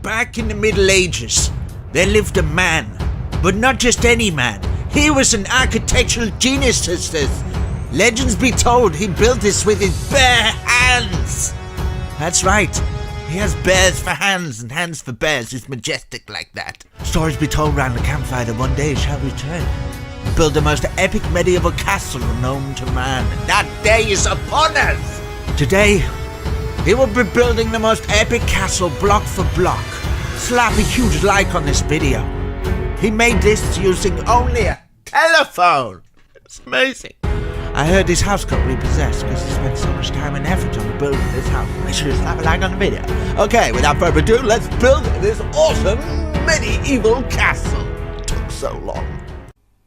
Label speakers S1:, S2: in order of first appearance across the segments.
S1: Back in the Middle Ages, there lived a man, but not just any man. He was an architectural genius, sisters. Legends be told he built this with his bare hands. That's right. He has bears for hands and hands for bears. He's majestic like that. Stories be told round the campfire that one day he shall return and build the most epic medieval castle known to man. That day is upon us. Today, he will be building the most epic castle block for block. Slap a huge like on this video. He made this using only a telephone. It's amazing. I heard his house got repossessed because he spent so much time and effort on the building of this house. Make sure to slap a like on the video. Okay, without further ado, let's build this awesome medieval castle. It took so long.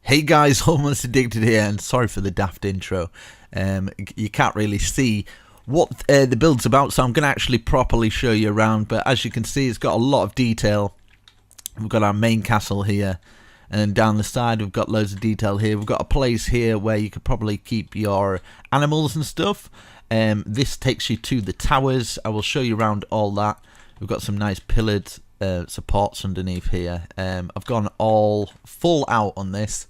S1: Hey guys, Almost Addicted here, and sorry for the daft intro. You can't really see what the build's about, so I'm going to actually properly show you around. But as you can see, it's got a lot of detail. We've got our main castle here. And then down the side, we've got loads of detail here. We've got a place here where you could probably keep your animals and stuff. This takes you to the towers. I will show you around all that. We've got some nice pillared supports underneath here. I've gone all full out on this.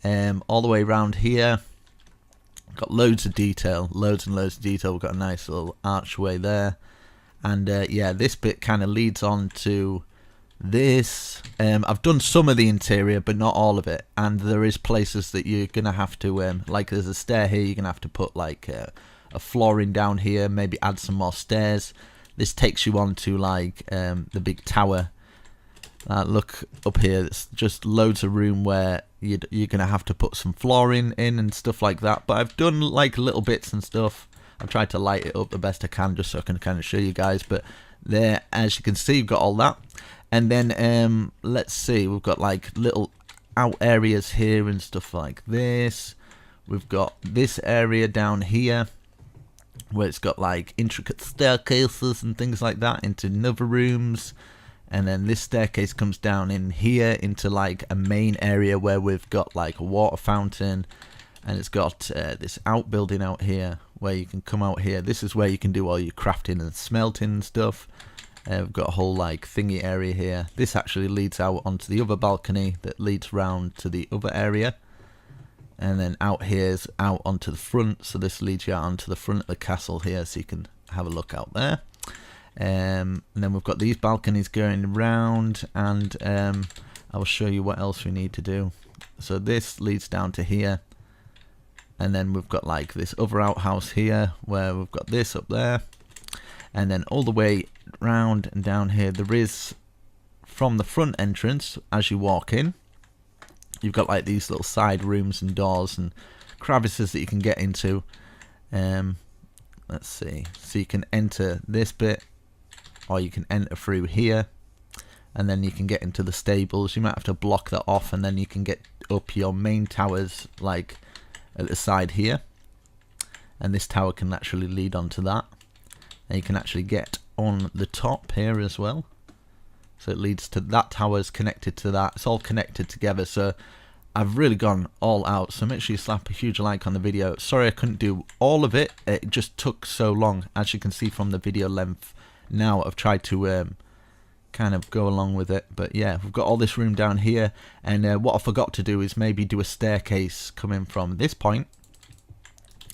S1: All the way around here. Got loads of detail. Loads and loads of detail. We've got a nice little archway there. And yeah, this bit kind of leads on to this. I've done some of the interior but not all of it, and there is places that you're gonna have to like there's a stair here, you're gonna have to put like a flooring down here, maybe add some more stairs. This takes you on to like the big tower. Look up here, it's just loads of room where you're gonna have to put some flooring in and stuff like that, but I've done like little bits and stuff. I've tried to light it up the best I can just so I can kind of show you guys, but there, as you can see, you've got all that. And then let's see, we've got like little out areas here and stuff like this. We've got this area down here where it's got like intricate staircases and things like that into another rooms. And then this staircase comes down in here into like a main area where we've got like a water fountain. And it's got this outbuilding out here where you can come out here. This is where you can do all your crafting and smelting and stuff. We've got a whole like thingy area here. This actually leads out onto the other balcony that leads round to the other area. And then out here's out onto the front. So this leads you out onto the front of the castle here, so you can have a look out there. And then we've got these balconies going around, and I will show you what else we need to do. So this leads down to here. And then we've got like this other outhouse here where we've got this up there. And then all the way round and down here, there is, from the front entrance, as you walk in, you've got like these little side rooms and doors and crevices that you can get into. Let's see, so you can enter this bit, or you can enter through here, and then you can get into the stables. You might have to block that off, and then you can get up your main towers like at the side here, and this tower can actually lead onto that. And you can actually get on the top here as well. So it leads to that tower's connected to that. It's all connected together. So I've really gone all out. So make sure you slap a huge like on the video. Sorry I couldn't do all of it. It just took so long. As you can see from the video length now, I've tried to kind of go along with it. But yeah, we've got all this room down here. And what I forgot to do is maybe do a staircase coming from this point.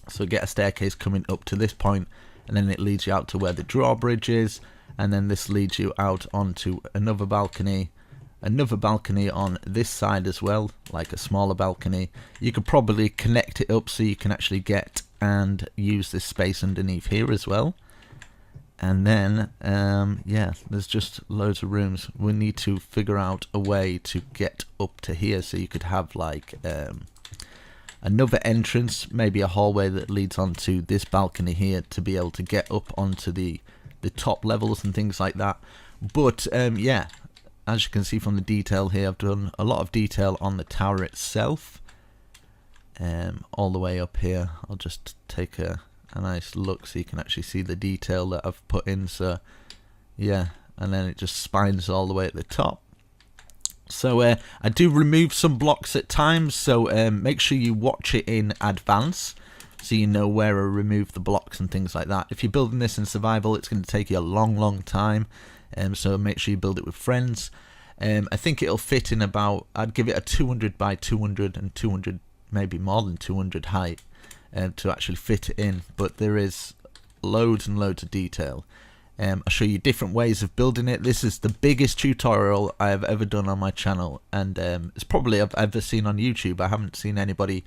S1: So get a staircase coming up to this point. And then it leads you out to where the drawbridge is, and then this leads you out onto another balcony on this side as well, like a smaller balcony. You could probably connect it up so you can actually get and use this space underneath here as well. And then yeah, there's just loads of rooms. We need to figure out a way to get up to here, so you could have like another entrance, maybe a hallway that leads onto this balcony here to be able to get up onto the top levels and things like that. But yeah, as you can see from the detail here, I've done a lot of detail on the tower itself. All the way up here, I'll just take a nice look so you can actually see the detail that I've put in. So yeah, and then it just spines all the way at the top. So I do remove some blocks at times, so make sure you watch it in advance so you know where to remove the blocks and things like that. If you're building this in survival, it's going to take you a long time.
S2: So make sure you build it with friends. I think it'll fit in about, I'd give it a 200 by 200 and 200, maybe more than 200 height to actually fit it in. But there is loads and loads of detail. I'll show you different ways of building it. This is the biggest tutorial I have ever done on my channel, and it's probably I've ever seen on YouTube. I haven't seen anybody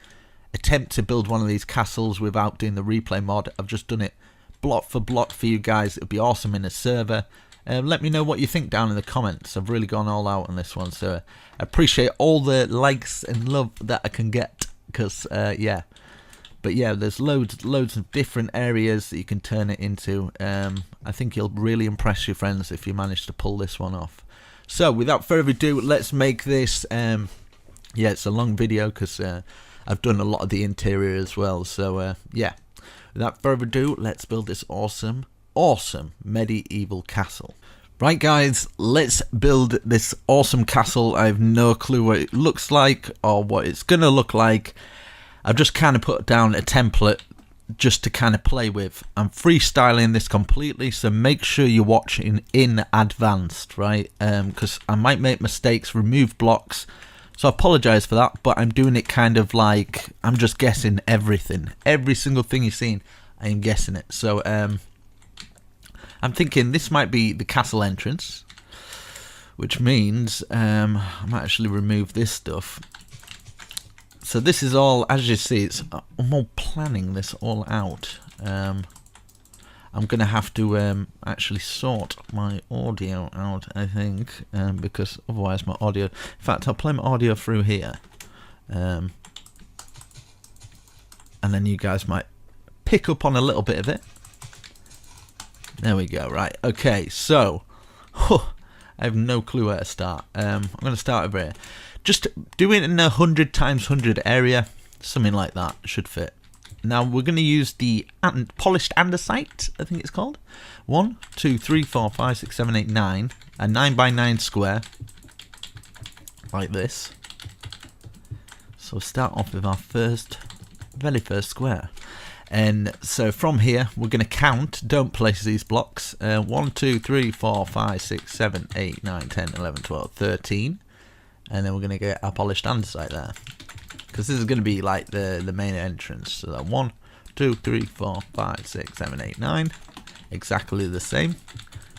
S2: attempt to build one of these castles without doing the replay mod. I've just done it block for block for you guys. It would be awesome in a server. Let me know what you think down in the comments. I've really gone all out on this one, so I appreciate all the likes and love that I can get, because yeah. But yeah, there's loads of different areas that you can turn it into. I think you'll really impress your friends if you manage to pull this one off. So without further ado, let's make this. Yeah, it's a long video because I've done a lot of the interior as well. So yeah, without further ado, let's build this awesome medieval castle. Right guys, let's build this awesome castle. I have no clue what it looks like or what it's gonna look like. I've just kind of put down a template just to kind of play with. I'm freestyling this completely, so make sure you're watching in advanced, right? Because I might make mistakes, remove blocks, so I apologize for that, but I'm doing it kind of like I'm just guessing everything. Every single thing you've seen, I am guessing it. So I'm thinking this might be the castle entrance, which means I might actually remove this stuff. So this is all, as you see, I'm all planning this all out. I'm going to have to actually sort my audio out, I think, because otherwise my audio... In fact, I'll play my audio through here. And then you guys might pick up on a little bit of it. There we go, right. Okay, so... I have no clue where to start. I'm going to start over here. Just do it in a 100 times 100 area, something like that should fit. Now we're going to use the polished andesite, I think it's called. 1, 2, 3, 4, 5, 6, 7, 8, 9. A 9 by 9 square, like this. So we'll start off with our very first square. And so from here, we're going to count, don't place these blocks. 1, 2, 3, 4, 5, 6, 7, 8, 9, 10, 11, 12, 13. And then we're going to get our polished andesite there, because this is going to be like the main entrance. So that 1, 2, 3, 4, 5, 6, 7, 8, 9, exactly the same.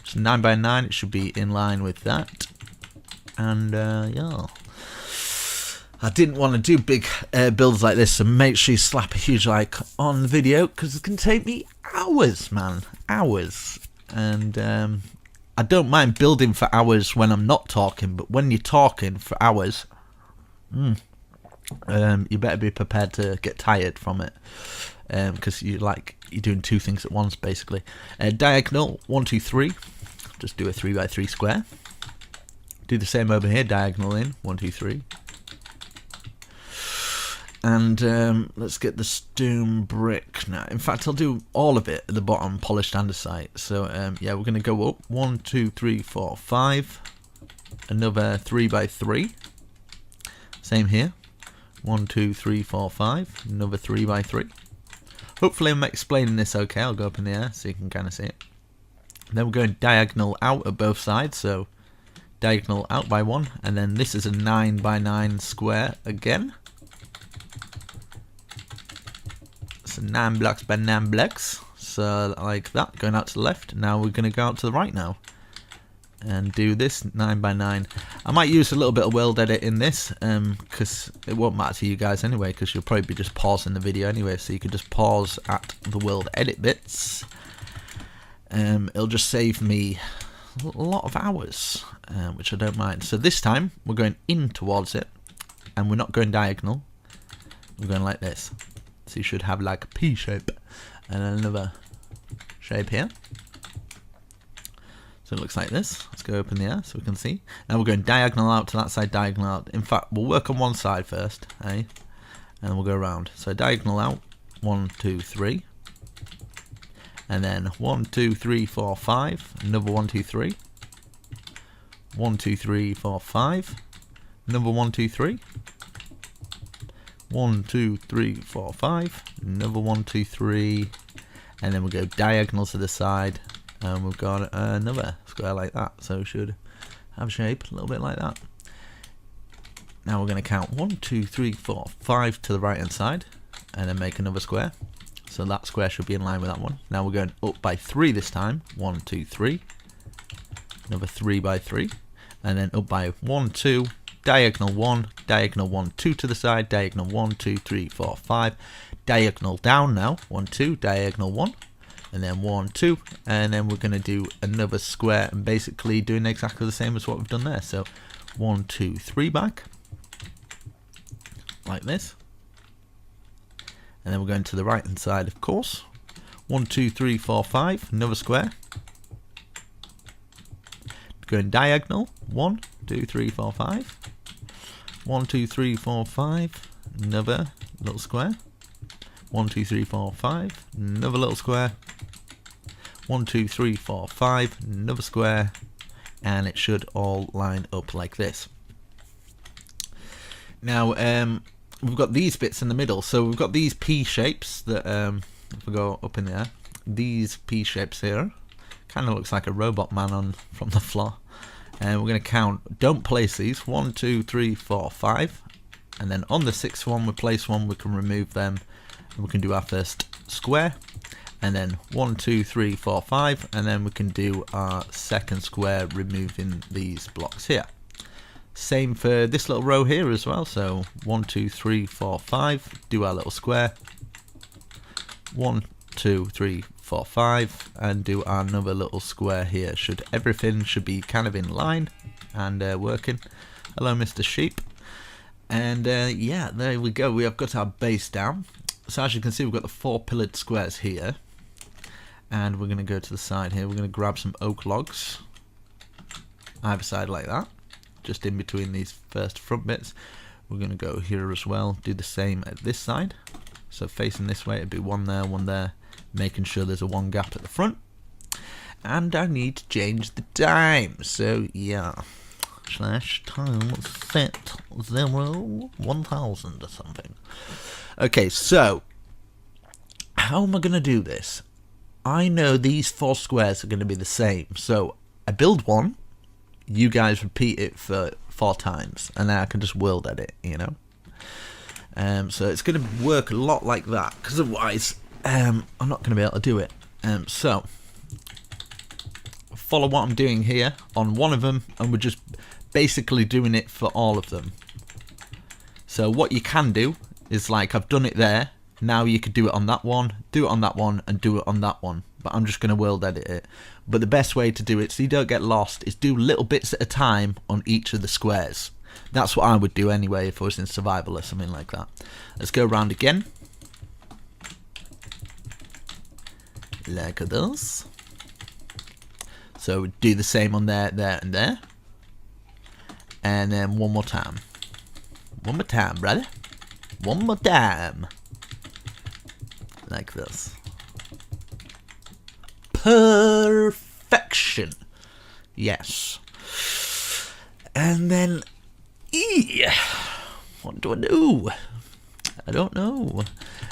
S2: So 9 by 9, it should be in line with that. And yeah, I didn't want to do big builds like this, so make sure you slap a huge like on the video, because it's going to take me hours, man, hours. And I don't mind building for hours when I'm not talking, but when you're talking for hours, you better be prepared to get tired from it, because you're doing two things at once basically. Diagonal 1, 2, 3. Just do a 3 by 3 square. Do the same over here. Diagonal in 1, 2, 3. And let's get the stone brick now. In fact, I'll do all of it at the bottom, polished andesite. So yeah, we're going to go up 1, 2, 3, 4, 5. Another 3 by 3. Same here. 1, 2, 3, 4, 5. Another 3 by 3. Hopefully I'm explaining this okay. I'll go up in the air so you can kind of see it. Then we're going diagonal out at both sides. So diagonal out by 1. And then this is a 9 by 9 square again. So 9 blocks by 9 blocks, so like that, going out to the left. Now we're going to go out to the right now and do this 9 by 9. I might use a little bit of world edit in this, because it won't matter to you guys anyway, because you'll probably be just pausing the video anyway, so you can just pause at the world edit bits. It'll just save me a lot of hours, which I don't mind. So this time we're going in towards it, and we're not going diagonal, we're going like this. So you should have like a P shape and another shape here. So it looks like this. Let's go up in the air so we can see. Now we're going diagonal out to that side, diagonal out. In fact, we'll work on one side first, eh? And we'll go around. So diagonal out, 1, 2, 3. And then 1, 2, 3, 4, 5. Another 1, 2, 3. 1, 2, 3, 4, 5. Another 1, 2, 3. 1, 2, 3, 4, 5. Another 1, 2, 3. And then we'll go diagonal to the side. and we've got another square like that, so we should have shape a little bit like that. Now we're going to count 1, 2, 3, 4, 5 to the right hand side, and then make another square. So that square should be in line with that one. Now we're going up by 3 this time. 1, 2, 3. Another 3 by 3. And then up by 1, 2. Diagonal 1. Diagonal 1, 2 to the side. Diagonal 1, 2, 3, 4, 5. Diagonal down now. 1, 2. Diagonal 1. And then 1, 2. And then we're going to do another square. And basically doing exactly the same as what we've done there. So 1, 2, 3 back. Like this. And then we're going to the right hand side, of course. 1, 2, 3, 4, 5. Another square. Going diagonal. 1, 2, 3, 4, 5. 1, 2, 3, 4, 5. Another little square. 1, 2, 3, 4, 5. Another little square. 1, 2, 3, 4, 5. Another square. And it should all line up like this. Now, we've got these bits in the middle, so we've got these P shapes that, if we go up in there, these P shapes here, kind of looks like a robot man from the floor, and we're going to count, don't place these, 1, 2, 3, 4, 5, and then on the 6th one we place one, we can remove them, and we can do our first square, and then 1, 2, 3, 4, 5, and then we can do our second square, removing these blocks here. Same for this little row here as well, so 1, 2, 3, 4, 5, do our little square, 1, 2, 3, 4, 5, and do our another little square here. Everything should be kind of in line and working. Hello Mr. Sheep. And yeah, there we go, we have got our base down. So as you can see, we've got the 4 pillared squares here, and we're going to go to the side here, we're going to grab some oak logs, either side like that. Just in between these first front bits. We're going to go here as well, do the same at this side. So facing this way, it'd be one there, making sure there's a 1 gap at the front. And I need to change the time, so yeah, /time set 0 1000 or something. Okay, so how am I going to do this? I know these 4 squares are going to be the same, so I build one. You guys repeat it for 4 times, and then I can just world edit, you know. So it's going to work a lot like that, because otherwise I'm not going to be able to do it. So follow what I'm doing here on one of them, and we're just basically doing it for all of them. So what you can do is, like, I've done it there. Now you could do it on that one, do it on that one, and do it on that one. But I'm just going to world edit it. But the best way to do it, so you don't get lost, is do little bits at a time on each of the squares. That's what I would do anyway if I was in survival or something like that. Let's go around again. Like this. So do the same on there, there, and there. And then one more time. One more time, brother. One more time. Like this. Perfection. Yes. And then what do I do? I don't know.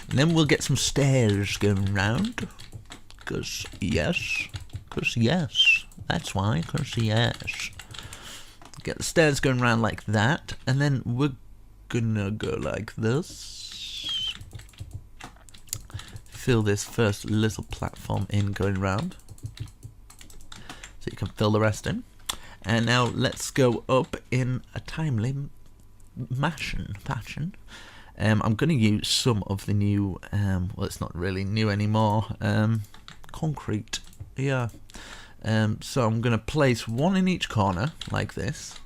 S2: And then we'll get some stairs going round. Cause yes. That's why. Cause yes. Get the stairs going round like that, and then we're gonna go like this. Fill this first little platform in going round, so you can fill the rest in. And now let's go up in a timely fashion. I'm going to use some of the new, well, it's not really new anymore, concrete. Yeah. So I'm going to place one in each corner like this,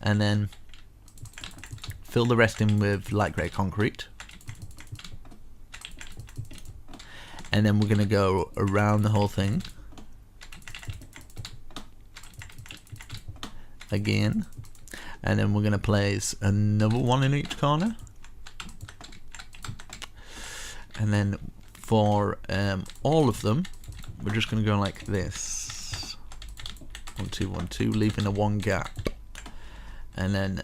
S2: and then fill the rest in with light grey concrete. And then we're going to go around the whole thing again, and then we're going to place another one in each corner. And then for all of them, we're just going to go like this. 1, 2, 1, 2, leaving a 1 gap. And then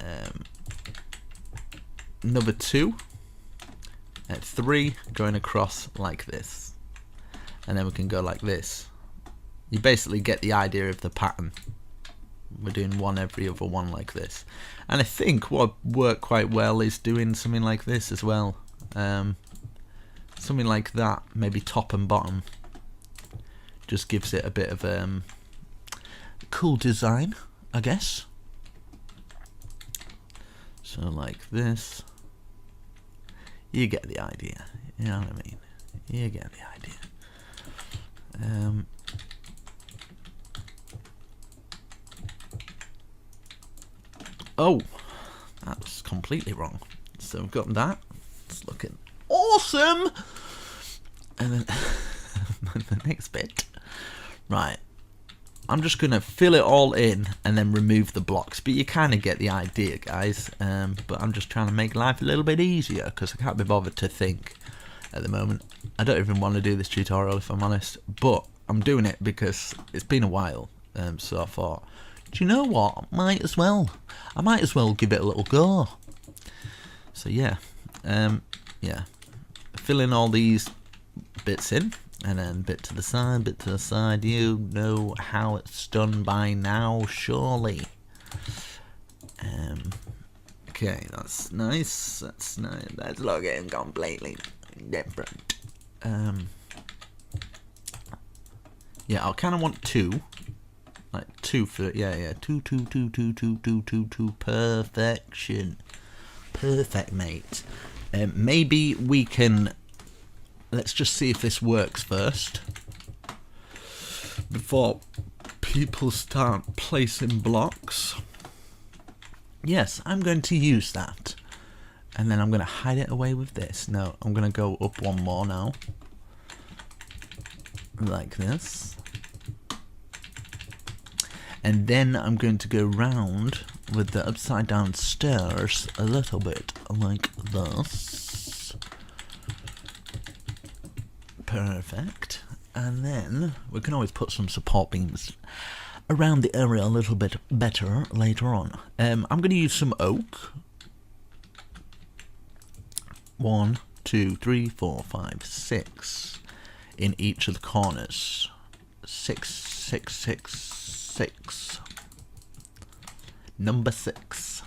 S2: another 2 at 3, going across like this. and then we can go like this. You basically get the idea of the pattern. We're doing one every other one like this, and I think what worked quite well is doing something like this as well. Something like that, maybe top and bottom, just gives it a bit of cool design, I guess. So like this, you get the idea. You know what I mean? You get the idea. Oh, that was completely wrong. So we've got that. It's looking awesome. And then the next bit. Right. I'm just going to fill it all in and then remove the blocks. But you kind of get the idea, guys. But I'm just trying to make life a little bit easier because I can't be bothered to think at the moment. I don't even want to do this tutorial, if I'm honest. But I'm doing it because it's been a while. So I thought, do you know what? I might as well give it a little go. So yeah. Yeah. Fill in all these bits in. And then bit to the side, you know how it's done by now, surely. Okay, that's nice, that's looking completely different. Yeah, I kind of want two. Like two for, yeah, two, perfection. Perfect, mate. Maybe we can... Let's just see if this works first before people start placing blocks. Yes, I'm going to use that. And then I'm going to hide it away with this. No, I'm going to go up one more now. Like this. And then I'm going to go round with the upside down stairs a little bit like this. Perfect. And then we can always put some support beams around the area a little bit better later on. I'm going to use some oak. 1, 2, 3, 4, 5, 6 in each of the corners. 6, 6, 6, 6. Number 6.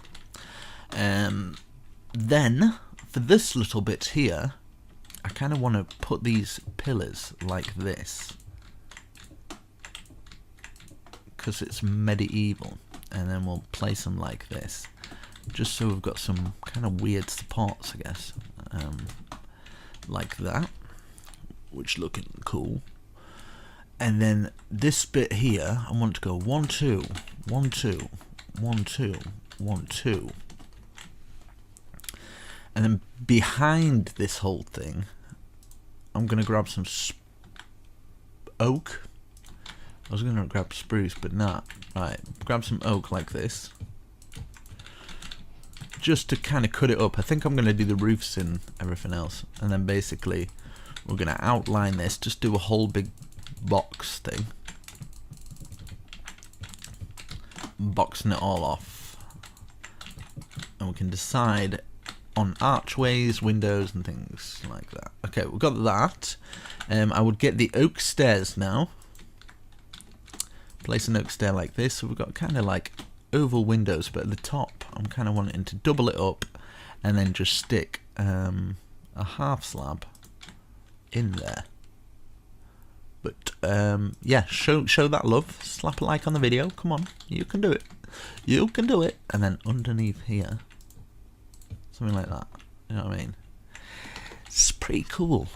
S2: Then for this little bit here, I kind of want to put these pillars like this because it's medieval, and then we'll place them like this just so we've got some kind of weird supports, I guess, like that, which looking cool. And then this bit here, I want to go 1, 2, 1, 2, 1, 2, 1, 2. And then behind this whole thing, I'm going to grab some oak. I was going to grab spruce, but not. Right, grab some oak like this. Just to kind of cut it up. I think I'm going to do the roofs and everything else. And then basically, we're going to outline this. Just do a whole big box thing. Boxing it all off. And we can decide on archways, windows and things like that. Okay, we've got that. I would get the oak stairs now. Place an oak stair like this. So we've got kind of like oval windows, but at the top I'm kind of wanting to double it up and then just stick a half slab in there. But yeah, show that love. Slap a like on the video. Come on, you can do it. You can do it. And then underneath here, something like that. You know what I mean? It's pretty cool.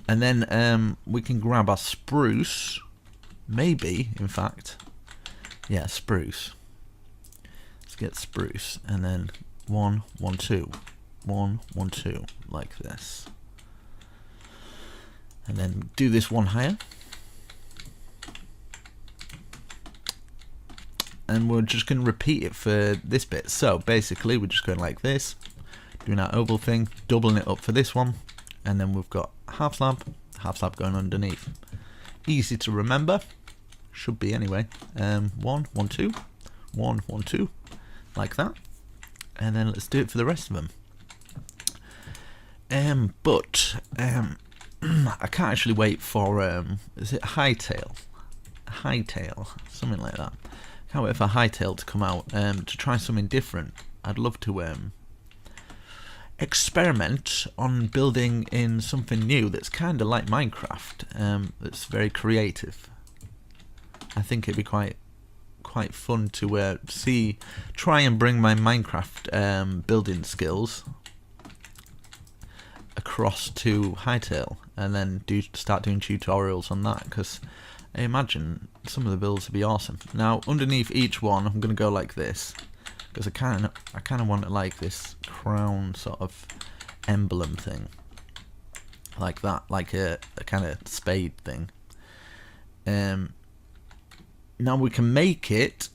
S2: And then we can grab our spruce. Maybe, in fact. Yeah, spruce. Let's get spruce. And then 1, 1, 2. 1, 1, 2. Like this. And then do this one higher. And we're just going to repeat it for this bit. So basically we're just going like this. Doing our oval thing, doubling it up for this one, and then we've got half slab going underneath. Easy to remember, should be anyway. 1, 1, 2, 1, 1, 2, like that, and then let's do it for the rest of them. I can't actually wait for is it Hightail, something like that. Can't wait for Hightail to come out to try something different. I'd love to experiment on building in something new that's kind of like Minecraft, that's very creative. I think it'd be quite fun to try and bring my Minecraft building skills across to Hightail, and then start doing tutorials on that, because I imagine some of the builds would be awesome. Now underneath each one I'm gonna go like this, because I kind of want it like this crown sort of emblem thing, like that, like a kind of spade thing. Now we can make it.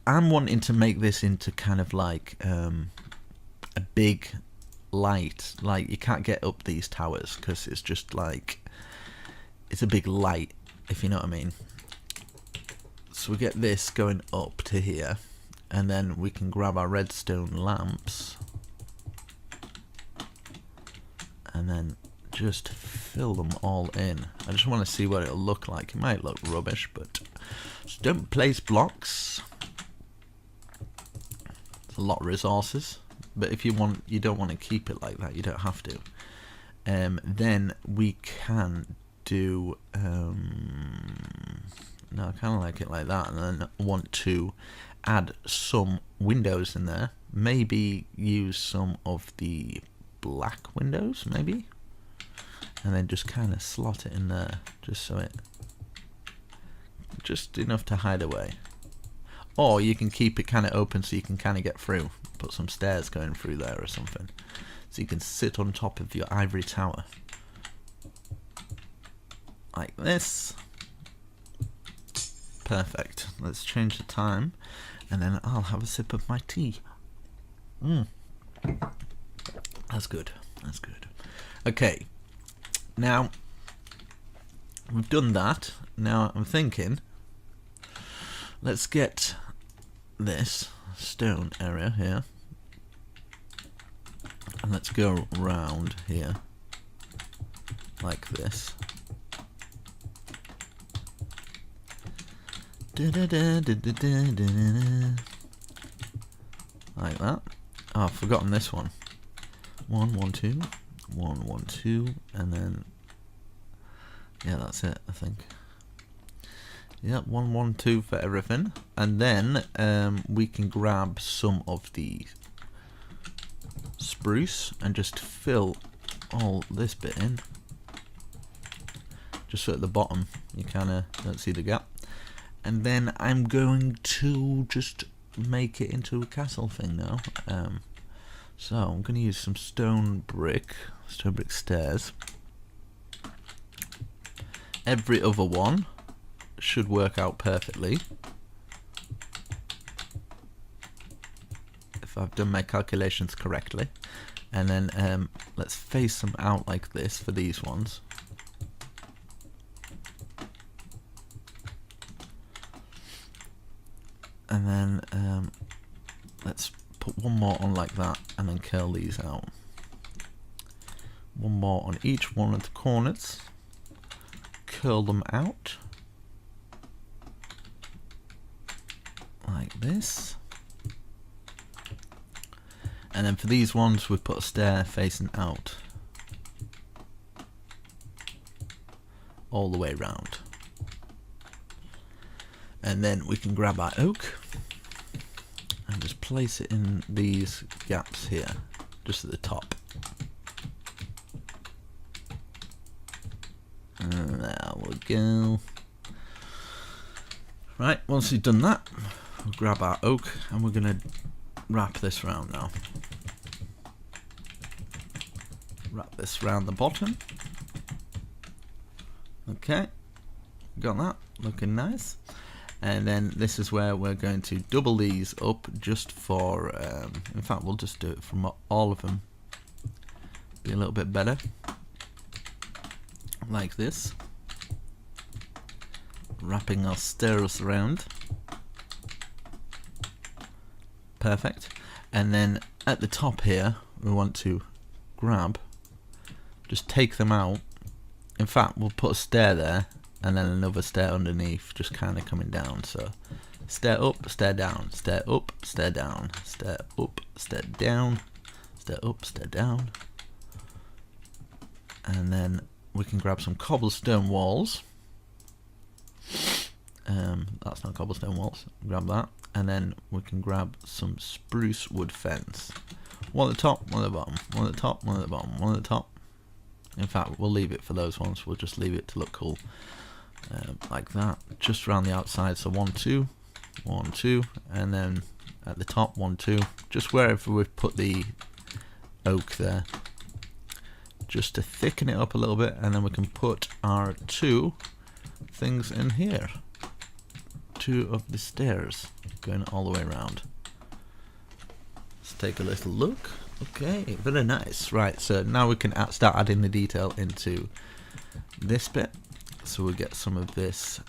S2: I'm wanting to make this into kind of like a big light. Like, you can't get up these towers because it's just like, it's a big light, if you know what I mean. So we get this going up to here, and then we can grab our redstone lamps and then just fill them all in. I just want to see what it'll look like. It might look rubbish, but just don't place blocks. It's a lot of resources, but if you don't want to keep it like that, you don't have to. Then we can do no, I kind of like it like that, and then I want to add some windows in there. Maybe use some of the black windows, maybe, and then just kind of slot it in there, just so just enough to hide away. Or you can keep it kind of open so you can kind of get through. Put some stairs going through there or something, so you can sit on top of your ivory tower like this. Perfect. Let's change the time, and then I'll have a sip of my tea. That's good. That's good. Okay, now we've done that. Now I'm thinking, let's get this stone area here, and let's go round here like this. Like that. Oh, I've forgotten this one. 1 1 2 1 1 2, and then yeah, that's it, I think. Yep, 1 1 2 for everything, and then we can grab some of the spruce and just fill all this bit in, just so at the bottom you kind of don't see the gap. And then I'm going to just make it into a castle thing now. So I'm going to use some stone brick stairs. Every other one should work out perfectly, if I've done my calculations correctly. And then let's face them out like this for these ones. And then let's put one more on like that, and then curl these out. One more on each one of the corners. Curl them out like this. And then for these ones, we've put a stair facing out all the way around. And then we can grab our oak and just place it in these gaps here, just at the top. And there we go. Right, once we've done that, we'll grab our oak and we're going to wrap this round now. Wrap this round the bottom. Okay, got that, looking nice. And then this is where we're going to double these up just for, in fact we'll just do it from all of them, be a little bit better, like this, wrapping our stairs around. Perfect. And then at the top here we want to grab, just take them out in fact, we'll put a stair there, and then another stair underneath, just kind of coming down. So stair up, stair down, stair up, stair down, stair up, stair down, stair up, stair down. And then we can grab some cobblestone walls. That's not cobblestone walls. Grab that. And then we can grab some spruce wood fence. One at the top, one at the bottom. One at the top, one at the bottom. One at the top. In fact, we'll leave it for those ones. We'll just leave it to look cool. Like that. Just around the outside. So 1, 2. 1, 2. And then at the top, 1, 2. Just wherever we've put the oak there. Just to thicken it up a little bit. And then we can put our 2 things in here. 2 of the stairs going all the way around. Let's take a little look. Okay, very nice. Right, so now we can start adding the detail into this bit. So we'll get some of this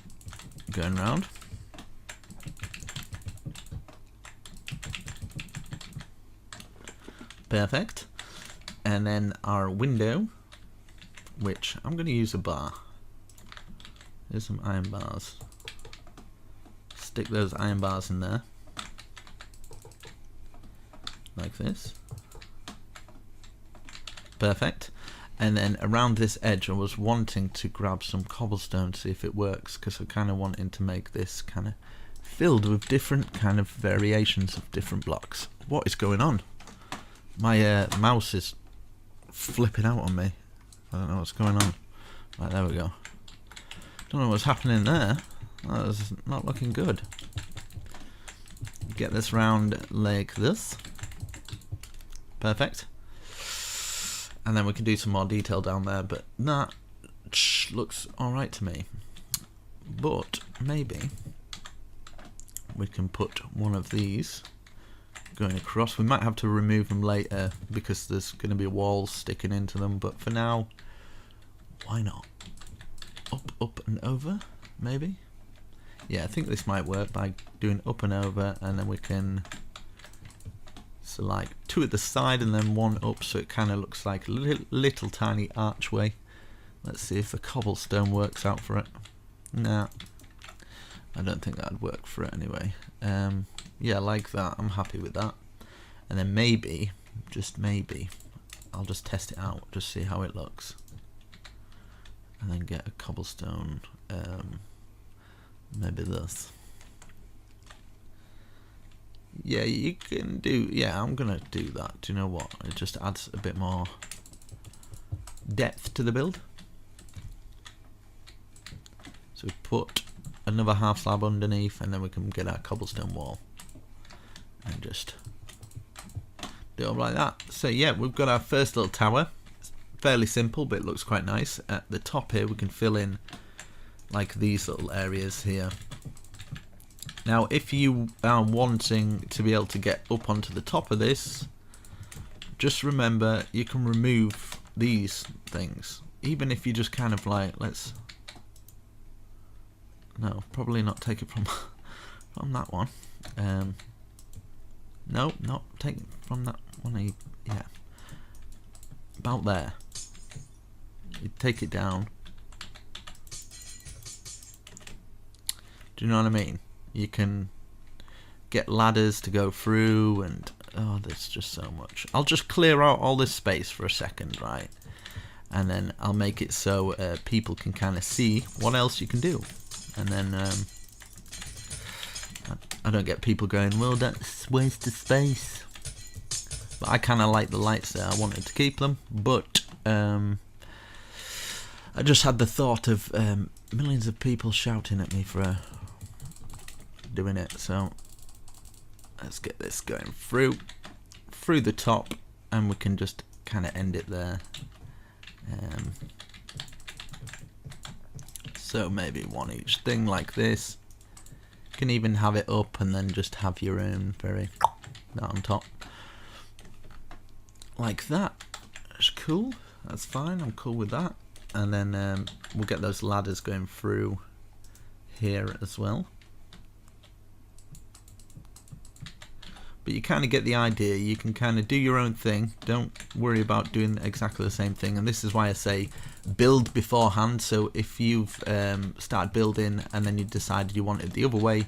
S2: going around. Perfect. And then our window, which I'm going to use a bar. There's some iron bars. Stick those iron bars in there. Like this. Perfect. And then around this edge I was wanting to grab some cobblestone to see if it works, because I'm kind of wanting to make this kind of filled with different kind of variations of different blocks. What is going on? My mouse is flipping out on me. I don't know what's going on. Right, there we go. Don't know what's happening there. That's not looking good. Get this round like this. Perfect. And then we can do some more detail down there, but that looks alright to me. But maybe we can put one of these going across. We might have to remove them later because there's going to be walls sticking into them, but for now, why not? Up, up and over, maybe? Yeah, I think this might work by doing up and over, and then we can, so like 2 at the side and then 1 up, so it kind of looks like a little tiny archway. Let's see if the cobblestone works out for it. Nah, I don't think that'd work for it anyway. Yeah, like that, I'm happy with that. And then maybe, just maybe, I'll just test it out, just see how it looks. And then get a cobblestone, maybe this. Yeah, you can do, yeah, I'm gonna do that. Do you know what? It just adds a bit more depth to the build. So we put another half slab underneath, and then we can get our cobblestone wall. And just do it like that. So yeah, we've got our first little tower. It's fairly simple, but it looks quite nice. At the top here, we can fill in like these little areas here. Now, if you are wanting to be able to get up onto the top of this, just remember you can remove these things. Even if you just kind of like, let's, no, probably not take it from that one. No, not take it from that one. Yeah, about there. You take it down. Do you know what I mean? You can get ladders to go through, and oh, there's just so much. I'll just clear out all this space for a second, right? And then I'll make it so people can kind of see what else you can do. And then I don't get people going, well, that's waste of space. But I kind of like the lights there. I wanted to keep them, but I just had the thought of millions of people shouting at me for doing it. So let's get this going through the top, and we can just kind of end it there. So maybe one each thing like this. You can even have it up and then just have your own that on top. Like that. That's cool. That's fine. I'm cool with that. And then we'll get those ladders going through here as well. But you kind of get the idea. You can kind of do your own thing. Don't worry about doing exactly the same thing. And this is why I say build beforehand. So if you've started building and then you decided you wanted the other way,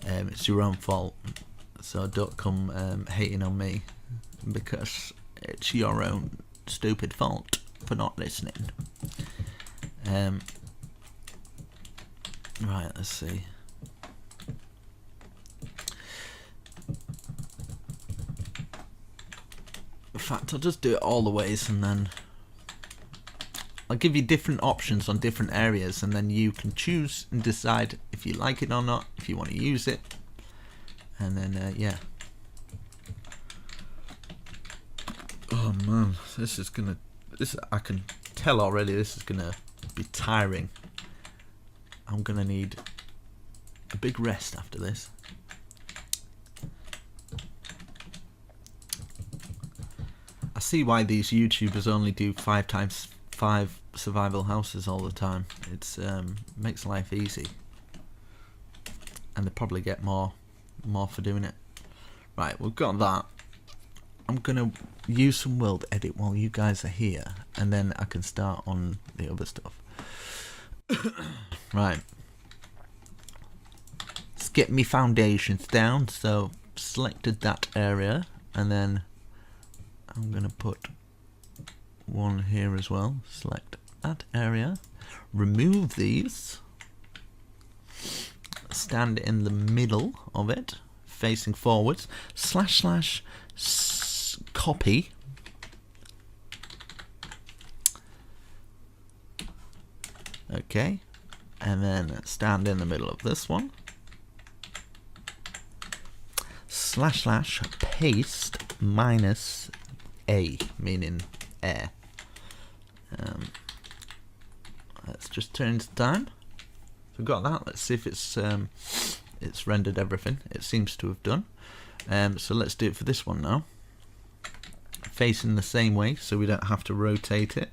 S2: it's your own fault. So don't come hating on me, because it's your own stupid fault for not listening. Right, let's see. In fact, I'll just do it all the ways, and then I'll give you different options on different areas, and then you can choose and decide if you like it or not, if you want to use it. And then yeah. Oh man, I can tell already this is gonna be tiring. I'm gonna need a big rest after this. I see why these YouTubers only do 5x5 survival houses all the time. It's makes life easy, and they probably get more for doing it. Right, we've got that. I'm gonna use some world edit while you guys are here, and then I can start on the other stuff. Right, let's get me foundations down. So selected that area, and then I'm gonna put one here as well. Select that area, remove these, stand in the middle of it facing forwards, / copy, okay, and then stand in the middle of this one, / paste -a, meaning air. Let's just turn to time. So we've got that. Let's see if it's rendered everything. It seems to have done. So let's do it for this one now. Facing the same way, so we don't have to rotate it.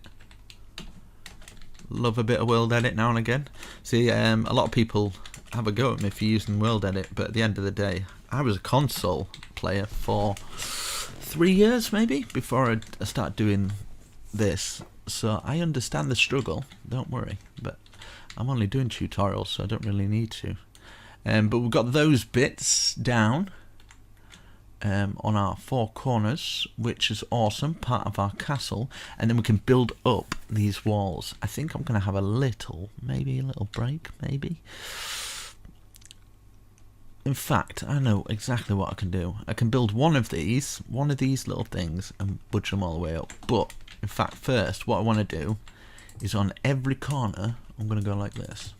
S2: Love a bit of world edit now and again. See, a lot of people have a go at me for using world edit, but at the end of the day, I was a console player for 3 years maybe before I started doing this, so I understand the struggle, don't worry, but I'm only doing tutorials, so I don't really need to. But we've got those bits down on our 4 corners, which is awesome, part of our castle, and then we can build up these walls. I think I'm going to have maybe a little break, maybe. In fact, I know exactly what I can do. I can build one of these little things, and budge them all the way up. But, in fact, first, what I want to do is on every corner, I'm going to go like this.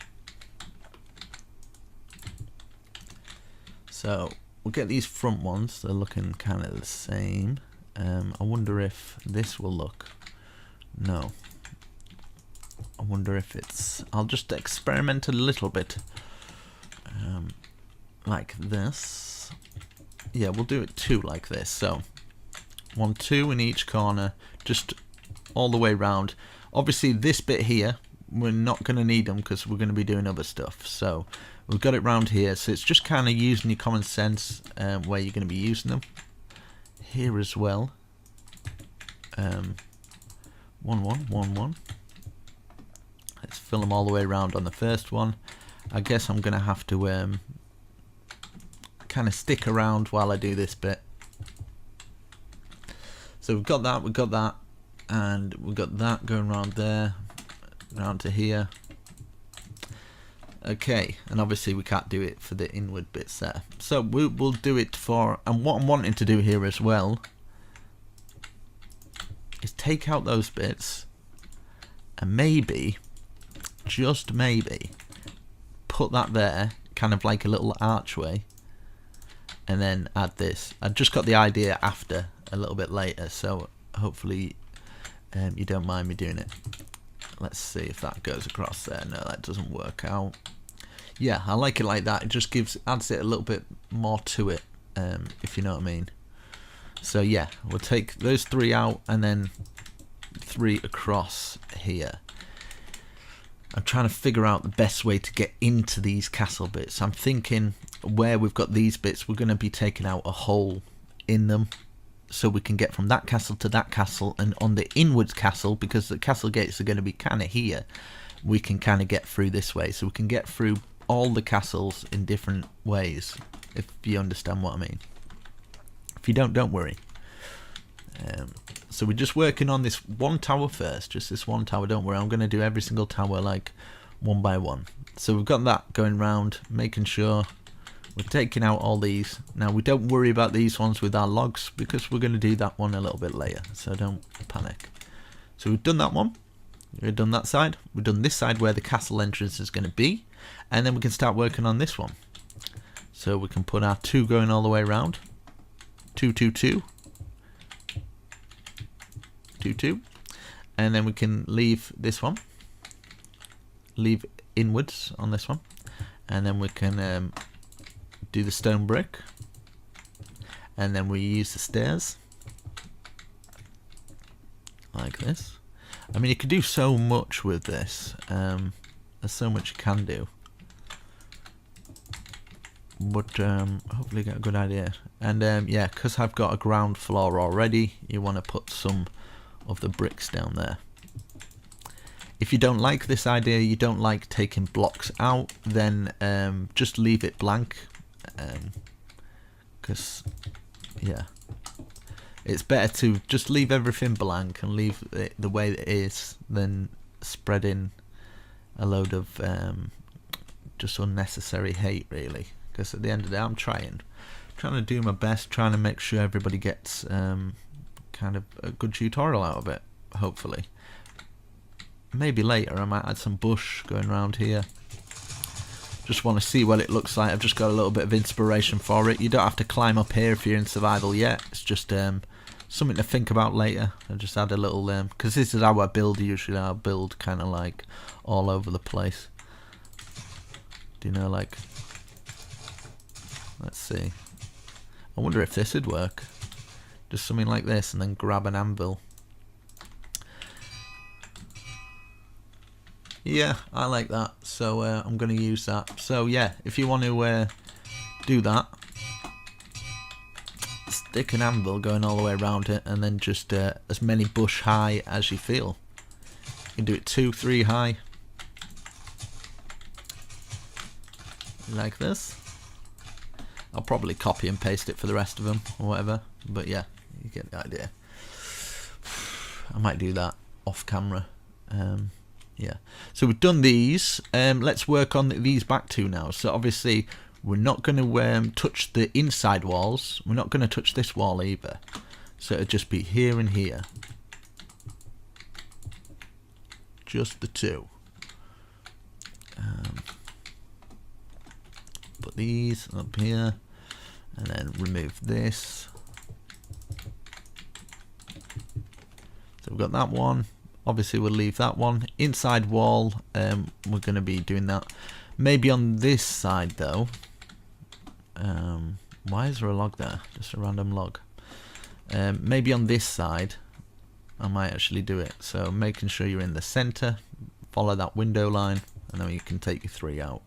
S2: So, we'll get these front ones. They're looking kind of the same. I wonder if this will look... No. I wonder if it's... I'll just experiment a little bit. Like this. Yeah, we'll do it 2 like this. So 1, 2 in each corner, just all the way round. Obviously this bit here we're not going to need them because we're going to be doing other stuff. So we've got it round here, so it's just kind of using your common sense where you're going to be using them. Here as well. 1, 1, 1, 1. Let's fill them all the way around on the first one. I guess I'm going to have to kind of stick around while I do this bit. So we've got that, and we've got that going around there, round to here. Okay, and obviously we can't do it for the inward bits there. So we'll do it for, and what I'm wanting to do here as well is take out those bits and maybe, just maybe, put that there, kind of like a little archway, and then add this. I just got the idea after, a little bit later, so hopefully you don't mind me doing it. Let's see if that goes across there. No, that doesn't work out. Yeah, I like it like that. It just adds it a little bit more to it, if you know what I mean. So yeah, we'll take those 3 out and then 3 across here. I'm trying to figure out the best way to get into these castle bits. I'm thinking where we've got these bits, we're going to be taking out a hole in them. so we can get from that castle to that castle, and on the inwards castle, because the castle gates are going to be kind of here, we can kind of get through this way, so we can get through all the castles in different ways, if you understand what I mean. If you don't worry. So we're just working on this one tower first, just this one tower. Don't worry, I'm going to do every single tower like one by one. So we've got that going round, making sure we're taking out all these. Now we don't worry about these ones with our logs, because we're going to do that one a little bit later, so don't panic. So we've done that one, we've done that side, we've done this side where the castle entrance is going to be, and then we can start working on this one. So we can put our 2 going all the way around, 2 2 2 2 2, and then we can leave this one, leave inwards on this one, and then we can do the stone brick, and then we use the stairs like this. I mean, you can do so much with this. There's so much you can do, but hopefully get a good idea. And yeah, because I've got a ground floor already, you want to put some of the bricks down there. If you don't like this idea, you don't like taking blocks out, then just leave it blank, because yeah, it's better to just leave everything blank and leave it the way it is than spreading a load of just unnecessary hate, really. Because at the end of the day, I'm trying to do my best, trying to make sure everybody gets kind of a good tutorial out of it, hopefully. Maybe later I might add some bush going around here. Just want to see what it looks like. I've just got a little bit of inspiration for it. You don't have to climb up here if you're in survival yet. It's just something to think about later. I just add a little because this is how I build usually. I'll build kind of like all over the place. Do you know, like, let's see. I wonder if this would work. Just something like this, and then grab an anvil. Yeah, I like that, so I'm going to use that. So yeah, if you want to do that, stick an anvil going all the way around it, and then just as many bush high as you feel. You can do it 2, 3 high, like this. I'll probably copy and paste it for the rest of them or whatever, but yeah, you get the idea. I might do that off camera. Yeah, so we've done these. Let's work on these back 2 now. So obviously we're not going to touch the inside walls. We're not going to touch this wall either. So it'll just be here and here. Just the 2. Put these up here, and then remove this. So we've got that one. Obviously we'll leave that one. Inside wall, we're going to be doing that. Maybe on this side though. Why is there a log there? Just a random log. Maybe on this side I might actually do it. So making sure you're in the center. Follow that window line, and then you can take your 3 out.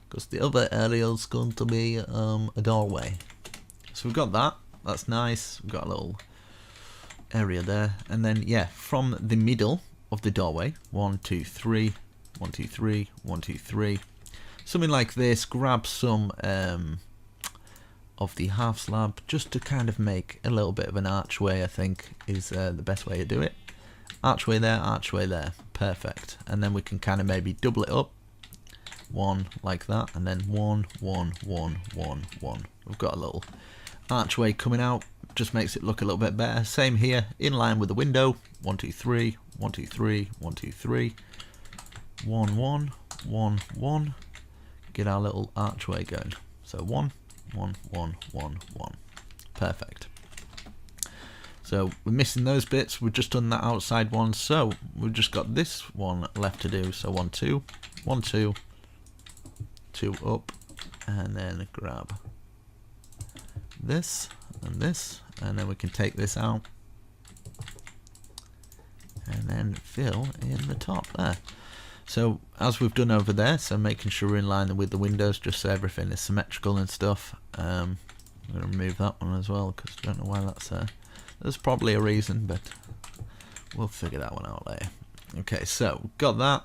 S2: Because the other area is going to be a doorway. So we've got that. That's nice. We've got a little area there, and then yeah, from the middle of the doorway, 1 2 3 1 2 3 1 2 3, something like this. Grab some of the half slab, just to kind of make a little bit of an archway. I think is the best way to do it. Archway there, perfect. And then we can kind of maybe double it up, 1 like that, and then 1 1 1 1 1. We've got a little archway coming out. Just makes it look a little bit better. Same here, in line with the window. 1 2 3 1 2 3 1 2 3 1 1 1 1. Get our little archway going. So 1 1 1 1 1. Perfect. So we're missing those bits. We've just done that outside one, so we've just got this one left to do. So 1 2 1 2 2 up, and then grab this and this, and then we can take this out and then fill in the top there. So as we've done over there, so making sure we're in line with the windows, just so everything is symmetrical and stuff. I'm going to remove that one as well because I don't know why that's there. There's probably a reason, but we'll figure that one out later. Okay, so got that.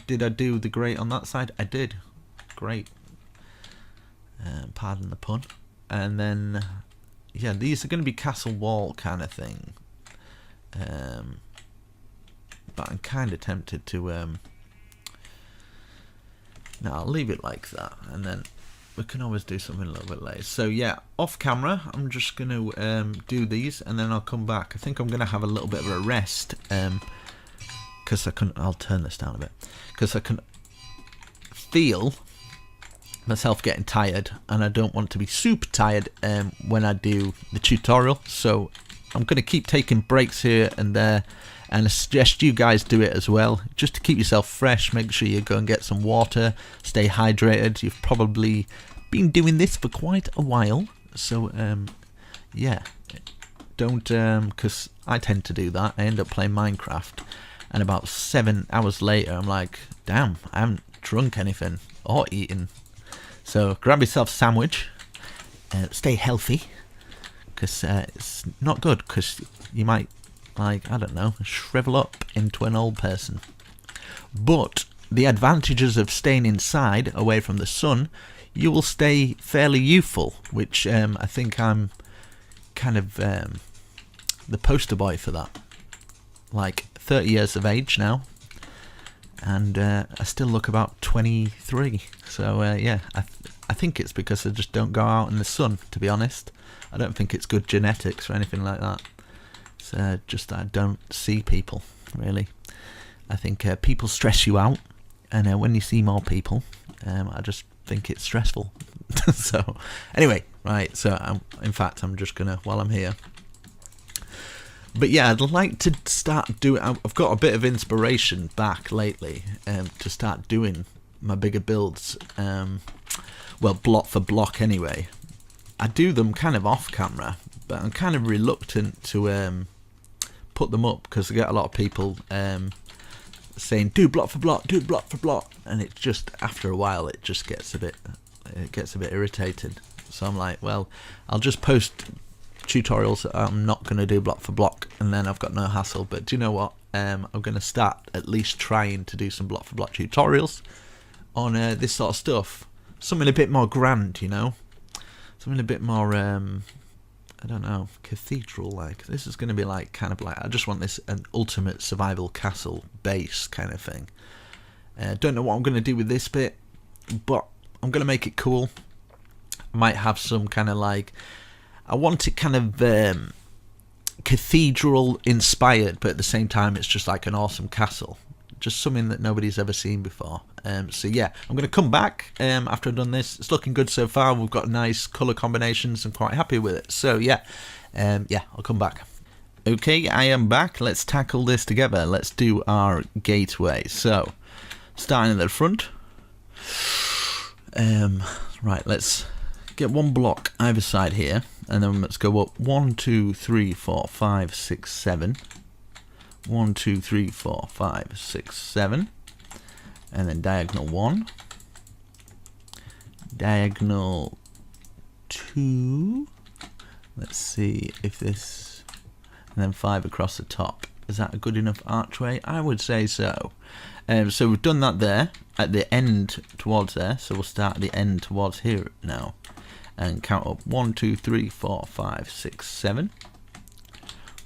S2: Did I do the grate on that side? I did. Great. Pardon the pun. And then, yeah, these are going to be castle wall kind of thing. But I'm kind of tempted to... no, I'll leave it like that. And then we can always do something a little bit later. So, yeah, off camera, I'm just going to do these. And then I'll come back. I think I'm going to have a little bit of a rest. Because I'll turn this down a bit. Because I can feel myself getting tired, and I don't want to be super tired when I do the tutorial. So I'm going to keep taking breaks here and there, and I suggest you guys do it as well, just to keep yourself fresh. Make sure you go and get some water, stay hydrated. You've probably been doing this for quite a while, so yeah, don't because I tend to do that. I end up playing Minecraft, and about 7 hours later I'm like, damn, I haven't drunk anything or eaten. So grab yourself a sandwich, stay healthy, because it's not good, because you might, like, I don't know, shrivel up into an old person. But the advantages of staying inside, away from the sun, you will stay fairly youthful, which I think I'm kind of the poster boy for that. Like 30 years of age now, and I still look about 23. So yeah, I think it's because I just don't go out in the sun, to be honest. I don't think it's good genetics or anything like that. It's just that I don't see people, really. I think people stress you out, and when you see more people, I just think it's stressful. So anyway, right, so in fact I'm just gonna, while I'm here, but yeah, I'd like to start doing... I've got a bit of inspiration back lately to start doing my bigger builds. Well, block for block anyway. I do them kind of off camera, but I'm kind of reluctant to put them up, because I get a lot of people saying, do block for block, do block for block. And it's just, after a while, it just gets a bit irritated. So I'm like, well, I'll just post tutorials that I'm not going to do block for block, and then I've got no hassle. But do you know what, I'm going to start at least trying to do some block for block tutorials on this sort of stuff, something a bit more grand, you know, something a bit more I don't know, cathedral like. This is going to be like, kind of like, I just want this an ultimate survival castle base kind of thing. Don't know what I'm going to do with this bit, but I'm going to make it cool. I might have some kind of like, I want it kind of cathedral inspired, but at the same time it's just like an awesome castle, just something that nobody's ever seen before. So yeah, I'm going to come back after I've done this. It's looking good so far. We've got nice colour combinations. I'm quite happy with it. So yeah, yeah, I'll come back. Okay, I am back. Let's tackle this together. Let's do our gateway. So starting at the front. Right, let's get one block either side here, and then let's go up 1, 2, 3, 4, 5, 6, 7. 1, 2, 3, 4, 5, 6, 7, and then diagonal 1, diagonal 2. Let's see if this, and then 5 across the top. Is that a good enough archway? I would say so. So we've done that there at the end towards there. So we'll start at the end towards here now, and count up 1, 2, 3, 4, 5, 6, 7.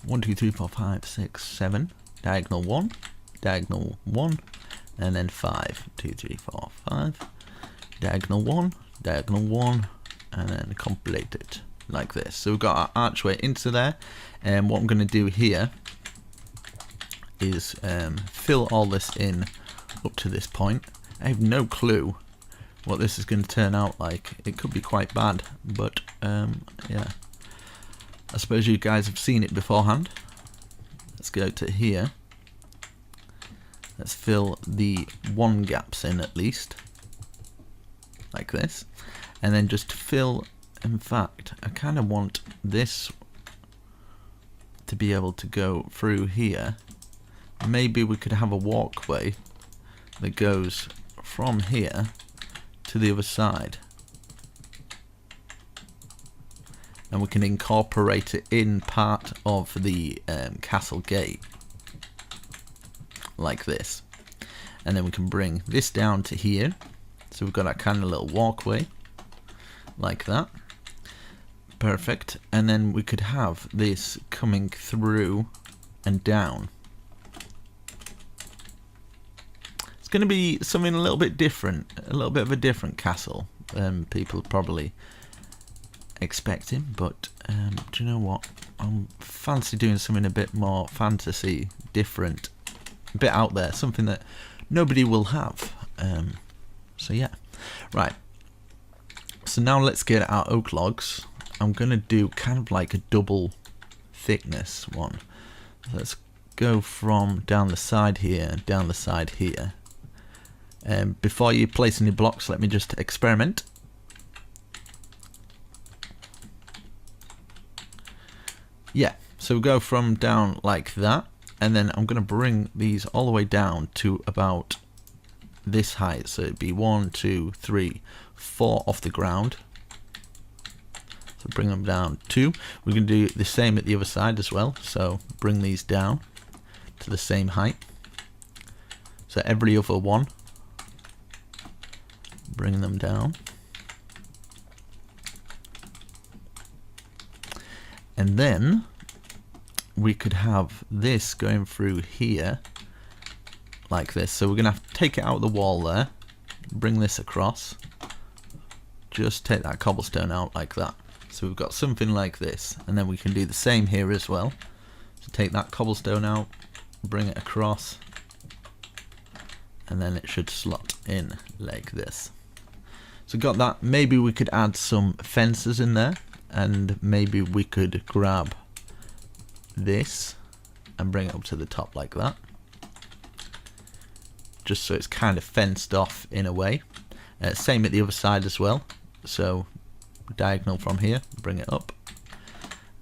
S2: 1, 2, 3, 4, 5, 6, 7. Diagonal 1, diagonal 1, and then 5. 2, 3, 4, 5. Diagonal 1, diagonal 1, and then complete it like this. So we've got our archway into there, and what I'm going to do here is fill all this in up to this point. I have no clue what this is going to turn out like. It could be quite bad, but yeah, I suppose you guys have seen it beforehand. Let's go to here. Let's fill the 1 gaps in at least, like this, and then just fill. In fact, I kind of want this to be able to go through here. Maybe we could have a walkway that goes from here to the other side, and we can incorporate it in part of the castle gate like this. And then we can bring this down to here, so we've got our kind of little walkway like that. Perfect. And then we could have this coming through and down. It's going to be something a little bit different, a little bit of a different castle than people probably expecting, but do you know what, I'm fancy doing something a bit more fantasy, different, a bit out there, something that nobody will have. So yeah, right, so now let's get our oak logs. I'm gonna do kind of like a double thickness one. Let's go from down the side here, down the side here. Before you place any blocks, let me just experiment. Yeah, so we go from down like that, and then I'm going to bring these all the way down to about this height. So it'd be 1, 2, 3, 4 off the ground. So bring them down 2. We're going to do the same at the other side as well. So bring these down to the same height. So every other one, bring them down. And then we could have this going through here like this. So we're going to have to take it out of the wall there, bring this across, just take that cobblestone out like that. So we've got something like this, and then we can do the same here as well. So take that cobblestone out, bring it across, and then it should slot in like this. So got that. Maybe we could add some fences in there, and maybe we could grab this and bring it up to the top like that, just so it's kind of fenced off in a way. Same at the other side as well. So diagonal from here, bring it up,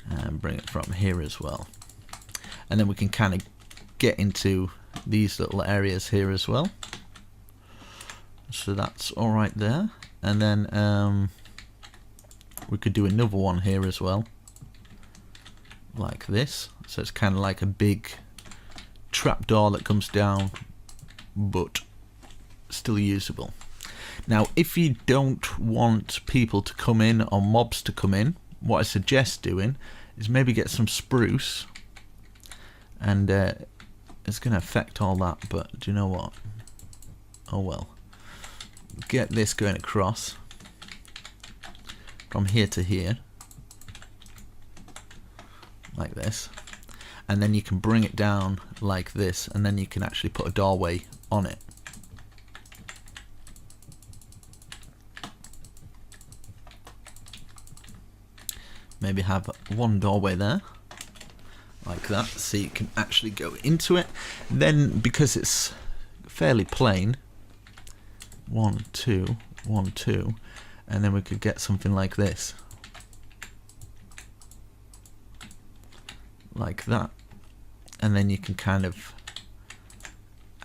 S2: and bring it from here as well. And then we can kind of get into these little areas here as well. So that's all right there. And then we could do another one here as well, like this. So it's kind of like a big trapdoor that comes down, but still usable. Now, if you don't want people to come in or mobs to come in, what I suggest doing is maybe get some spruce, and it's going to affect all that, but do you know what? Oh well. Get this going across from here to here like this, and then you can bring it down like this, and then you can actually put a doorway on it. Maybe have one doorway there like that, so you can actually go into it. Then, because it's fairly plain, 1, 2, 1, 2, and then we could get something like this, like that, and then you can kind of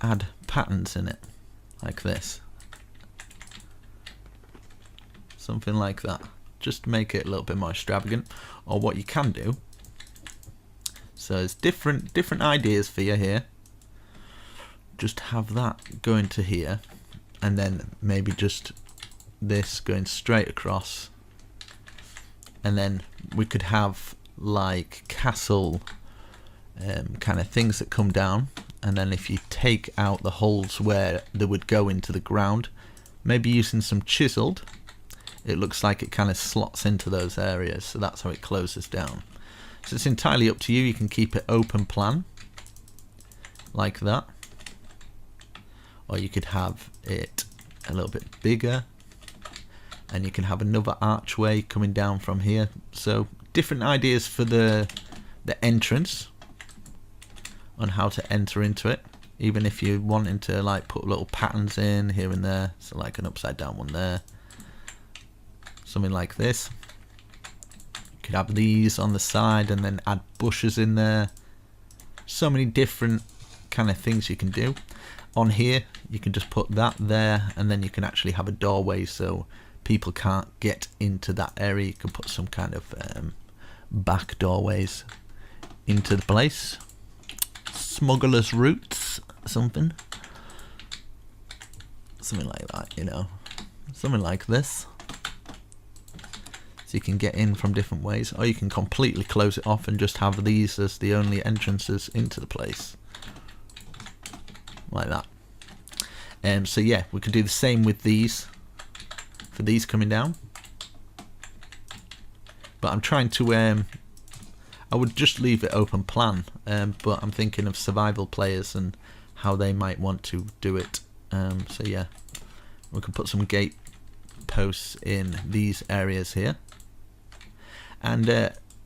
S2: add patterns in it like this, something like that, just to make it a little bit more extravagant. Or what you can do, so there's different ideas for you here, just have that going to here, and then maybe just this going straight across, and then we could have like castle kind of things that come down, and then if you take out the holes where they would go into the ground, maybe using some chiseled, it looks like it kind of slots into those areas, so that's how it closes down. So it's entirely up to you. You can keep it open plan like that, or you could have it a little bit bigger, and you can have another archway coming down from here. So different ideas for the entrance on how to enter into it, even if you're wanting to like put little patterns in here and there, so like an upside down one there, something like this. You could have these on the side and then add bushes in there. So many different kind of things you can do. On here you can just put that there, and then you can actually have a doorway, so people can't get into that area, you can put some kind of back doorways into the place. Smuggler's routes, something like that, you know, something like this. So you can get in from different ways, or you can completely close it off and just have these as the only entrances into the place, like that. So yeah, we could do the same with these, for these coming down. But I'm trying to, I would just leave it open plan, but I'm thinking of survival players and how they might want to do it. So yeah, we can put some gate posts in these areas here. And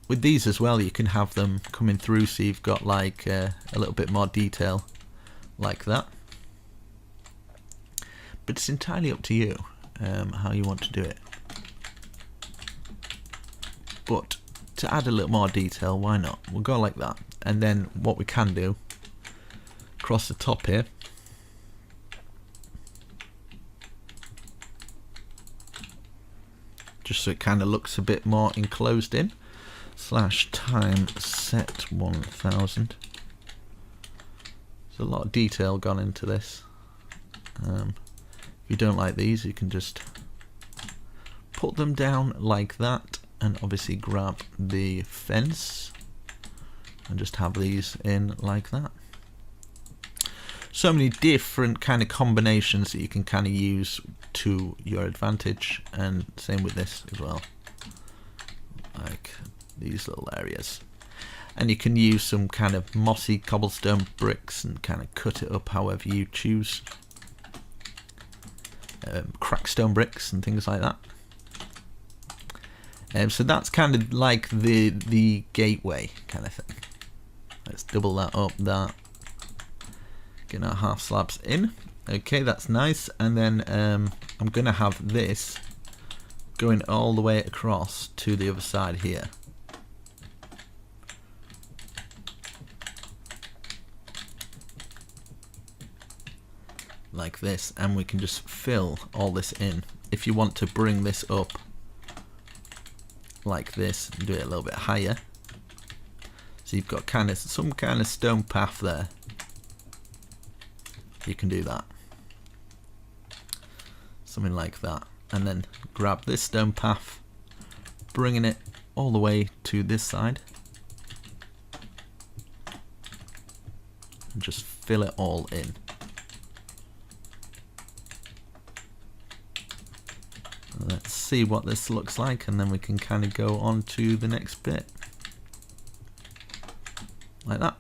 S2: with these as well, you can have them coming through, so you've got like a little bit more detail like that. But it's entirely up to you how you want to do it. But to add a little more detail, why not? We'll go like that. And then what we can do, across the top here, just so it kind of looks a bit more enclosed in, /time set 1000. There's a lot of detail gone into this. If you don't like these, you can just put them down like that, and obviously grab the fence and just have these in like that. So many different kind of combinations that you can kind of use to your advantage, and same with this as well, like these little areas. And you can use some kind of mossy cobblestone bricks and kind of cut it up however you choose. Crackstone bricks and things like that. So that's kind of like the gateway kind of thing. Let's double that up, that. Get our half slabs in. Okay, that's nice. And then I'm going to have this going all the way across to the other side here. Like this, and we can just fill all this in. If you want to bring this up like this and do it a little bit higher, so you've got kind of some kind of stone path there, you can do that, something like that. And then grab this stone path, bringing it all the way to this side, and just fill it all in. Let's see what this looks like, and then we can kind of go on to the next bit like that.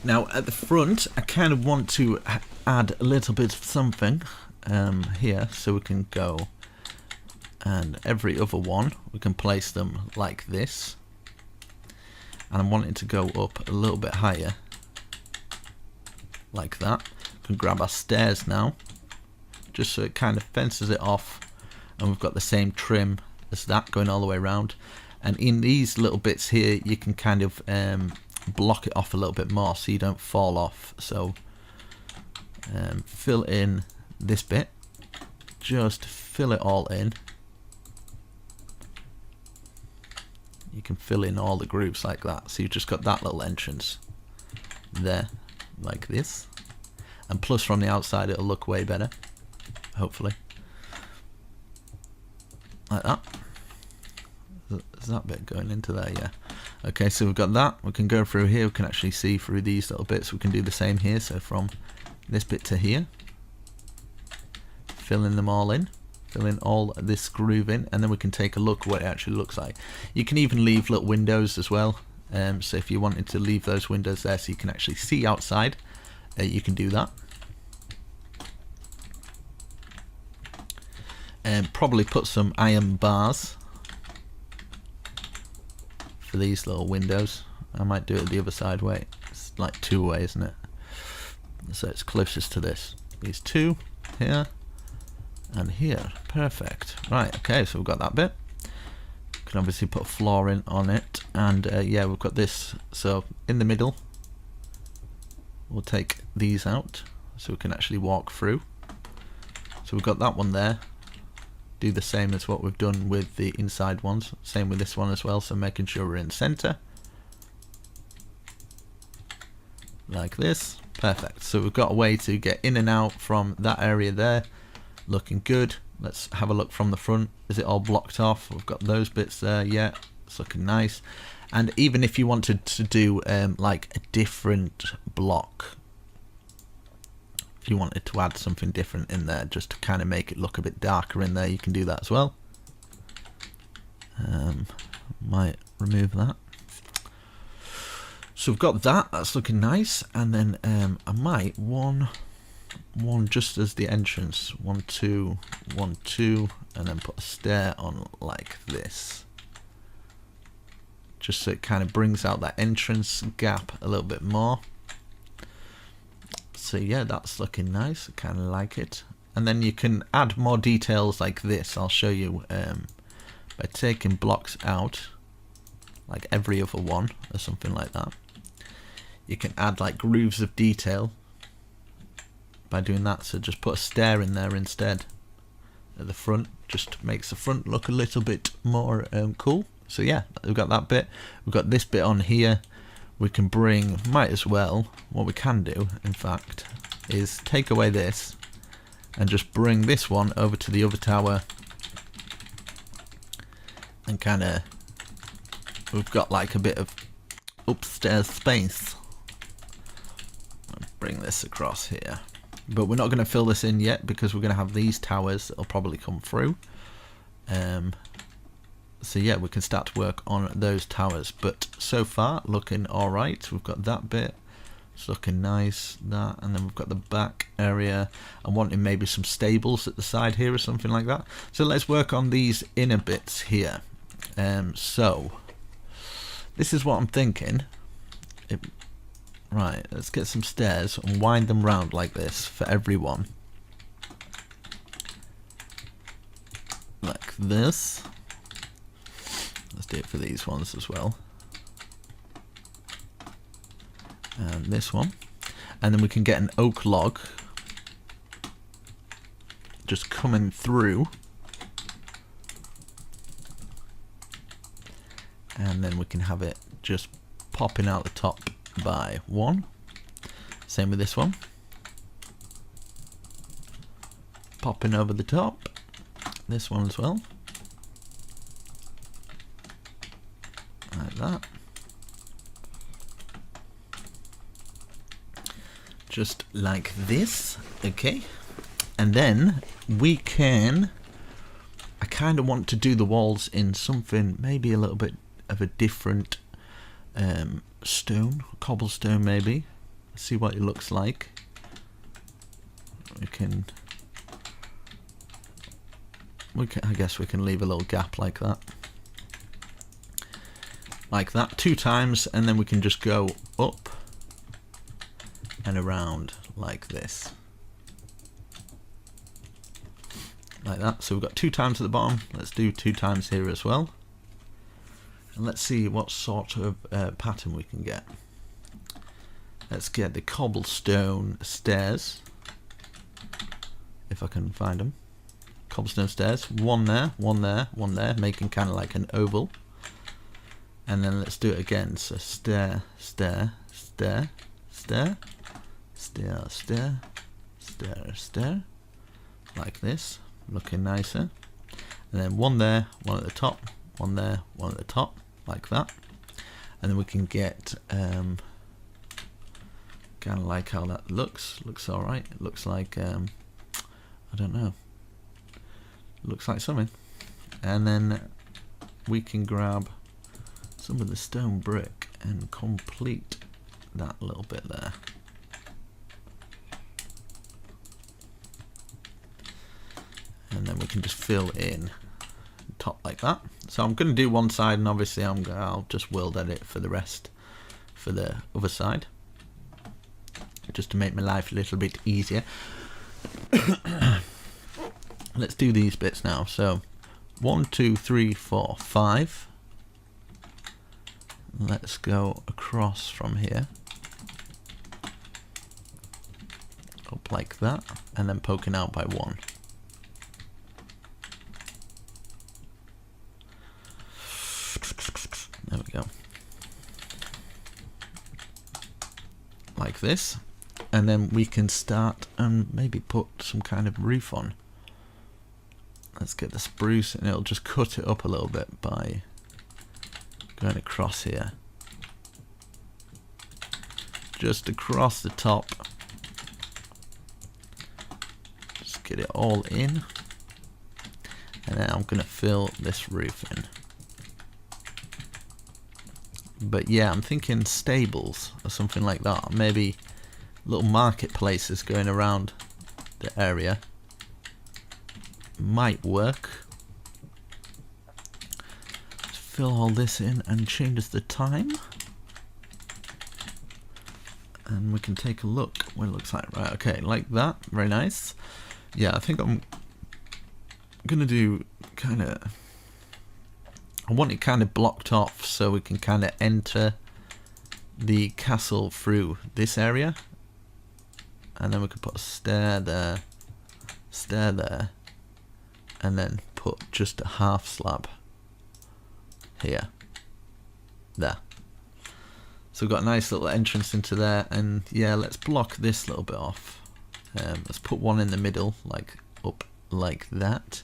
S2: Now at the front, I kind of want to add a little bit of something here, so we can go, and every other one we can place them like this, and I want it to go up a little bit higher like that. We can grab our stairs now, just so it kind of fences it off, and we've got the same trim as that going all the way around. And in these little bits here, you can kind of block it off a little bit more so you don't fall off. So fill in this bit, just fill it all in. You can fill in all the grooves like that, so you've just got that little entrance there like this, and plus from the outside it'll look way better, hopefully, like that. Is that bit going into there? Yeah. Okay, so we've got that. We can go through here, we can actually see through these little bits. We can do the same here, so from this bit to here, filling them all in, filling all this groove in, and then we can take a look what it actually looks like. You can even leave little windows as well, so if you wanted to leave those windows there so you can actually see outside, you can do that. And probably put some iron bars for these little windows. I might do it the other side way. It's like two way, isn't it? So it's closest to this. These two here and here. Perfect. Right, okay, so we've got that bit. Can obviously put a floor in on it, and yeah, we've got this. So in the middle, we'll take these out so we can actually walk through. So we've got that one there. do the same as what we've done with the inside ones. Same with this one as well, so making sure we're in center. Like this. Perfect. So we've got a way to get in and out from that area there. Looking good. Let's have a look from the front. Is it all blocked off? We've got those bits there. Yeah, it's looking nice. And even if you wanted to do like a different block, if you wanted to add something different in there just to kind of make it look a bit darker in there, you can do that as well. Might remove that. So we've got that, that's looking nice. And then I might one just as the entrance, 1 2 1 2, and then put a stair on like this, just so it kind of brings out that entrance gap a little bit more. So yeah, that's looking nice. I kind of like it. And then you can add more details like this. I'll show you by taking blocks out, like every other one or something like that. You can add like grooves of detail by doing that. So just put a stair in there instead at the front, just makes the front look a little bit more cool. So yeah, we've got that bit. We've got this bit on here. We can bring, might as well, what we can do in fact is take away this and just bring this one over to the other tower, and kind of, we've got like a bit of upstairs space. I'll bring this across here, but we're not going to fill this in yet because we're going to have these towers that'll probably come through. So yeah, we can start to work on those towers, but so far looking alright. We've got that bit, it's looking nice, that, and then we've got the back area. I'm wanting maybe some stables at the side here or something like that. So let's work on these inner bits here. So this is what I'm thinking. Right, let's get some stairs and wind them round like this for everyone. Like this. Let's do it for these ones as well. And this one. And then we can get an oak log just coming through. And then we can have it just popping out the top by 1. Same with this one. Popping over the top. This one as well. Like that. Just like this. Okay. And then we can, I kind of want to do the walls in something maybe a little bit of a different stone, cobblestone maybe. See what it looks like. I guess we can leave a little gap like that. Like that 2 times, and then we can just go up and around like this. Like that. So we've got 2 times at the bottom. Let's do 2 times here as well. And let's see what sort of pattern we can get. Let's get the cobblestone stairs, if I can find them. Cobblestone stairs. 1 there, 1 there, 1 there, making kind of like an oval. And then let's do it again. So stair, stair, stair, stair, stair, stair, stair, stair, like this, looking nicer. And then 1 there, 1 at the top, 1 there, 1 at the top, like that. And then we can get kind of like how that looks. Looks all right. It looks like I don't know. Looks like something. And then we can grab some of the stone brick and complete that little bit there. And then we can just fill in the top like that. So I'm going to do one side, and obviously I'll just world edit for the rest for the other side, just to make my life a little bit easier. Let's do these bits now. So 1 2 3 4 5. Let's go across from here, up like that, and then poking out by 1. this, and then we can start and maybe put some kind of roof on. Let's get the spruce, and it'll just cut it up a little bit by going across here, just across the top. Just get it all in, and then I'm gonna fill this roof in. But yeah, I'm thinking stables or something like that. Maybe little marketplaces going around the area might work. Let's fill all this in and changes the time. And we can take a look what it looks like. Right, okay, like that. Very nice. Yeah, I think I'm gonna do kind of... I want it kind of blocked off so we can kind of enter the castle through this area, and then we could put a stair there, and then put just a half slab here, there. So we've got a nice little entrance into there, and yeah, let's block this little bit off. Let's put one in the middle, like up like that,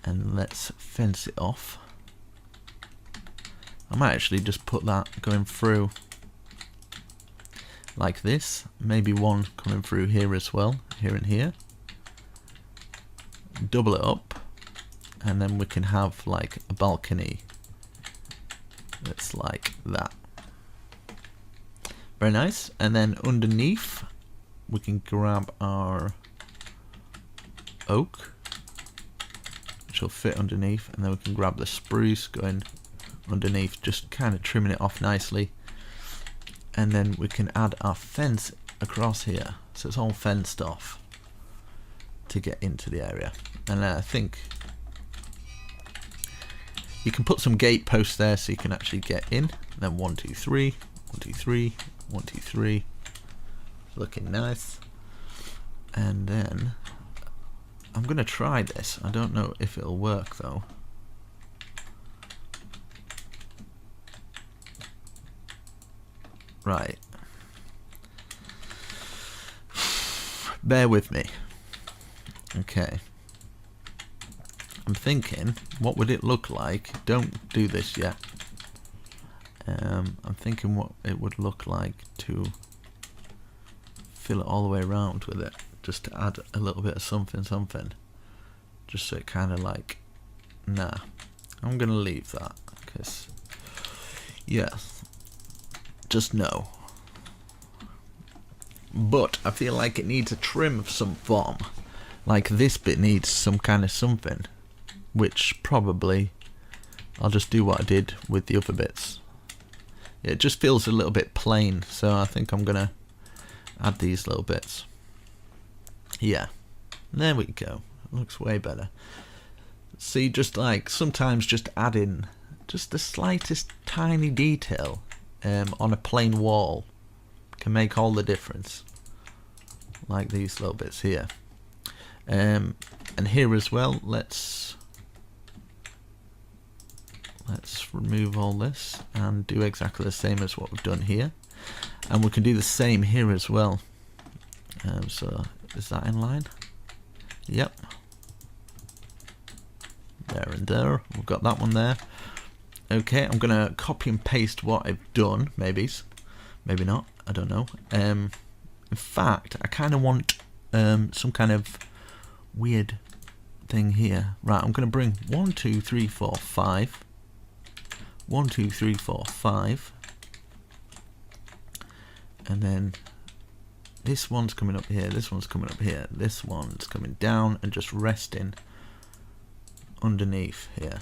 S2: and let's fence it off. I might actually just put that going through like this. Maybe one coming through here as well, here and here. Double it up, and then we can have like a balcony that's like that. Very nice. And then underneath we can grab our oak, which will fit underneath, and then we can grab the spruce going underneath, just kind of trimming it off nicely, and then we can add our fence across here, so it's all fenced off to get into the area. And I think you can put some gate posts there so you can actually get in. And then 1 2 3 1 2 3 1 2 3, looking nice. And then I'm gonna try this. I don't know if it'll work though. Right. Bear with me. Okay. I'm thinking, what would it look like? Don't do this yet. I'm thinking what it would look like to fill it all the way around with it. Just to add a little bit of something. Just so it kind of like... Nah. I'm going to leave that. Because... Yeah. Just no. But I feel like it needs a trim of some form. Like this bit needs some kind of something, which probably I'll just do what I did with the other bits. It just feels a little bit plain, so I think I'm gonna add these little bits. Yeah, there we go. It looks way better. See, just like sometimes just adding just the slightest tiny detail on a plain wall can make all the difference, like these little bits here. And here as well, let's remove all this and do exactly the same as what we've done here, and we can do the same here as well. So is that in line? Yep, there and there, we've got that one there. Okay, I'm gonna copy and paste what I've done. Maybe not, I don't know. In fact, I kind of want some kind of weird thing here. Right, I'm gonna bring 1 2 3 4 5 1 2 3 4 5, and then this one's coming up here, this one's coming up here, this one's coming down and just resting underneath here.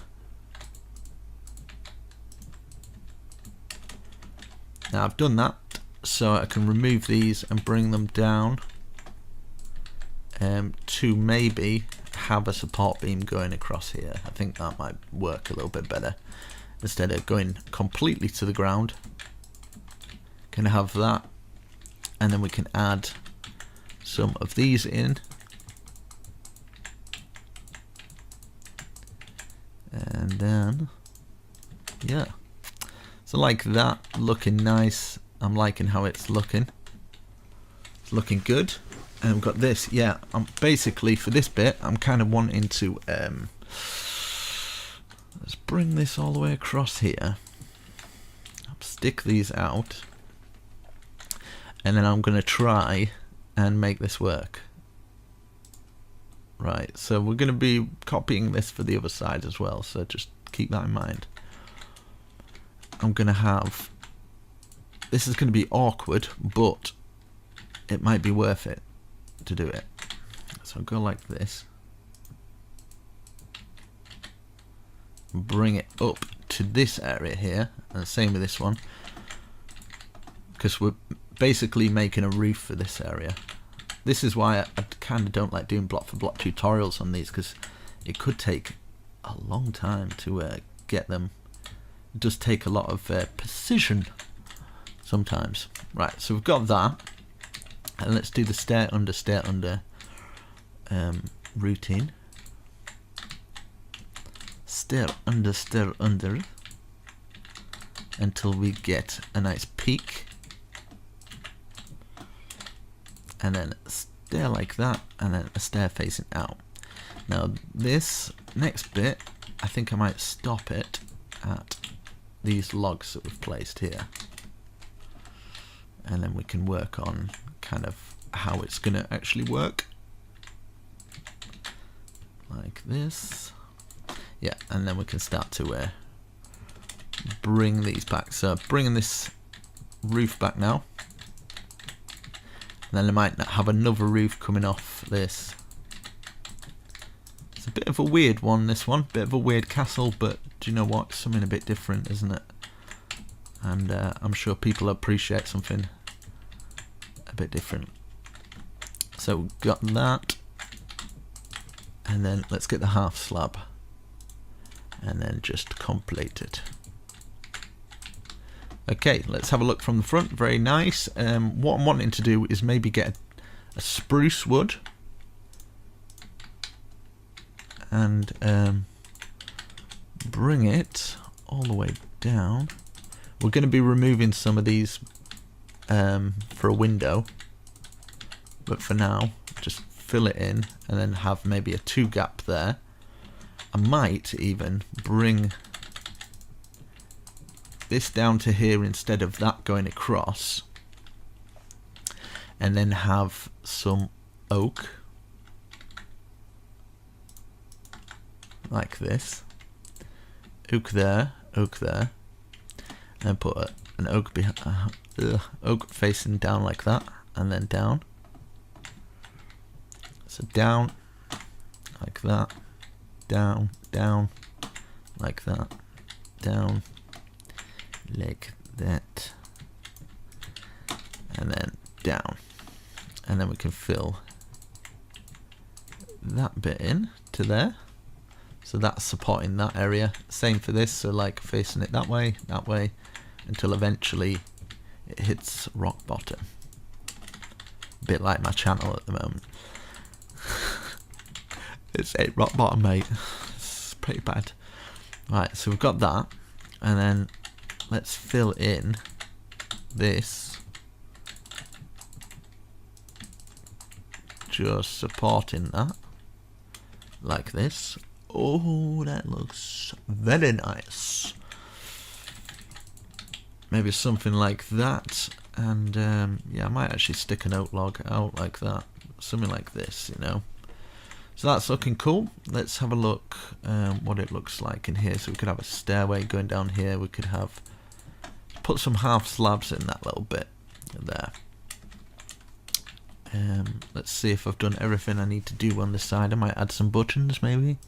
S2: Now I've done that so I can remove these and bring them down to maybe have a support beam going across here. I think that might work a little bit better. Instead of going completely to the ground, can have that, and then we can add some of these in, and then yeah, so like that, looking nice. I'm liking how it's looking. looking good. And we've got this. Yeah, I'm basically for this bit I'm kind of wanting to let's bring this all the way across here, stick these out, and then I'm gonna try and make this work. Right, so we're going to be copying this for the other side as well, so just keep that in mind. I'm going to have, this is going to be awkward, but it might be worth it to do it. So I'll go like this, bring it up to this area here, and same with this one, because we're basically making a roof for this area. This is why I kind of don't like doing block for block tutorials on these, because it could take a long time to get them. It does take a lot of precision sometimes. Right, so we've got that, and let's do the stair under routine. Stair under until we get a nice peak. And then a stair like that, and then a stair facing out. Now this next bit, I think I might stop it at these logs that we've placed here, and then we can work on kind of how it's going to actually work. Like this. Yeah, and then we can start to bring these back. So bringing this roof back now. And then I might have another roof coming off this. It's a bit of a weird one, this one. Bit of a weird castle, but do you know what? Something a bit different, isn't it? And I'm sure people appreciate something a bit different. So we've got that. And then let's get the half slab. And then just complete it. Okay, let's have a look from the front. Very nice. What I'm wanting to do is maybe get a spruce wood and bring it all the way down. We're going to be removing some of these for a window, but for now just fill it in and then have maybe a 2 gap there. I might even bring this down to here instead of that going across, and then have some oak like this, oak there, and put an oak behind, oak facing down like that, and then down. So down like that, down like that, down like that, and then down, and then we can fill that bit in to there, so that's supporting that area. Same for this, so like facing it that way, until eventually it hits rock bottom, a bit like my channel at the moment. It's at rock bottom, mate. It's pretty bad. Right, so we've got that, and then let's fill in this, just supporting that, like this. Oh, that looks very nice. Maybe something like that, and yeah, I might actually stick an oak log out like that, something like this, you know. So that's looking cool. Let's have a look what it looks like in here. So we could have a stairway going down here. We could have put some half slabs in that little bit there. Let's see if I've done everything I need to do on this side. I might add some buttons maybe.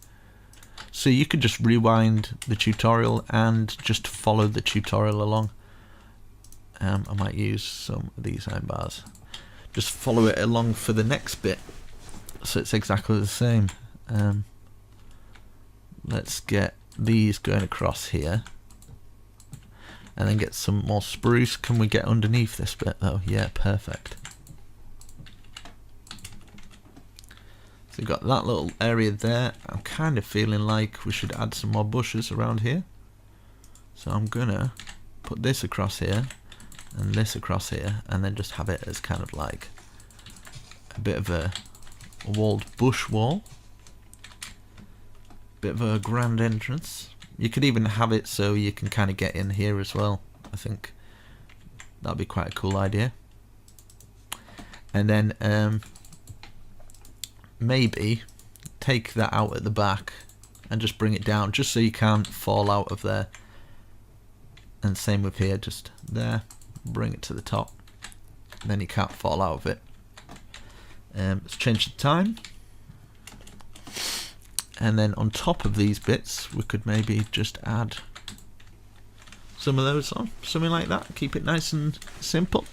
S2: So you could just rewind the tutorial and just follow the tutorial along. I might use some of these iron bars. Just follow it along for the next bit, so it's exactly the same. Let's get these going across here, and then get some more spruce. Can we get underneath this bit though? Yeah, perfect. So we've got that little area there. I'm kind of feeling like we should add some more bushes around here. So I'm gonna put this across here, and this across here, and then just have it as kind of like a bit of a walled bush wall. Bit of a grand entrance. You could even have it so you can kind of get in here as well. I think that'd be quite a cool idea. And then maybe take that out at the back and just bring it down, just so you can't fall out of there. And same with here, just there, bring it to the top, then you can't fall out of it. Let's change the time. And then on top of these bits, we could maybe just add some of those on, something like that. Keep it nice and simple.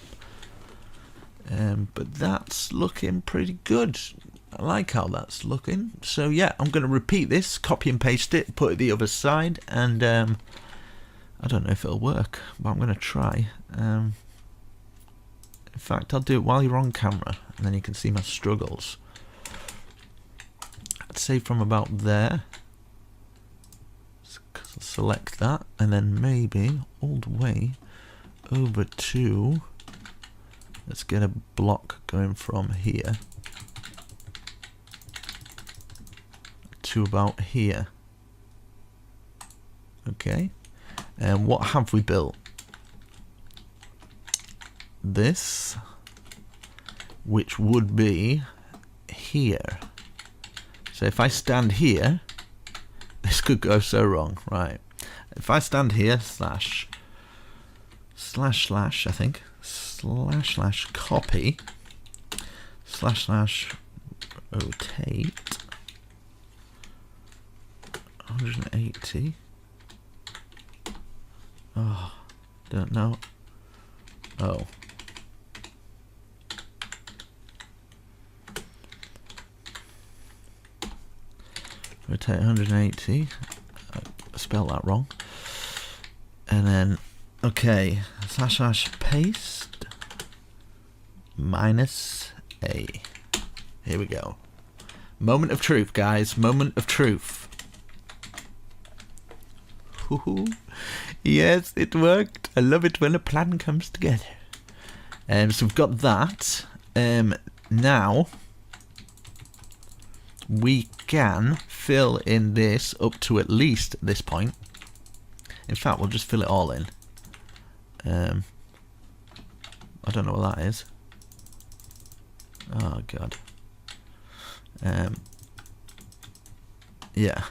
S2: But that's looking pretty good. I like how that's looking. So yeah, I'm going to repeat this, copy and paste it, put it the other side, and I don't know if it'll work, but I'm going to try. In fact, I'll do it while you're on camera, and then you can see my struggles. I'd say from about there. Select that, and then maybe all the way over to, let's get a block going from here to about here. Okay, and what have we built? This, which would be here. So if I stand here, this could go so wrong, right? If I stand here, slash, I think, slash copy, slash rotate 180. Oh, don't know. Oh. Rotate 180. I spelled that wrong. And then, okay, slash paste -A. Here we go. Moment of truth, guys. Moment of truth. Yes, it worked. I love it when a plan comes together. So we've got that. Now we can fill in this up to at least this point. In fact, we'll just fill it all in. I don't know what that is. Oh god. Yeah,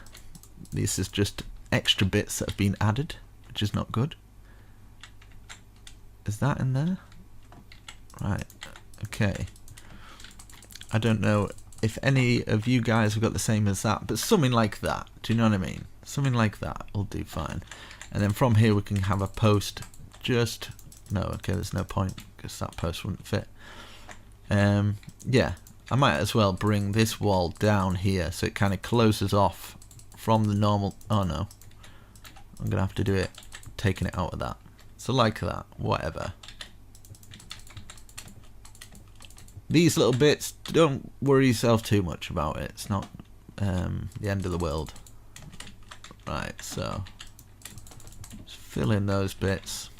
S2: this is just extra bits that have been added, which is not good. Is that in there? Right, okay. I don't know if any of you guys have got the same as that, but something like that. Do you know what I mean? Something like that will do fine. And then from here we can have a post. Just no, okay, there's no point because that post wouldn't fit. Yeah, I might as well bring this wall down here so it kind of closes off from the normal. Oh no, I'm gonna have to do it taking it out of that. So like that, whatever. These little bits, don't worry yourself too much about it. It's not the end of the world. Right, so just fill in those bits.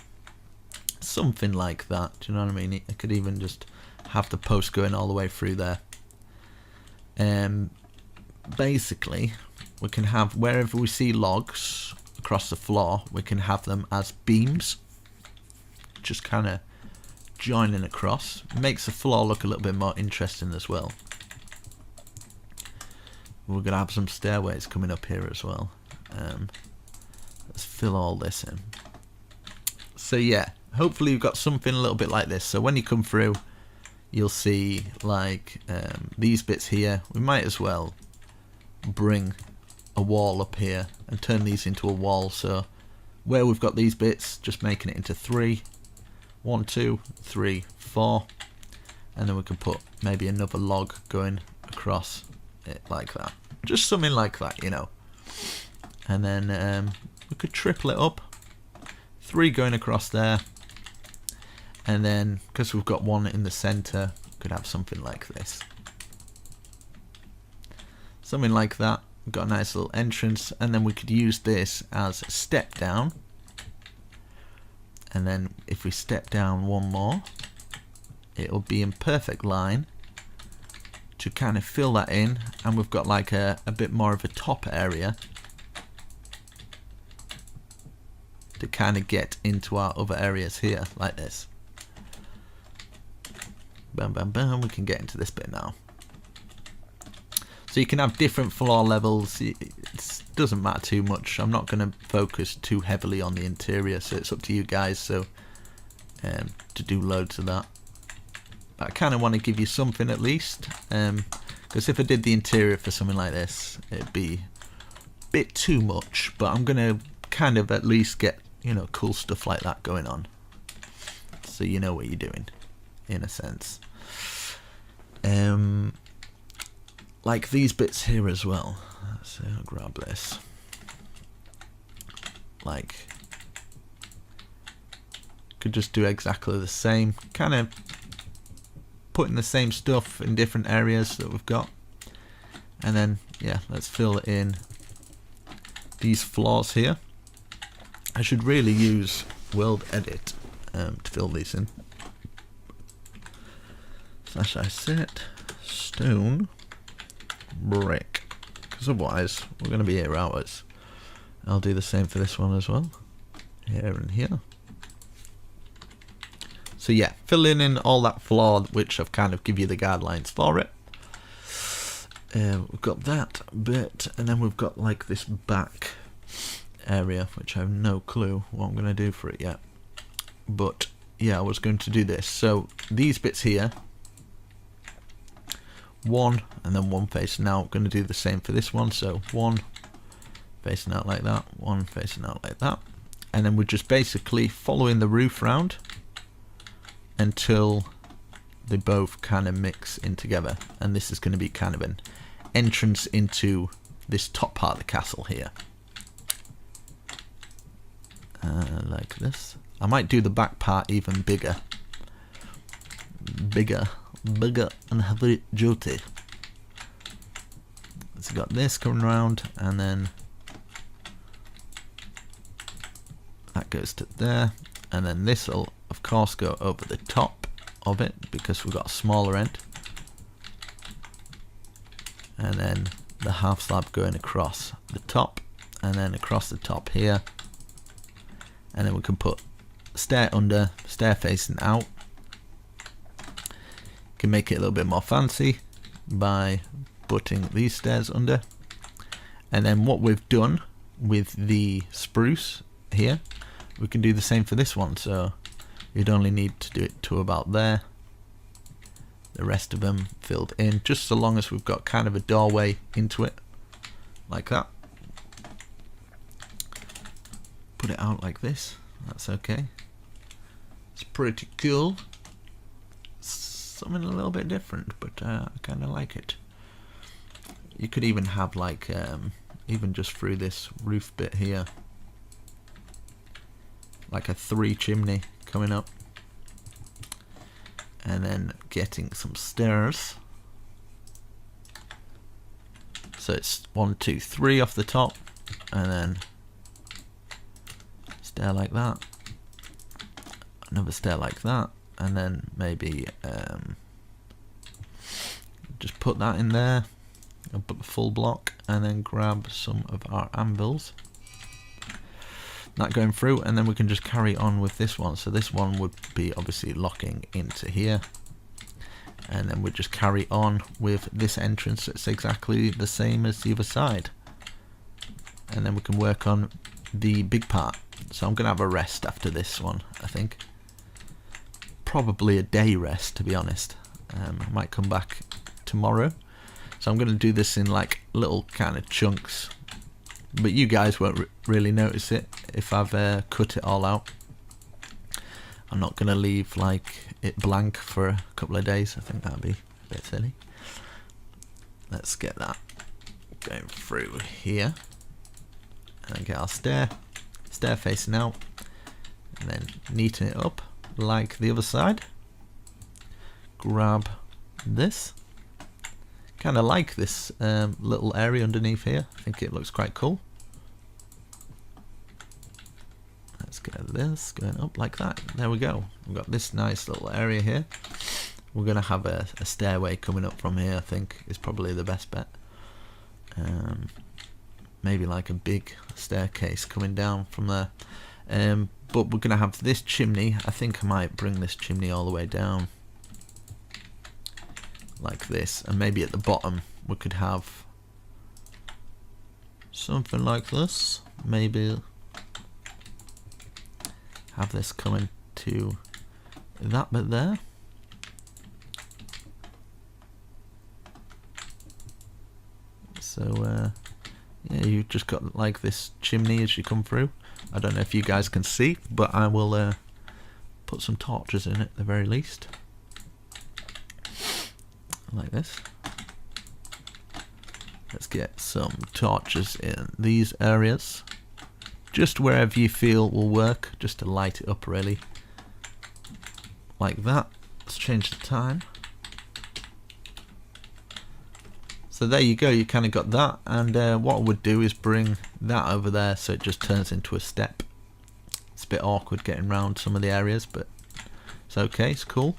S2: Something like that, do you know what I mean? I could even just have the post going all the way through there. Basically, we can have, wherever we see logs across the floor, we can have them as beams. Just kind of joining across. Makes the floor look a little bit more interesting as well. We're going to have some stairways coming up here as well. Let's fill all this in. So yeah, hopefully you've got something a little bit like this. So when you come through, you'll see like these bits here. We might as well bring a wall up here and turn these into a wall. So where we've got these bits, just making it into 3. 1, 2, 3, 4, and then we can put maybe another log going across it like that. Just something like that, you know. And then we could triple it up. 3 going across there. And then, because we've got 1 in the center, we could have something like this. Something like that. We've got a nice little entrance, and then we could use this as a step down. And then if we step down 1 more, it'll be in perfect line to kind of fill that in, and we've got like a bit more of a top area to kind of get into our other areas here, like this. Bam, bam, bam. We can get into this bit now. So you can have different floor levels. It doesn't matter too much. I'm not going to focus too heavily on the interior, so it's up to you guys. So to do loads of that. But I kind of want to give you something at least, because if I did the interior for something like this, it'd be a bit too much. But I'm going to kind of at least get, you know, cool stuff like that going on, so you know what you're doing, in a sense. Like these bits here as well. So I'll grab this. Like, could just do exactly the same, kind of putting the same stuff in different areas that we've got, and then yeah, let's fill in these floors here. I should really use World Edit to fill these in. Slash I set stone brick, because otherwise we're going to be here hours. I'll do the same for this one as well, here and here. So yeah, filling in all that floor, which I've kind of give you the guidelines for it. We've got that bit, and then we've got like this back area, which I have no clue what I'm going to do for it yet. But yeah, I was going to do this. So these bits here, one and then one facing out. I'm going to do the same for this one. So one facing out like that, one facing out like that, and then we're just basically following the roof round until they both kind of mix in together. And this is going to be kind of an entrance into this top part of the castle here, like this. I might do the back part even bigger and heavy duty. So got this coming around, and then that goes to there, and then this will of course go over the top of it because we've got a smaller end, and then the half slab going across the top, and then across the top here, and then we can put stair under, stair facing out. Can make it a little bit more fancy by putting these stairs under. And then what we've done with the spruce here, we can do the same for this one. So you'd only need to do it to about there, the rest of them filled in, just so long as we've got kind of a doorway into it like that. Put it out like this, that's okay. It's pretty cool. Something a little bit different, but I kind of like it. You could even have like even just through this roof bit here, like a 3 chimney coming up, and then getting some stairs. So it's 1, 2, 3 off the top, and then stair like that, another stair like that, and then maybe just put that in there, a full block, and then grab some of our anvils, that going through, and then we can just carry on with this one. So this one would be obviously locking into here, and then we'd just carry on with this entrance that's exactly the same as the other side, and then we can work on the big part. So I'm gonna have a rest after this one, I think. Probably a day rest, to be honest. I might come back tomorrow, so I'm going to do this in like little kind of chunks, but you guys won't really notice it if I've cut it all out. I'm not going to leave like it blank for a couple of days. I think that'd be a bit silly. Let's get that going through here, and then get our stair facing out, and then neaten it up like the other side. Grab this, kind of like this little area underneath here. I think it looks quite cool. Let's get this going up like that. There we go. We've got this nice little area here. we're going to have a stairway coming up from here. I think is probably the best bet. Maybe like a big staircase coming down from there. But we're going to have this chimney. I think I might bring this chimney all the way down like this, and maybe at the bottom we could have something like this. Maybe have this coming to that bit there. So yeah, you've just got like this chimney as you come through. I don't know if you guys can see, but I will put some torches in at the very least, like this. Let's get some torches in these areas, just wherever you feel will work, just to light it up really, like that. Let's change the time. So there you go, you kind of got that, and what I would do is bring that over there so it just turns into a step. It's a bit awkward getting around some of the areas, but it's okay, it's cool.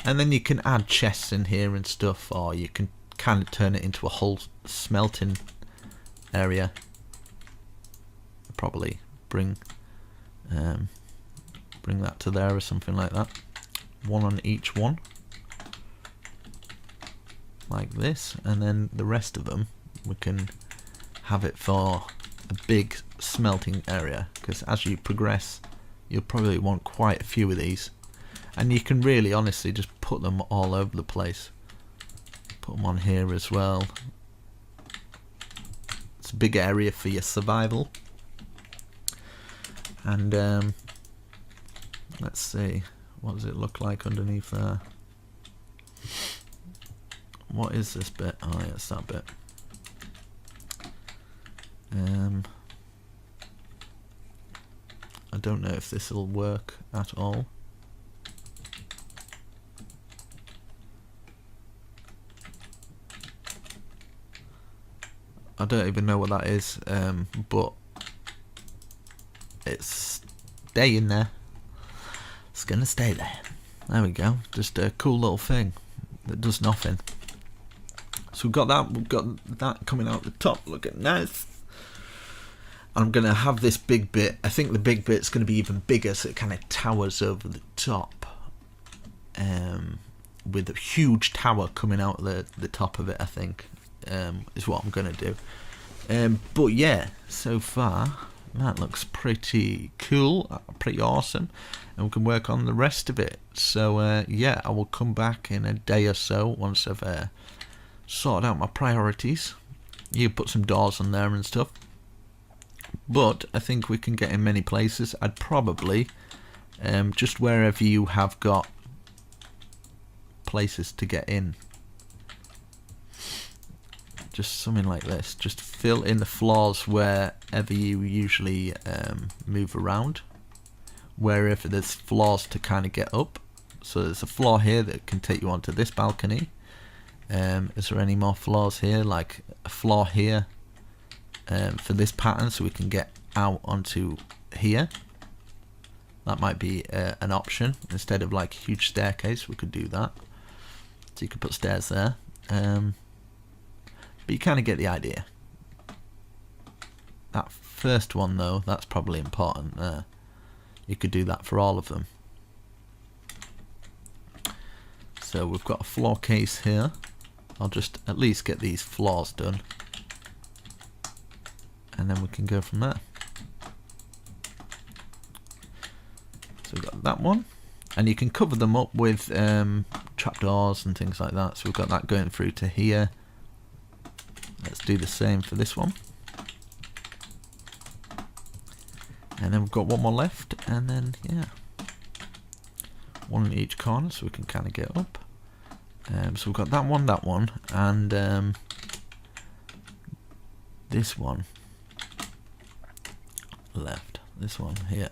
S2: And then you can add chests in here and stuff, or you can kind of turn it into a whole smelting area. Probably bring that to there or something like that. One on each one, like this, and then the rest of them we can have it for a big smelting area, because as you progress you'll probably want quite a few of these, and you can really honestly just put them all over the place. Put them on here as well. It's a big area for your survival. And let's see, what does it look like underneath there? What is this bit? Oh yeah, it's that bit. I don't know if this will work at all. I don't even know what that is, but it's staying there. It's gonna stay there. There we go. Just a cool little thing that does nothing. So we've got that coming out the top, looking nice. I'm gonna have this big bit. I think the big bit's gonna be even bigger, so it kind of towers over the top, with a huge tower coming out of the top of it. I think is what I'm gonna do. But yeah, so far that looks pretty cool, pretty awesome, and we can work on the rest of it. So yeah, I will come back in a day or so once I've sorted out my priorities. You put some doors on there and stuff, but I think we can get in many places. I'd probably just wherever you have got places to get in, just something like this. Just fill in the floors wherever you usually move around, wherever there's floors to kind of get up. So there's a floor here that can take you onto this balcony. Is there any more floors here? Like a floor here for this pattern, so we can get out onto here. That might be an option. Instead of like a huge staircase, we could do that. So you could put stairs there. But you kind of get the idea. That first one though, that's probably important there. You could do that for all of them. So we've got a floor case here. I'll just at least get these floors done, and then we can go from there. So we've got that one, and you can cover them up with trapdoors and things like that. So we've got that going through to here. Let's do the same for this one, and then we've got one more left, and then yeah, one in each corner so we can kind of get up. So we've got that one, and this one left. This one here.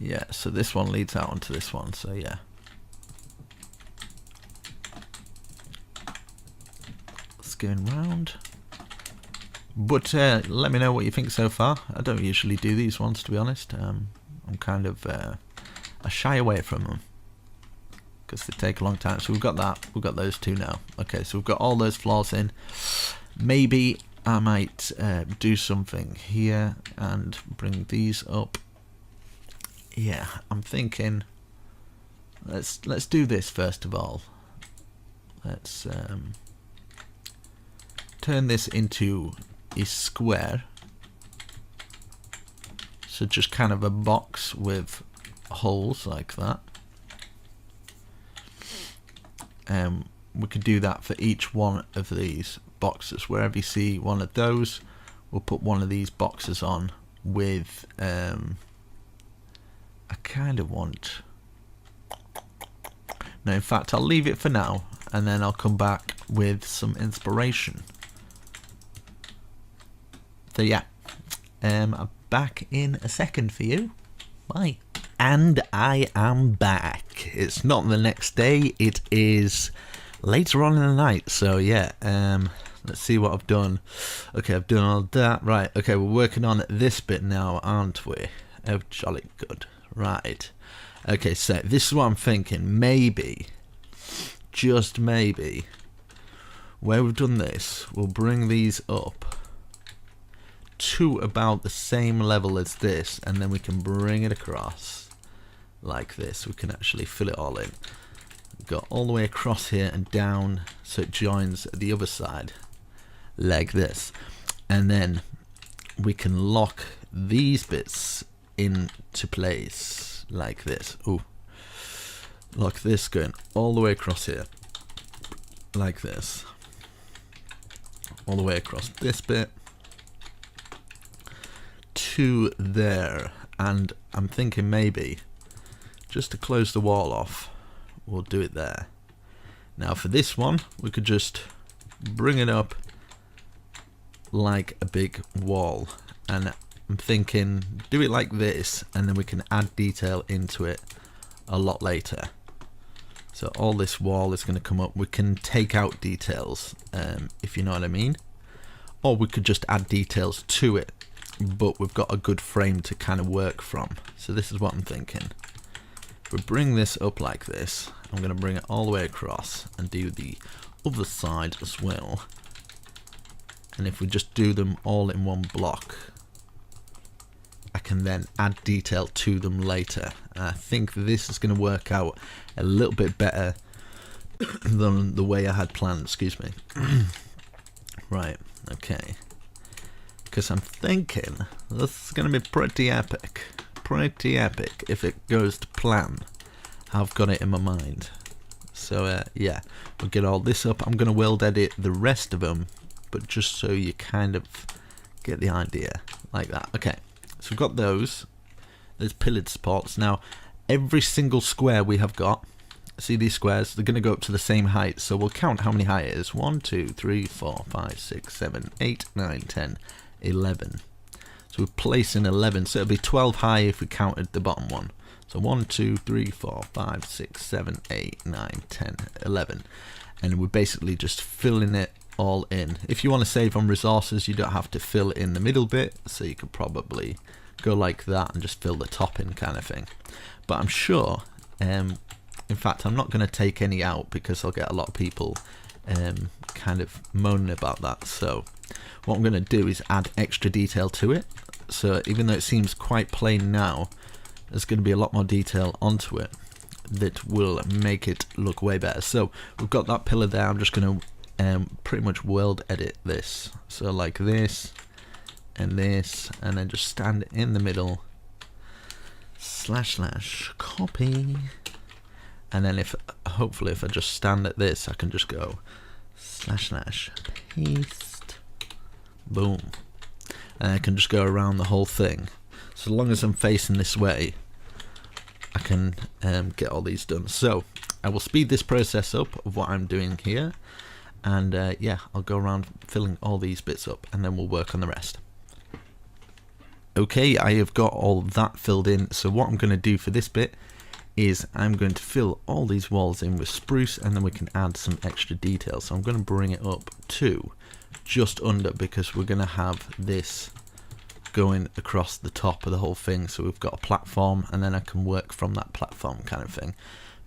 S2: Yeah, so this one leads out onto this one, so yeah. Let's go round. But let me know what you think so far. I don't usually do these ones, to be honest. I'm I'm kind of I shy away from them because they take a long time. So we've got that. We've got those two now. Okay, so we've got all those floors in. Maybe I might do something here and bring these up. Yeah, I'm thinking let's do this first of all. Let's turn this into a square. So just kind of a box with holes like that. We could do that for each one of these boxes. Wherever you see one of those, we'll put one of these boxes on with I kind of want, no, in fact I'll leave it for now and then I'll come back with some inspiration. So yeah, I'm back in a second for you. Bye. And I am back. It's not the next day, it is later on in the night. So yeah, let's see what I've done. Okay, I've done all that. Right, okay, we're working on this bit now, aren't we? Oh, jolly good. Right. Okay, so this is what I'm thinking. Maybe, just maybe, where we've done this, we'll bring these up to about the same level as this, and then we can bring it across like this. We can actually fill it all in. Go all the way across here and down so it joins the other side like this, and then we can lock these bits into place like this. Ooh, lock this going all the way across here like this, all the way across this bit to there. And I'm thinking maybe just to close the wall off, we'll do it there. Now for this one, we could just bring it up like a big wall, and I'm thinking do it like this, and then we can add detail into it a lot later. So all this wall is going to come up. We can take out details, if you know what I mean, or we could just add details to it, but we've got a good frame to kind of work from. So this is what I'm thinking. If we bring this up like this, I'm going to bring it all the way across and do the other side as well. And if we just do them all in one block, I can then add detail to them later. I think this is going to work out a little bit better than the way I had planned, excuse me. Right, okay. Because I'm thinking this is going to be pretty epic if it goes to plan. I've got it in my mind. So yeah, we'll get all this up. I'm going to world edit the rest of them, but just so you kind of get the idea like that. Okay, so we've got those. There's pillared supports. Now every single square we have got, see these squares, they're going to go up to the same height. So we'll count how many height it is. 1, 2, 3, 4, 5, 6, 7, 8, 9, 10, 11. So we're placing 11, so it'll be 12 high if we counted the bottom one. So 1, 2, 3, 4, 5, 6, 7, 8, 9, 10, 11. And we're basically just filling it all in. If you want to save on resources, you don't have to fill in the middle bit, so you could probably go like that and just fill the top in kind of thing. But I'm sure, in fact I'm not going to take any out because I'll get a lot of people kind of moaning about that. So what I'm going to do is add extra detail to it. So even though it seems quite plain now, there's going to be a lot more detail onto it that will make it look way better. So we've got that pillar there. I'm just going to pretty much world edit this. So like this and this, and then just stand in the middle, / copy, and then if hopefully if I just stand at this, I can just go / paste, boom, and I can just go around the whole thing. So long as I'm facing this way, I can get all these done. So I will speed this process up of what I'm doing here, and yeah, I'll go around filling all these bits up, and then we'll work on the rest. Okay, I have got all that filled in. So what I'm going to do for this bit is I'm going to fill all these walls in with spruce, and then we can add some extra detail. So I'm going to bring it up to just under, because we're going to have this going across the top of the whole thing. So we've got a platform, and then I can work from that platform kind of thing.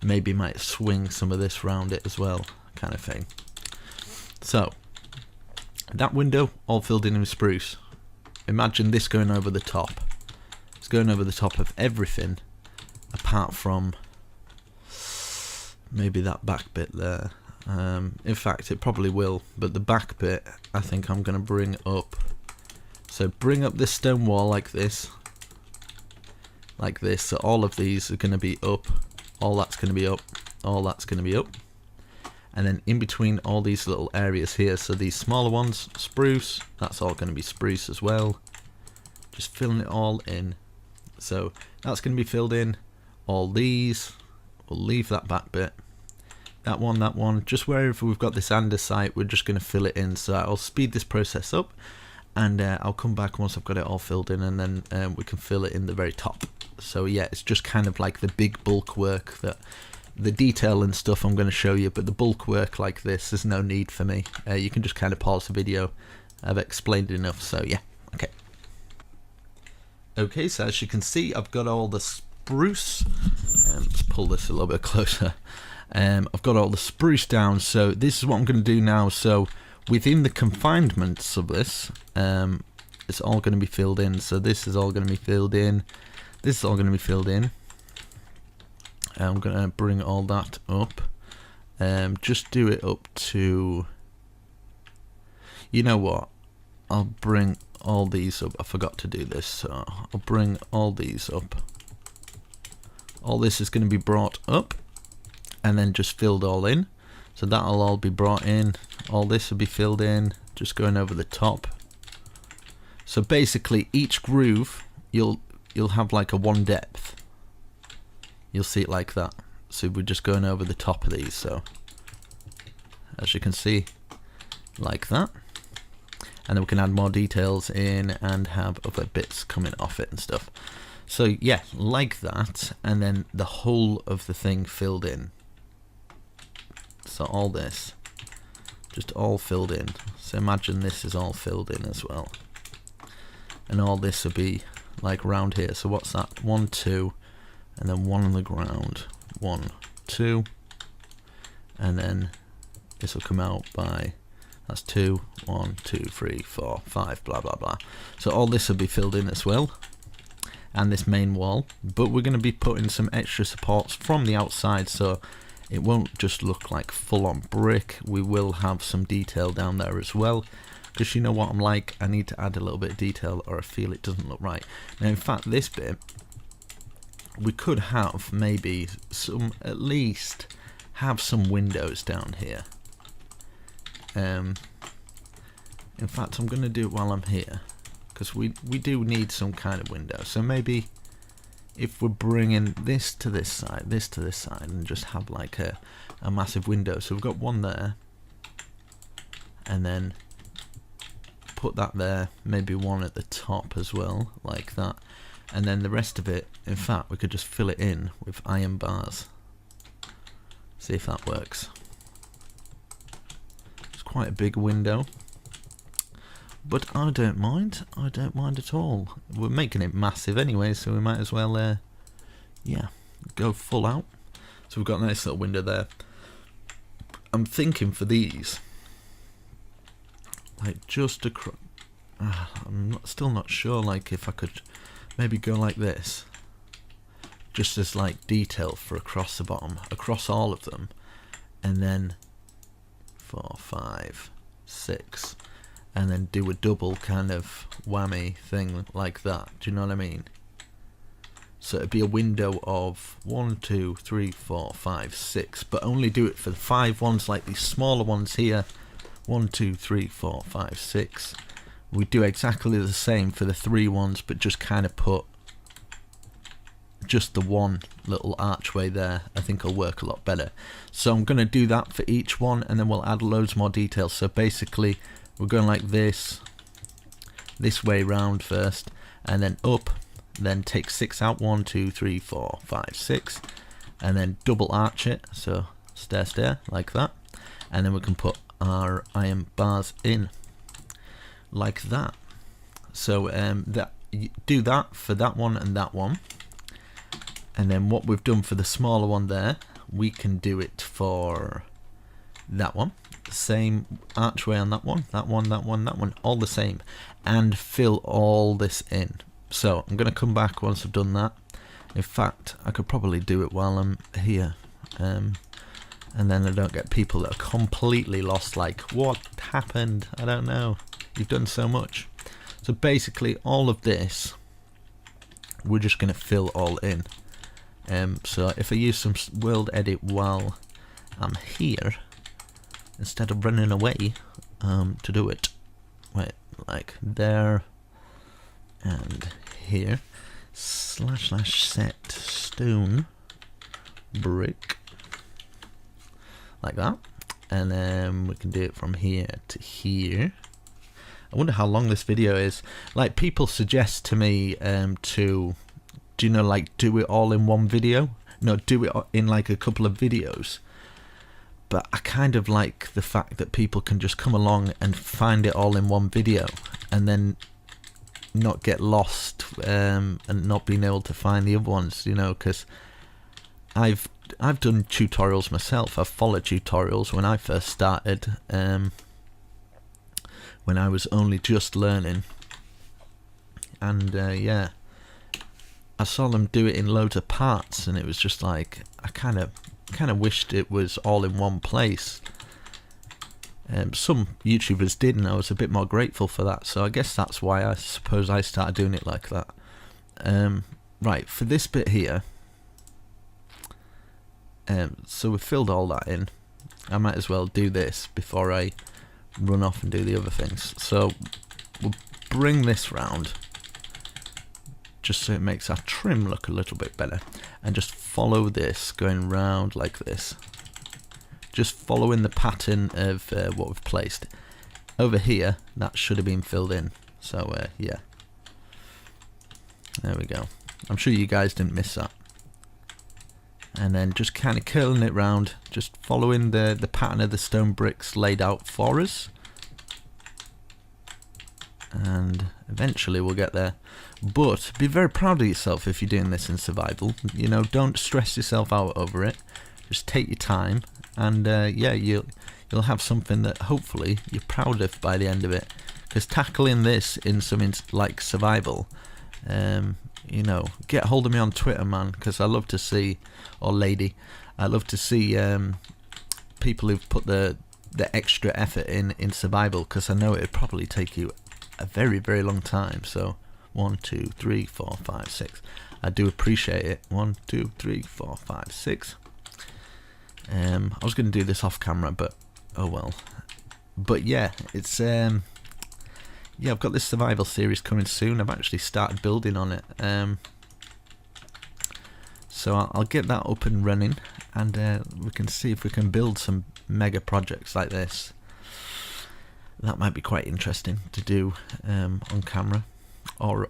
S2: Maybe might swing some of this round it as well kind of thing. So that window all filled in with spruce. Imagine this going over the top. It's going over the top of everything apart from maybe that back bit there. In fact, it probably will, but the back bit I think I'm going to bring up. So bring up this stone wall like this. So all of these are going to be up. All that's going to be up. All that's going to be up. And then in between all these little areas here, so these smaller ones, spruce, that's all going to be spruce as well. Just filling it all in. So that's going to be filled in. All these, we'll leave that back bit. That one, just wherever we've got this andesite, we're just going to fill it in. So I'll speed this process up, and I'll come back once I've got it all filled in, and then we can fill it in the very top. So yeah, it's just kind of like the big bulk work that the detail and stuff I'm going to show you, but the bulk work like this, there's no need for me. You can just kind of pause the video. I've explained enough, so yeah, okay. Okay, so as you can see, I've got all the spruce. Let's pull this a little bit closer. I've got all the spruce down, so this is what I'm going to do now. So within the confinements of this, it's all going to be filled in. So this is all going to be filled in. This is all going to be filled in. I'm going to bring all that up. Just do it up to, you know what, I'll bring all these up. I forgot to do this, so I'll bring all these up. All this is going to be brought up and then just filled all in. So that'll all be brought in. All this will be filled in, just going over the top. So basically each groove you'll have like a one depth. You'll see it like that. So we're just going over the top of these. So as you can see, like that. And then we can add more details in and have other bits coming off it and stuff. So yeah, like that. And then the whole of the thing filled in. So all this, just all filled in. So imagine this is all filled in as well. And all this will be like around here. So what's that? 1, 2. And then 1 on the ground, 1, 2, and then this will come out by, that's 2, 1, 2, 3, 4, 5, blah blah blah. So all this will be filled in as well, and this main wall, but we're going to be putting some extra supports from the outside, so it won't just look like full-on brick. We will have some detail down there as well, because you know what I'm like, I need to add a little bit of detail or I feel it doesn't look right. Now in fact this bit, we could have maybe some, at least have some windows down here. In fact, I'm going to do it while I'm here, because we do need some kind of window. So maybe if we're bringing this to this side, and just have like a massive window. So we've got one there, and then put that there, maybe one at the top as well, like that. And then the rest of it, in fact, we could just fill it in with iron bars. See if that works. It's quite a big window, but I don't mind. I don't mind at all. We're making it massive anyway, so we might as well, yeah, go full out. So we've got a nice little window there. I'm thinking for these, like just across. Still not sure, like if I could maybe go like this, just as like detail for across the bottom, across all of them, and then 4, 5, 6, and then do a double kind of whammy thing like that. Do you know what I mean? So it'd be a window of 1, 2, 3, 4, 5, 6, but only do it for the 5 ones, like these smaller ones here. 1, 2, 3, 4, 5, 6. We do exactly the same for the 3 ones, but just kind of put just the one little archway there. I think it'll work a lot better. So I'm going to do that for each one, and then we'll add loads more details. So basically we're going like this way round first, and then up, then take 6 out, 1, 2, 3, 4, 5, 6, and then double arch it, so stair like that, and then we can put our iron bars in like that. So that do that for that one and that one, and then what we've done for the smaller one there, we can do it for that one. Same archway on that one, that one, that one, that one, all the same, and fill all this in. So I'm going to come back once I've done that. In fact, I could probably do it while I'm here, and then I don't get people that are completely lost, like, what happened? I don't know. You've done so much. So basically all of this we're just going to fill all in. So if I use some world edit while I'm here, instead of running away to do it, wait, like there and here, / set stone brick, like that, and then we can do it from here to here. I wonder how long this video is. Like, people suggest to me to, do you know, like, do it all in one video? No, do it in like a couple of videos. But I kind of like the fact that people can just come along and find it all in one video, and then not get lost and not being able to find the other ones, you know, because I've done tutorials myself. I've followed tutorials when I first started, when I was only just learning, and yeah, I saw them do it in loads of parts, and it was just like, I kind of wished it was all in one place. Some YouTubers did, and I was a bit more grateful for that, so I guess that's why I suppose I started doing it like that. Right, for this bit here, so we've filled all that in. I might as well do this before I run off and do the other things. So we'll bring this round just so it makes our trim look a little bit better, and just follow this going round like this, just following the pattern of what we've placed over here. That should have been filled in, so yeah, there we go. I'm sure you guys didn't miss that. And then just kind of curling it round, just following the pattern of the stone bricks laid out for us, and eventually we'll get there. But be very proud of yourself if you're doing this in survival. You know, don't stress yourself out over it. Just take your time, and yeah, you'll have something that hopefully you're proud of by the end of it. Because tackling this in something like survival, you know, get hold of me on Twitter, man, because I love to see, or lady, I love to see people who've put the extra effort in survival, because I know it'd probably take you a very, very long time. So 1, 2, 3, 4, 5, 6. I do appreciate it. 1, 2, 3, 4, 5, 6. I was going to do this off camera, but oh well. But yeah, it's yeah, I've got this survival series coming soon. I've actually started building on it, so I'll get that up and running, and we can see if we can build some mega projects like this. That might be quite interesting to do on camera, or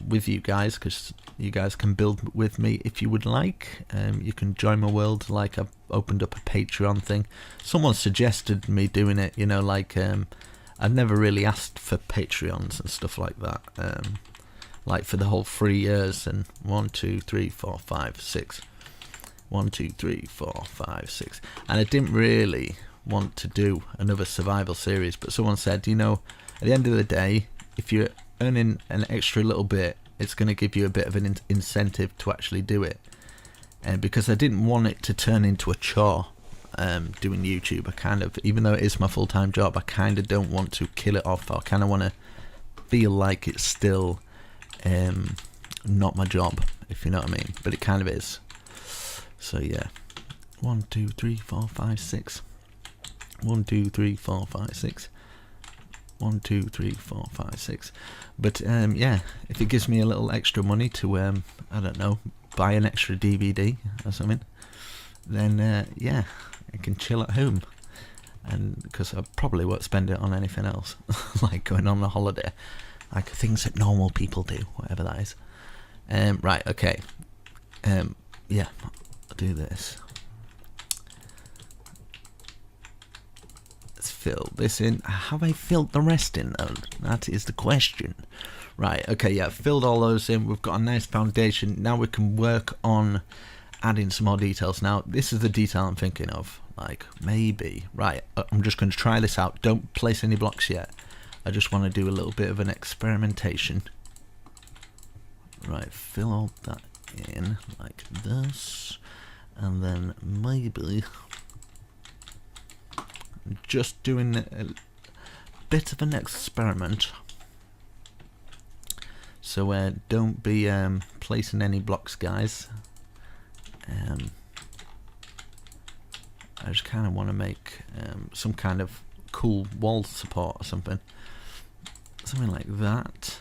S2: with you guys, because you guys can build with me if you would like. You can join my world, like I've opened up a Patreon thing. Someone suggested me doing it, you know, like I've never really asked for Patreons and stuff like that, like for the whole 3 years, and 1, 2, 3, 4, 5, 6, 1, 2, 3, 4, 5, 6, and I didn't really want to do another survival series, but someone said, you know, at the end of the day, if you're earning an extra little bit, it's going to give you a bit of an incentive to actually do it, and because I didn't want it to turn into a chore. Doing YouTube, I kind of, even though it is my full-time job, I kind of don't want to kill it off. I kind of want to feel like it's still not my job, if you know what I mean, but it kind of is. So yeah, 1, 2, 3, 4, 5, 6, 1, 2, 3, 4, 5, 6, 1, 2, 3, 4, 5, 6. But yeah, if it gives me a little extra money to I don't know, buy an extra DVD or something, then yeah, I can chill at home, and because I probably won't spend it on anything else, like going on a holiday, like things that normal people do, whatever that is. Right, okay, yeah, I'll do this. Let's fill this in. Have I filled the rest in though? That is the question. Right, okay, yeah, filled all those in. We've got a nice foundation. Now we can work on adding some more details. Now, this is the detail I'm thinking of. Like, maybe. Right, I'm just going to try this out. Don't place any blocks yet. I just want to do a little bit of an experimentation. Right, fill all that in like this. And then maybe just doing a bit of an experiment. So don't be placing any blocks, guys. I just kind of want to make some kind of cool wall support or something. Something like that.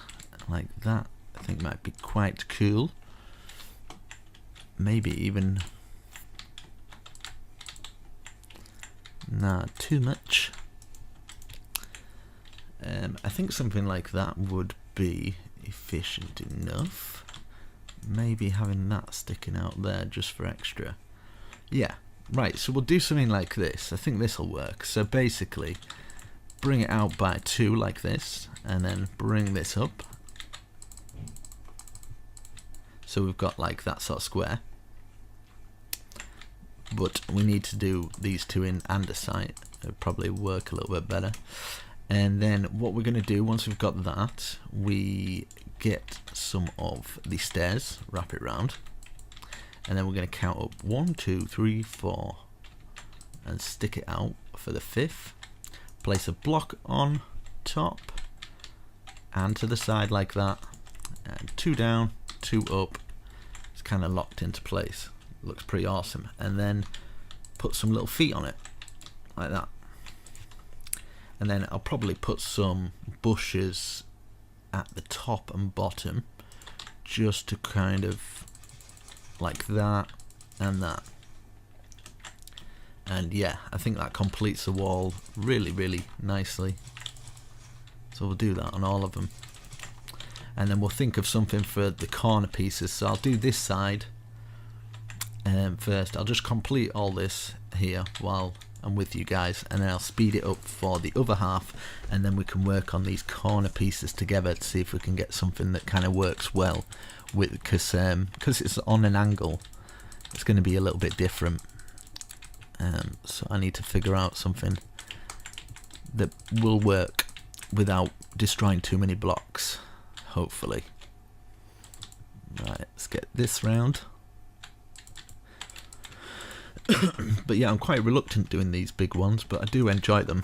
S2: Like that, I think might be quite cool. Maybe even... Nah, too much. I think something like that would be efficient enough. Maybe having that sticking out there just for extra. Yeah, right, so we'll do something like this. I think this will work. So basically, bring it out by 2 like this, and then bring this up. So we've got like that sort of square. But we need to do these 2 in andesite. It'll probably work a little bit better. And then what we're going to do once we've got that, we get some of the stairs, wrap it round, and then we're going to count up 1, 2, 3, 4, and stick it out for the 5th. Place a block on top and to the side like that, and 2 down, 2 up. It's kind of locked into place. Looks pretty awesome. And then put some little feet on it like that. And then I'll probably put some bushes at the top and bottom, just to kind of like that and that. And yeah, I think that completes the wall really, really nicely. So we'll do that on all of them. And then we'll think of something for the corner pieces. So I'll do this side first. I'll just complete all this here while I'm with you guys, and then I'll speed it up for the other half, and then we can work on these corner pieces together to see if we can get something that kind of works well with, because it's on an angle, it's going to be a little bit different. So I need to figure out something that will work without destroying too many blocks, hopefully. Right, let's get this round. But yeah, I'm quite reluctant doing these big ones, but I do enjoy them.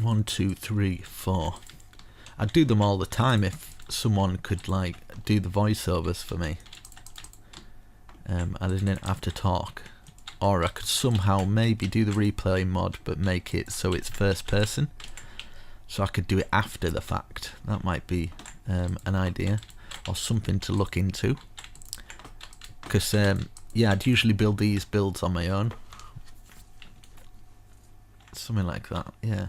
S2: 1, 2, 3, 4. I'd do them all the time if someone could like do the voiceovers for me. I didn't have to talk, or I could somehow maybe do the replay mod but make it so it's first person, so I could do it after the fact. That might be an idea or something to look into, because yeah, I'd usually build these builds on my own. Something like that, yeah.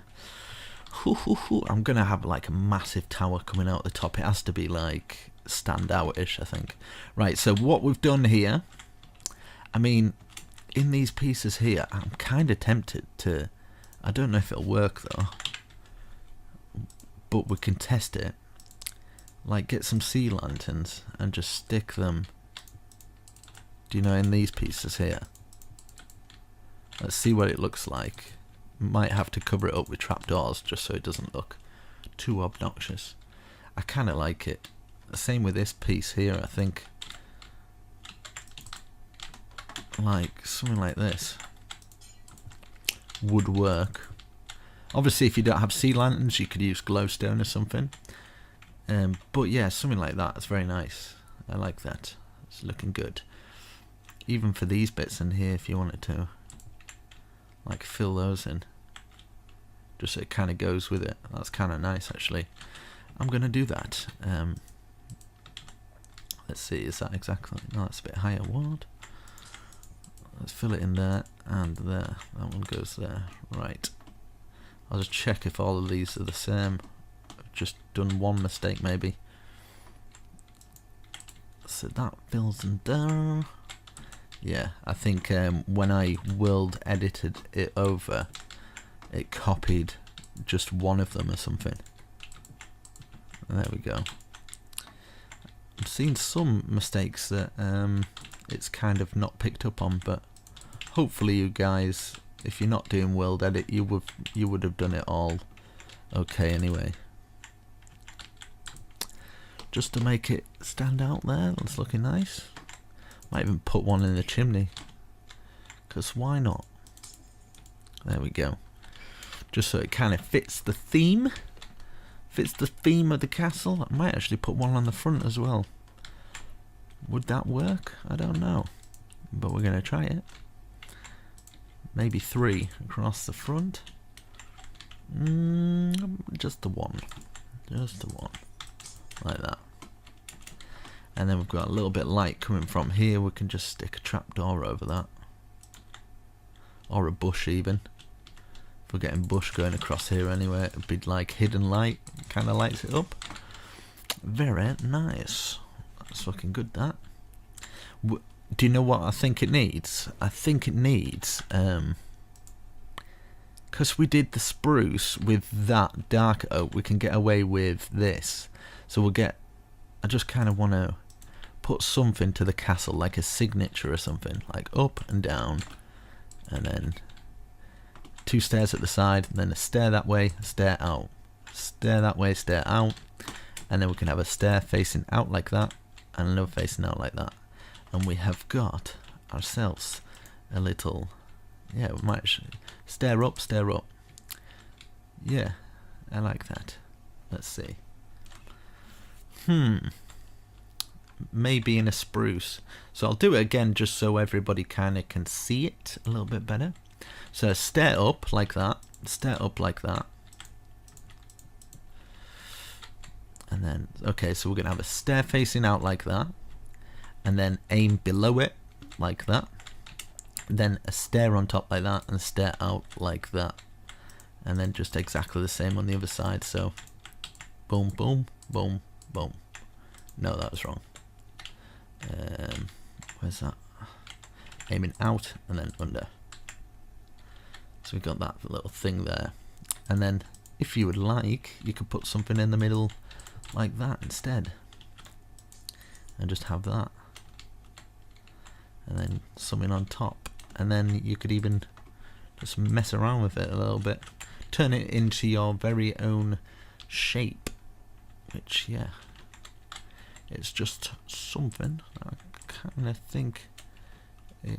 S2: I'm gonna have like a massive tower coming out the top. It has to be like stand out-ish, I think. Right, so what we've done here, I mean, in these pieces here, I'm kind of tempted to, I don't know if it'll work though, but we can test it. Like get some sea lanterns and just stick them, do you know, in these pieces here. Let's see what it looks like. Might have to cover it up with trapdoors just so it doesn't look too obnoxious. I kind of like it. The same with this piece here, I think. Like something like this would work. Obviously if you don't have sea lanterns you could use glowstone or something. But yeah, something like that is very nice. I like that. It's looking good. Even for these bits in here, if you wanted to like fill those in, just so it kind of goes with it. That's kind of nice actually. I'm gonna do that. Let's see, is that exactly, no, that's a bit higher. What? Let's fill it in there and there. That one goes there. Right, I'll just check if all of these are the same. I've just done one mistake maybe. So that fills in there. Yeah, I think when I world edited it over, it copied just one of them or something. There we go. I've seen some mistakes that it's kind of not picked up on, but hopefully you guys, if you're not doing world edit, you would have done it all okay anyway. Just to make it stand out there, that's looking nice. Might even put one in the chimney, because why not? There we go. Just so it kind of fits the theme. Fits the theme of the castle. I might actually put one on the front as well. Would that work? I don't know. But we're going to try it. Maybe 3 across the front. Just the one. Just the one. Like that. And then we've got a little bit of light coming from here. We can just stick a trapdoor over that. Or a bush even. If we're getting bush going across here anyway, it'd be like hidden light. Kind of lights it up. Very nice. That's looking good, that. Do you know what I think it needs? I think it needs... because we did the spruce with that dark oak, we can get away with this. So we'll get... I just kind of want to put something to the castle, like a signature or something. Like up and down. And then 2 stairs at the side, and then a stair that way, a stair out. Stair that way, stair out. And then we can have a stair facing out like that, and another facing out like that. And we have got ourselves a little... Yeah, we might actually... Stair up, stair up. Yeah, I like that. Let's see. Maybe in a spruce. So I'll do it again just so everybody kind of can see it a little bit better. So stair up like that. Stair up like that. And then, okay, so we're going to have a stair facing out like that. And then aim below it like that. Then a stair on top like that, and a stair out like that. And then just exactly the same on the other side. So boom, boom, boom, boom. No, that was wrong. Where's that? Aiming out and then under. So we got that little thing there. And then if you would like, you could put something in the middle like that instead. And just have that. And then something on top. And then you could even just mess around with it a little bit. Turn it into your very own shape. Which, yeah, it's just something. I kind of think it,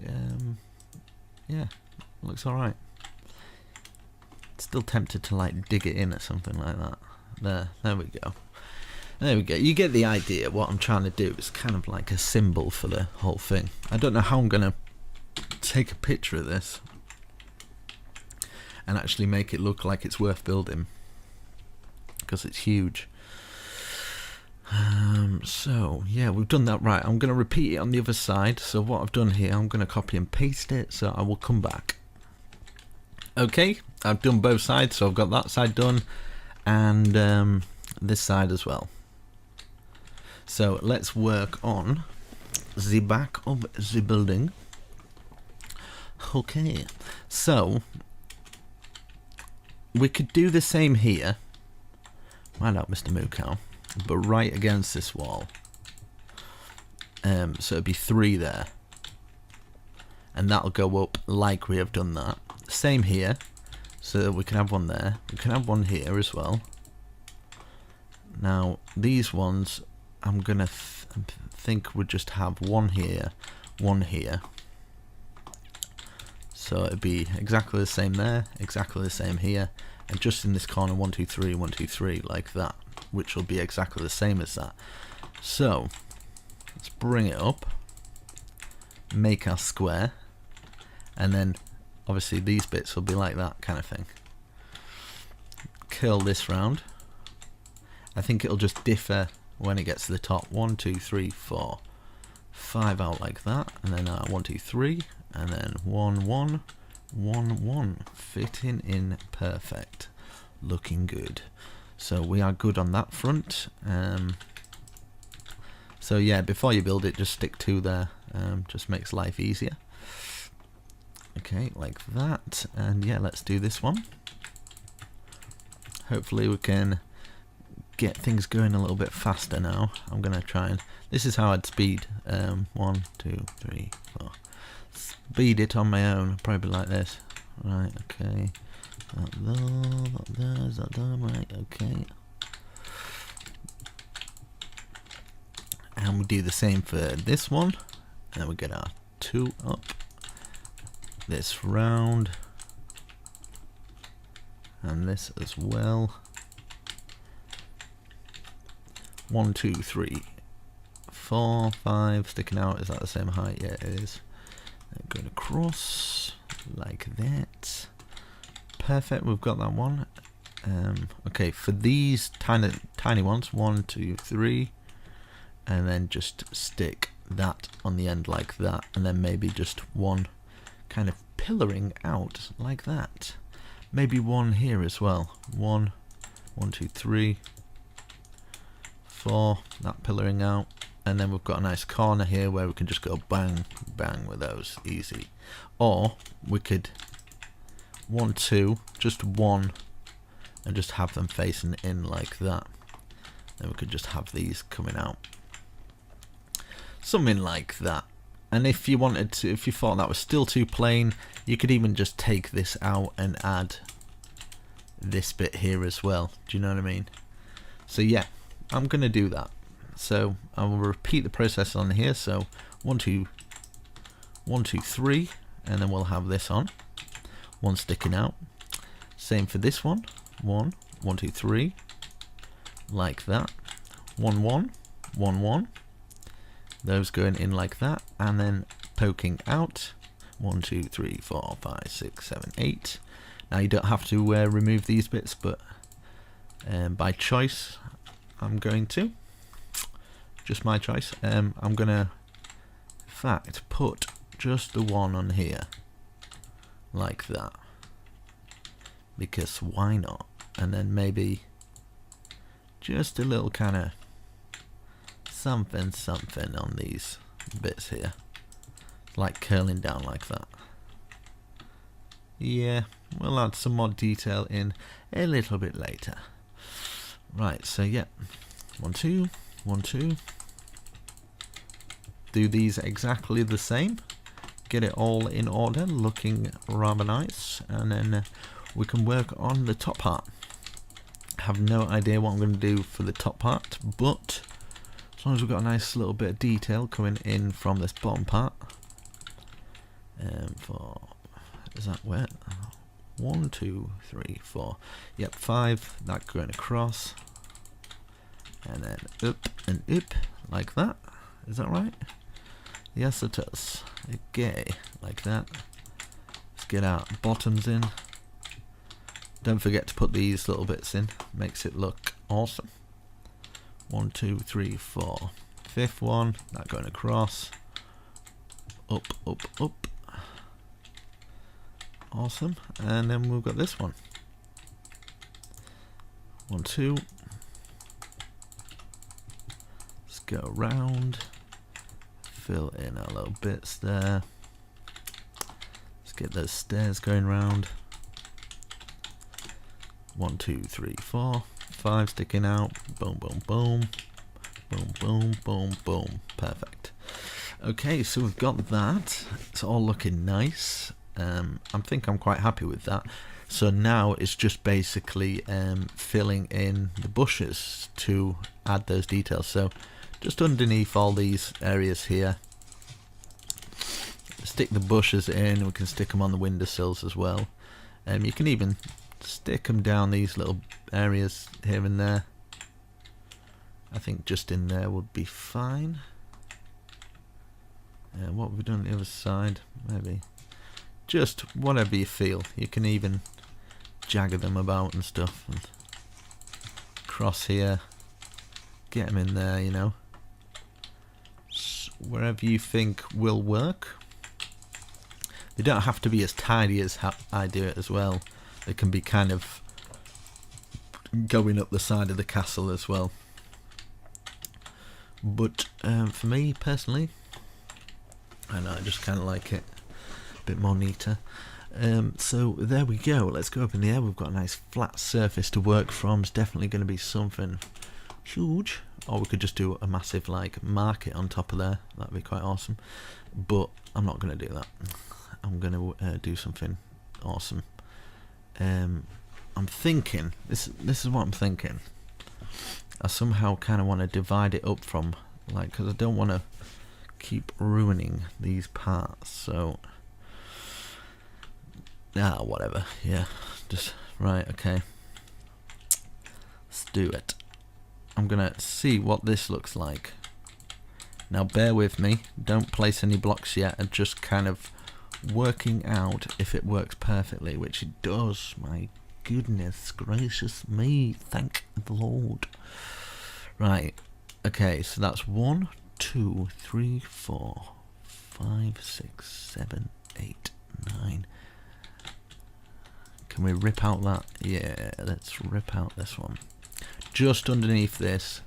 S2: yeah, looks alright. Still tempted to like dig it in or something like that. There we go. There we go. You get the idea. What I'm trying to do is kind of like a symbol for the whole thing. I don't know how I'm going to take a picture of this and actually make it look like it's worth building, because it's huge. So yeah, we've done that right. I'm going to repeat it on the other side. So what I've done here, I'm going to copy and paste it, so I will come back. Okay, I've done both sides, so I've got that side done and this side as well. So let's work on the back of the building. Okay, so we could do the same here. Mind out, Mr. Moo Cow. But right against this wall. So it'd be 3 there. And that'll go up like we have done that. Same here. So we can have one there. We can have one here as well. Now, these ones, I'm going to think we'll just have one here, one here. So it'd be exactly the same there, exactly the same here. And just in this corner, 1, 2, 3, 1, 2, 3, like that. Which will be exactly the same as that. So let's bring it up, make our square, and then obviously these bits will be like that kind of thing. Curl this round. I think it'll just differ when it gets to the top. 1, 2, 3, 4, 5 out like that, and then 1, 2, 3, and then 1, 1, 1, 1, fitting in perfect, looking good. So we are good on that front. So yeah, before you build it, just stick 2 there. Just makes life easier. Okay, like that. And yeah, let's do this one. Hopefully we can get things going a little bit faster now. I'm gonna try and, this is how I'd speed 1, 2, 3, 4. Speed it on my own, probably like this. Right, okay. Is that done? Right, okay. And we do the same for this one. And we get our 2 up. This round. And this as well. 1, 2, 3, 4, 5. Sticking out. Is that the same height? Yeah, it is. And going across like that. Perfect. We've got that one. Okay, for these tiny ones, 1, 2, 3, and then just stick that on the end like that, and then maybe just one kind of pillaring out like that. Maybe one here as well. 1, 2, 3, 4. That pillaring out, and then we've got a nice corner here where we can just go bang, bang with those, easy. Or we could 1, 2, just one, and just have them facing in like that. Then we could just have these coming out. Something like that. And if you wanted to, if you thought that was still too plain, you could even just take this out and add this bit here as well. Do you know what I mean? So yeah, I'm gonna do that. So I will repeat the process on here. So 1, 2, 1, 2, 3, and then we'll have this on. One sticking out. Same for this one. 1, 1, 2, 3, like that. 1, 1, 1, 1. Those going in like that, and then poking out. 1, 2, 3, 4, 5, 6, 7, 8. Now you don't have to remove these bits, but by choice, I'm going to. Just my choice. I'm gonna, in fact, put just the one on here, like that, because why not? And then maybe just a little kind of something on these bits here, like curling down like that. Yeah, we'll add some more detail in a little bit later. Right, so yeah, 1, 2, 1, 2. Do these exactly the same. Get it all in order, looking rather nice, and then we can work on the top part. I have no idea what I'm going to do for the top part, but as long as we've got a nice little bit of detail coming in from this bottom part. Is that wet? 1, 2, 3, 4. Yep, 5. That going across, and then up and up like that. Is that right? Yes, it is. Okay, like that. Let's get our bottoms in. Don't forget to put these little bits in. Makes it look awesome. 1, 2, 3, 4. 5th one. That going across. Up, up, up. Awesome. And then we've got this one. 1, 2. Let's go around. Fill in our little bits there. Let's get those stairs going round. 1, 2, 3, 4, 5 sticking out. Boom, boom, boom. Boom, boom, boom, boom. Perfect. Okay, so we've got that. It's all looking nice. I think I'm quite happy with that. So now it's just basically filling in the bushes to add those details. So just underneath all these areas here, stick the bushes in. We can stick them on the windowsills as well. You can even stick them down these little areas here and there. I think just in there would be fine. What have we done on the other side? Maybe just whatever you feel. You can even jagger them about and stuff, and cross here, get them in there, you know, wherever you think will work. They don't have to be as tidy as I do it as well. They can be kind of going up the side of the castle as well. But for me personally, I know, I just kind of like it a bit more neater. So there we go. Let's go up in the air. We've got a nice flat surface to work from. It's definitely going to be something huge. Or we could just do a massive like market on top of there. That'd be quite awesome. But I'm not going to do that. I'm going to do something awesome. I'm thinking, this is what I'm thinking. I somehow kind of want to divide it up from, like, because I don't want to keep ruining these parts. So whatever. Yeah, just right. Okay, let's do it. I'm gonna see what this looks like. Now bear with me, don't place any blocks yet. I'm just kind of working out if it works perfectly, which it does. My goodness gracious me, thank the Lord. Right, okay, so that's 1, 2, 3, 4, 5, 6, 7, 8, 9. Can we rip out that? Yeah, let's rip out this one. Just underneath this,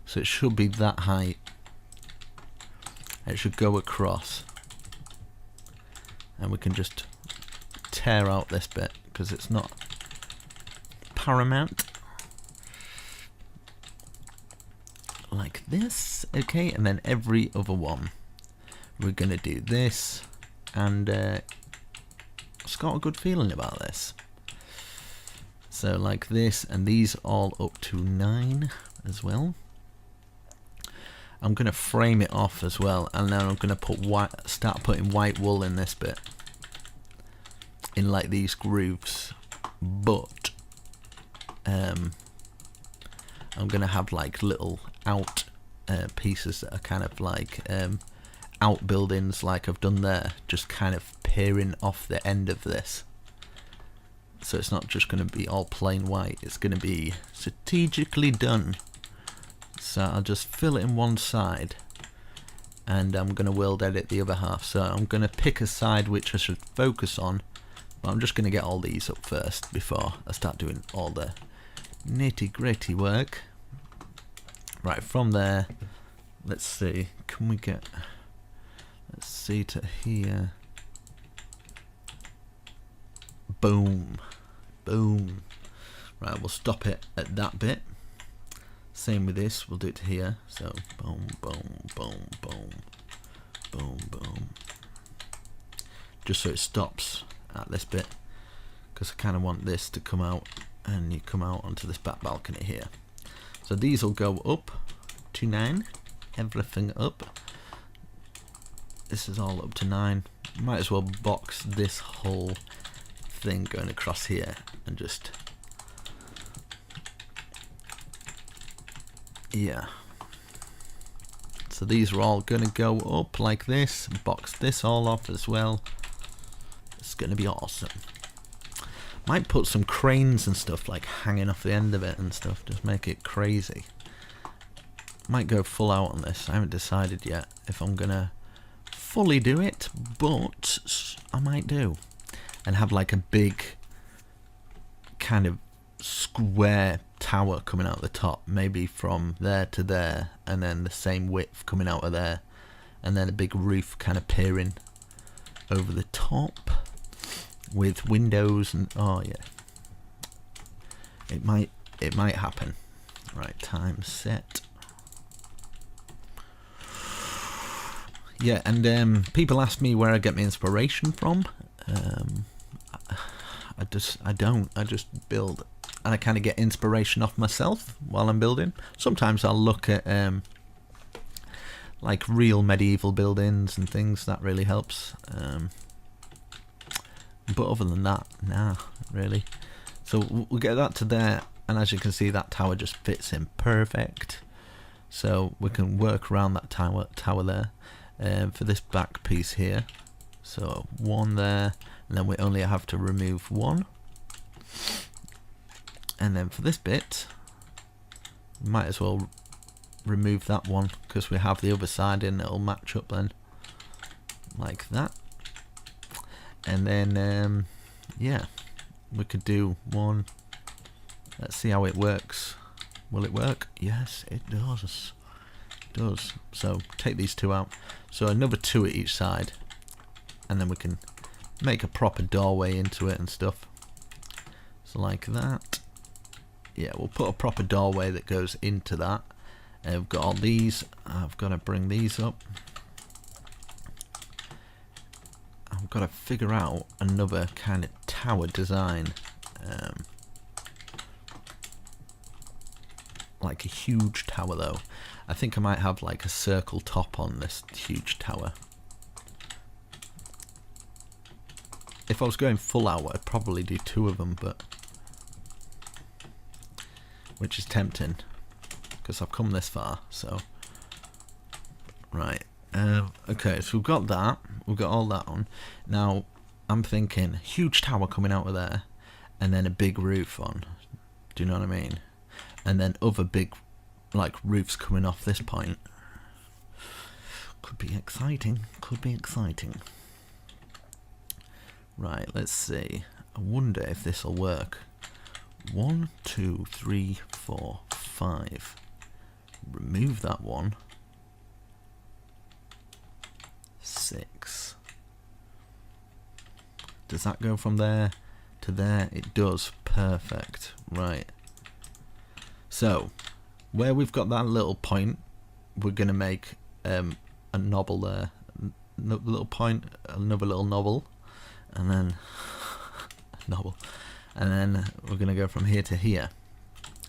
S2: so it should be that height. It should go across, and we can just tear out this bit because it's not paramount. Like this, okay, and then every other one we're gonna do this, and it's got a good feeling about this. So like this, and these all up to 9 as well. I'm gonna frame it off as well, and then I'm gonna put start putting white wool in this bit, in like these grooves. But I'm gonna have like little out pieces that are kind of like outbuildings, like I've done there, just kind of peering off the end of this. So it's not just going to be all plain white, it's going to be strategically done. So I'll just fill it in one side, and I'm going to world edit the other half. So I'm going to pick a side which I should focus on, but I'm just going to get all these up first before I start doing all the nitty gritty work. Right, from there, let's see, can we get, let's see, to here. Boom, boom. Right, we'll stop it at that bit. Same with this, we'll do it to here. So boom, boom, boom, boom, boom, boom. Just so it stops at this bit, because I kind of want this to come out, and you come out onto this back balcony here. So these will go up to 9, everything up. This is all up to 9. Might as well box this whole thing going across here and just, yeah. So these are all going to go up like this. Box this all off as well. It's going to be awesome. Might put some cranes and stuff like hanging off the end of it and stuff, just make it crazy. Might go full out on this. I haven't decided yet if I'm gonna fully do it, but I might do. And have like a big kind of square tower coming out the top, maybe from there to there, and then the same width coming out of there, and then a big roof kind of peering over the top with windows, and oh yeah, it might happen. Right, time set. Yeah, and people ask me where I get my inspiration from. I just build, and I kind of get inspiration off myself while I'm building. Sometimes I'll look at like real medieval buildings and things. That really helps. But other than that, nah, really. So we'll get that to there, and as you can see, that tower just fits in perfect. So we can work around that tower there. For this back piece here, so 1 there, and then we only have to remove 1. And then for this bit, we might as well remove that one, because we have the other side in, it'll match up then, like that. And then yeah, we could do 1. Let's see how it works. Will it work? Yes, it does. So take these 2 out, so another 2 at each side, and then we can make a proper doorway into it and stuff. So like that. Yeah, we'll put a proper doorway that goes into that. And we've got all these. I've got to bring these up. I've got to figure out another kind of tower design. Like a huge tower though. I think I might have like a circle top on this huge tower. If I was going full out, I'd probably do 2 of them, but which is tempting because I've come this far. So right, okay, so we've got that. We've got all that on. Now I'm thinking huge tower coming out of there, and then a big roof on. Do you know what I mean? And then other big, like, roofs coming off this point. Could be exciting. Could be exciting. Right, let's see. I wonder if this will work. 1, 2, 3, 4, 5. Remove that one. 6. Does that go from there to there? It does. Perfect. Right. So, where we've got that little point, we're going to make a knob there. Little point, another little knob, and then knob, and then we're going to go from here to here.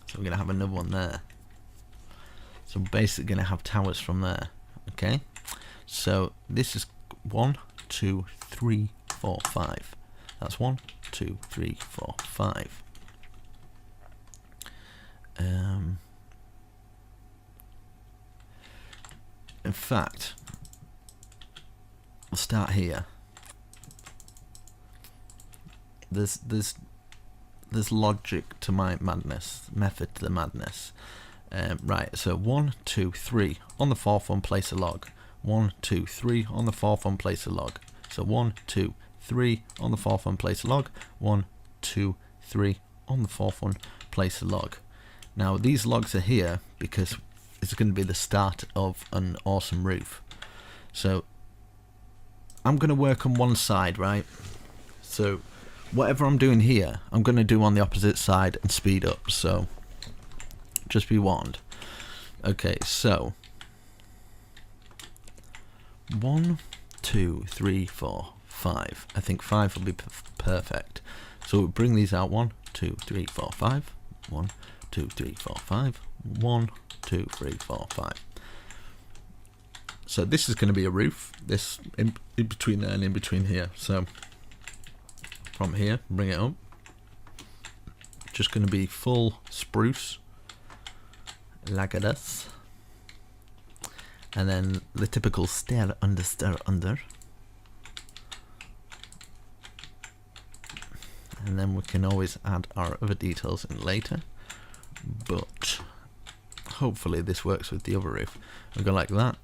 S2: So we're going to have another one there. So we're basically going to have towers from there. Okay. So this is 1, 2, 3, 4, 5. That's 1, 2, 3, 4, 5. In fact, we'll start here. There's logic to my madness, method to the madness. Right, so 1, 2, 3 on the 4th one, place a log. 1, 2, 3 on the 4th one, place a log. So 1, 2, 3 on the 4th one, place a log. 1, 2, 3 on the 4th one, place a log. Now these logs are here because it's going to be the start of an awesome roof. So I'm going to work on one side, right? So whatever I'm doing here, I'm going to do on the opposite side and speed up. So just be warned. Okay, so 1, 2, 3, 4, 5. I think 5 will be perfect. So we'll bring these out. 1, 2, 3, 4, 5. 1, 2, 3, 4, 5. 1, 2, 3, 4, 5. So this is going to be a roof. This in between there and in between here. So from here, bring it up. Just going to be full spruce, like this. And then the typical stair under. And then we can always add our other details in later. But hopefully this works with the other roof. We go like that.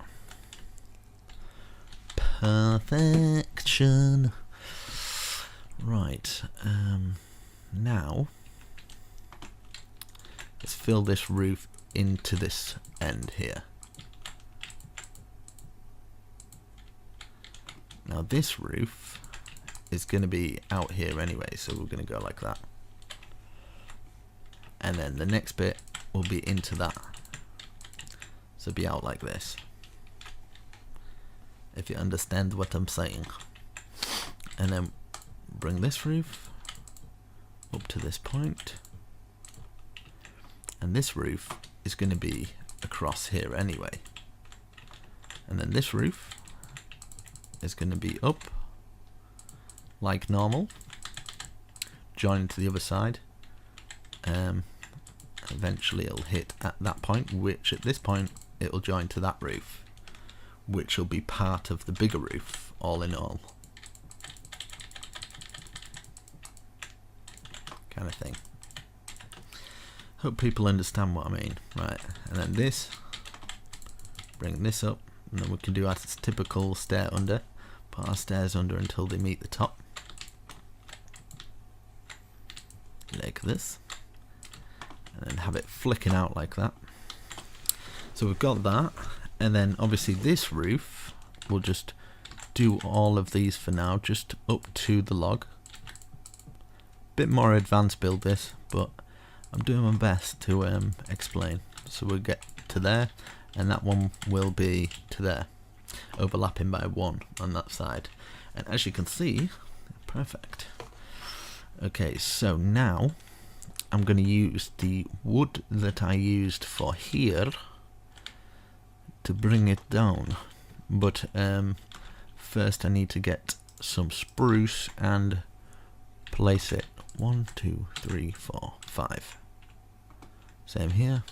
S2: Perfection. Right. Now let's fill this roof into this end here. Now this roof is going to be out here anyway, so we're going to go like that. And then the next bit will be into that. So be out like this. If you understand what I'm saying. And then bring this roof up to this point. And this roof is going to be across here anyway. And then this roof is going to be up like normal, join to the other side. Eventually it'll hit at that point, which at this point it'll join to that roof, which will be part of the bigger roof, all in all. Kind of thing. Hope people understand what I mean. Right, and then this, bring this up, and then we can do our typical stair under, put our stairs under until they meet the top. Like this. And then have it flicking out like that. So we've got that, and then obviously this roof will just do all of these for now, just up to the log. Bit more advanced build this, but I'm doing my best to explain. So we'll get to there, and that one will be to there, overlapping by 1 on that side. And as you can see, perfect. Okay, so now I'm going to use the wood that I used for here to bring it down, but first I need to get some spruce and place it 1, 2, 3, 4, 5. Same here,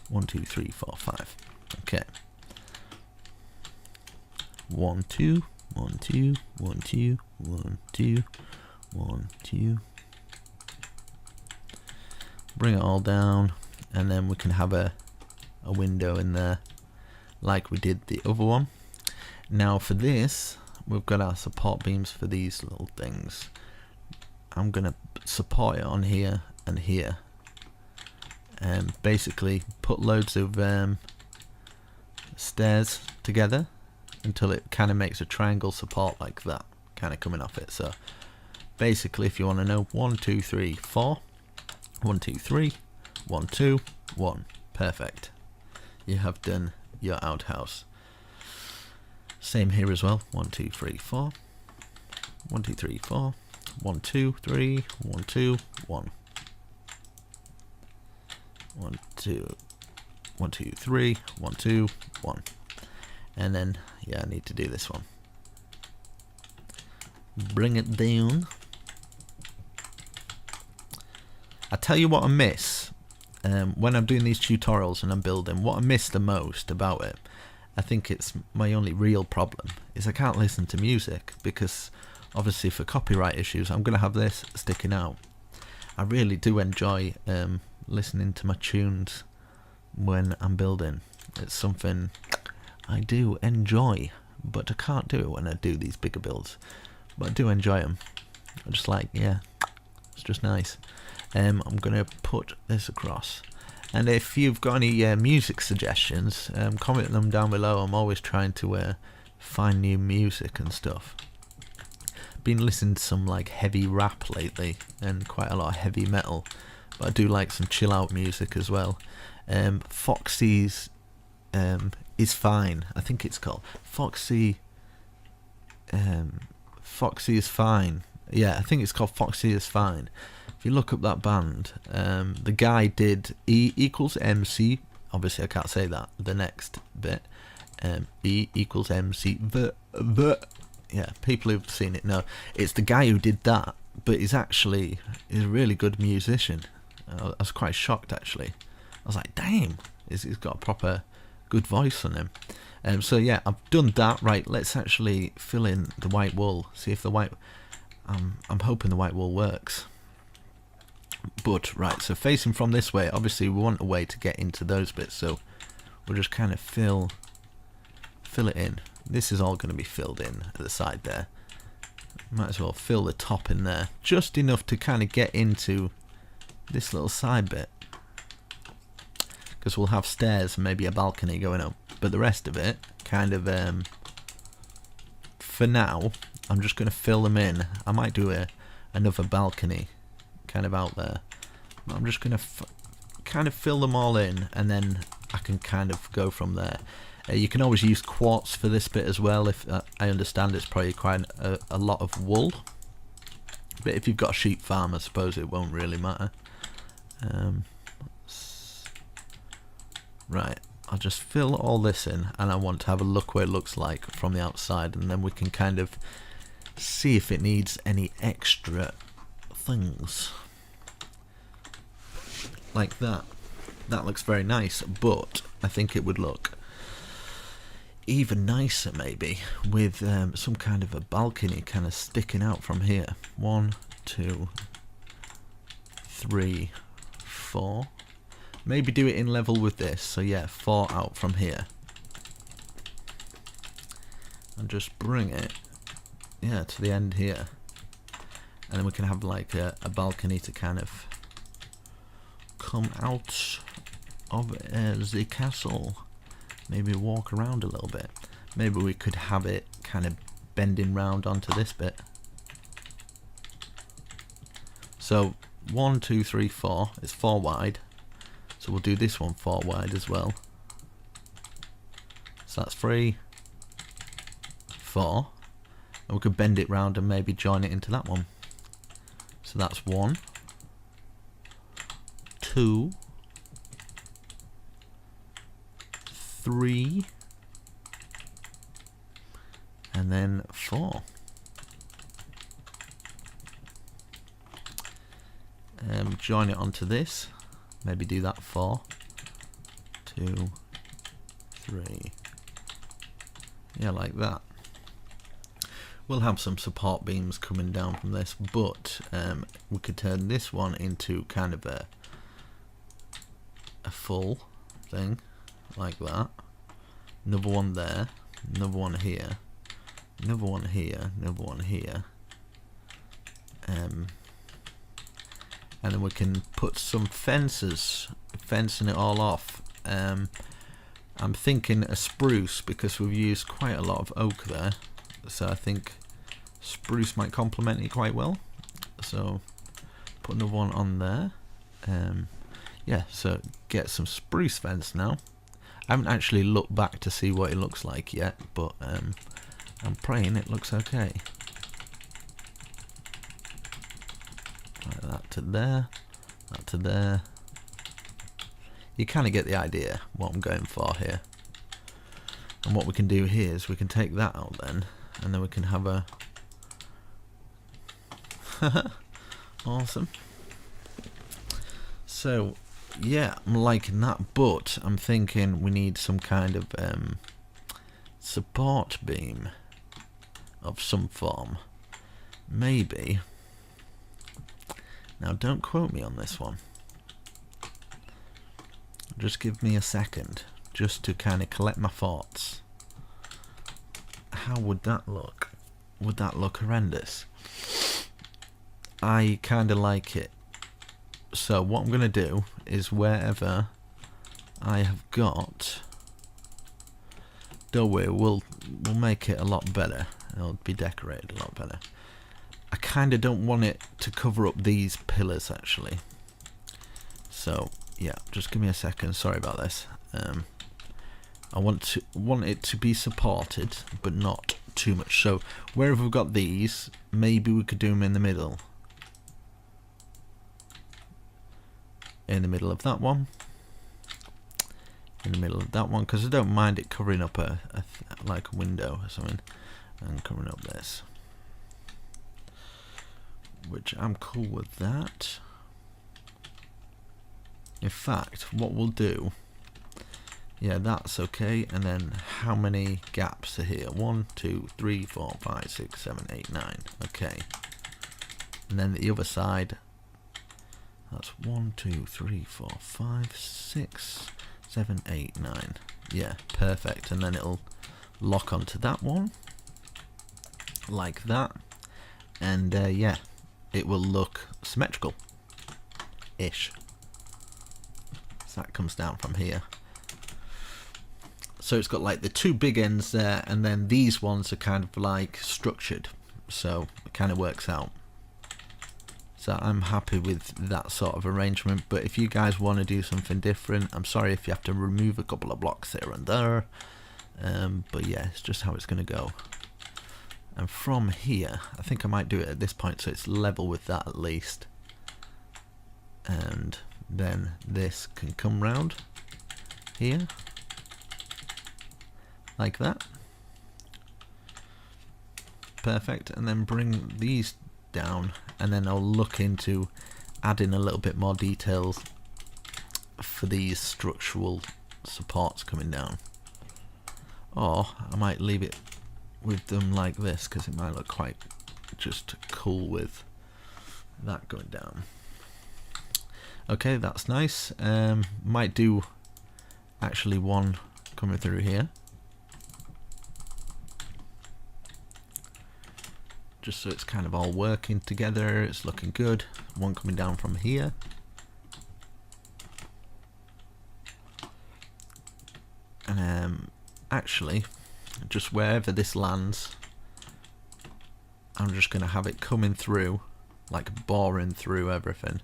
S2: 1, 2, 3, 4, 5. Okay, 1, 2, 1, 2, 1, 2, 1, 2, 1, 2. Bring it all down, and then we can have a window in there like we did the other one. Now for this, we've got our support beams for these little things. I'm gonna support it on here and here, and basically put loads of stairs together until it kind of makes a triangle support like that, kind of coming off it. So basically, if you want to know, 1, 2, 3, 4, 1, 2, 3, 1, 2, 1. Perfect. You have done your outhouse. Same here as well. 1, 2, 3, 4. 1, 2, 3, 4. 1, 2, 3. 1, 2, 1. 1, 2. 1, 2, 3. 1, 2, 1. And then, yeah, I need to do this one. Bring it down. I tell you what I miss when I'm doing these tutorials and I'm building. What I miss the most about it, I think it's my only real problem, is I can't listen to music, because obviously for copyright issues I'm going to have this sticking out. I really do enjoy listening to my tunes when I'm building. It's something I do enjoy, but I can't do it when I do these bigger builds. But I do enjoy them. I'm just like, yeah, it's just nice. I'm going to put this across. And if you've got any music suggestions, comment them down below. I'm always trying to find new music and stuff. Been listening to some like heavy rap lately, and quite a lot of heavy metal, but I do like some chill out music as well. Foxy's Is Fine, I think it's called Foxy Is Fine. Yeah, I think it's called Foxy Is Fine. If you look up that band, the guy did E equals MC. Obviously I can't say that, the next bit. E equals MC. Yeah, people who've seen it know. It's the guy who did that, but he's a really good musician. I was quite shocked actually. I was like, damn, he's got a proper good voice on him. So yeah, I've done that. Right, let's actually fill in the white wool. See if the white... I'm hoping the white wool works. But right, so facing from this way, obviously we want a way to get into those bits, so we'll just kind of fill it in. This is all going to be filled in at the side there. Might as well fill the top in there, just enough to kind of get into this little side bit, because we'll have stairs and maybe a balcony going up, but the rest of it kind of for now I'm just going to fill them in. I might do another balcony kind of out there, but I'm just going to kind of fill them all in, and then I can kind of go from there. You can always use quartz for this bit as well. If I understand it's probably quite a lot of wool, but if you've got a sheep farm, I suppose it won't really matter. Right, I'll just fill all this in, and I want to have a look what it looks like from the outside, and then we can kind of see if it needs any extra things like that. That looks very nice, but I think it would look even nicer maybe with some kind of a balcony kind of sticking out from here. 1, 2, 3, 4. Maybe do it in level with this, so yeah, 4 out from here, and just bring it, yeah, to the end here, and then we can have like a balcony to kind of come out of the castle. Maybe walk around a little bit. Maybe we could have it kind of bending round onto this bit. So 1, 2, 3, 4. It's 4 wide. So we'll do this one 4 wide as well. So that's 3, 4. And we could bend it round and maybe join it into that one. So that's 1, 2, 3, and then 4. Join it onto this. Maybe do that 4, 2, 3. Yeah, like that. We'll have some support beams coming down from this, but we could turn this one into kind of a full thing, like that. Another one there, another one here, another one here, another one here. And then we can put some fences, fencing it all off. I'm thinking a spruce, because we've used quite a lot of oak there, so I think spruce might complement it quite well. So put another one on there. Yeah, so get some spruce fence now. I haven't actually looked back to see what it looks like yet, but I'm praying it looks okay. Like that to there, that to there. You kind of get the idea what I'm going for here. And what we can do here is we can take that out then, and then we can have a awesome. So yeah, I'm liking that, but I'm thinking we need some kind of support beam of some form. Maybe. Now don't quote me on this one. Just give me a second, just to kind of collect my thoughts. How would that look? Would that look horrendous? I kind of like it. So what I'm going to do is wherever I have got, don't worry, we'll make it a lot better. It'll be decorated a lot better. I kind of don't want it to cover up these pillars actually. So yeah, just give me a second. Sorry about this. I want it to be supported, but not too much. So wherever we've got these, maybe we could do them in the middle. In the middle of that one. In the middle of that one, because I don't mind it covering up like a window or something, and covering up this. Which I'm cool with that. In fact, what we'll do, yeah, that's okay. And then how many gaps are here? 1, 2, 3, 4, 5, 6, 7, 8, 9. Okay. And then the other side, that's 1, 2, 3, 4, 5, 6, 7, 8, 9. Yeah, perfect. And then it'll lock onto that one, like that. And yeah, it will look symmetrical-ish. So that comes down from here. So it's got like the two big ends there, and then these ones are kind of like structured. So it kind of works out. So I'm happy with that sort of arrangement. But if you guys want to do something different, I'm sorry if you have to remove a couple of blocks here and there. But yeah, it's just how it's going to go. And from here, I think I might do it at this point so it's level with that at least. And then this can come round here, like that. Perfect. And then bring these down, and then I'll look into adding a little bit more details for these structural supports coming down. Or I might leave it with them like this, because it might look quite just cool with that going down. Okay, that's nice. Might do actually one coming through here, just so it's kind of all working together. It's looking good. One coming down from here. And actually, just wherever this lands, I'm just going to have it coming through, like boring through everything.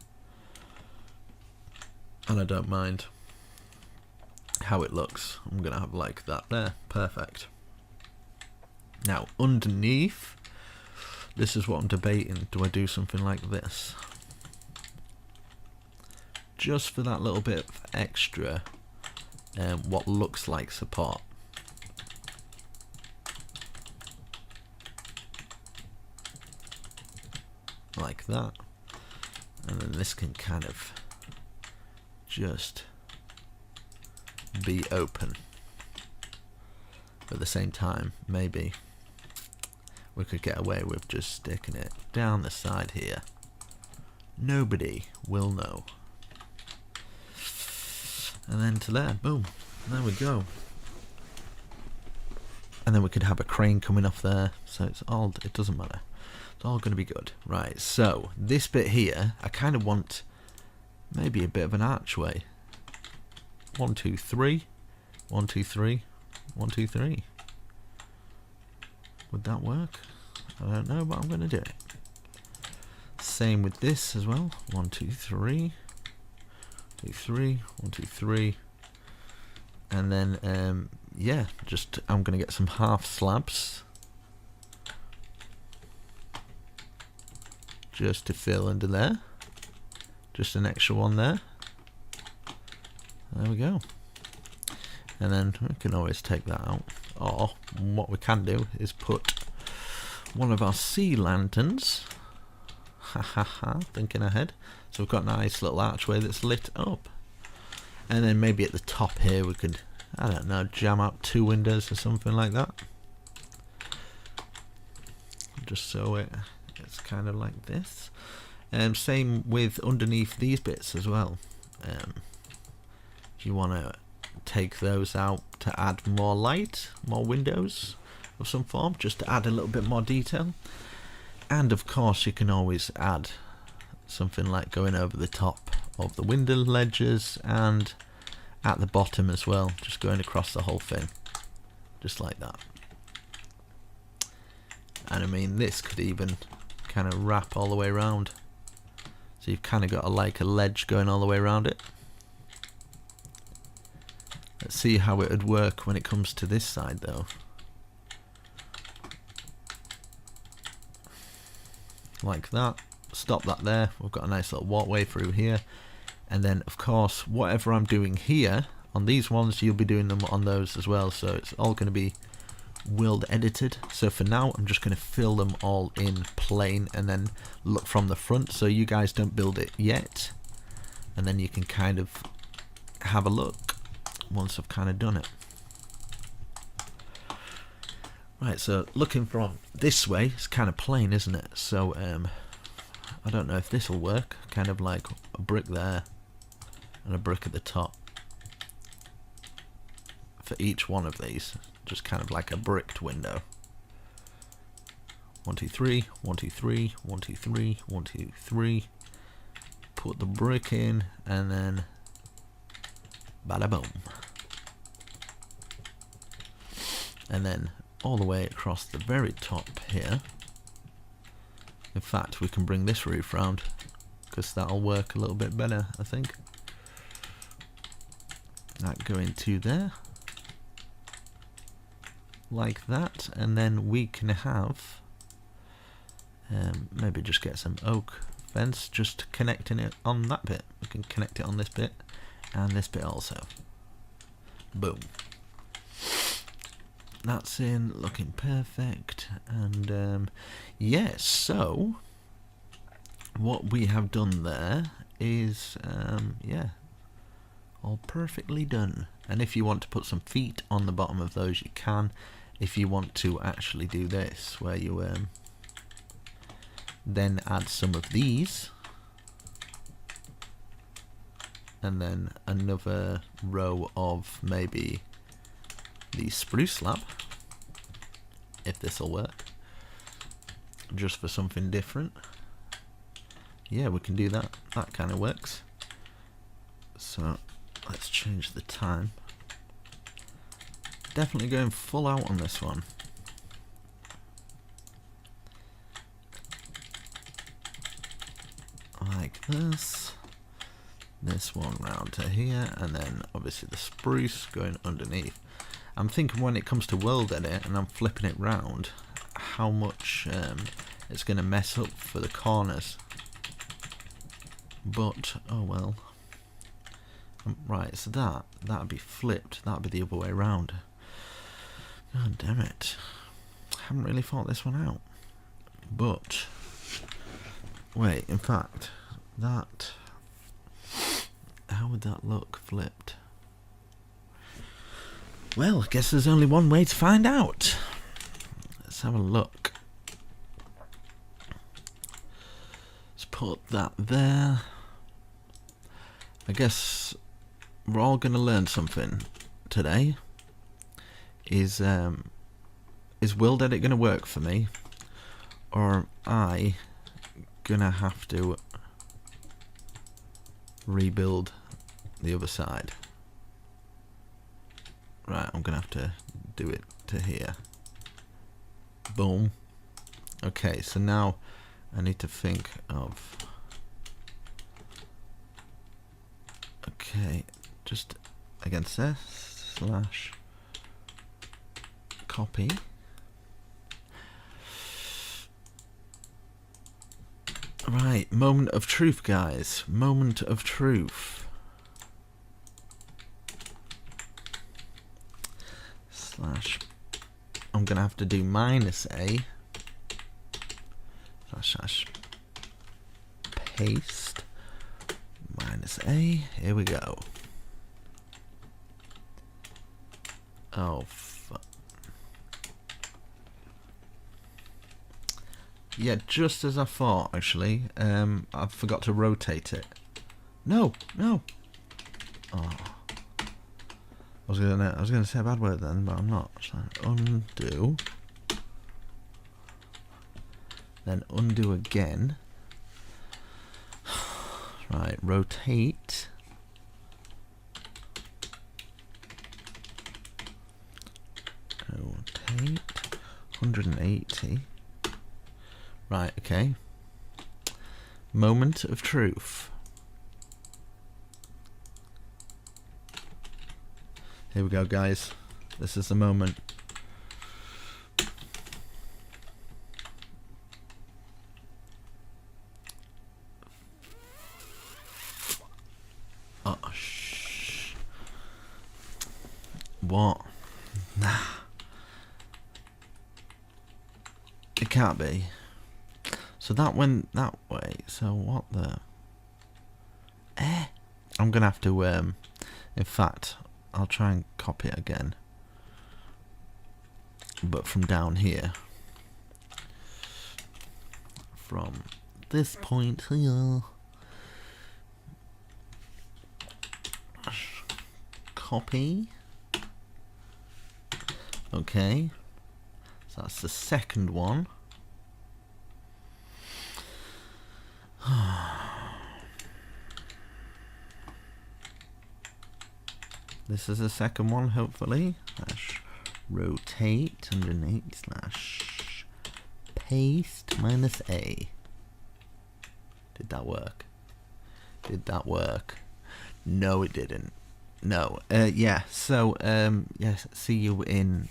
S2: And I don't mind how it looks. I'm going to have like that there. Perfect. Now, underneath, this is what I'm debating. Do I do something like this? Just for that little bit of extra, what looks like support. Like that. And then this can kind of just be open. But at the same time, maybe we could get away with just sticking it down the side here. Nobody will know. And then to there, boom, there we go. And then we could have a crane coming off there, so it doesn't matter. It's all going to be good. Right, so this bit here, I kind of want maybe a bit of an archway. 1, 2, 3. 1, 2, 3. 1, 2, 3. Would that work? I don't know, but I'm going to do it. Same with this as well. 1, 2, 3. 2, 3. 1, 2, 3. And then, yeah, just I'm going to get some half slabs. Just to fill under there. Just an extra one there. There we go. And then we can always take that out. Or what we can do is put one of our sea lanterns. Ha ha ha, thinking ahead. So we've got a nice little archway that's lit up. And then maybe at the top here we could, I don't know, jam out 2 windows or something like that. Just so it's kind of like this. Same with underneath these bits as well. If you want to take those out to add more light, more windows of some form, just to add a little bit more detail. And of course you can always add something like going over the top of the window ledges and at the bottom as well, just going across the whole thing, just like that. And I mean, this could even kind of wrap all the way around, so you've kind of got like a ledge going all the way around it. Let's see how it would work when it comes to this side though. Like that. Stop that there. We've got a nice little walkway through here. And then of course whatever I'm doing here on these ones, you'll be doing them on those as well, so it's all going to be world edited. So for now I'm just going to fill them all in plain and then look from the front, so you guys don't build it yet, and then you can kind of have a look once I've kind of done it. Right, so looking from this way, it's kind of plain, isn't it? So I don't know if this will work. Kind of like a brick there and a brick at the top for each one of these, just kind of like a bricked window. 1, 2, 3, 1, 2, 3, 1, 2, 3, 1, 2, 3. Put the brick in and then bada boom. And then all the way across the very top here. In fact, we can bring this roof round because that'll work a little bit better, I think. That going to there, like that, and then we can have maybe just get some oak fence, just connecting it on that bit. We can connect it on this bit and this bit also. Boom. That's in, looking perfect. And yes, so what we have done there is yeah, all perfectly done. And if you want to put some feet on the bottom of those, you can. If you want to actually do this, where you then add some of these and then another row of maybe the spruce slab, if this will work, just for something different. Yeah, we can do that. That kind of works. So let's change the time. Definitely going full out on this one. this one round to here, and then obviously the spruce going underneath. I'm thinking when it comes to world edit and I'm flipping it round, how much it's going to mess up for the corners. But oh well. Right, so that'd be flipped. That'd be the other way around. God damn it! Haven't really thought this one out. But wait, in fact, that. How would that look flipped? Well, I guess there's only one way to find out. Let's have a look. Let's put that there. I guess we're all going to learn something today. Is world edit going to work for me? Or am I going to have to rebuild the other side? Right, I'm gonna have to do it to here. Boom. Okay, so now I need to think of. Okay, just against this slash copy. Right, moment of truth, guys. Moment of truth. Slash, I'm gonna have to do -a slash paste -a. Here we go. Oh fuck. Yeah, just as I thought. Actually, I forgot to rotate it. No. Oh. I was gonna say a bad word then, but I'm not. So undo, then undo again. Right, rotate. Rotate 180. Right, okay. Moment of truth. Here we go, guys. This is the moment. Oh, shh. What? Nah. It can't be. So that went that way. So what the? I'm gonna have to. In fact, I'll try and copy it again, but from down here, from this point here, copy. Okay, so that's the second one. This is the second one, hopefully. Slash rotate 180 slash paste -a. Did that work? Did that work? No, it didn't. No. Yeah. So yes. See you in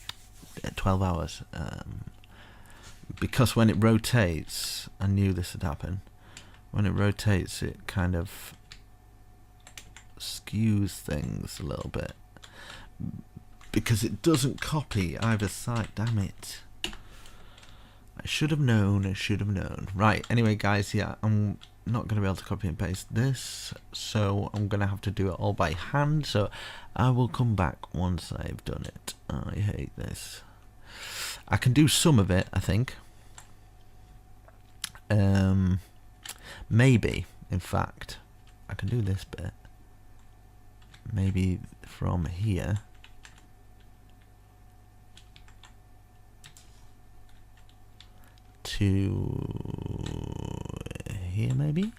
S2: 12 hours. Because when it rotates, I knew this would happen. When it rotates, it kind of skews things a little bit because it doesn't copy either side. Damn it. I should have known. Right, anyway guys, yeah, I'm not going to be able to copy and paste this, so I'm going to have to do it all by hand, so I will come back once I've done it. I hate this. I can do some of it, I think. Maybe, in fact, I can do this bit. Maybe from here to here, maybe.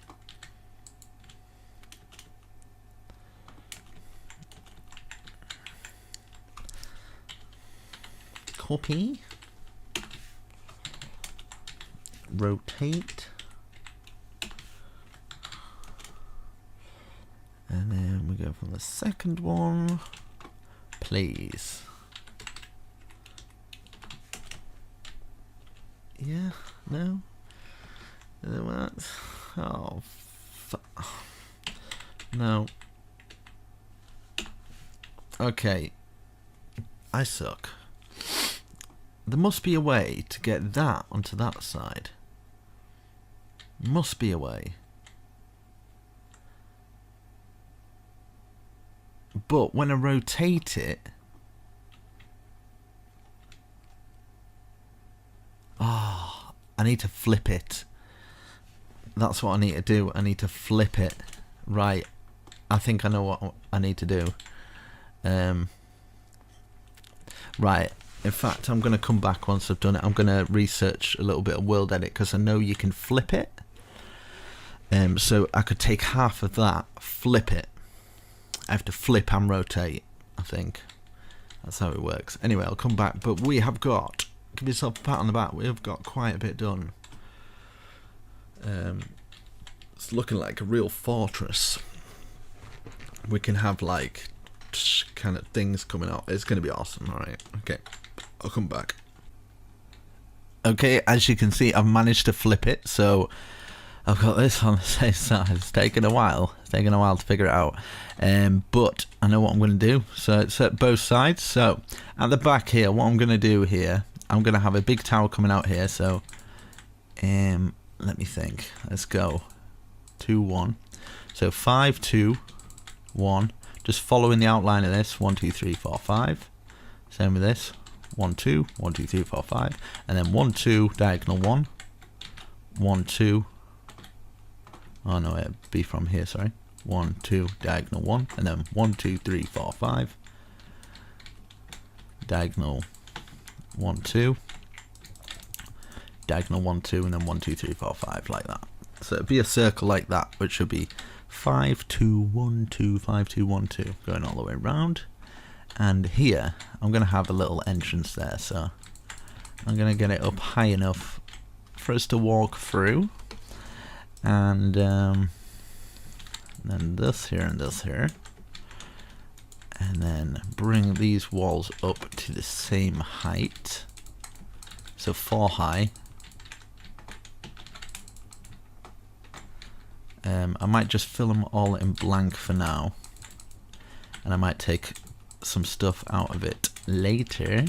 S2: Copy. Rotate. second one, please. Yeah, no? What? Oh, no. Okay. I suck. There must be a way to get that onto that side. Must be a way. But when I rotate it... Oh, I need to flip it. That's what I need to do. I need to flip it. Right. I think I know what I need to do. Right. In fact, I'm going to come back once I've done it. I'm going to research a little bit of World Edit because I know you can flip it. So I could take half of that, flip it. I have to flip and rotate, I think. That's how it works. Anyway, I'll come back. But we have got... Give yourself a pat on the back. We have got quite a bit done. It's looking like a real fortress. We can have like kind of things coming out. It's going to be awesome. Alright, okay. I'll come back. Okay, as you can see, I've managed to flip it. So I've got this on the same side. It's taken a while. It's taken a while to figure it out. But I know what I'm going to do. So it's at both sides. So at the back here, what I'm going to do here, I'm going to have a big tower coming out here. So let me think. Let's go. 2, 1. So 5, 2, 1. Just following the outline of this. 1, 2, 3, 4, 5. Same with this. 1, 2, 1, 2, 3, 4, 5. And then 1, 2, diagonal 1. 1, 2. Oh no, it'd be from here, sorry. 1, 2, diagonal 1. And then 1, 2, 3, 4, 5. Diagonal 1, 2. Diagonal 1, 2, and then 1, 2, 3, 4, 5, like that. So it'd be a circle like that, which should be 5, 2, 1, 2, 5, 2, 1, 2, going all the way around. And here, I'm going to have a little entrance there, so I'm going to get it up high enough for us to walk through. And then this here and this here. And then bring these walls up to the same height. So 4 high. I might just fill them all in blank for now, and I might take some stuff out of it later,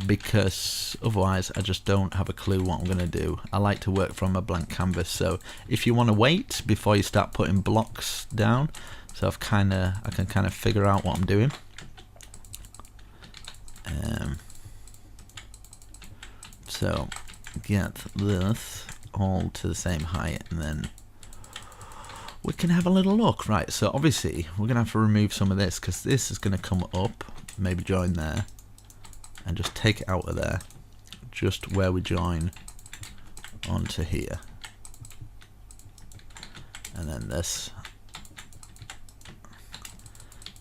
S2: because otherwise I just don't have a clue what I'm going to do. I like to work from a blank canvas, so if you want to wait before you start putting blocks down, so I can kind of figure out what I'm doing. So get this all to the same height, and then we can have a little look. Right, so obviously we're gonna have to remove some of this, because this is gonna come up, maybe join there, and just take it out of there, just where we join onto here. And then this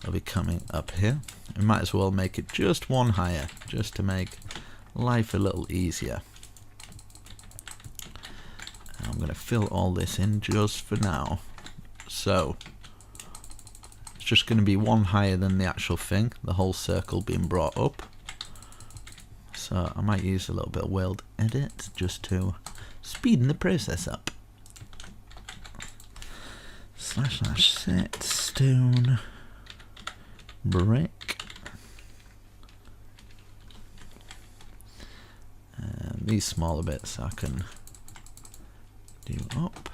S2: will be coming up here. We might as well make it just one higher, just to make life a little easier. I'm going to fill all this in just for now. So it's just going to be one higher than the actual thing, the whole circle being brought up. So I might use a little bit of World Edit just to speeden the process up. / set stone brick. And these smaller bits I can do up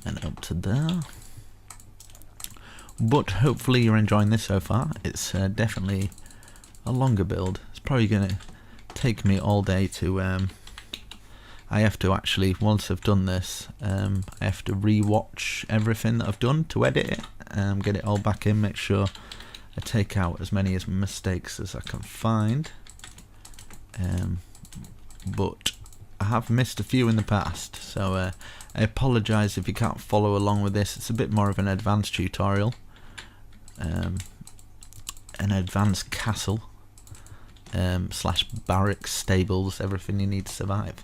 S2: and up to there. But hopefully you're enjoying this so far. It's definitely a longer build. It's probably going to take me all day to I have to actually, once I've done this, I have to re-watch everything that I've done to edit it, get it all back in, make sure I take out as many mistakes as I can find. But I have missed a few in the past, so I apologise if you can't follow along with this. It's a bit more of an advanced tutorial, an advanced castle / barracks, stables, everything you need to survive.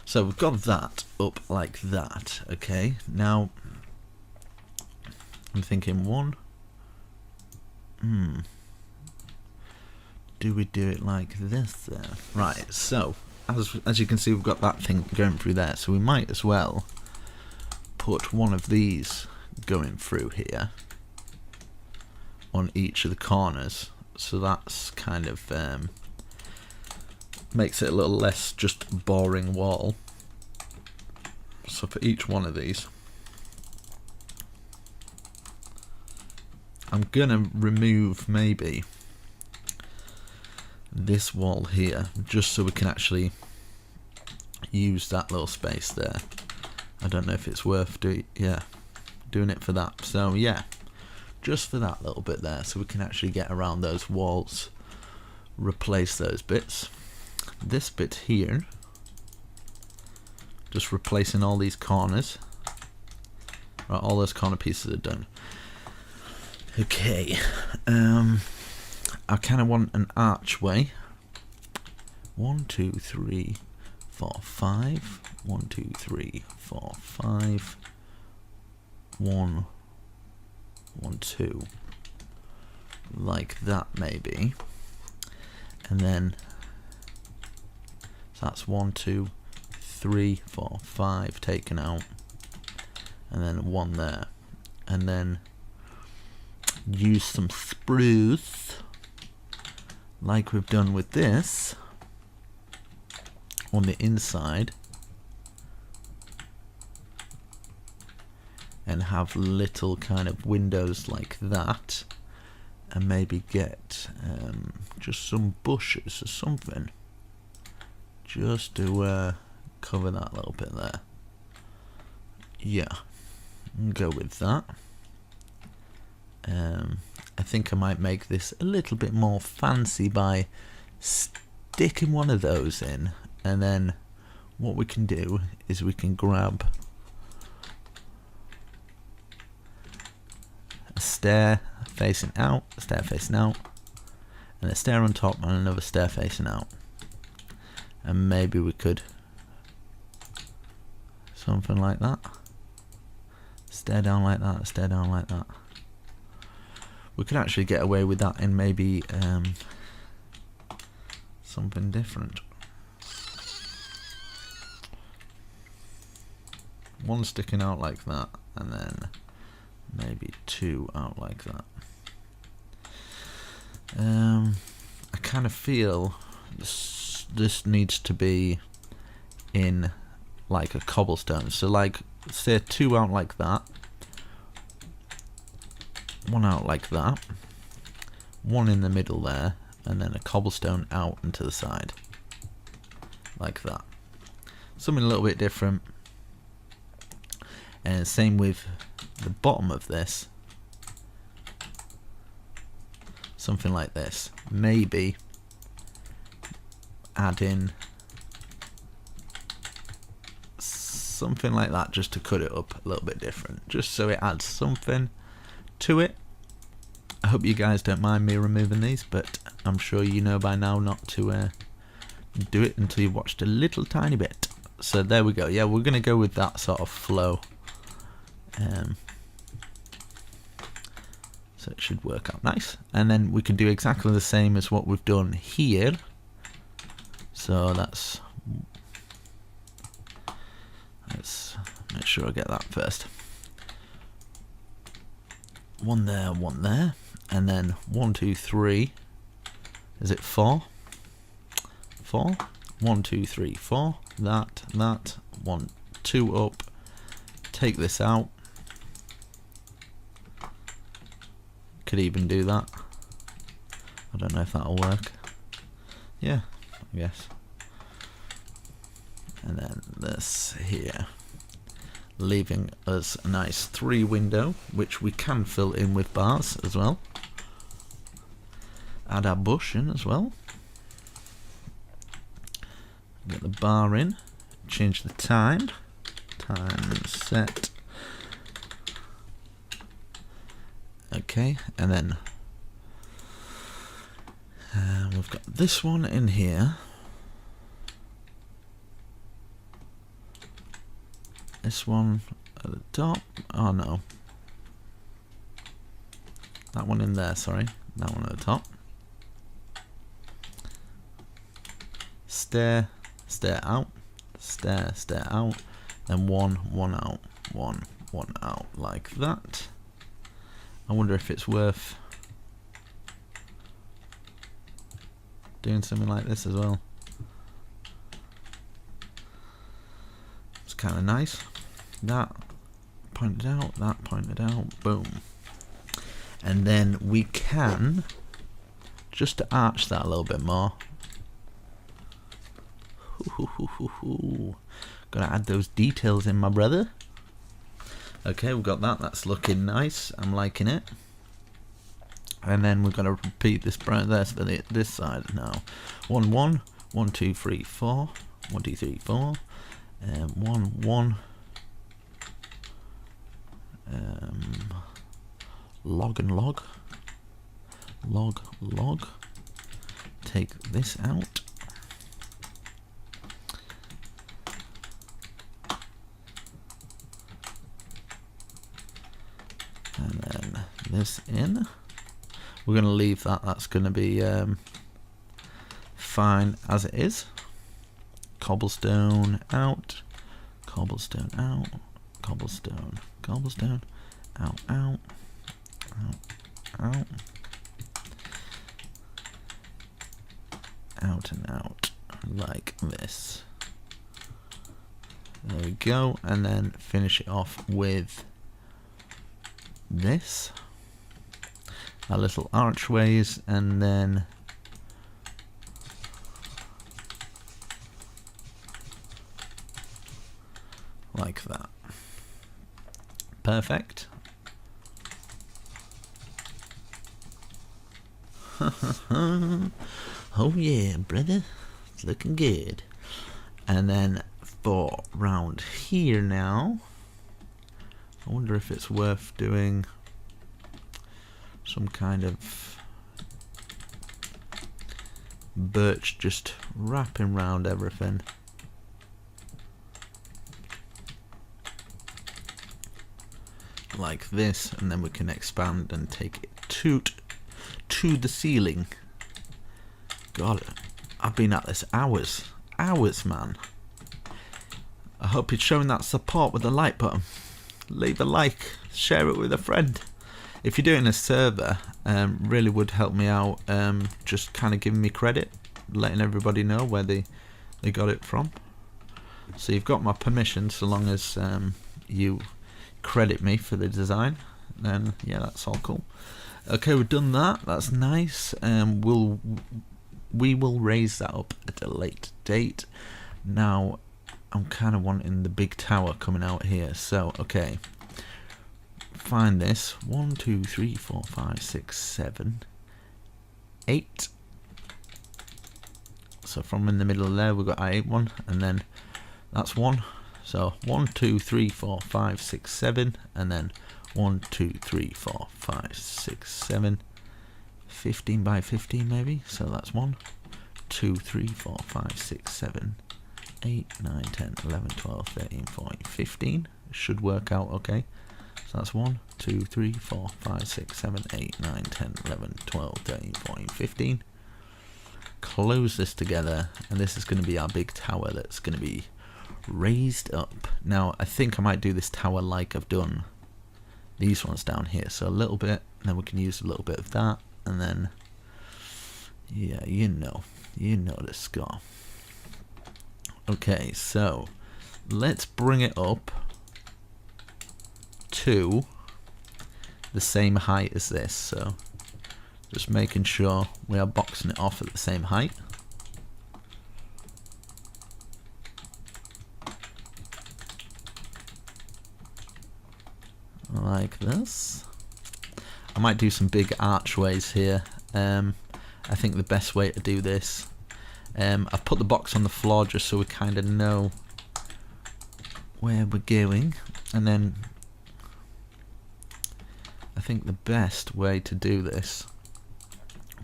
S2: So we've got that up like that. Okay, now I'm thinking one. Do we do it like this then? Right, so as you can see, we've got that thing going through there, so we might as well put one of these going through here on each of the corners, so that's kind of makes it a little less just boring wall. So for each one of these, I'm gonna remove maybe this wall here, just so we can actually use that little space there. I don't know if it's worth doing it for that. So yeah, just for that little bit there, so we can actually get around those walls, replace those bits. This bit here, just replacing all these corners. Right, all those corner pieces are done. Okay, I kind of want an archway. 1, 2, 3, 4, 5. 1, 2, 3, 4, 5. 1, 1, 2. Like that maybe. And then so that's 1, 2, 3, 4, 5 taken out. And then 1 there. And then use some spruce, like we've done with this, on the inside, and have little kind of windows like that, and maybe get just some bushes or something, just to cover that little bit there. Yeah, go with that. I think I might make this a little bit more fancy by sticking one of those in, and then what we can do is we can grab a stair facing out, a stair facing out, and a stair on top and another stair facing out, and maybe we could something like that, stair down like that, stair down like that. We could actually get away with that in maybe something different. One sticking out like that, and then maybe 2 out like that. I kind of feel this needs to be in like a cobblestone. So like, say 2 out like that. 1 out like that, 1 in the middle there, and then a cobblestone out and to the side, like that. Something a little bit different. And same with the bottom of this, something like this. Maybe add in something like that, just to cut it up a little bit different, just so it adds something to it. I hope you guys don't mind me removing these, but I'm sure you know by now not to do it until you've watched a little tiny bit. So there we go. Yeah, we're going to go with that sort of flow. So it should work out nice. And then we can do exactly the same as what we've done here. So let's make sure I get that first. 1 there, 1 there, and then 1, 2, 3. Is it 4? 4. 1, 2, 3, 4. That. 1, 2 up. Take this out. Could even do that. I don't know if that'll work. Yeah, I guess. And then this here, leaving us a nice 3 window, which we can fill in with bars as well. Add our bush in as well. Get the bar in. Change the time. Time set. Okay, and then we've got this one in here. This one at the top. Oh no. that one in there, sorry, that one at the top. Stair, stair out, stair, stair out, then one out, one out, like that. I wonder if it's worth doing something like this as well. It's kind of nice. That pointed out, that pointed out, boom. And then we can, just to arch that a little bit more, gotta add those details in, my brother. Okay, we've got that. That's looking nice. I'm liking it. And then we're gonna repeat this for this side now. 1 1 1 2 3 4 1 2 3 4 1 1 log and log, log log. Take this out. And then this in. We're going to leave that. That's going to be fine as it is. Cobblestone out. Cobblestone out. Cobblestone. Cobblestone. Out. Out. Out. Out. Out and out. Like this. There we go. And then finish it off with this, our little archways, and then like that. Perfect. Oh yeah, brother, it's looking good. And then for round here now, I wonder if it's worth doing some kind of birch just wrapping around everything. Like this, and then we can expand and take it to the ceiling. God, I've been at this hours, man. I hope it's showing that support with the like button. Leave a like, share it with a friend. If you're doing a server, really would help me out, just kind of giving me credit, letting everybody know where they got it from. So you've got my permission, so long as you credit me for the design, then yeah, that's all cool. Okay, we've done that. That's nice. We will raise that up at a later date. Now I'm kind of wanting the big tower coming out here. So okay, find this. 1 2 3 4 5 6 7 8. So from in the middle there we've got I8 and then that's 1. So 1 2 3 4 5 6 7, and then 1 2 3 4 5 6 7, 15 by 15 maybe. So that's 1 2 3 4 5 6 7 8 9 10 11 12 13 14 15. Should work out okay. So that's 1 2 3 4 5 6 7 8 9 10 11 12 13 14 15. Close this together, and this is going to be our big tower that's going to be raised up. Now I think I might do this tower like I've done these ones down here, so a little bit, and then we can use a little bit of that, and then yeah, you know the score. Okay, so let's bring it up to the same height as this, so just making sure we are boxing it off at the same height. Like this. I might do some big archways here. I think the best way to do this, I've put the box on the floor just so we kind of know where we're going, and then I think the best way to do this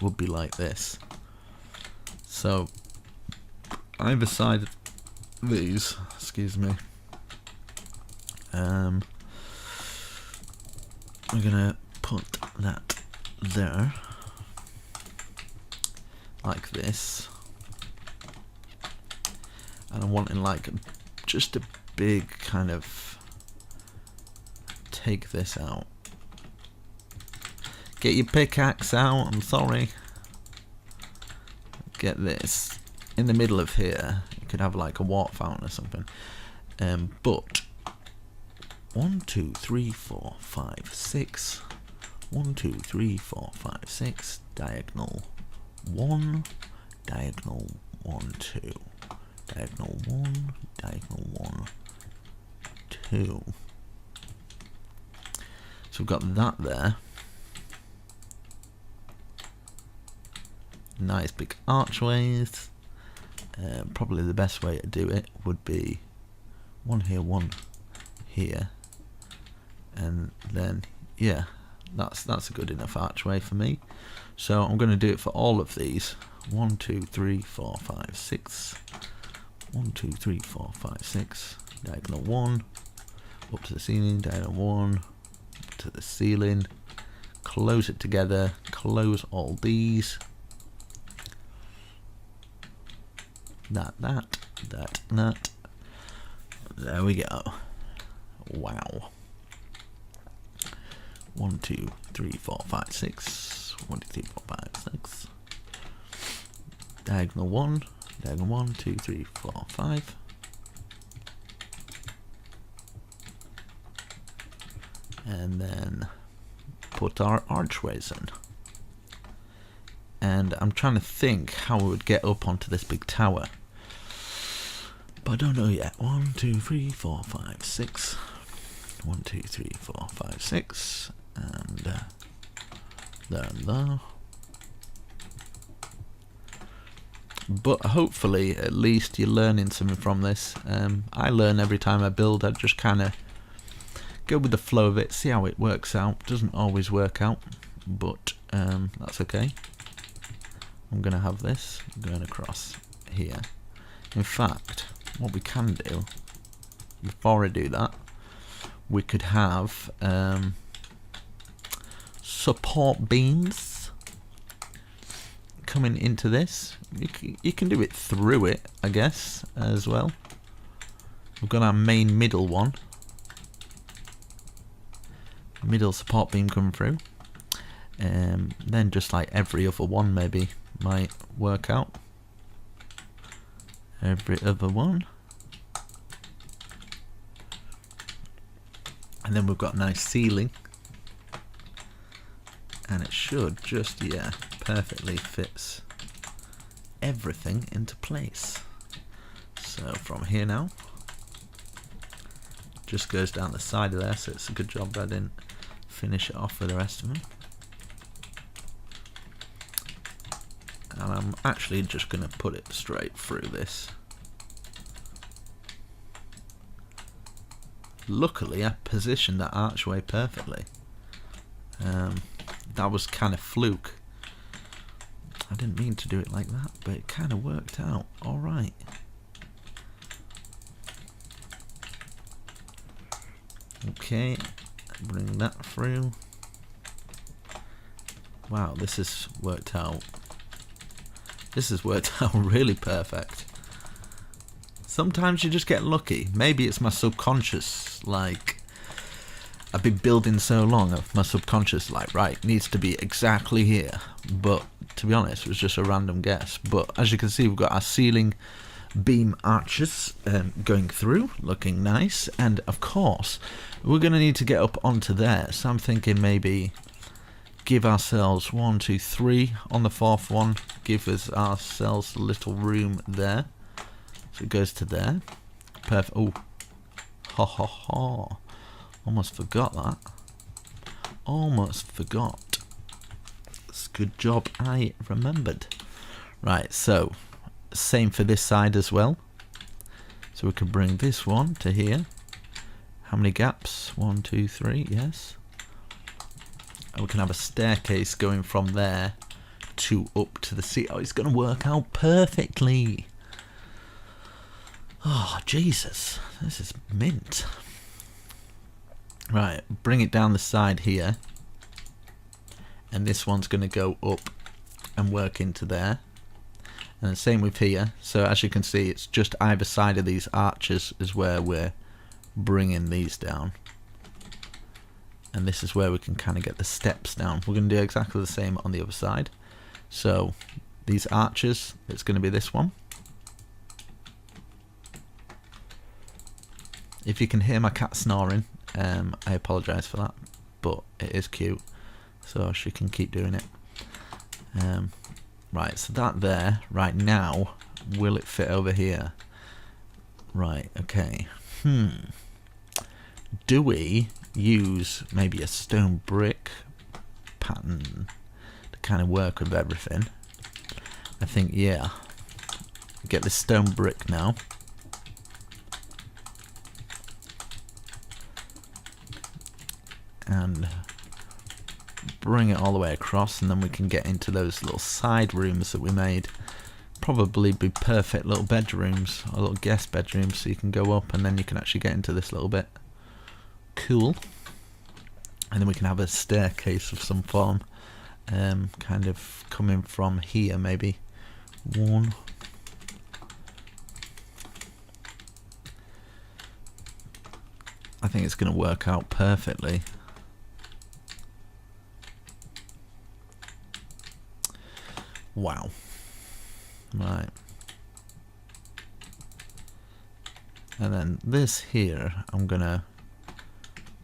S2: would be like this. So either side of these, excuse me, we're gonna put that there, like this, and I'm wanting like just a big kind of, take this out. Get your pickaxe out, I'm sorry. Get this in the middle of here. You could have like a water fountain or something. But 1, 2, 3, 4, 5, 6. 1, 2, 3, 4, 5, 6. Diagonal 1, diagonal 1, 2. Diagonal 1, diagonal 1, 2. So we've got that there. Nice big archways. Probably the best way to do it would be one here, and then yeah, that's a good enough archway for me. So I'm going to do it for all of these. 1, 2, 3, 4, 5, 6. 1, 2, 3, 4, 5, 6. Diagonal 1 up to the ceiling. Diagonal 1 up to the ceiling. Close it together. Close all these. That. There we go. Wow. 1, 2, 3, 4, 5, 6. 1, 2, 3, 4, 5, 6. Diagonal 1. Diagonal 1, 2, 3, 4, 5. And then put our archways in. And I'm trying to think how we would get up onto this big tower. But I don't know yet. 1, 2, 3, 4, 5, 6. 1, 2, 3, 4, 5, 6. And there and there. But hopefully, at least you're learning something from this. I learn every time I build. I just kind of go with the flow of it, see how it works out. Doesn't always work out, but that's okay. I'm going to have this going across here. In fact, what we can do, before I do that, we could have support beams coming into this. You can do it through it, I guess, as well. We've got our main middle one. Middle support beam coming through. Then just like every other one maybe might work out. Every other one. And then we've got a nice ceiling. And it should just, yeah, perfectly fits everything into place. So from here now, just goes down the side of there, so it's a good job that I didn't finish it off with the rest of them. And I'm actually just going to put it straight through this. Luckily I positioned that archway perfectly. That was kind of fluke. I didn't mean to do it like that, but it kind of worked out alright. Okay, bring that through. Wow, this has worked out. This has worked out really perfect. Sometimes you just get lucky. Maybe it's my subconscious, like, I've been building so long, my subconscious, like, right, needs to be exactly here. But, to be honest, it was just a random guess. But, as you can see, we've got our ceiling beam arches going through, looking nice. And, of course, we're going to need to get up onto there. So I'm thinking maybe give ourselves 1, 2, 3 on the fourth one. Give ourselves a little room there. So it goes to there. Perfect. Oh, ha ha ha. Almost forgot that. Almost forgot. It's a good job I remembered. Right, so same for this side as well. So we can bring this one to here. How many gaps? 1, 2, 3, yes. And we can have a staircase going from there to up to the sea. Oh, it's going to work out perfectly. Oh, Jesus. This is mint. Right, bring it down the side here. and this one's going to go up and work into there. And the same with here. So as you can see, it's just either side of these arches is where we're bringing these down. And this is where we can kind of get the steps down. We're going to do exactly the same on the other side. So these arches, it's going to be this one. If you can hear my cat snoring, I apologise for that, but it is cute, so she can keep doing it. Right, so that there, right now, will it fit over here? Right, okay. Do we use maybe a stone brick pattern to kind of work with everything? I think, yeah. Get this stone brick now. And bring it all the way across, and then we can get into those little side rooms that we made. Probably be perfect little bedrooms, or little guest bedrooms, so you can go up and then you can actually get into this little bit. Cool. And then we can have a staircase of some form, kind of coming from here maybe. One. I think it's going to work out perfectly. Wow. Right. And then this here, I'm gonna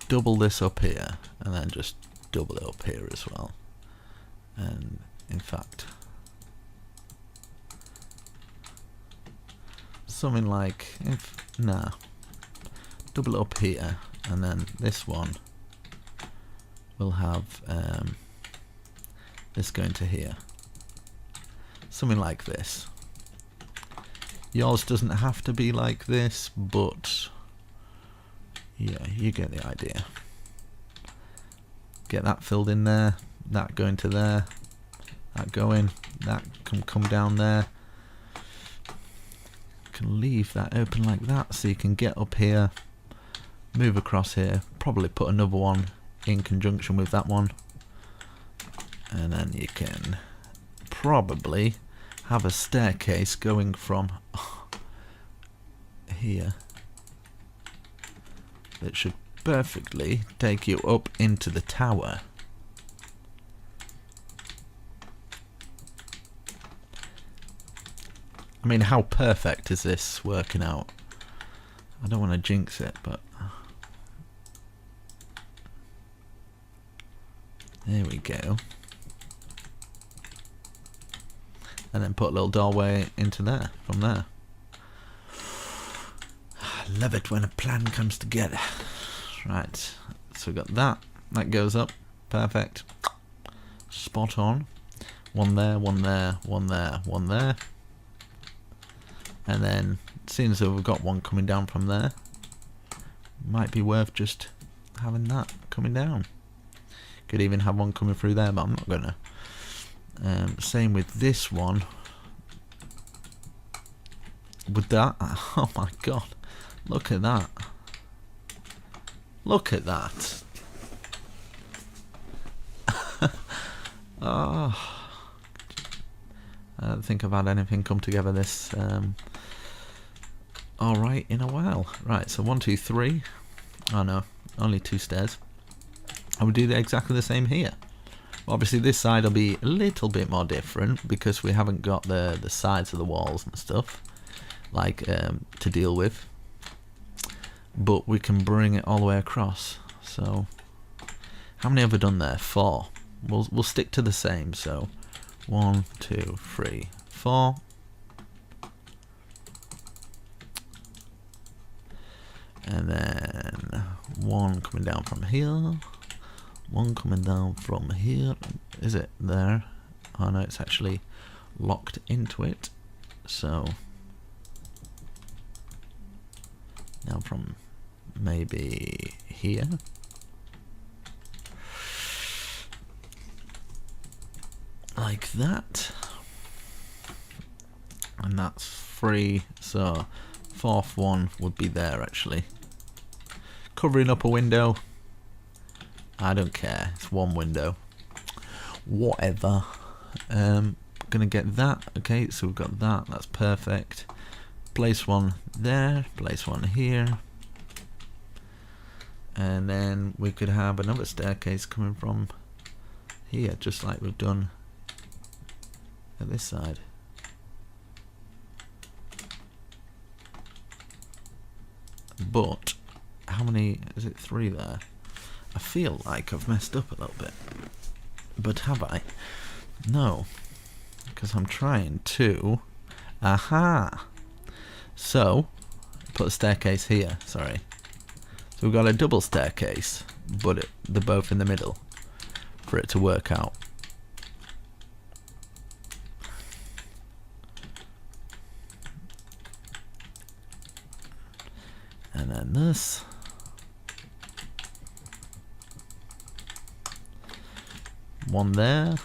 S2: double this up here, and then just double it up here as well. And in fact, something like, double it up here, and then this one will have this going to here. Something like this. Yours doesn't have to be like this, but yeah, you get the idea. Get that filled in there, that going to there, that going, that can come down there. You can leave that open like that so you can get up here, move across here, probably put another one in conjunction with that one, and then you can probably have a staircase going from here that should perfectly take you up into the tower. I mean, how perfect is this working out? I don't want to jinx it, but there we go. And then put a little doorway into there, from there. I love it when a plan comes together. Right, so we got that. That goes up. Perfect. Spot on. One there, one there, one there, one there. And then, seeing as though we've got one coming down from there, might be worth just having that coming down. Could even have one coming through there, but I'm not gonna. Same with this one. With that, oh my god, look at that. Look at that. Oh, I don't think I've had anything come together this alright in a while. Right, so 1, 2, 3. Oh no, only 2 stairs. I would do exactly the same here. Obviously this side will be a little bit more different because we haven't got the sides of the walls and stuff like to deal with, but we can bring it all the way across. So how many have we done there? 4. We'll stick to the same. So 1, 2, 3, 4. And then one coming down from here. One coming down from here. Is it there? Oh no, it's actually locked into it. So now from maybe here. Like that. And that's 3. So 4th one would be there actually. Covering up a window. I don't care. It's one window. whatever. Gonna get that. Okay, so we've got that. That's perfect. Place one there. Place one here. And then we could have another staircase coming from here, just like we've done at this side. But how many is it? 3 there. I feel like I've messed up a little bit, but have I? No, because I'm trying to. Aha! So put a staircase here. Sorry. So we've got a double staircase, but they're both in the middle for it to work out. And then this. One there,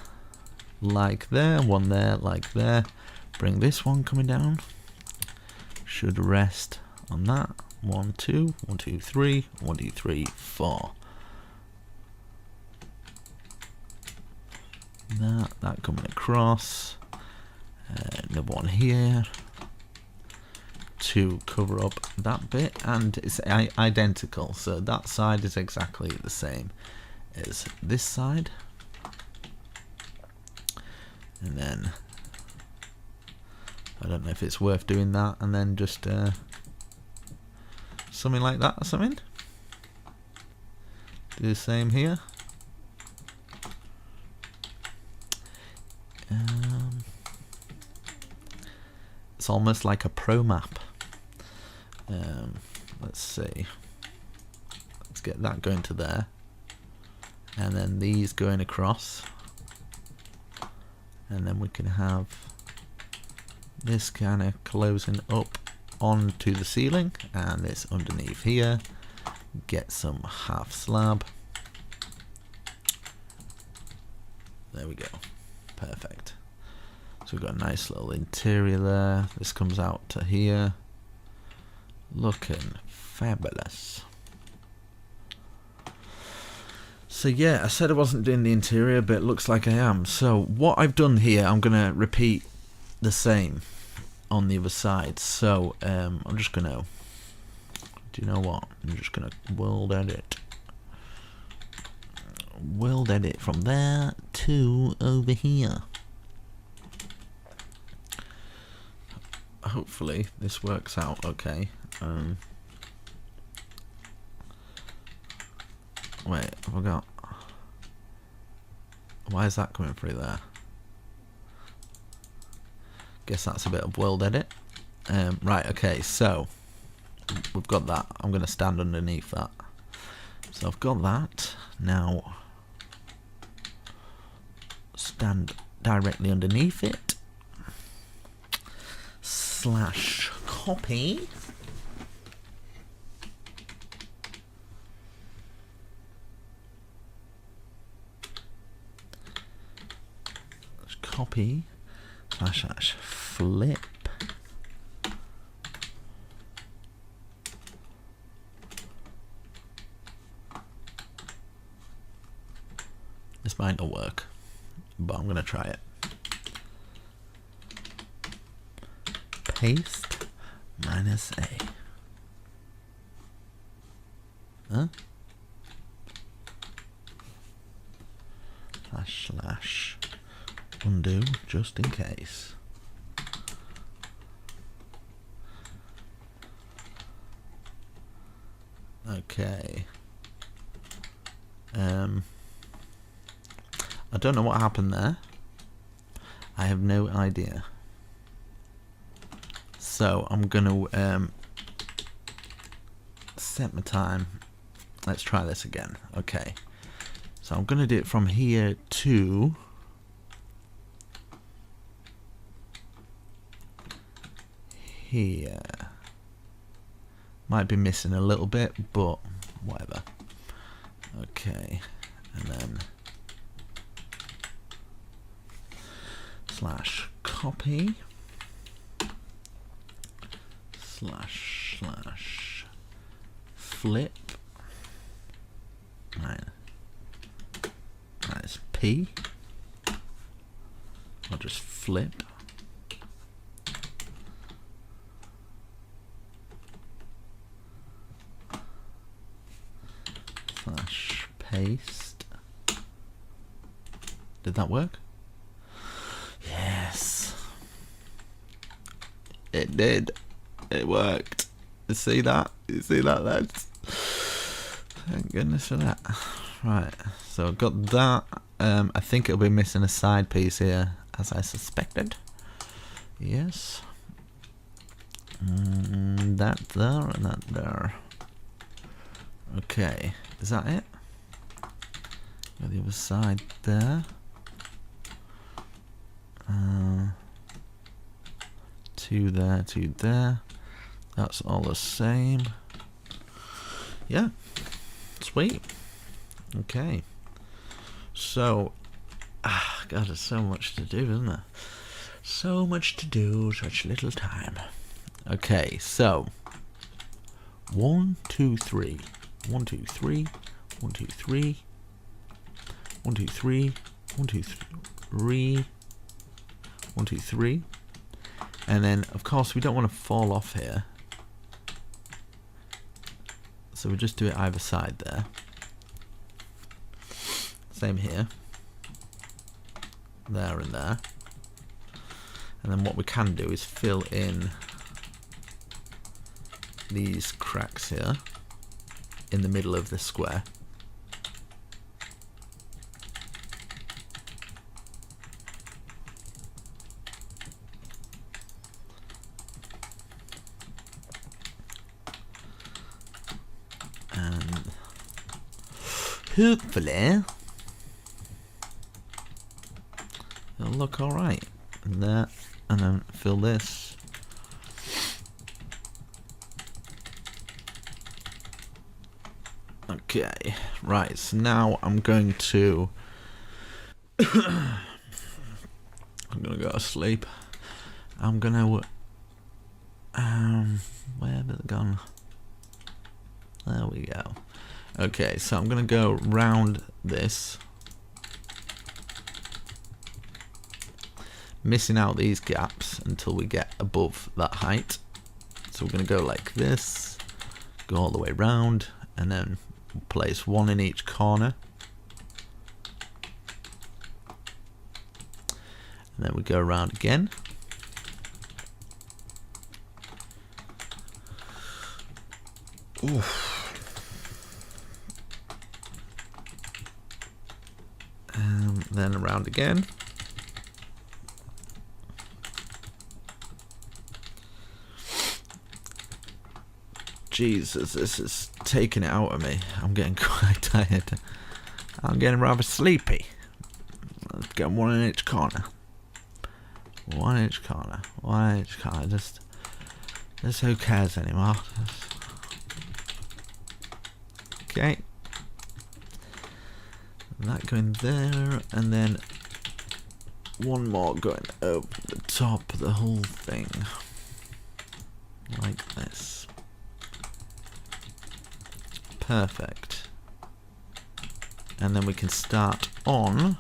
S2: like there, one there, like there. Bring this one coming down. Should rest on that. 1, 2, 1, 2, 3, 1, 2, 3, 4. That coming across. Another one here to cover up that bit, and it's identical. So that side is exactly the same as this side. And then I don't know if it's worth doing that, and then just something like that or something. Do the same here. It's almost like a pro map. Let's see. Let's get that going to there, and then these going across, and then we can have this kind of closing up onto the ceiling, and this underneath here. Get some half slab. There we go. Perfect. So we've got a nice little interior there. This comes out to here. Looking fabulous. So yeah, I said I wasn't doing the interior, but it looks like I am. So what I've done here, I'm going to repeat the same on the other side. So I'm just going to, do you know what? I'm just going to world edit. World edit from there to over here. Hopefully this works out okay. Wait, have I got... Why is that coming through there? Guess that's a bit of world edit. Right, okay, so we've got that. I'm going to stand underneath that. So I've got that. Now stand directly underneath it. Slash copy. Copy slash flip. This might not work, but I'm gonna try it. Paste -A. Huh? Slash undo just in case. Okay. I don't know what happened there. I have no idea. So I'm gonna set my time. Let's try this again. Okay. So I'm gonna do it from here to here. Might be missing a little bit, but whatever. Okay, and then slash copy slash flip. Right. That's P. I'll just flip. Slash paste. Did that work? Yes. It did. It worked. You see that? You see that, lads? Thank goodness for that. Right, so I've got that. I think it'll be missing a side piece here, as I suspected. Yes. That there and that there. Okay, is that it? Got the other side there. Two there, two there. That's all the same. Yeah. Sweet. Okay. So, God, there's so much to do, isn't there? So much to do, such little time. Okay, so 1, 2, 3. 1, 2, 3. 1, 2, 3. 1, 2, 3. 1, 2, 3. 1, 2, 3. And then, of course, we don't want to fall off here. So we'll just do it either side there. Same here. There and there. And then what we can do is fill in these cracks here in the middle of the square. And hopefully it'll look alright. And that, and then fill this. Okay, right, so now I'm going to I'm gonna go to sleep. I'm gonna where have it gone? There we go. Okay, so I'm gonna go round this, missing out these gaps until we get above that height. So we're gonna go like this, go all the way round, and then place one in each corner. And then we go around again. Oof. And then around again. Jesus, this is taking it out of me. I'm getting quite tired. I'm getting rather sleepy. Let's get one in each corner. One in each corner. One in each corner. Just who cares anymore? Okay. And that going there, and then one more going over the top of the whole thing. Like this. Perfect. And then we can start on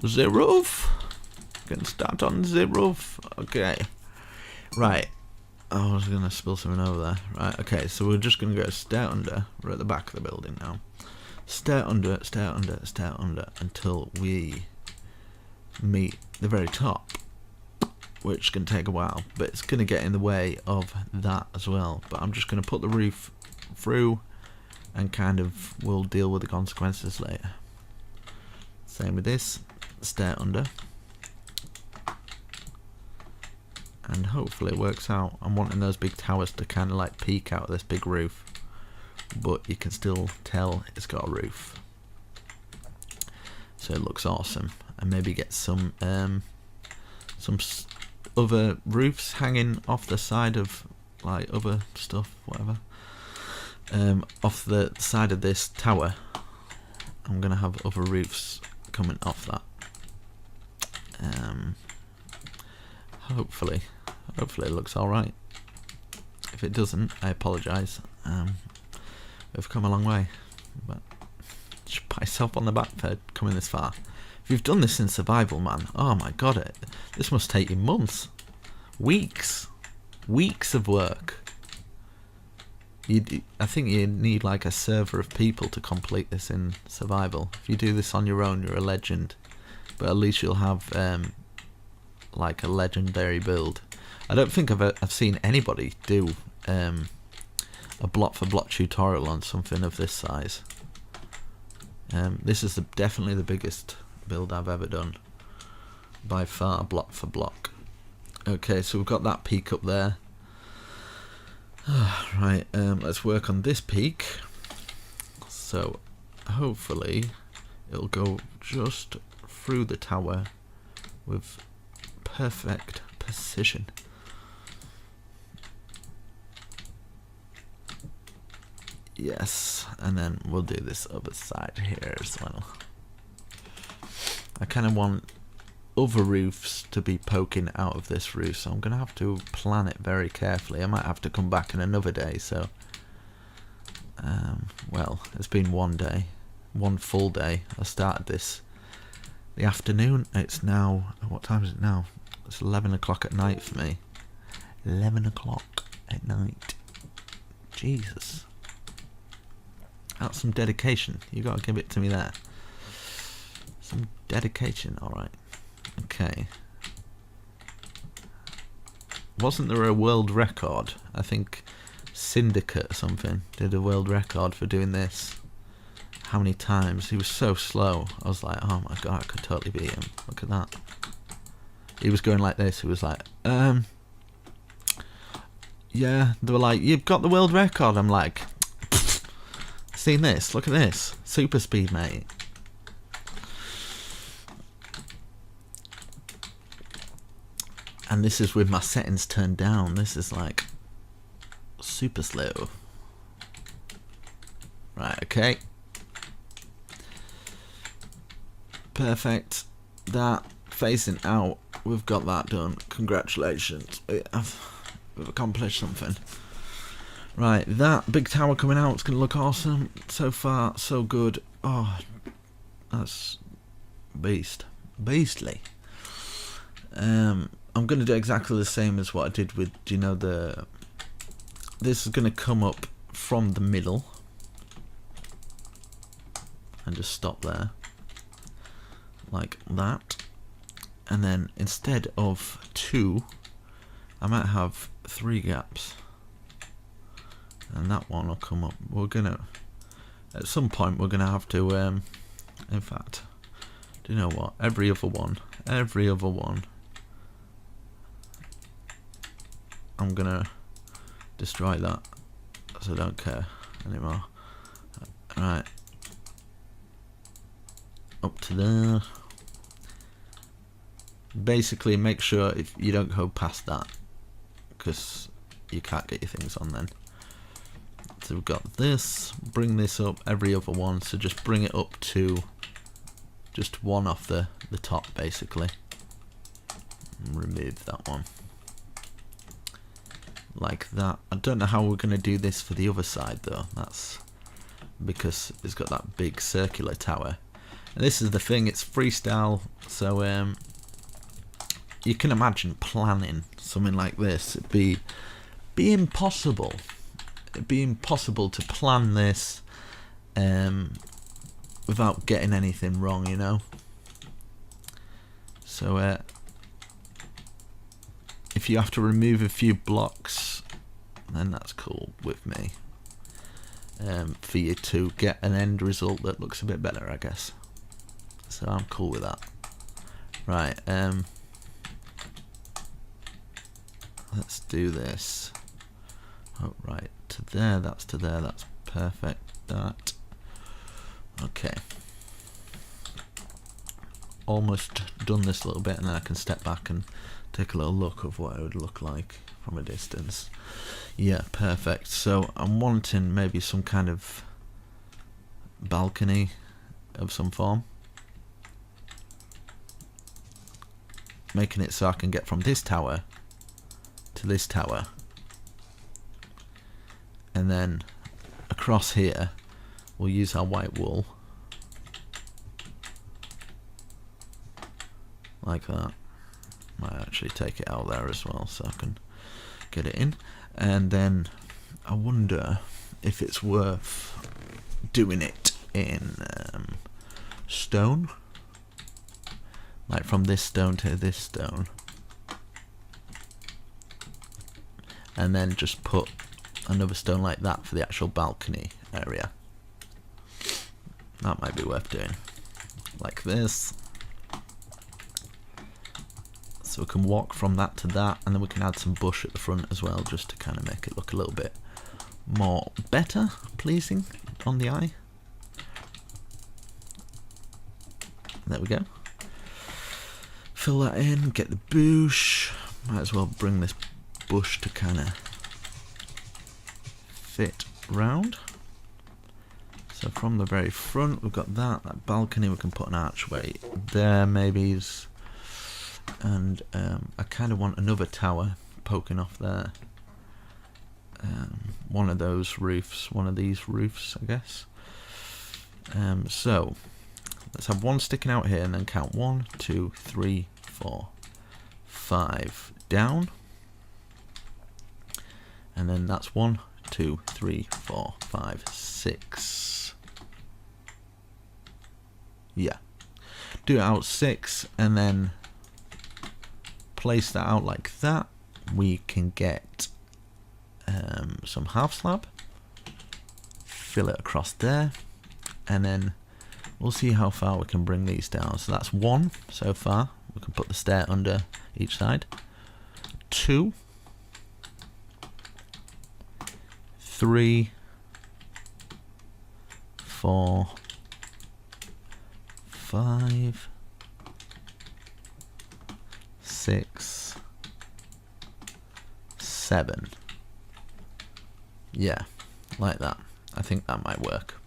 S2: the roof. Can start on the roof. Okay. Right. Oh, I was going to spill something over there. Right, okay, so we're just going to go stair under. We're at the back of the building now. Stair under, stair under, stair under, until we meet the very top. Which can take a while, but it's going to get in the way of that as well. But I'm just going to put the roof through, and kind of we'll deal with the consequences later. Same with this, stair under, and hopefully it works out. I'm wanting those big towers to kind of like peek out of this big roof, but you can still tell it's got a roof, so it looks awesome. And maybe get some other roofs hanging off the side of like other stuff, whatever. Off the side of this tower, I'm gonna have other roofs coming off that. Hopefully it looks alright. If it doesn't, I apologise. We've come a long way, but just pat yourself on the back for coming this far. If you've done this in survival, man, oh my god, this must take you months, weeks of work. I think you need like a server of people to complete this in survival. If you do this on your own, you're a legend, but at least you'll have like a legendary build. I don't think I've seen anybody do a block for block tutorial on something of this size. This is definitely the biggest build I've ever done by far, block for block. Okay, so we've got that peak up there. Right, let's work on this peak. So hopefully it'll go just through the tower with perfect precision. Yes, and then we'll do this other side here as well. I kind of want other roofs to be poking out of this roof, so I'm going to have to plan it very carefully. I might have to come back in another day, so well, it's been one day, one full day. I started this the afternoon. It's now, what time is it now? It's 11 o'clock at night for me. 11 o'clock at night. Jesus, that's some dedication. You got to give it to me there. Some dedication. All right. Okay. Wasn't there a world record? I think Syndicate or something did a world record for doing this. How many times? He was so slow. I was like, oh my god, I could totally beat him. Look at that. He was going like this. He was like, yeah. They were like, you've got the world record. I'm like, seen this? Look at this. Super speed, mate. And this is with my settings turned down. This is like super slow. Right, okay. Perfect. That facing out, we've got that done. Congratulations. We've accomplished something. Right, that big tower coming out is going to look awesome. So far, so good. Oh, that's beastly. I'm going to do exactly the same as what I did with, you know, this is going to come up from the middle and just stop there like that, and then instead of 2 I might have 3 gaps, and that one will come up. We're gonna, at some point we're gonna have to in fact, do you know what, every other one I'm gonna destroy that, so I don't care anymore. Right, up to there. Basically make sure if you don't go past that, because you can't get your things on then. So we've got this, bring this up every other one, so just bring it up to just one off the top basically. Remove that one. Like that. I don't know how we're going to do this for the other side though. That's because it's got that big circular tower. And this is the thing, it's freestyle, so you can imagine planning something like this. It'd be impossible. It'd be impossible to plan this without getting anything wrong, you know. So if you have to remove a few blocks, then that's cool with me. For you to get an end result that looks a bit better, I guess. So I'm cool with that. Right, let's do this. Oh, right, to there, that's perfect. That. Okay. Almost done this a little bit, and then I can step back and take a little look of what it would look like from a distance. Yeah, perfect. So I'm wanting maybe some kind of balcony of some form. Making it so I can get from this tower to this tower. And then across here, we'll use our white wool. like that. Might actually take it out there as well so I can get it in. And then I wonder if it's worth doing it in stone, like from this stone to this stone, and then just put another stone like that for the actual balcony area. That might be worth doing, like this. So we can walk from that to that, and then we can add some bush at the front as well, just to kind of make it look a little bit more better, pleasing on the eye. There we go. Fill that in, get the bush. Might as well bring this bush to kind of fit round. So from the very front, we've got that balcony. We can put an archway there, maybe. And I kind of want another tower poking off there. One of those roofs, one of these roofs, I guess. So let's have one sticking out here and then count 1, 2, 3, 4, 5 down. And then that's 1, 2, 3, 4, 5, 6. Yeah. Do it out 6 and then place that out like that. We can get some half slab, fill it across there, and then we'll see how far we can bring these down. So that's 1 so far. We can put the stair under each side. 2, 3, 4, 5, 6, 7. Yeah, like that. I think that might work.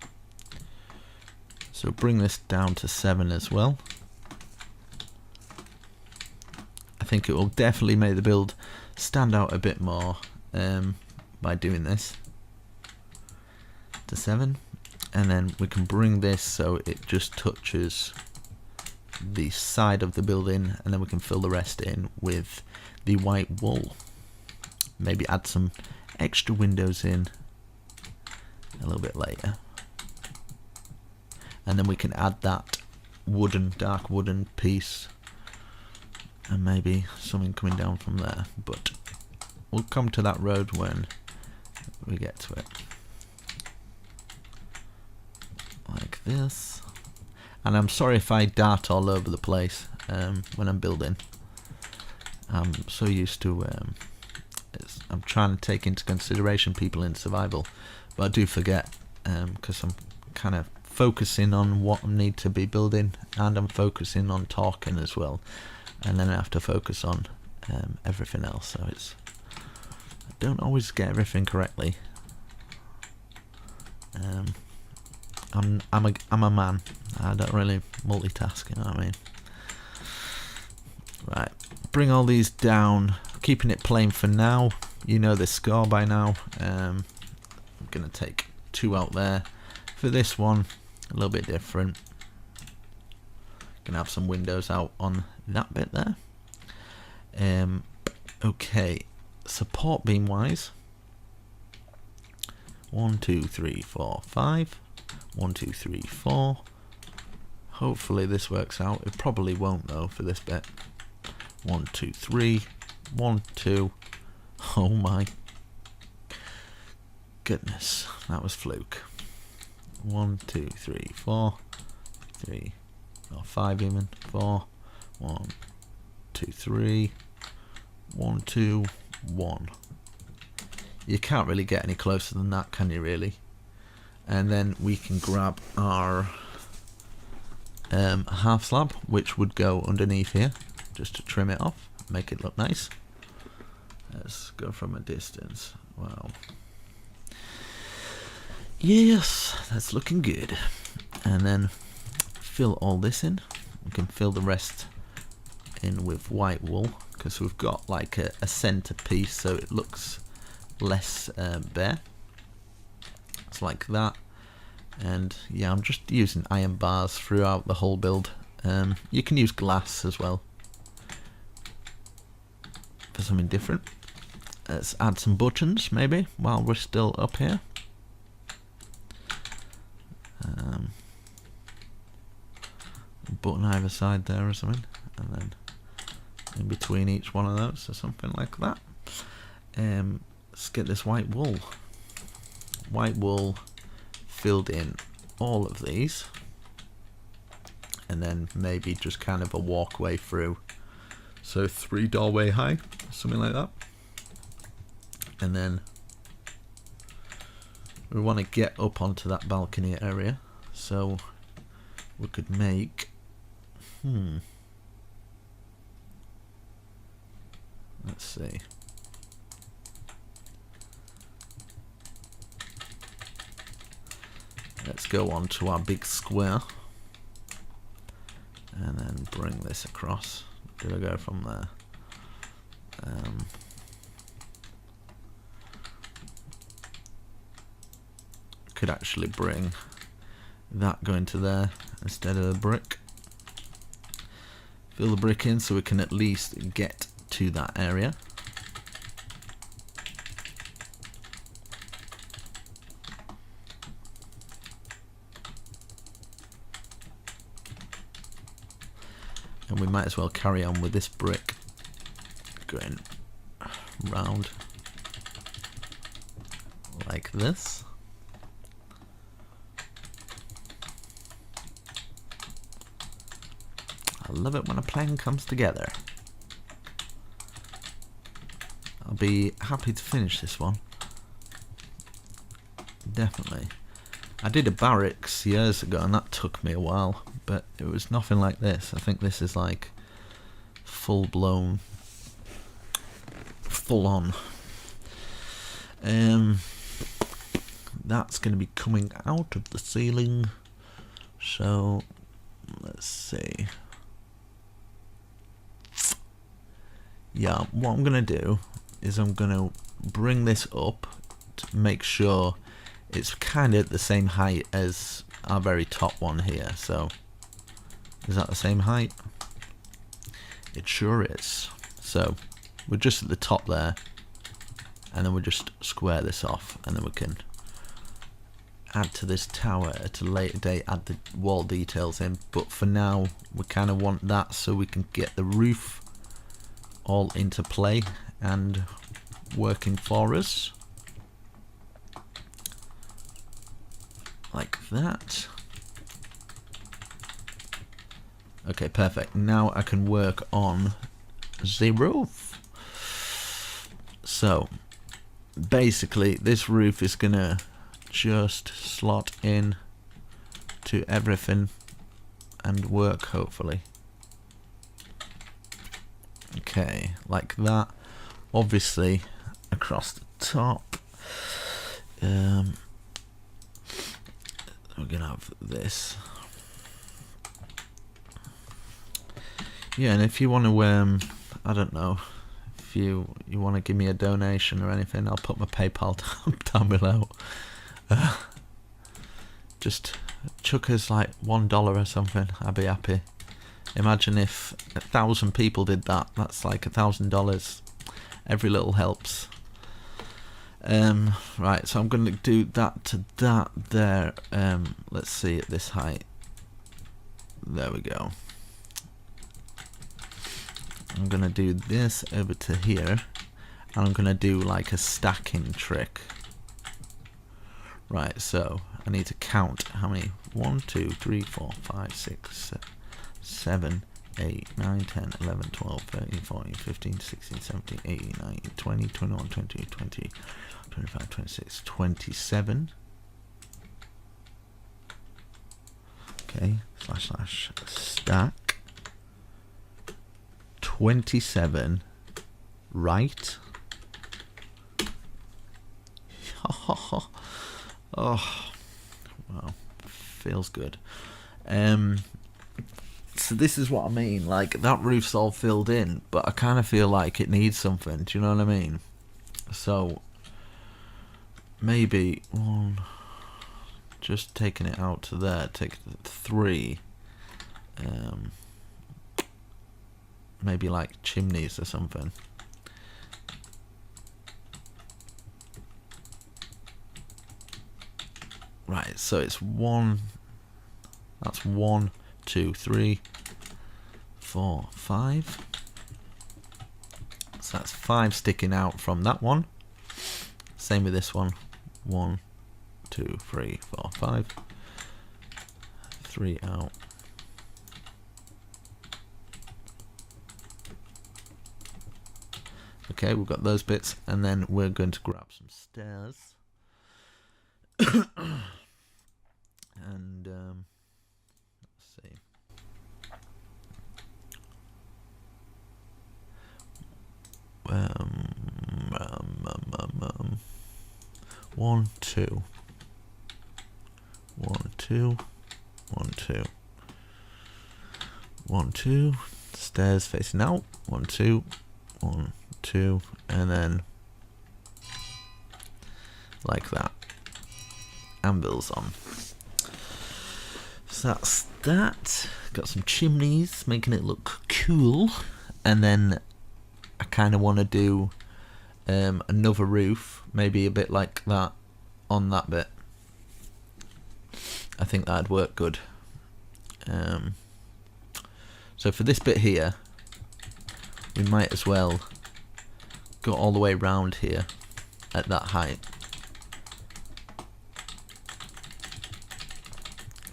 S2: So bring this down to 7 as well. I think it will definitely make the build stand out a bit more by doing this to 7. And then we can bring this so it just touches the side of the building, and then we can fill the rest in with the white wool. Maybe add some extra windows in a little bit later, and then we can add that wooden, dark wooden piece, and maybe something coming down from there, but we'll come to that road when we get to it. Like this. And I'm sorry if I dart all over the place when I'm building. I'm so used to I'm trying to take into consideration people in survival, but I do forget because I'm kind of focusing on what I need to be building, and I'm focusing on talking as well, and then I have to focus on everything else. So I don't always get everything correctly. I'm a man. I don't really multitask, you know what I mean? Right, bring all these down, keeping it plain for now. You know the score by now. I'm gonna take 2 out there. For this one, a little bit different. Gonna have some windows out on that bit there. Okay, support beam wise, 1, 2, 3, 4, 5. 1, 2, 3, 4. Hopefully this works out. It probably won't though for this bit. 1, 2, 3. 1, 2. Oh my goodness, that was fluke. 1, 2, 3, 4. 3, or 5 even. 4. 1, 2, 3. 1, 2, 1. You can't really get any closer than that, can you really? And then we can grab our half slab, which would go underneath here, just to trim it off, make it look nice. Let's go from a distance. Wow. Yes, that's looking good. And then fill all this in. We can fill the rest in with white wool, because we've got like a center piece, so it looks less bare. It's like that. And yeah, I'm just using iron bars throughout the whole build. You can use glass as well, for something different. Let's add some buttons maybe while we're still up here. Button either side there or something, and then in between each one of those or something like that. Let's get this white wool. White wool filled in all of these, and then maybe just kind of a walkway through. So 3 doorway high, something like that. And then we want to get up onto that balcony area, so we could make let's see. Let's go on to our big square and then bring this across. Did I go from there? Could actually bring that going to there instead of the brick. Fill the brick in so we can at least get to that area. And we might as well carry on with this brick going round like this. I love it when a plan comes together. I'll be happy to finish this one. Definitely. I did a barracks years ago and that took me a while, but it was nothing like this. I think this is like full blown, full on. That's going to be coming out of the ceiling. So let's see. Yeah, what I'm going to do is I'm going to bring this up to make sure it's kind of the same height as our very top one here. So is that the same height? It sure is. So we're just at the top there, and then we'll just square this off, and then we can add to this tower at a later date, add the wall details in. But for now we kind of want that so we can get the roof all into play and working for us like that. Okay, perfect. Now I can work on the roof. So basically this roof is gonna just slot in to everything and work, hopefully. Okay, like that. Obviously across the top, we're gonna have this. Yeah, and if you want to, I don't know, if you want to give me a donation or anything, I'll put my PayPal down below. Just chuck us like $1 or something. I'd be happy. Imagine if 1,000 people did that. That's like $1,000. Every little helps. Right, so I'm going to do that to that there. Let's see at this height. There we go. I'm going to do this over to here, and I'm going to do like a stacking trick. Right, so I need to count how many. 1, 2, 3, 4, 5, 6, 7, 8, 9, 10, 11, 12, 13, 14, 15, 16, 17, 18, 19, 20, 21, 22, 20, 25, 26, 27. Okay, / stack 27 right. Oh, wow, feels good. So this is what I mean, like that roof's all filled in, but I kind of feel like it needs something, do you know what I mean? So maybe one, just taking it out to there, take 3, maybe like chimneys or something. Right, so it's 1. That's 1, 2, 3, 4, 5. So that's 5 sticking out from that one. Same with this one. 1, 2, 3, 4, 5. 3 out. Okay, we've got those bits, and then we're going to grab some stairs. And let's see. One, two. 1, 2. 1, 2. 1, 2. Stairs facing out. 1, 2. 1, 2. And then like that. Anvils on. So that's that. Got some chimneys, making it look cool. And then I kind of want to do another roof, maybe a bit like that on that bit. I think that'd work good. So for this bit here, we might as well go all the way round here at that height.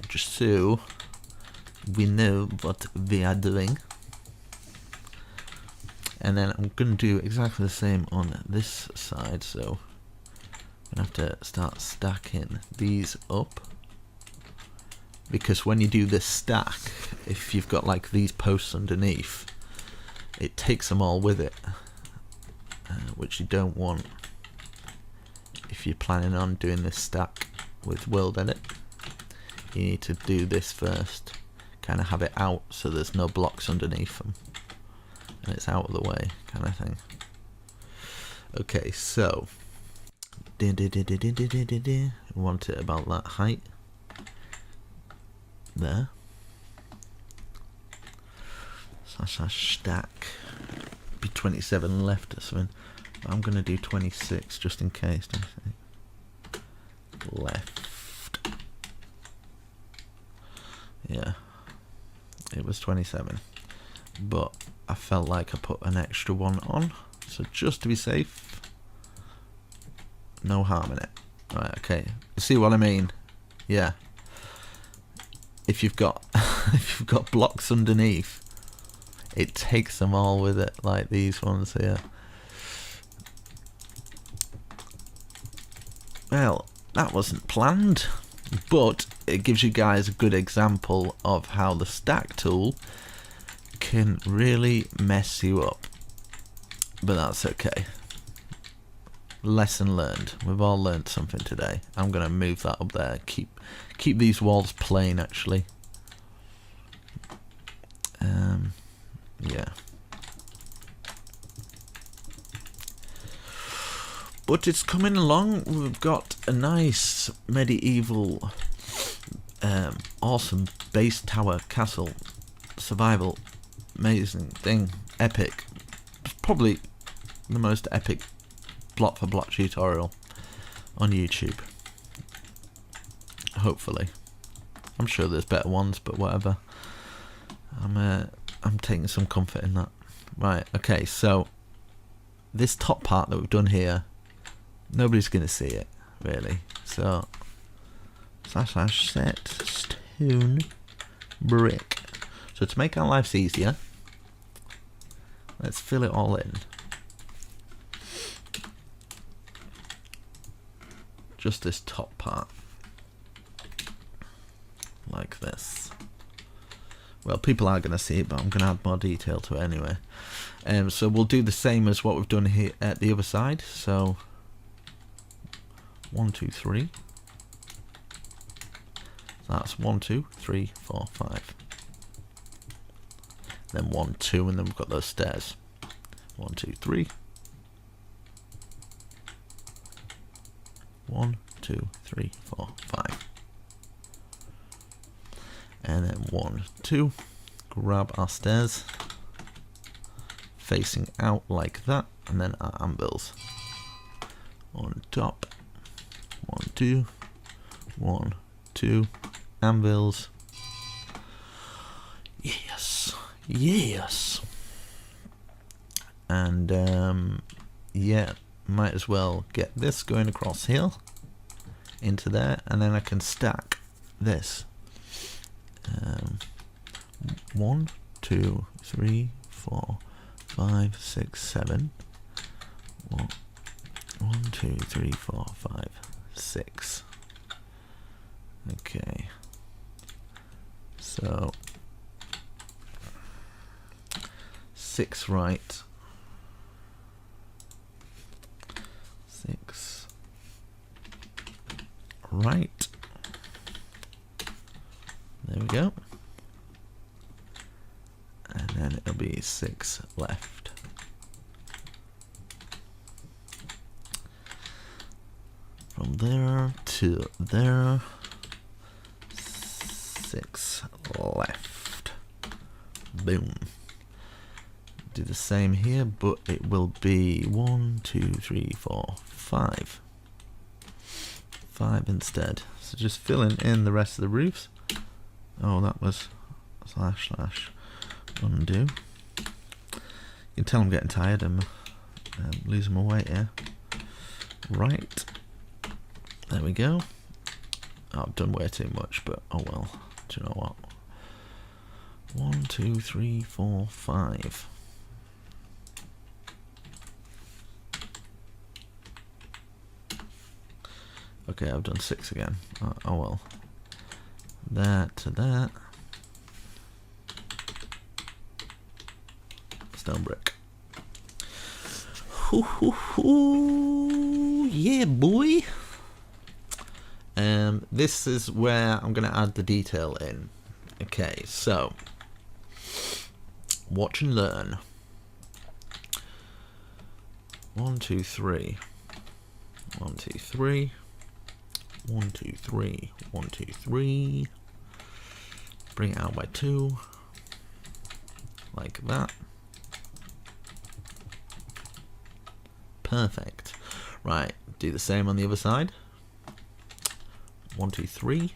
S2: Just so we know what we are doing. And then I'm going to do exactly the same on this side, so I'm going to have to start stacking these up. Because when you do this stack, if you've got like these posts underneath, it takes them all with it, which you don't want if you're planning on doing this stack with World Edit. You need to do this first, kind of have it out so there's no blocks underneath them and it's out of the way, kind of thing. Okay, so we want it about that height there. Slash stack. Be 27 left or something. I'm gonna do 26 just in case. Left. Yeah, it was 27, but I felt like I put an extra one on, so just to be safe, no harm in it. Right, okay, you see what I mean? Yeah, if you've got if you've got blocks underneath, it takes them all with it, like these ones here. Well, that wasn't planned, but it gives you guys a good example of how the stack tool can really mess you up. But that's okay. Lesson learned. We've all learned something today. I'm gonna move that up there. Keep these walls plain, actually. Yeah. But it's coming along. We've got a nice medieval, awesome base tower castle survival, amazing thing, epic. It's probably the most epic block for block tutorial on YouTube. Hopefully, I'm sure there's better ones, but whatever. I'm taking some comfort in that. Right. Okay. So this top part that we've done here, nobody's going to see it, really. So, slash set stone brick. So to make our lives easier, let's fill it all in. Just this top part. Like this. Well, people are going to see it, but I'm going to add more detail to it anyway. So we'll do the same as what we've done here at the other side. So 1, 2, 3. So that's 1, 2, 3, 4, 5. Then 1, 2, and then we've got those stairs. 1, 2, 3. 1, 2, 3, 4, 5. And then 1, 2. Grab our stairs, facing out like that, and then our anvils on top. 1, 2, 1, 2 anvils. Yes, yes. And yeah, might as well get this going across here into there, and then I can stack this. 1, 2, 3, 4, 5, 6, 7. 1, 2, 3, 4, 5, 6. Okay. So 6 right. 6 right. There we go. And then it'll be 6 left. From there to there. 6 left. Boom. Do the same here, but it will be 1, 2, 3, 4, 5. 5 instead. So just filling in the rest of the roofs. Oh, that was / undo. You can tell I'm getting tired. I'm losing my weight here. Right. There we go. Oh, I've done way too much, but oh well. Do you know what? 1, 2, 3, 4, 5. Okay, I've done 6 again. Oh well. That to that. Stone brick. Hoo hoo hoo! Yeah, boy. This is where I'm going to add the detail in. Okay, so watch and learn. 1, 2, 3. 1, 2, 3. 1, 2, 3. 1, 2, 3. Bring it out by 2. Like that. Perfect. Right, do the same on the other side. 1, 2, 3.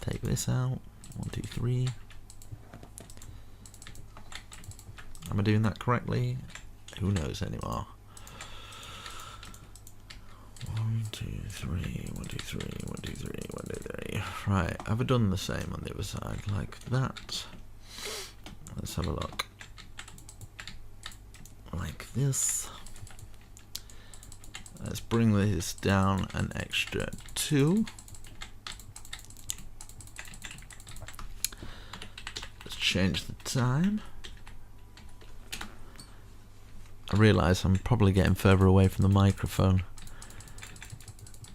S2: Take this out. 1, 2, 3. Am I doing that correctly? Who knows anymore? 1, 2, 3. 1, 2, 3. 1, 2, 3. 1, 2, 3. Right, have I done the same on the other side like that? Let's have a look. Like this. Let's bring this down an extra 2. Let's change the time. I realise I'm probably getting further away from the microphone.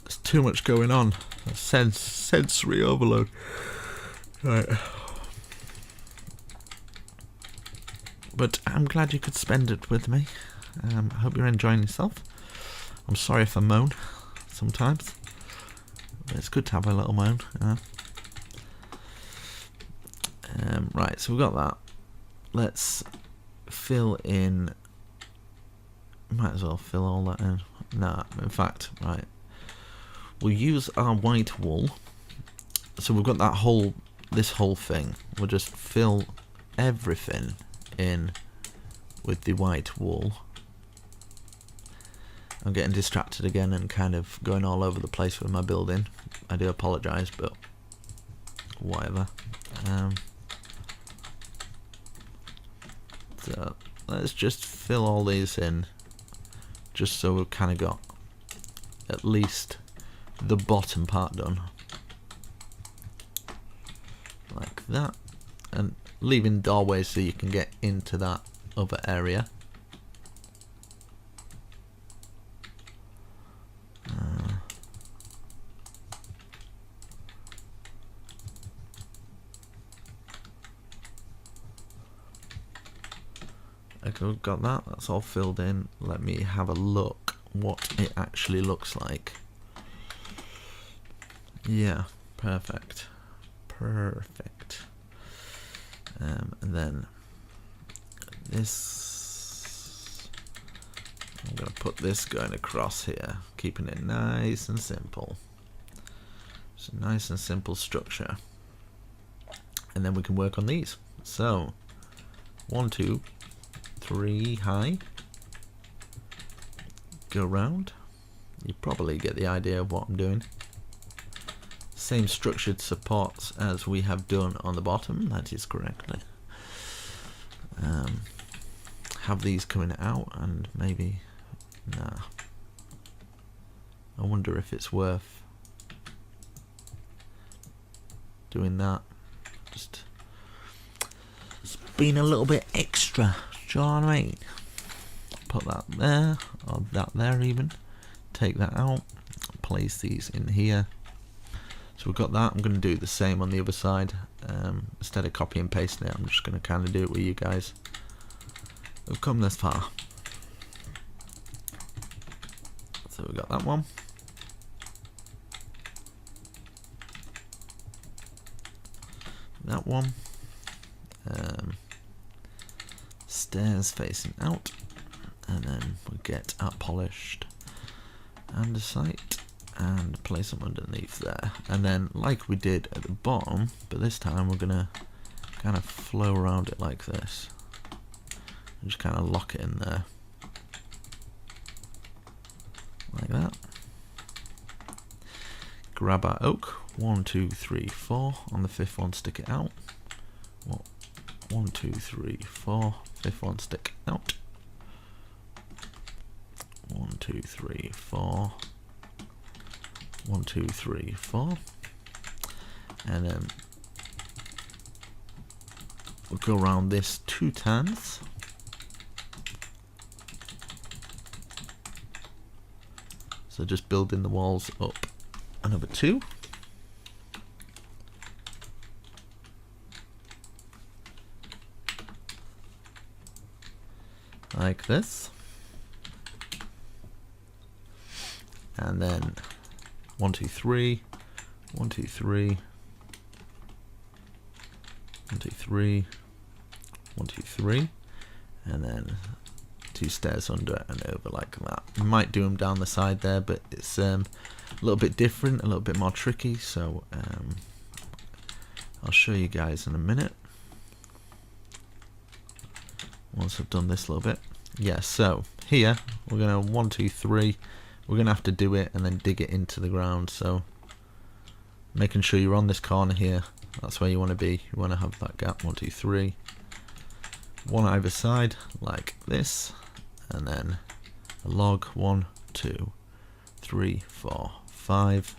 S2: There's too much going on. Sensory overload. Right. But I'm glad you could spend it with me. I hope you're enjoying yourself. I'm sorry if I moan sometimes, but it's good to have a little moan. Right, so we've got that. Let's fill in. Might as well fill all that in. Nah, in fact, right. We'll use our white wool. So we've got this whole thing. We'll just fill everything in with the white wool. I'm getting distracted again and kind of going all over the place with my building. I do apologise, but whatever. So let's just fill all these in, just so we've kind of got at least the bottom part done. Like that. And leaving doorways so you can get into that other area. Okay, we've got that. That's all filled in. Let me have a look what it actually looks like. Yeah, perfect. Perfect. And then this, I'm going to put this going across here, keeping it nice and simple. It's a nice and simple structure. And then we can work on these. So 1, 2, 3 high. Go round. You probably get the idea of what I'm doing. Same structured supports as we have done on the bottom, that is correctly. Have these coming out and maybe, nah. I wonder if it's worth doing that. Just being a little bit extra, do you know what I mean? Put that there, or that there even. Take that out, place these in here. So we've got that. I'm going to do the same on the other side. Instead of copy and pasting it, I'm just going to kind of do it with you guys. We've come this far. So we've got that one. That one. Stairs facing out. And then we'll get our polished andesite and place them underneath there. And then like we did at the bottom, but this time we're going to kind of flow around it like this. And just kind of lock it in there. Like that. Grab our oak. 1, 2, 3, 4. On the fifth one, stick it out. 1, 2, 3, 4. Fifth one, stick out. 1, 2, 3, 4. 1, 2, 3, 4. And then we'll go around this 2 times. So just building the walls up another 2. Like this. And then 1, 2, 3, 1, 2, 3, 1, 2, 3, 1, 2, 3, and then 2 stairs under and over like that. You might do them down the side there, but it's a little bit different, a little bit more tricky, so I'll show you guys in a minute once I've done this a little bit. Yeah, so here we're gonna 1, 2, 3. We're gonna have to do it and then dig it into the ground, so making sure you're on this corner here, that's where you want to be. You want to have that gap. 1, 2, 3, 1 either side like this, and then a log. 1, 2, 3, 4, 5,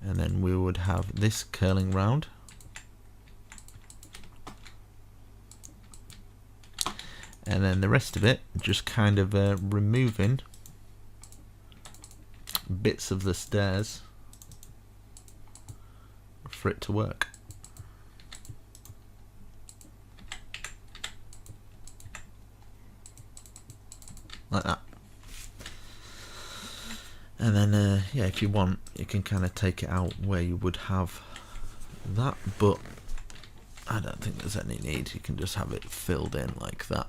S2: and then we would have this curling round. And then the rest of it just kind of removing bits of the stairs for it to work. Like that. And then yeah, if you want, you can kind of take it out where you would have that, but I don't think there's any need. You can just have it filled in like that.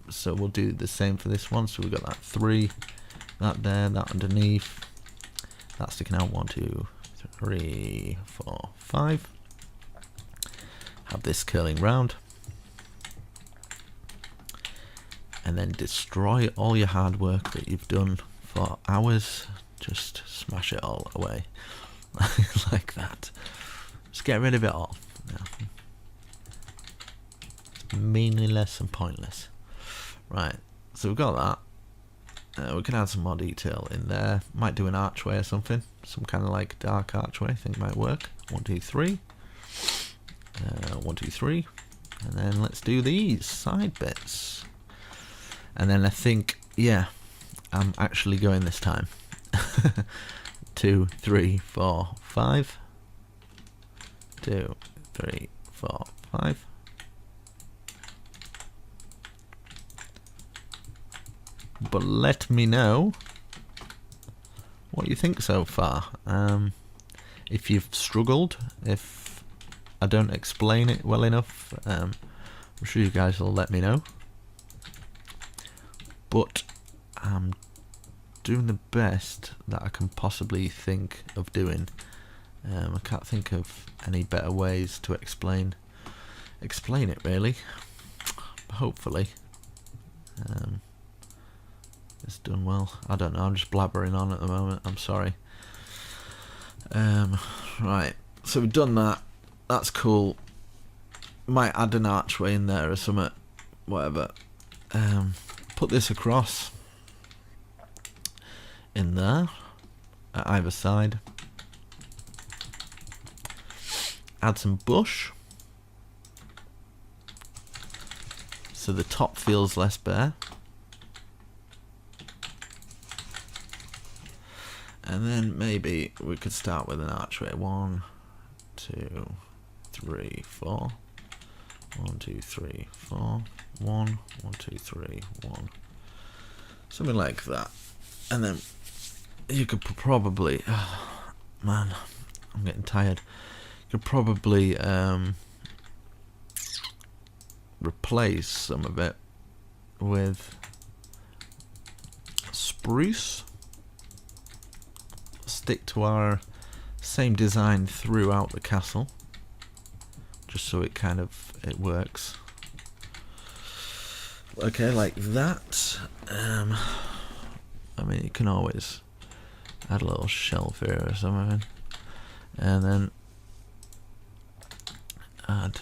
S2: So we'll do the same for this one. So we've got that 3, that there, that underneath, that sticking out. 1, 2, 3, 4, 5. Have this curling round, and then destroy all your hard work that you've done for hours. Just smash it all away like that. Just get rid of it all. Yeah. It's meaningless and pointless. Right, so we've got that. We can add some more detail in there. Might do an archway or something. Some kind of like dark archway. I think might work. 1, 2, 3. 1, 2, 3. And then let's do these side bits. And then I think, yeah, I'm actually going this time. 2, 3, 4, 5. 2, 3, 4, 5. But let me know what you think so far. If you've struggled, if I don't explain it well enough, I'm sure you guys will let me know. But I'm doing the best that I can possibly think of doing. I can't think of any better ways to explain it really. Hopefully it's done well. I don't know, I'm just blabbering on at the moment, I'm sorry. Right, so we've done that. That's cool. Might add an archway in there or something, whatever. Put this across in there at either side. Add some bush so the top feels less bare. And then maybe we could start with an archway. 1, 2, 3, 4. 1, 2, 3, 4. 1, 1, 2, 3, 1. Something like that. And then you could probably, oh, man, I'm getting tired. You could probably replace some of it with spruce. Stick to our same design throughout the castle, just so it kind of works. Okay, like that. I mean, you can always add a little shelf here or something, and then add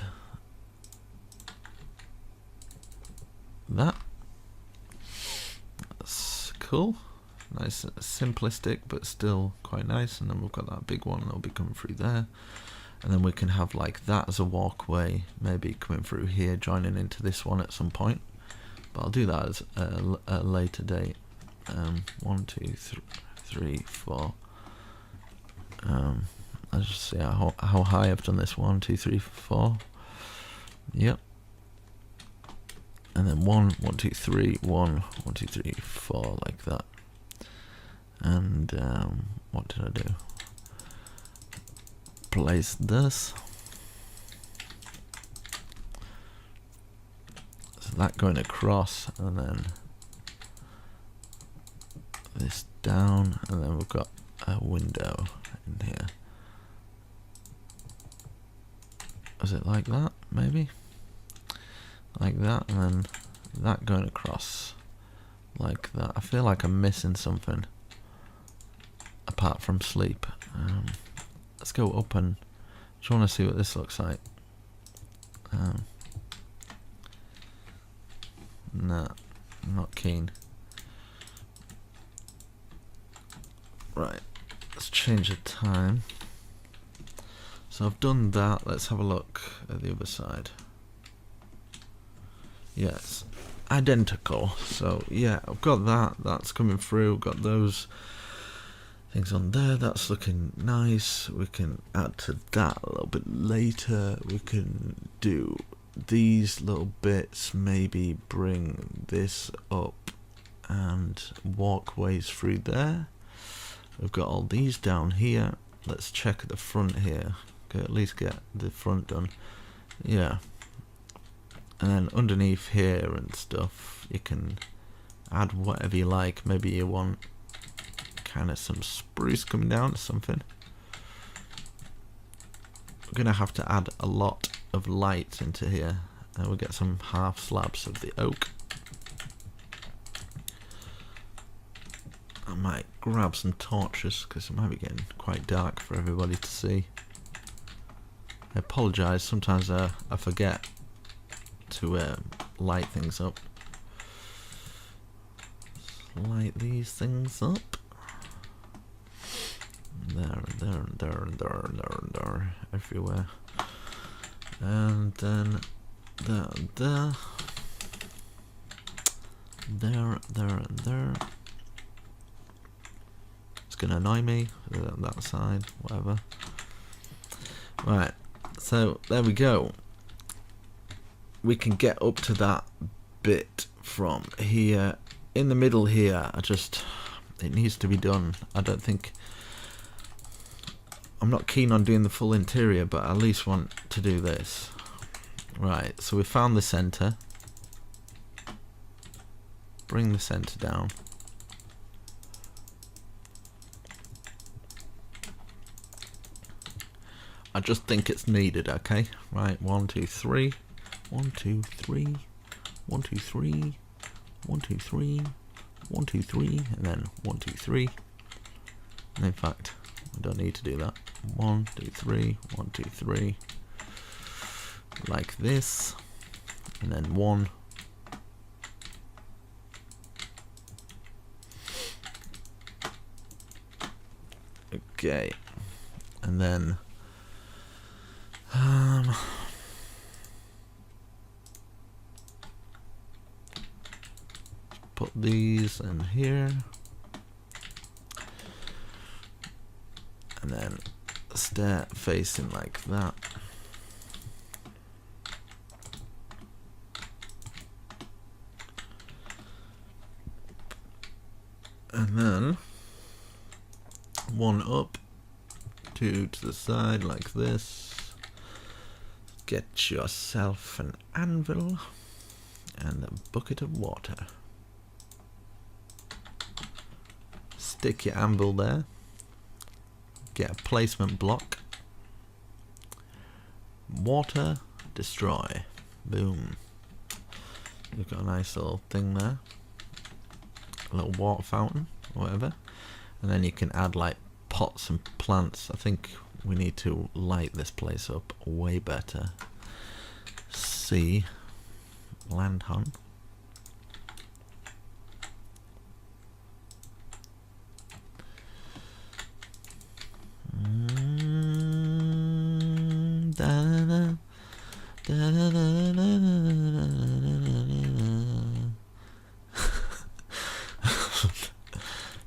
S2: that. That's cool. Nice, simplistic, but still quite nice. And then we've got that big one that'll be coming through there, and then we can have like that as a walkway, maybe coming through here, joining into this one at some point. But I'll do that as a later date. 1, 2, 3, 4. Let's just see how high I've done this. 1, 2, 3, 4. Yep. And then 1, 1, 2, 3, 1, 1, 2, 3, 4, like that. And what did I do? Place this. So that going across, and then this down, and then we've got a window in here. Is it like that? Maybe? Like that, and then that going across like that. I feel like I'm missing something apart from sleep. Let's go up and just want to see what this looks like. Nah, I'm not keen. Right, let's change the time. So I've done that. Let's have a look at the other side. Yes, identical. So yeah, I've got that. That's coming through. I've got those things on there. That's looking nice. We can add to that a little bit later. We can do these little bits, maybe bring this up and walkways through there. We've got all these down here. Let's check at the front here. Okay, at least get the front done. Yeah. And then underneath here and stuff, you can add whatever you like. Maybe you want kind of some spruce coming down or something. We're going to have to add a lot of light into here. And we'll get some half slabs of the oak. I might grab some torches because it might be getting quite dark for everybody to see. I apologise, sometimes I forget to light things up. Let's light these things up. There, everywhere. And then there, there. It's gonna annoy me, that side, whatever. Right, so there we go. We can get up to that bit from here. In the middle here, it needs to be done. I'm not keen on doing the full interior, but I at least want to do this. Right, so we found the center. Bring the center down. I just think it's needed, okay? Right, 1, 2, 3. 1, 2, 3. 1, 2, 3. 1, 2, 3. 1, 2, 3. And then 1, 2, 3. And in fact, I don't need to do that. 1, 2, 3. 1, 2, 3. Like this. And then 1. Okay. And then put these in here, and then stair facing like that. And then 1 up, 2 to the side like this. Get yourself an anvil and a bucket of water. Stick your anvil there. Get a placement block. Water, destroy. Boom. You've got a nice little thing there. A little water fountain, or whatever. And then you can add like pots and plants. I think we need to light this place up way better. See, land hunt.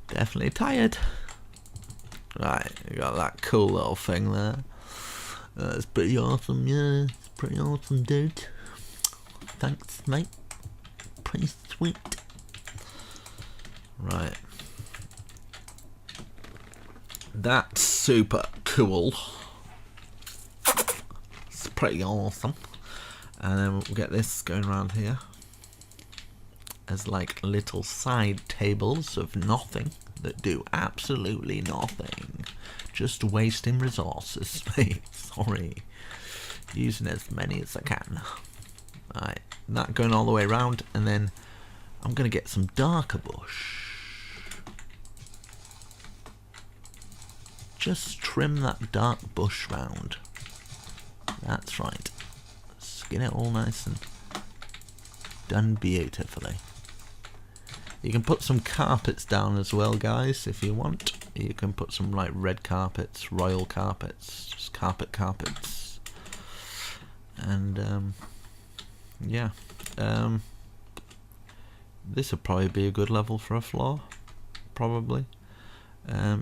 S2: Definitely tired. Right, you got that cool little thing there. That's pretty awesome, yeah. It's pretty awesome, dude. Thanks, mate. Pretty sweet. Right. That's super cool. It's pretty awesome. And then we'll get this going around here as like little side tables of nothing that do absolutely nothing. Just wasting resources, mate. Sorry. Using as many as I can. Right, that going all the way around, and then I'm gonna get some darker bush. Just trim that dark bush round. That's right. Skin it all nice and done beautifully. You can put some carpets down as well, guys, if you want. You can put some like red carpets, royal carpets, just carpets. And yeah. This would probably be a good level for a floor. Probably.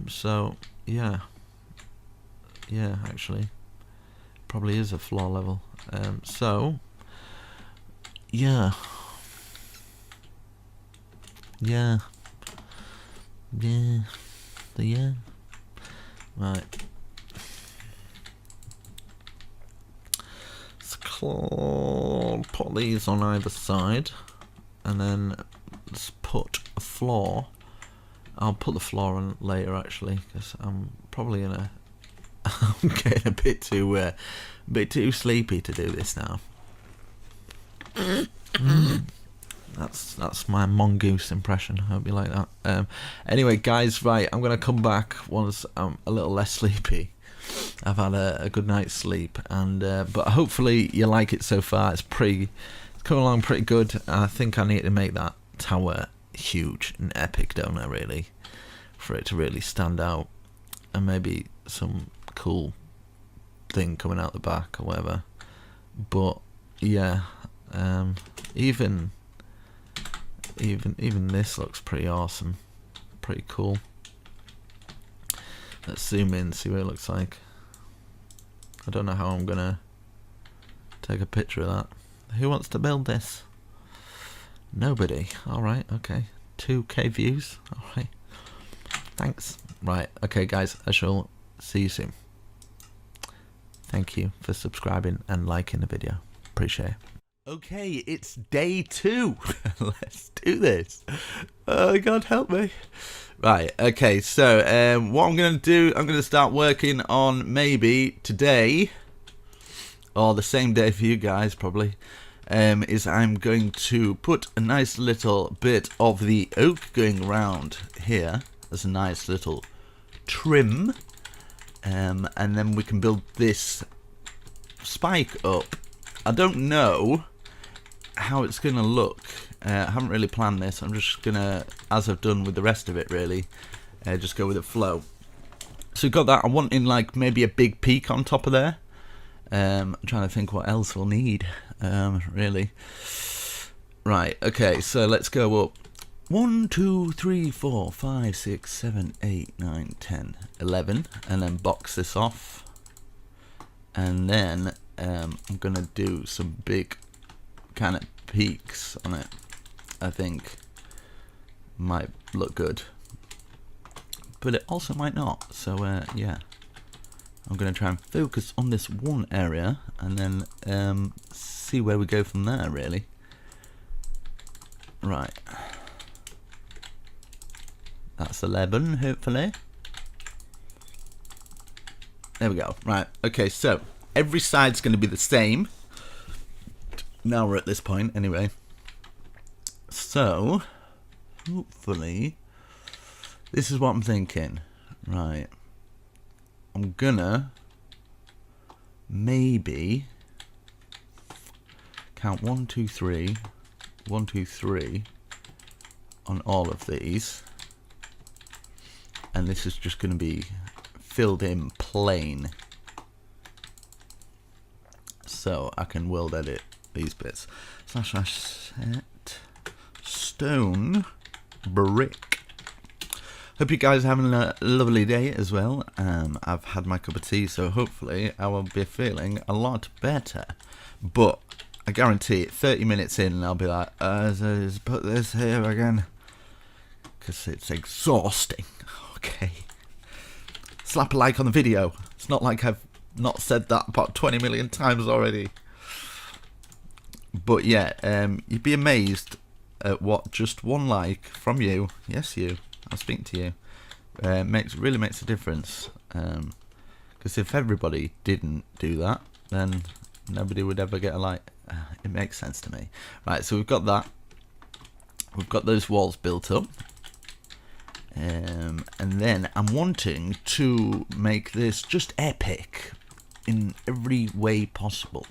S2: So yeah. Yeah, actually. Probably is a floor level. So yeah. Yeah. Yeah. So yeah. Right. Let's put these on either side, and then let's put a floor. I'll put the floor on later actually, because I'm probably gonna. I'm getting a bit too sleepy to do this now. That's my mongoose impression. I hope you like that. Anyway, guys, right, I'm gonna come back once I'm a little less sleepy. I've had a good night's sleep, and but hopefully you like it so far. It's coming along pretty good. And I think I need to make that tower huge and epic, don't I? Really, for it to really stand out, and maybe some cool thing coming out the back or whatever. But yeah, even this looks pretty awesome, pretty cool. Let's zoom in, see what it looks like. I don't know how I'm gonna take a picture of that. Who wants to build this? Nobody. Alright, okay. 2K views. Alright. Thanks. Right, okay guys, I shall see you soon. Thank you for subscribing and liking the video. Appreciate it. Okay, it's day 2. Let's do this. Oh God, help me. Right, okay, so what I'm going to do, I'm going to start working on maybe today, or the same day for you guys probably, is I'm going to put a nice little bit of the oak going around here as a nice little trim, and then we can build this spike up. I don't know how it's going to look. I haven't really planned this. I'm just going to, as I've done with the rest of it really, just go with the flow. So we've got that. I'm wanting like maybe a big peak on top of there. I'm trying to think what else we'll need, really. Right, okay, so let's go up 1, 2, 3, 4, 5, 6, 7, 8, 9, 10, 11, and then box this off. And then I'm going to do some big kind of peaks on it. I think might look good, but it also might not. So yeah, I'm going to try and focus on this one area and then see where we go from there really. Right, that's 11 hopefully. There we go. Right, okay, so every side's going to be the same. Now we're at this point anyway. So hopefully this is what I'm thinking. Right, I'm gonna maybe count 1, 2, 3, 1, 2, 3 on all of these, and this is just going to be filled in plain, so I can world edit these bits. Slash set stone brick. Hope you guys are having a lovely day as well. I've had my cup of tea, so hopefully I will be feeling a lot better. But I guarantee it, 30 minutes in and I'll be like, let's put this here again, because it's exhausting. Okay, slap a like on the video. It's not like I've not said that about 20 million times already. But yeah, you'd be amazed at what just one like from you, yes you, I'm speaking to you, really makes a difference. Because if everybody didn't do that, then nobody would ever get a like. It makes sense to me. Right, so we've got that. We've got those walls built up. And then I'm wanting to make this just epic in every way possible.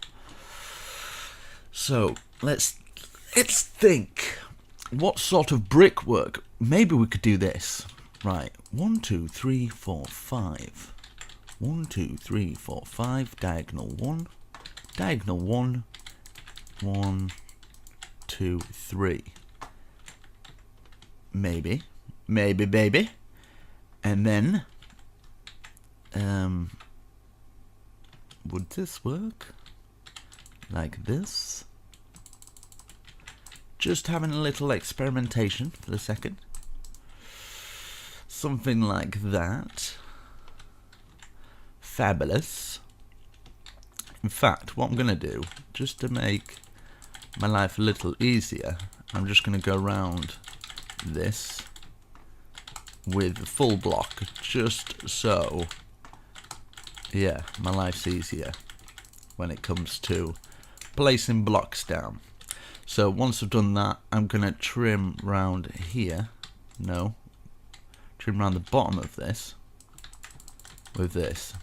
S2: So let's think, what sort of brickwork? Maybe we could do this. Right, 1, 2, 3, 4, 5. 1, 2, 3, 4, 5. Diagonal 1. Diagonal 1. 1, 2, 3. Maybe, baby. And then, would this work? Like this? Just having a little experimentation for the second. Something like that. Fabulous. In fact, what I'm going to do, just to make my life a little easier, I'm just going to go around this with the full block, just so, yeah, my life's easier when it comes to placing blocks down. So once I've done that, I'm going to trim round here. No. Trim around the bottom of this with this.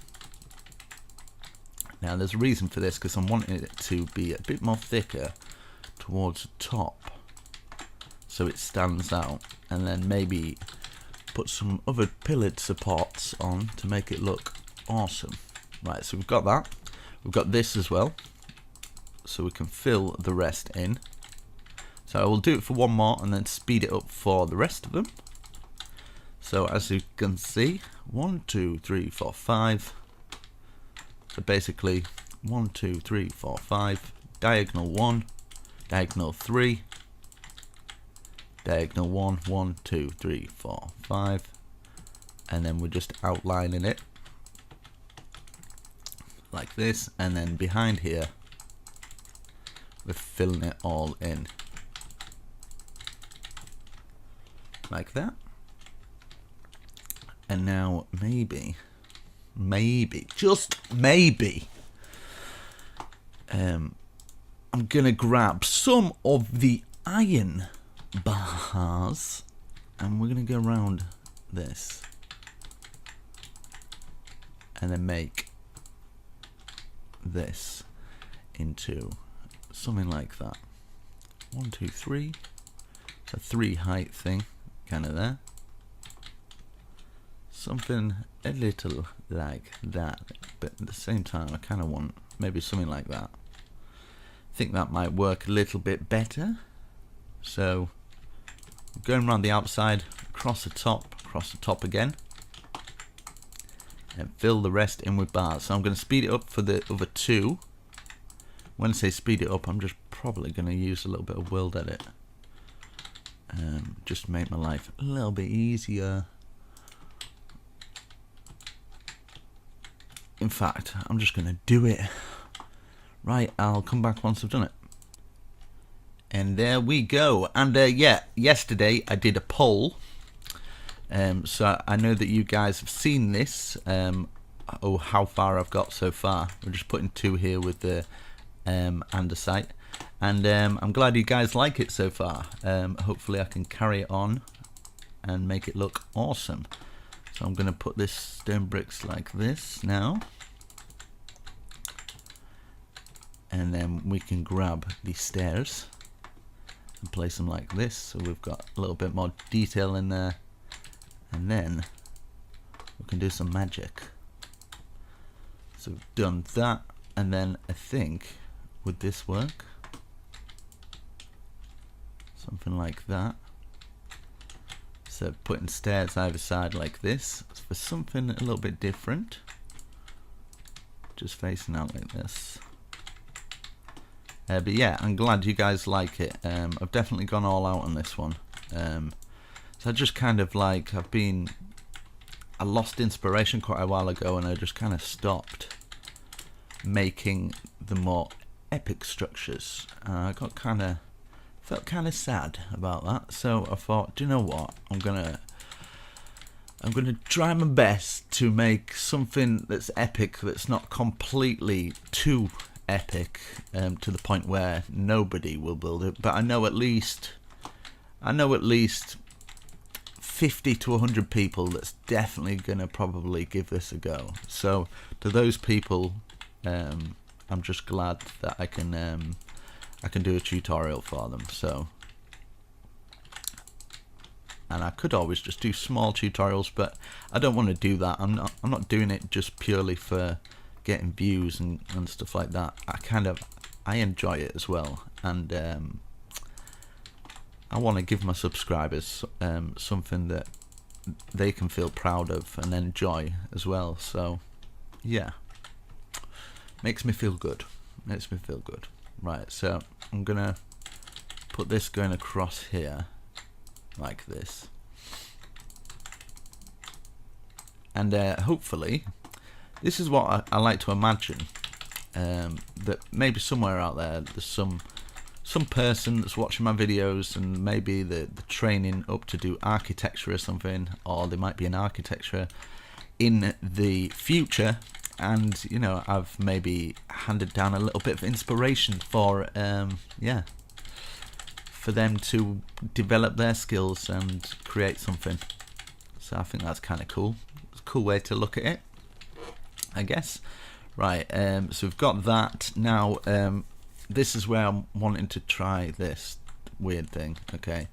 S2: Now there's a reason for this, because I'm wanting it to be a bit more thicker towards the top, so it stands out, and then maybe put some other pillared supports on to make it look awesome. Right, so we've got that. We've got this as well, so we can fill the rest in. So I will do it for one more and then speed it up for the rest of them. So as you can see, 1, 2, 3, 4, 5. So basically 1, 2, 3, 4, 5. Diagonal 1, diagonal 3, diagonal 1, 1, 2, 3, 4, 5. And then we're just outlining it like this, and then behind here we're filling it all in like that. And now maybe, just maybe, I'm gonna grab some of the iron bars and we're gonna go around this and then make this into something like that. 1, 2, 3. It's a 3 height thing, kind of there. Something a little like that, but at the same time I kind of want maybe something like that. I think that might work a little bit better. So going around the outside, across the top again, and fill the rest in with bars. So I'm going to speed it up for the other 2. When I say speed it up, I'm just probably going to use a little bit of World Edit, just to make my life a little bit easier. In fact, I'm just going to do it. Right, I'll come back once I've done it. And there we go. And yeah, yesterday I did a poll. So I know that you guys have seen this. How far I've got so far. We're just putting 2 here with the andesite. And I'm glad you guys like it so far. Hopefully I can carry it on and make it look awesome. So I'm going to put this stone bricks like this now. And then we can grab the stairs and place them like this. So we've got a little bit more detail in there. And then we can do some magic. So we've done that. And then I think, would this work? Something like that. So putting stairs either side like this for something a little bit different. Just facing out like this. But yeah, I'm glad you guys like it. I've definitely gone all out on this one. So I just kind of like, I lost inspiration quite a while ago and I just kind of stopped making the more epic structures. I felt kind of sad about that. So I thought, do you know what? I'm gonna try my best to make something that's epic, that's not completely too epic to the point where nobody will build it, but I know at least 50 to 100 people that's definitely gonna probably give this a go. So to those people, I'm just glad that I can do a tutorial for them. So, and I could always just do small tutorials, but I don't want to do that. I'm not doing it just purely for getting views and stuff like that. I enjoy it as well, and I want to give my subscribers something that they can feel proud of and enjoy as well. So yeah, makes me feel good. Right, so I'm gonna put this going across here like this, and hopefully this is what I like to imagine, that maybe somewhere out there's some person that's watching my videos and maybe the training up to do architecture or something, or there might be an architecture in the future, and you know, I've maybe handed down a little bit of inspiration for for them to develop their skills and create something. So I think that's kind of cool. It's a cool way to look at it, I guess. Right, so we've got that. Now this is where I'm wanting to try this weird thing. Okay,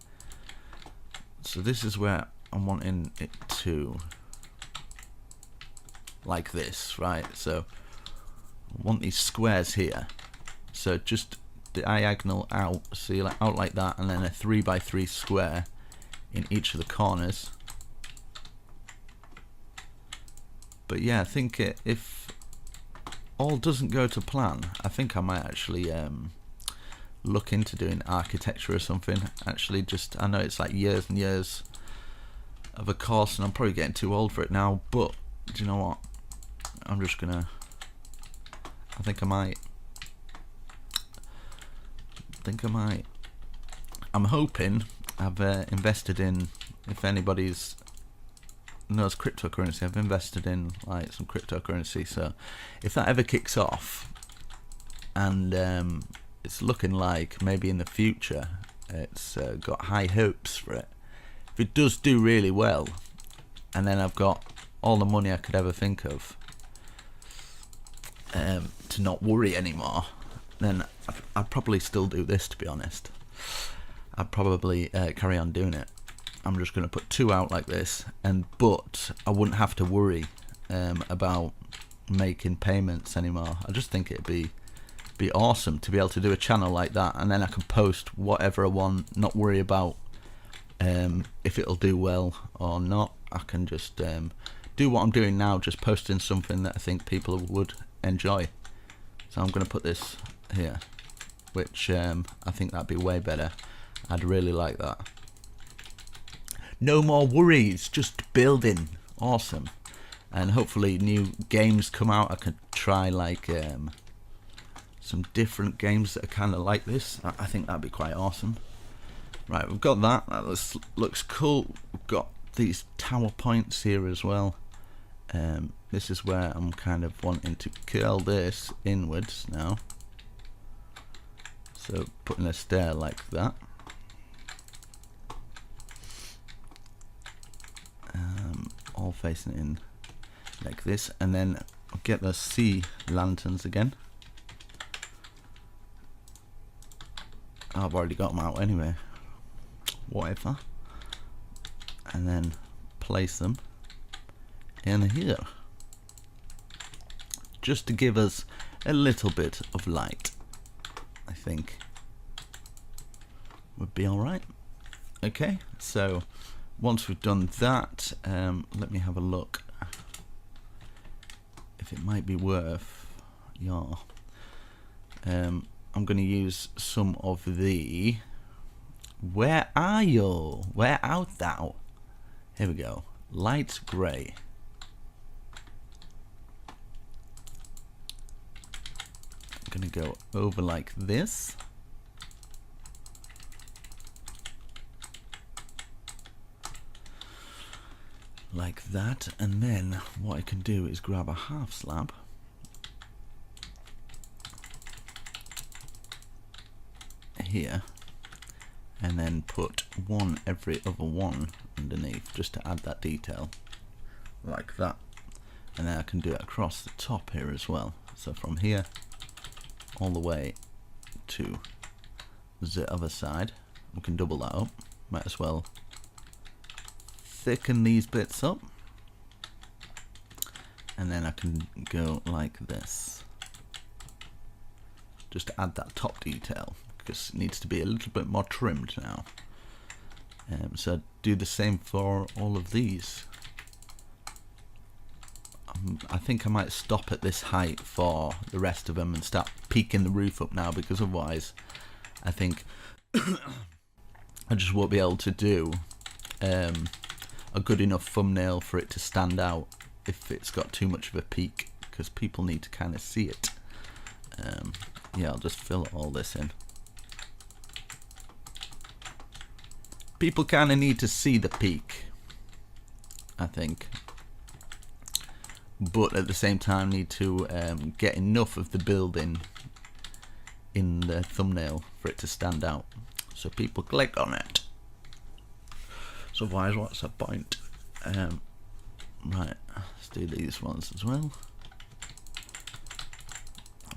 S2: so this is where I'm wanting it to, like this, right? So I want these squares here, so just diagonal out, so you're out like that, and then a 3x3 square in each of the corners. But yeah, I think if all doesn't go to plan, I think I might actually look into doing architecture or something. Actually, just, I know it's like years and years of a course and I'm probably getting too old for it now, but do you know what, I'm just gonna, I think I might. I'm hoping. I've invested in, if anybody's knows cryptocurrency. I've invested in like some cryptocurrency, so if that ever kicks off, and it's looking like maybe in the future it's got high hopes for it. If it does do really well, and then I've got all the money I could ever think of to not worry anymore, then I'd probably still do this, to be honest. I'd probably carry on doing it. I'm just going to put 2 out like this, but I wouldn't have to worry about making payments anymore. I just think it'd be awesome to be able to do a channel like that, and then I can post whatever I want, not worry about if it'll do well or not. I can just do what I'm doing now, just posting something that I think people would enjoy. So I'm going to put this here, which I think that'd be way better. I'd really like that. No more worries, just building. Awesome. And hopefully new games come out. I could try like some different games that are kind of like this. I think that'd be quite awesome. Right, we've got that. That looks cool. We've got these tower points here as well. This is where I'm kind of wanting to curl this inwards now. So putting a stair like that. All facing in like this, and then get the sea lanterns again. I've already got them out anyway, whatever. And then place them in here, just to give us a little bit of light. I think would be alright. Okay, so once we've done that, let me have a look if it might be worth your I'm going to use some of the where are you? Where out thou? Here we go. Light grey. I'm going to go over like this. Like that, and then what I can do is grab a half slab here, and then put one every other one underneath, just to add that detail, like that. And then I can do it across the top here as well, so from here all the way to the other side. We can double that up, might as well thicken these bits up, and then I can go like this, just to add that top detail, because it needs to be a little bit more trimmed now. So do the same for all of these. I think I might stop at this height for the rest of them and start peaking the roof up now, because otherwise I think I just won't be able to do a good enough thumbnail for it to stand out if it's got too much of a peak, because people need to kind of see it. Yeah, I'll just fill all this in. People kind of need to see the peak, I think, but at the same time need to get enough of the building in the thumbnail for it to stand out, so people click on it. So otherwise, what's the point? Right, let's do these ones as well.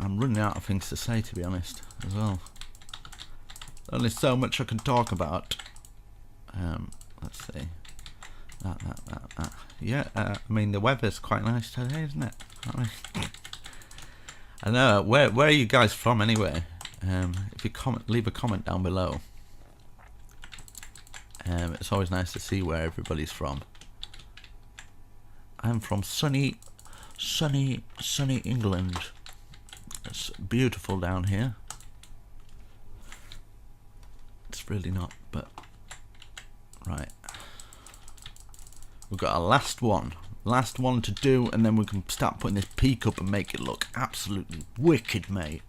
S2: I'm running out of things to say, to be honest, as well. Only so much I can talk about. Let's see. That. Yeah, I mean, the weather's quite nice today, isn't it? I know. Where are you guys from anyway? If you leave a comment down below. It's always nice to see where everybody's from. I'm from sunny England. It's beautiful down here. It's really not, but right. We've got a last one to do, and then we can start putting this peak up and make it look absolutely wicked, mate.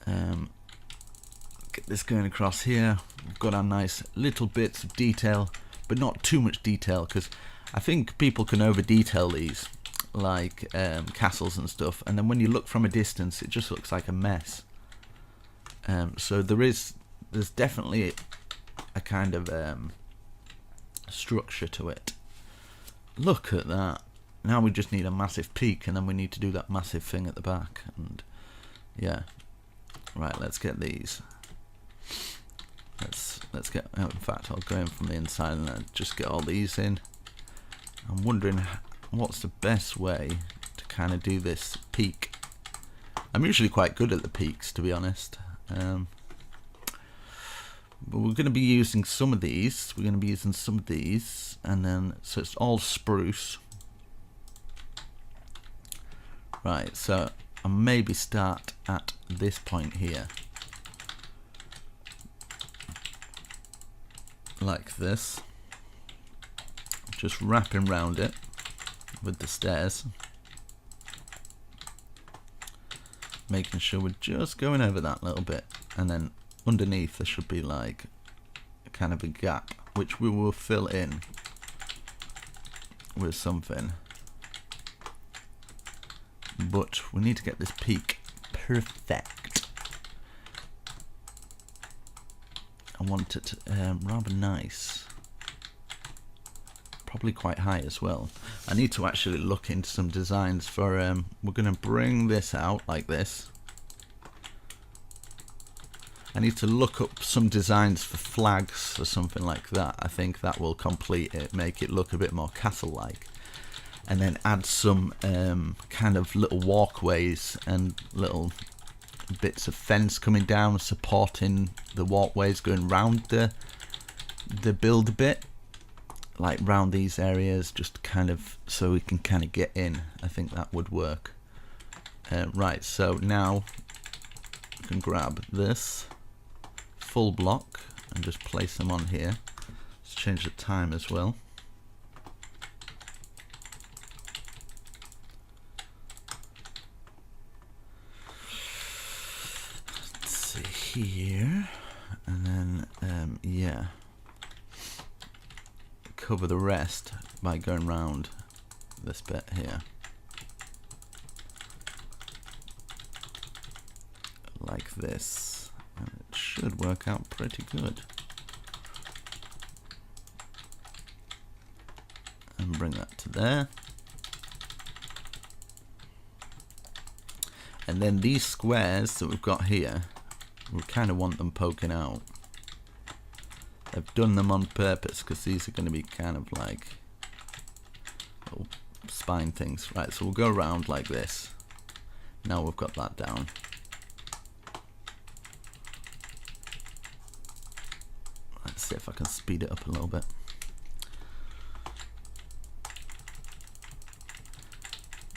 S2: Get this going across here. We've got our nice little bits of detail. but not too much detail, because I think people can over detail these, like castles and stuff, and then when you look from a distance it just looks like a mess. So there's definitely a kind of structure to it. Look at that. Now we just need a massive peak, and then we need to do that massive thing at the back. And yeah, right, let's get these. Let's get, in fact I'll go in from the inside and just get all these in. I'm wondering what's the best way to kind of do this peak. I'm usually quite good at the peaks, to be honest. But we're going to be using some of these. We're going to be using some of these, and then so it's all spruce. Right, so I'll maybe start at this point here, like this, just wrapping round it with the stairs, making sure we're just going over that little bit, and then underneath there should be like a kind of a gap, which we will fill in with something. But we need to get this peak perfect. I want it rather nice, probably quite high as well. I need to actually look into some designs for we're going to bring this out like this. I need to look up some designs for flags or something like that. I think that will complete it, make it look a bit more castle-like. And then add some kind of little walkways and little bits of fence coming down, supporting the walkways going round the build a bit, like round these areas, just kind of so we can kind of get in. I think that would work. Right, so now we can grab this full block and just place them on here. Let's change the time as well. Here, and then yeah, cover the rest by going round this bit here like this, and it should work out pretty good. And bring that to there. And then these squares that we've got here, we kind of want them poking out. I've done them on purpose because these are going to be kind of like little spine things. Right, so we'll go around like this. Now we've got that down. Let's see if I can speed it up a little bit.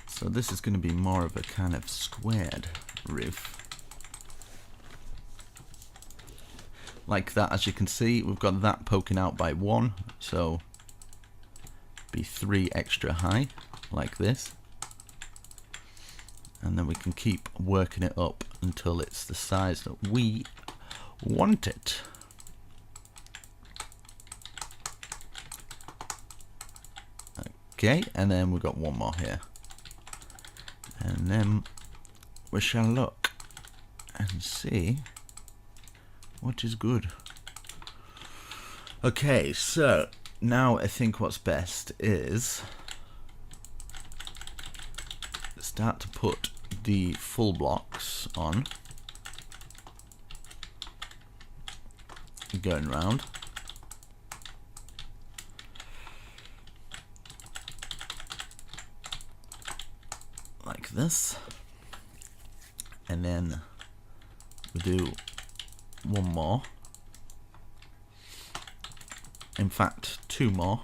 S2: So this is going to be more of a kind of squared roof. Like that, as you can see, we've got that poking out by 1, so be 3 extra high, like this. And then we can keep working it up until it's the size that we want it. Okay, and then we've got one more here. And then we shall look and see what is good. Okay, so now I think what's best is start to put the full blocks on, going round. Like this, and then we do one more, in fact 2 more,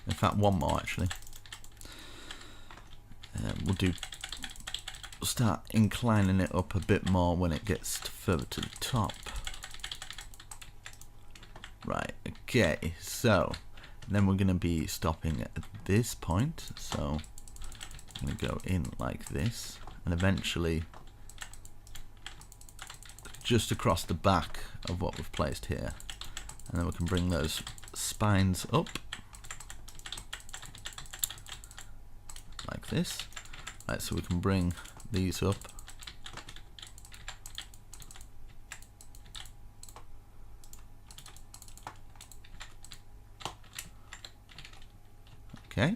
S2: in fact 1 more actually. We'll start inclining it up a bit more when it gets further to the top. Right, okay, so then we're going to be stopping at this point, so I'm going to go in like this, and eventually just across the back of what we've placed here. And then we can bring those spines up like this. Right, so we can bring these up. Okay,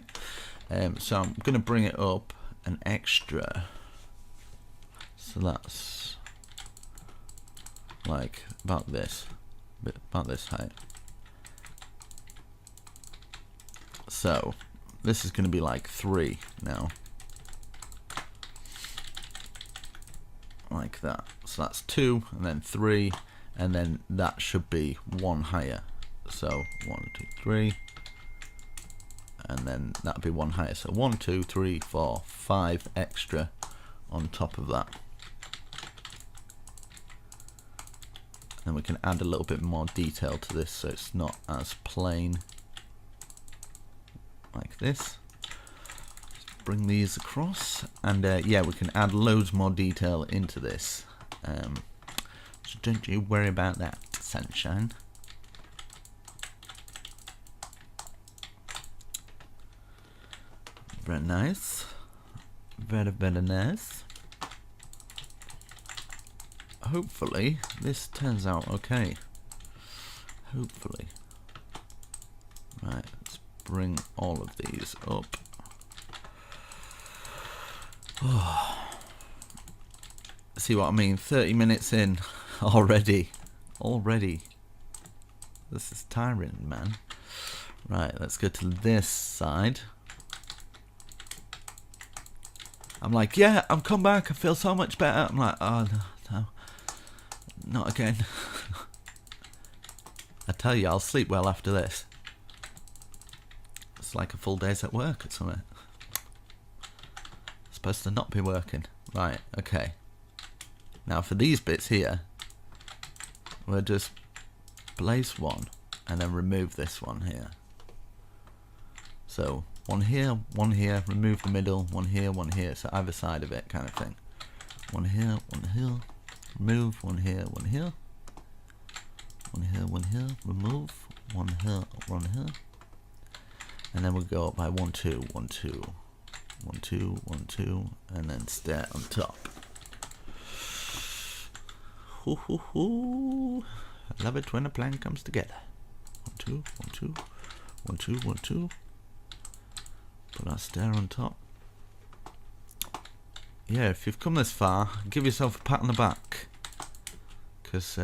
S2: so I'm going to bring it up an extra, so that's like about this height. So this is going to be like 3 now, like that. So that's 2 and then 3, and then that should be 1 higher. So 1, 2, 3. And then that'll be 1 higher. So 1, 2, 3, 4, 5 extra on top of that. And we can add a little bit more detail to this so it's not as plain. Like this. Just bring these across. And yeah, we can add loads more detail into this. So don't you worry about that, sunshine. Very nice. Very, very nice. Hopefully this turns out okay. Hopefully. Right, let's bring all of these up. Oh. See what I mean? 30 minutes in already. Already. This is tiring, man. Right, let's go to this side. I'm like, yeah, I'm come back, I feel so much better. I'm like, oh no, not again. I tell you, I'll sleep well after this. It's like a full day's at work or something. Supposed to not be working. Right, okay. Now for these bits here, we'll just place one and then remove this one here. So 1 here, 1 here, remove the middle, 1 here, 1 here, so either side of it kind of thing. 1 here, 1 here, remove, 1 here, 1 here, 1 here, 1 here, remove, 1 here, 1 here, and then we'll go up by 1, 2, 1, 2, 1, 2, 1, 2, and then stay on top. Hoo hoo hoo! I love it when a plan comes together. 1, 2, 1, 2, 1, 2, 1, 2. Put our stair on top. Yeah, if you've come this far, give yourself a pat on the back, because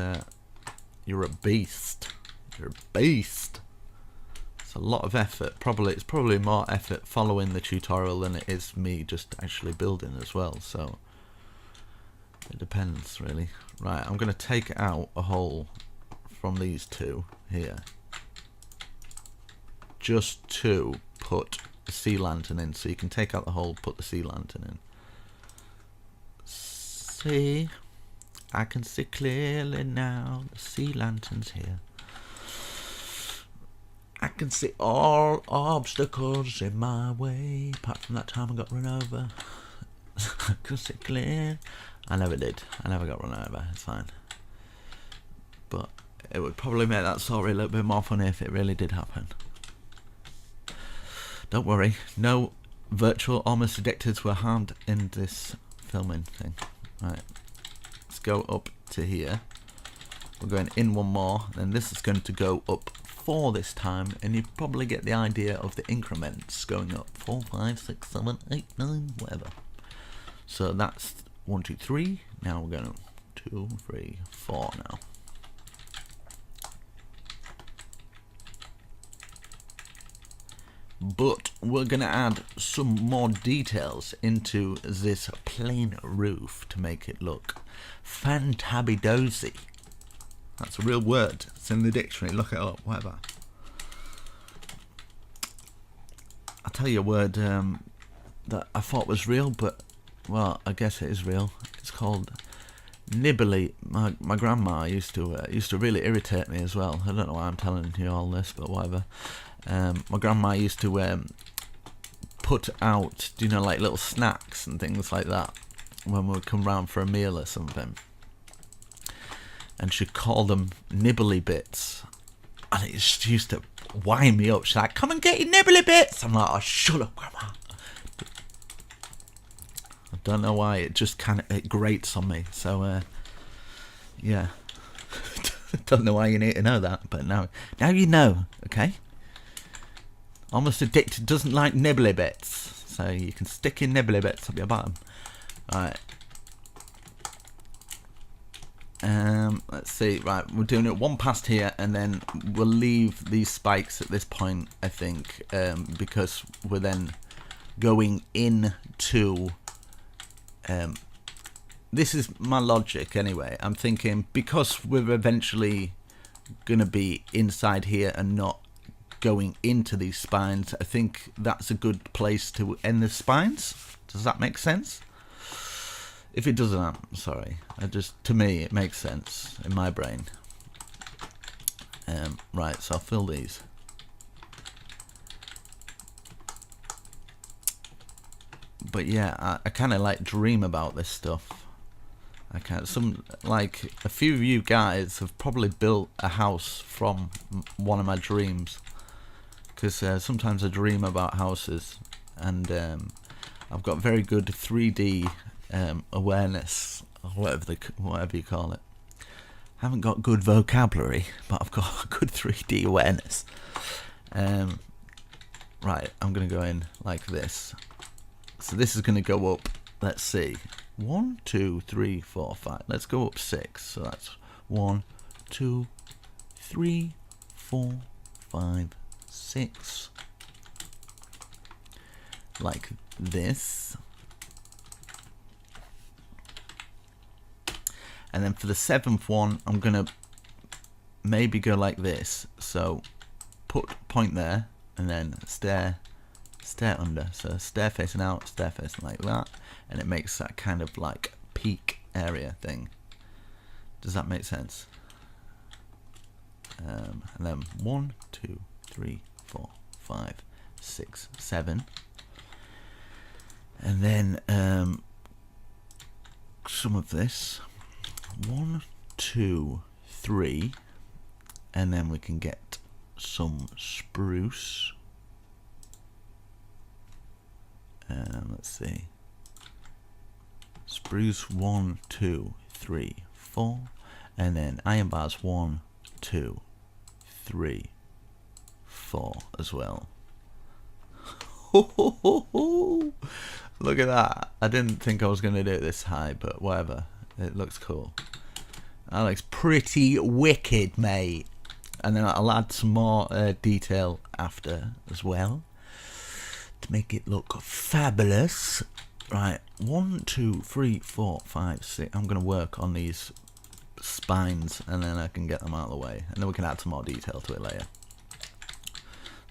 S2: you're a beast. You're a beast. It's a lot of effort. It's probably more effort following the tutorial than it is me just actually building as well. So it depends really. Right, I'm going to take out a hole from these two here, just to put the sea lantern in, so you can take out the hole, put the sea lantern in. See, I can see clearly now, the sea lantern's here. I can see all obstacles in my way, apart from that time I got run over. I can see clear. I never did. I never got run over, it's fine. But it would probably make that story a little bit more funny if it really did happen. Don't worry, no virtual almost addicteds were harmed in this filming thing. Right, let's go up to here. We're going in 1 more, then this is going to go up 4 this time, and you probably get the idea of the increments going up 4, 5, 6, 7, 8, 9, whatever. So that's 1, 2, 3. Now we're going 2, 3, 4 now. But we're going to add some more details into this plain roof to make it look fantabby-dozy. That's a real word. It's in the dictionary. Look it up, whatever. I'll tell you a word that I thought was real, but, well, I guess it is real. It's called nibbly. My grandma used to really irritate me as well. I don't know why I'm telling you all this, but whatever. My grandma used to put out, you know, like little snacks and things like that when we would come round for a meal or something. and she'd call them nibbly bits, and it just used to wind me up. She's like, "Come and get your nibbly bits." I'm like, "Oh, shut up, Grandma." I don't know why, it just it grates on me. So yeah. Don't know why you need to know that, but now you know, okay? Almost Addicted doesn't like nibbly bits, so you can stick your nibbly bits up your bottom. Alright. Let's see. Right, we're doing it 1 past here, and then we'll leave these spikes at this point, I think, because we're then going into... this is my logic anyway. I'm thinking, because we're eventually going to be inside here and not going into these spines, I think that's a good place to end the spines. Does that make sense? If it doesn't, I'm sorry. To me, it makes sense in my brain. Right, so I'll fill these. But yeah, I kind of like dream about this stuff. A few of you guys have probably built a house from one of my dreams, because sometimes I dream about houses, and I've got very good 3D awareness, or whatever you call it. I haven't got good vocabulary, but I've got good 3D awareness. Right, I'm gonna go in like this. So this is gonna go up. Let's see. 1, 2, 3, 4, 5. Let's go up 6. So that's 1, 2, 3, 4, 5, 6. Like this. And then for the 7th one, I'm gonna maybe go like this. So point there, and then stair under. So stair facing out, stair facing like that. And it makes that kind of like peak area thing. Does that make sense? And then 1, 2, 3, 4, 5, 6, 7. And then some of this. 1, 2, 3. And then we can get some spruce. Let's see. Spruce 1, 2, 3, 4, and then iron bars 1, 2, 3, 4 as well. Look at that! I didn't think I was going to do it this high, but whatever. It looks cool. That looks pretty wicked, mate. And then I'll add some more detail after as well to make it look fabulous. Right, 1, 2, 3, 4, 5, 6. I'm going to work on these spines, and then I can get them out of the way, and then we can add some more detail to it later.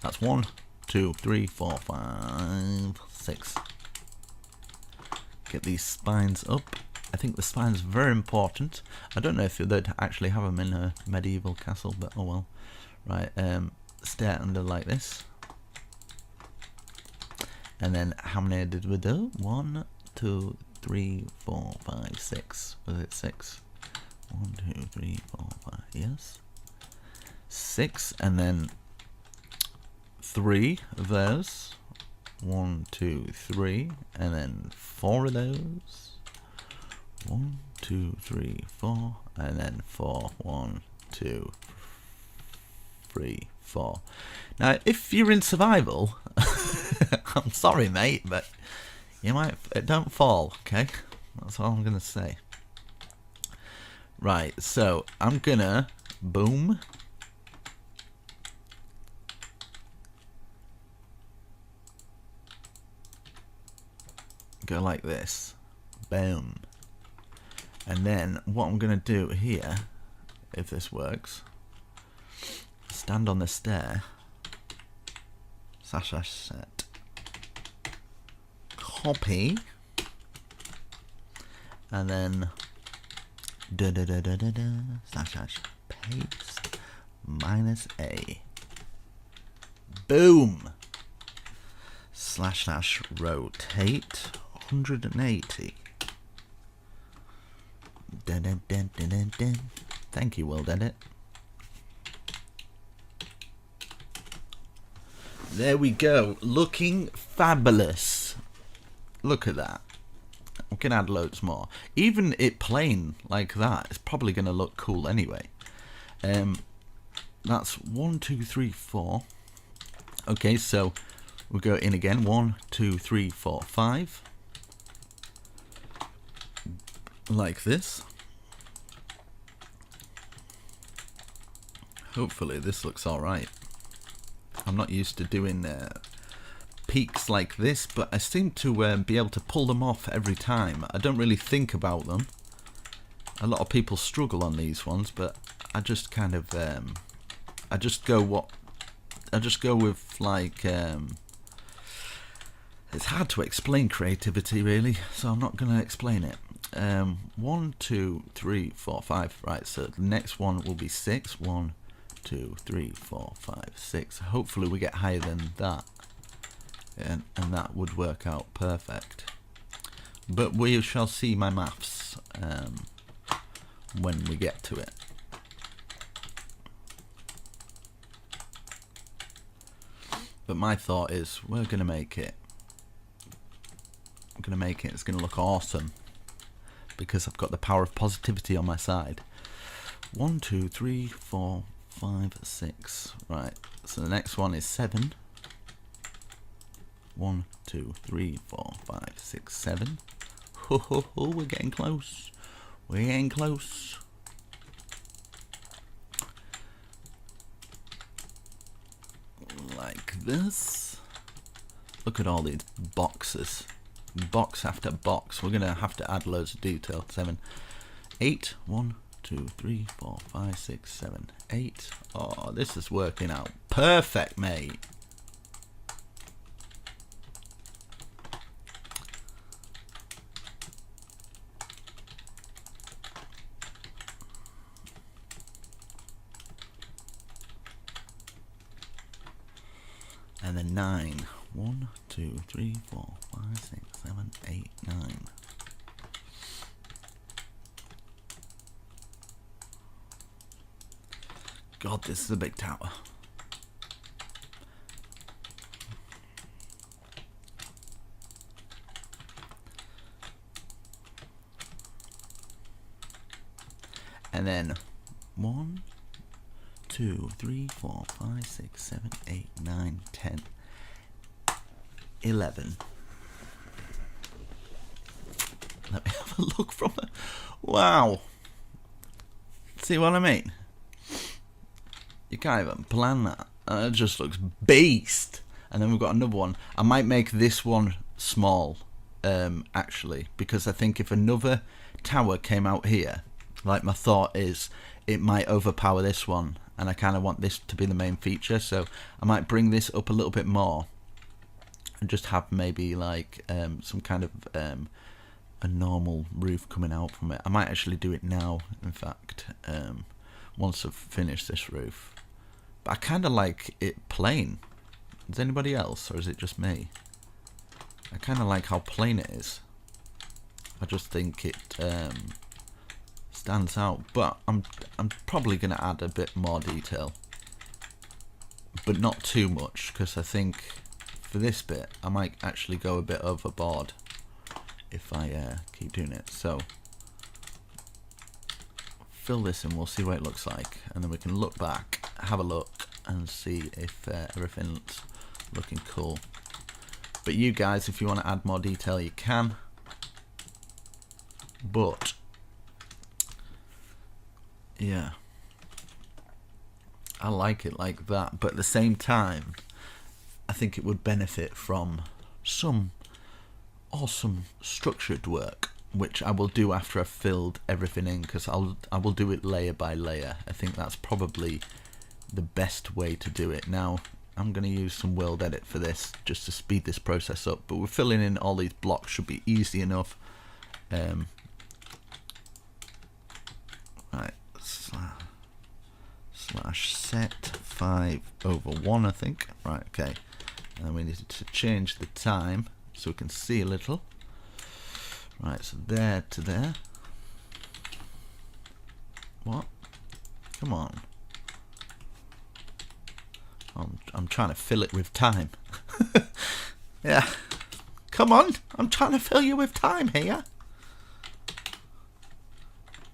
S2: That's 1, 2, 3, 4, 5, 6. Get these spines up. I think the spine's very important. I don't know if they'd actually have them in a medieval castle, but oh well. Right, stair under like this. And then how many did we do? 1, 2, 3, 4, 5, 6. Was it 6? 1, 2, 3, 4, 5. Yes. 6, and then 3 of those. 1, 2, 3, and then 4 of those. 1, 2, 3, 4, and then 4. 1, 2, 3, 4. Now, if you're in survival, I'm sorry, mate, but you might don't fall. Okay, that's all I'm gonna say. Right, so I'm gonna boom. Go like this, boom. And then what I'm going to do here, if this works, stand on the stair, / set, copy, and then / paste, -a, boom, / rotate 180. Dun, dun, dun, dun, dun, dun. Thank you, World Edit. There we go, looking fabulous. Look at that. We can add loads more. Even it plain like that, it's probably going to look cool anyway. That's 1, 2, 3, 4. Okay, so we'll go in again. 1, 2, 3, 4, 5. Like this. Hopefully this looks alright. I'm not used to doing peaks like this, but I seem to be able to pull them off every time. I don't really think about them. A lot of people struggle on these ones, but I just kind of I just go with like it's hard to explain creativity really, so I'm not going to explain it. 1, 2, 3, 4, 5. Right, so the next one will be 6. 1, 2, 3, 4, 5, 6. Hopefully we get higher than that, and that would work out perfect. But we shall see my maths when we get to it. But my thought is we're gonna make it. I'm gonna make it. It's gonna look awesome because I've got the power of positivity on my side. 1, 2, 3, 4, 5, 6. Right. So the next one is 7. 1, 2, 3, 4, 5, 6, 7. Ho ho ho! We're getting close. We're getting close. Like this. Look at all these boxes. Box after box. We're gonna have to add loads of detail. 7, 8. 1, 2, 3, 4, 5, 6, 7, 8. Oh, this is working out perfect, mate. And then 9. 1, 2, 3, 4, 5, 6, 7, 8, 9. God, this is a big tower. And then 1, 2, 3, 4, 5, 6, 7, 8, 9, 10, 11. Let me have a look from it. Wow. See what I mean? You can't even plan that. It just looks beast. And then we've got another one. I might make this one small, actually, because I think if another tower came out here, like my thought is, it might overpower this one, and I kind of want this to be the main feature. So I might bring this up a little bit more, and just have maybe like some kind of a normal roof coming out from it. I might actually do it now, in fact, once I've finished this roof. But I kind of like it plain. Does anybody else, or is it just me? I kind of like how plain it is. I just think it stands out. But I'm probably going to add a bit more detail, but not too much, because I think for this bit I might actually go a bit overboard if I keep doing it. So fill this in, we'll see what it looks like, and then we can look back, have a look, and see if everything's looking cool. But you guys, if you want to add more detail, you can. But yeah, I like it like that. But at the same time, I think it would benefit from some awesome structured work, which I will do after I've filled everything in, because I will do it layer by layer. I think that's probably the best way to do it. Now I'm going to use some World Edit for this, just to speed this process up, but we're filling in all these blocks, should be easy enough. Right, slash set 5/1, I think. Right, okay, and then we need to change the time so we can see a little. Right, so there to there. What? Come on. I'm trying to fill it with time. Yeah. Come on. I'm trying to fill you with time here.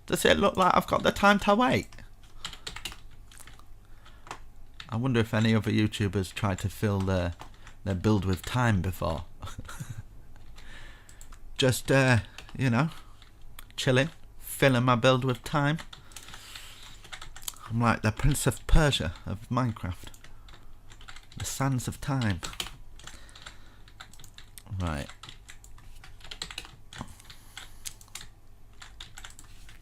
S2: Does it look like I've got the time to wait? I wonder if any other YouTubers tried to fill their build with time before. Just, you know, chilling, filling my build with time. I'm like the Prince of Persia of Minecraft. The sands of time. Right.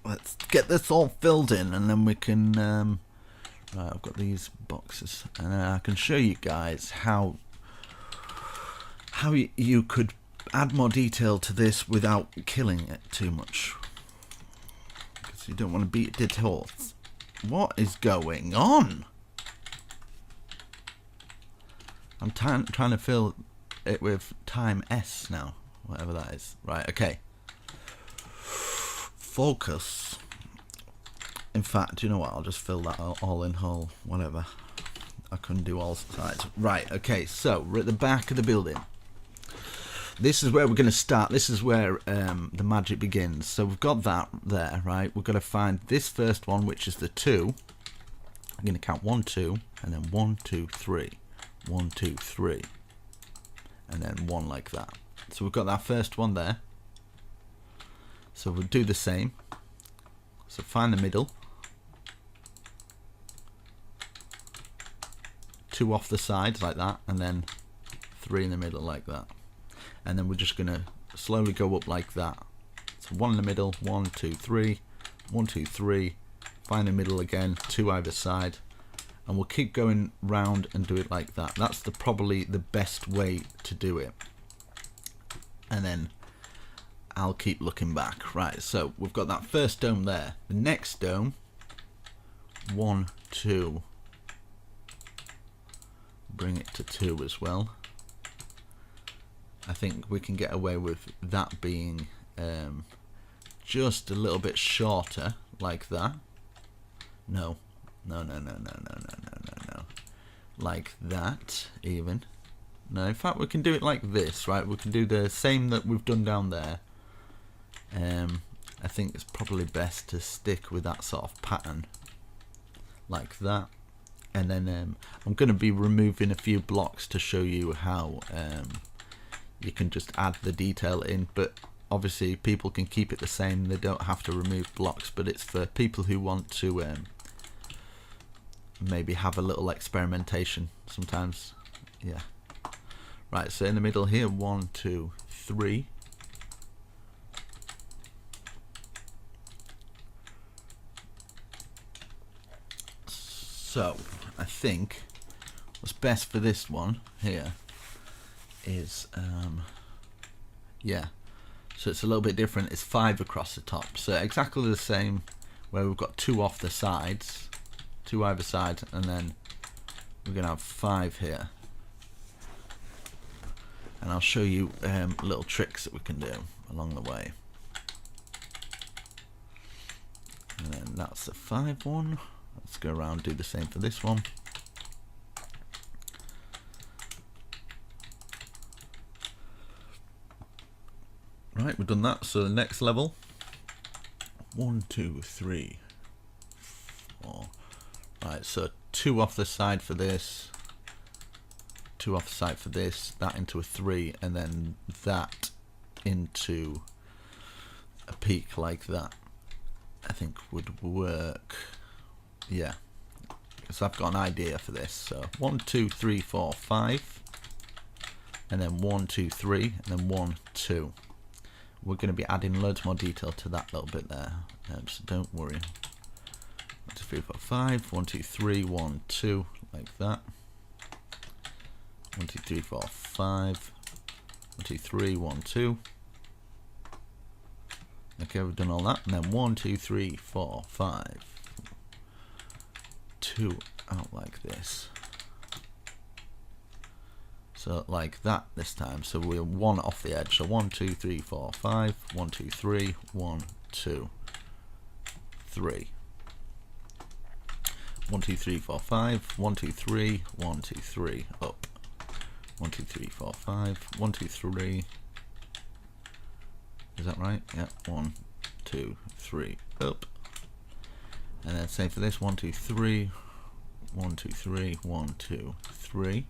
S2: Let's get this all filled in, and then we can right, I've got these boxes, and I can show you guys how you could add more detail to this without killing it too much, because you don't want to beat a dead horse. What is going on? I'm trying to fill it with time S now, whatever that is. Right, okay. Focus. In fact, you know what? I'll just fill that all in whole, whatever. I couldn't do all sides. Right, okay, so we're at the back of the building. This is where we're going to start. This is where the magic begins. So we've got that there, right? We're going to find this first one, which is the 2. I'm going to count 1, 2, and then 1, 2, 3. 1, 2, 3. And then 1 like that. So we've got that first one there. So we'll do the same. So find the middle. 2 off the sides like that, and then 3 in the middle like that. And then we're just going to slowly go up like that. So 1 in the middle, 1, 2, 3, 1, 2, 3, find the middle again, 2 either side, and we'll keep going round and do it like that. That's probably the best way to do it. And then I'll keep looking back. Right, so we've got that first dome there. The next dome, 1, 2, bring it to 2 as well. I think we can get away with that being just a little bit shorter, like that. No. Like that, even. No, in fact, we can do it like this, right? We can do the same that we've done down there. I think it's probably best to stick with that sort of pattern, like that. And then I'm going to be removing a few blocks to show you how you can just add the detail in, but obviously people can keep it the same. They don't have to remove blocks, but it's for people who want to maybe have a little experimentation sometimes. Yeah. Right, so in the middle here, 1, 2, 3. So I think what's best for this one here is yeah, so it's a little bit different. It's 5 across the top, so exactly the same, where we've got 2 off the sides, 2 either side, and then we're gonna have 5 here. And I'll show you little tricks that we can do along the way. And then that's the 5 one. Let's go around and do the same for this one. Right, we've done that. So the next level, 1, 2, 3, 4. Right, so 2 off the side for this, 2 off the side for this, that into a 3, and then that into a peak like that. I think would work. Yeah, because I've got an idea for this. So 1, 2, 3, 4, 5, and then 1, 2, 3, and then 1, 2. We're going to be adding loads more detail to that little bit there, so don't worry. 1, 2, 3, 4, 5, 1, 2, 3, 1, 2, like that. 1, 2, 3, 4, 5, 1, 2, 3, 1, 2. Okay, we've done all that, and then 1, 2, 3, 4, 5, 2 out like this. So like that this time. So we're 1 off the edge. So 1, 2, 3, 4, 5, 1, 2, 3, 1, 2, 3. 1 2 3 4 5, 1 2 3, 1 2 3, up, 1 2 3 4 5, 1 2 3, is that right? Yeah, 1 2 3, up, and then same for this, 1 2 3, 1 2 3, 1 2 3,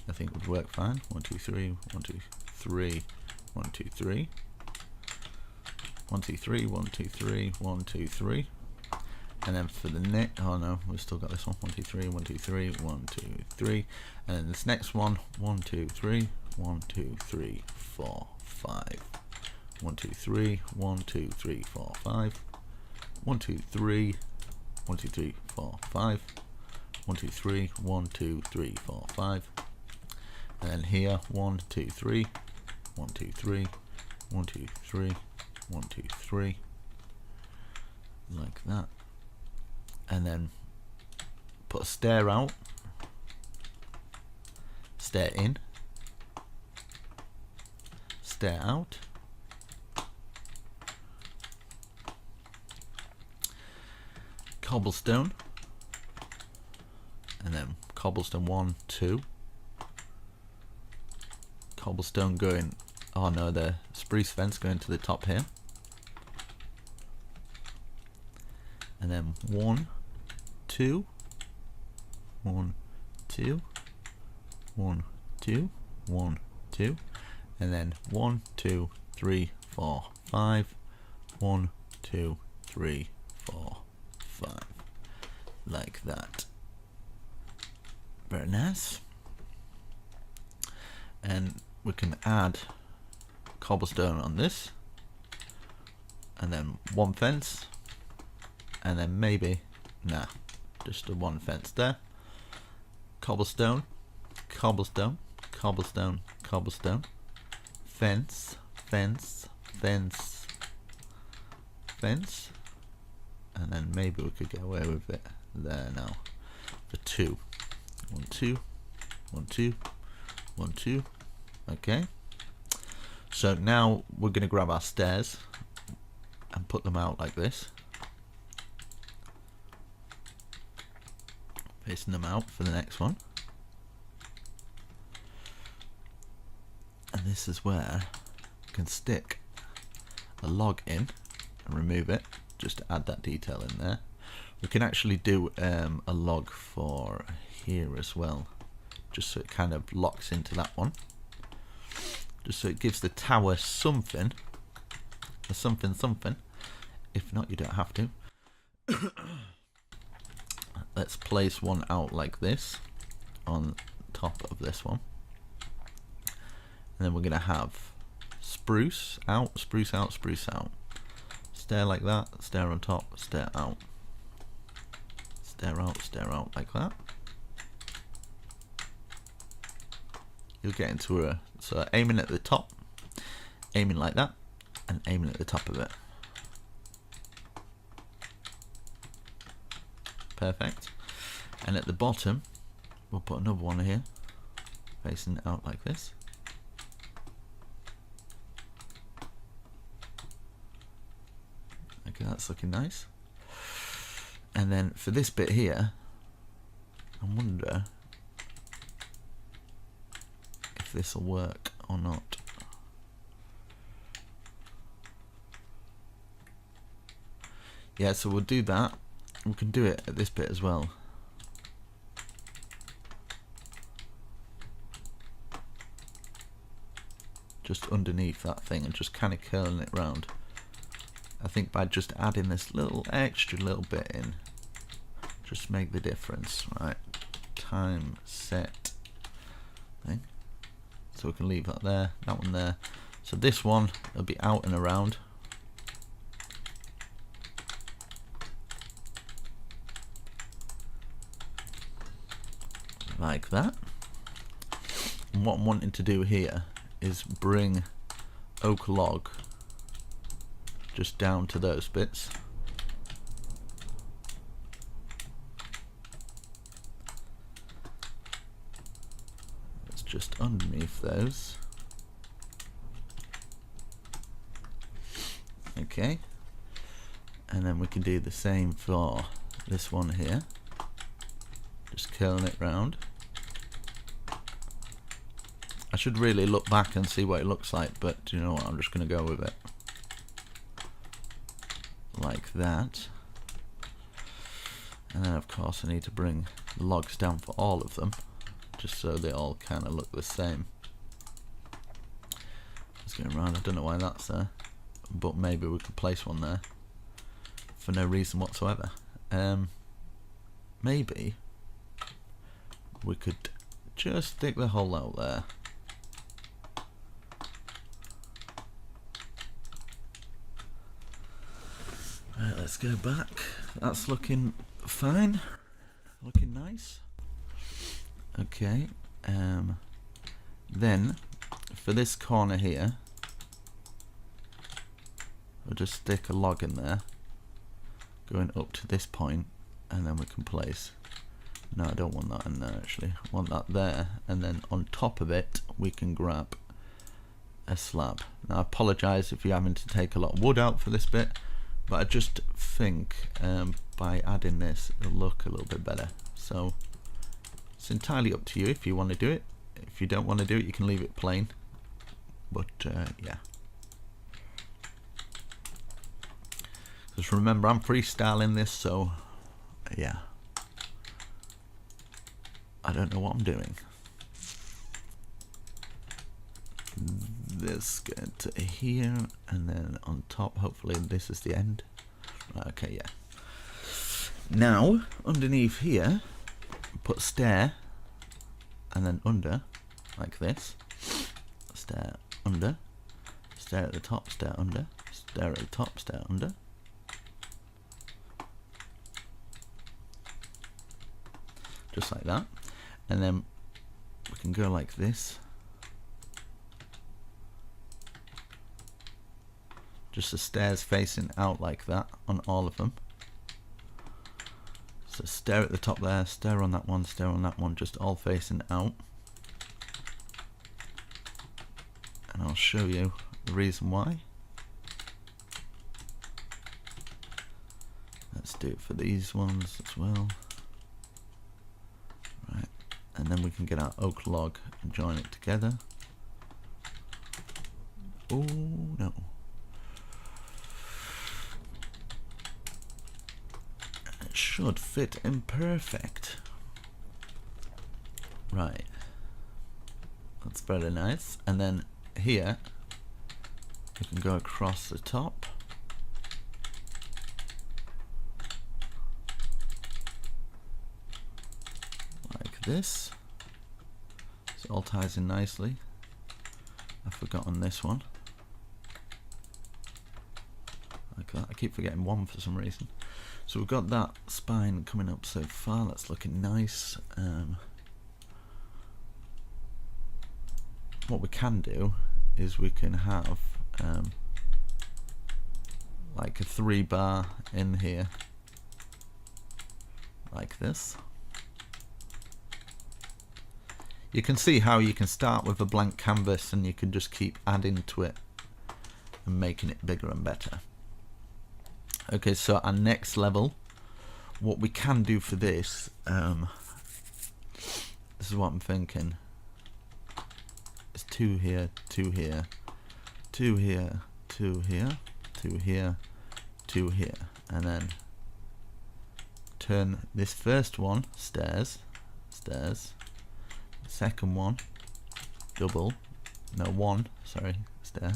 S2: I think would work fine, 1 2 3, 1 2 3, 1 2 3, 1 2 3, 1 2 3, 1 2 3, and then for the next, oh no, we've still got this one, 1 2 3, 1 2 3, 1 2 3, and then this next one, 1 2 3, 1 2 3 4 5, 1 2 3, 1 2 3 4 5, 1 2 3, 1 2 3 4 5, 1 2 3, 1 2 3 4 5, and then here 1 2 3, 1 2 3, 1 2 3, 1 2 3, like that, and then put a stair out, stair in, stair out, cobblestone, and then cobblestone 1 2, cobblestone going, oh no, the spruce fence going to the top here, and then 1 2, 1 2, 1 2, 1 2, and then 1 2 3 4 5, 1 2 3 4 5, like that. Very nice. And we can add cobblestone on this, and then one fence, and then maybe, nah, just a one fence there. Cobblestone, cobblestone, cobblestone, cobblestone, fence, fence, fence, fence, and then maybe we could get away with it there now. For 2, 1 2, 1 2, 1 2. Okay. So now we're going to grab our stairs and put them out like this, facing them out for the next one. And this is where you can stick a log in and remove it, just to add that detail in there. We can actually do a log for here as well, just so it kind of locks into that one, just so it gives the tower something, a something. If not, you don't have to. Let's place one out like this on top of this one, and then we're going to have spruce out, spruce out, spruce out, stair like that, stair on top, stair out, stair out like that. You'll get into a, so aiming at the top, aiming like that, and aiming at the top of it. Perfect. And at the bottom we'll put another one here, facing out like this. Okay, that's looking nice. And then for this bit here, I wonder if this will work or not. Yeah, so we'll do that. We can do it at this bit as well. Just underneath that thing and just kind of curling it round. I think by just adding this little extra little bit in, just make the difference, right? Time set thing. So we can leave that there, that one there. So this one will be out and around. Like that. And what I'm wanting to do here is bring oak log just down to those bits. It's just underneath those. Okay. And then we can do the same for this one here, just curling it round. I should really look back and see what it looks like, but you know what, I'm just going to go with it like that. And then of course I need to bring the logs down for all of them, just so they all kind of look the same. Let's get around, I don't know why that's there, but maybe we could place one there for no reason whatsoever. Maybe we could just stick the hole out there. Right, let's go back. That's looking fine, looking nice. Okay, then for this corner here, we'll just stick a log in there going up to this point, and then we can place, no, I don't want that in there actually, I want that there, and then on top of it we can grab a slab. Now I apologise if you're having to take a lot of wood out for this bit, but I just think by adding this it'll look a little bit better. So it's entirely up to you if you want to do it. If you don't want to do it, you can leave it plain, but yeah. Just remember, I'm freestyling this, so yeah, I don't know what I'm doing. This get to here, and then on top, hopefully this is the end. Okay, yeah. Now underneath here, put stair, and then under, like this. Stair under, stair at the top, stair under, stair at the top, stair under. Just like that, and then we can go like this. Just the stairs facing out like that on all of them. So stair at the top there, stair on that one, stair on that one, just all facing out. And I'll show you the reason why. Let's do it for these ones as well. Right, and then we can get our oak log and join it together. Oh no. Should fit in perfect. Right, that's very nice. And then here we can go across the top like this, so it all ties in nicely. I've forgotten this one, like that. I keep forgetting one for some reason. So we've got that spine coming up so far, that's looking nice. What we can do is we can have like a 3-bar in here, like this. You can see how you can start with a blank canvas and you can just keep adding to it and making it bigger and better. Okay, so our next level, what we can do for this, this is what I'm thinking, is 2 here, 2 here, 2 here, 2 here, 2 here, 2 here, and then turn this first one, stairs, stairs, second one, double, no, one, sorry, stair,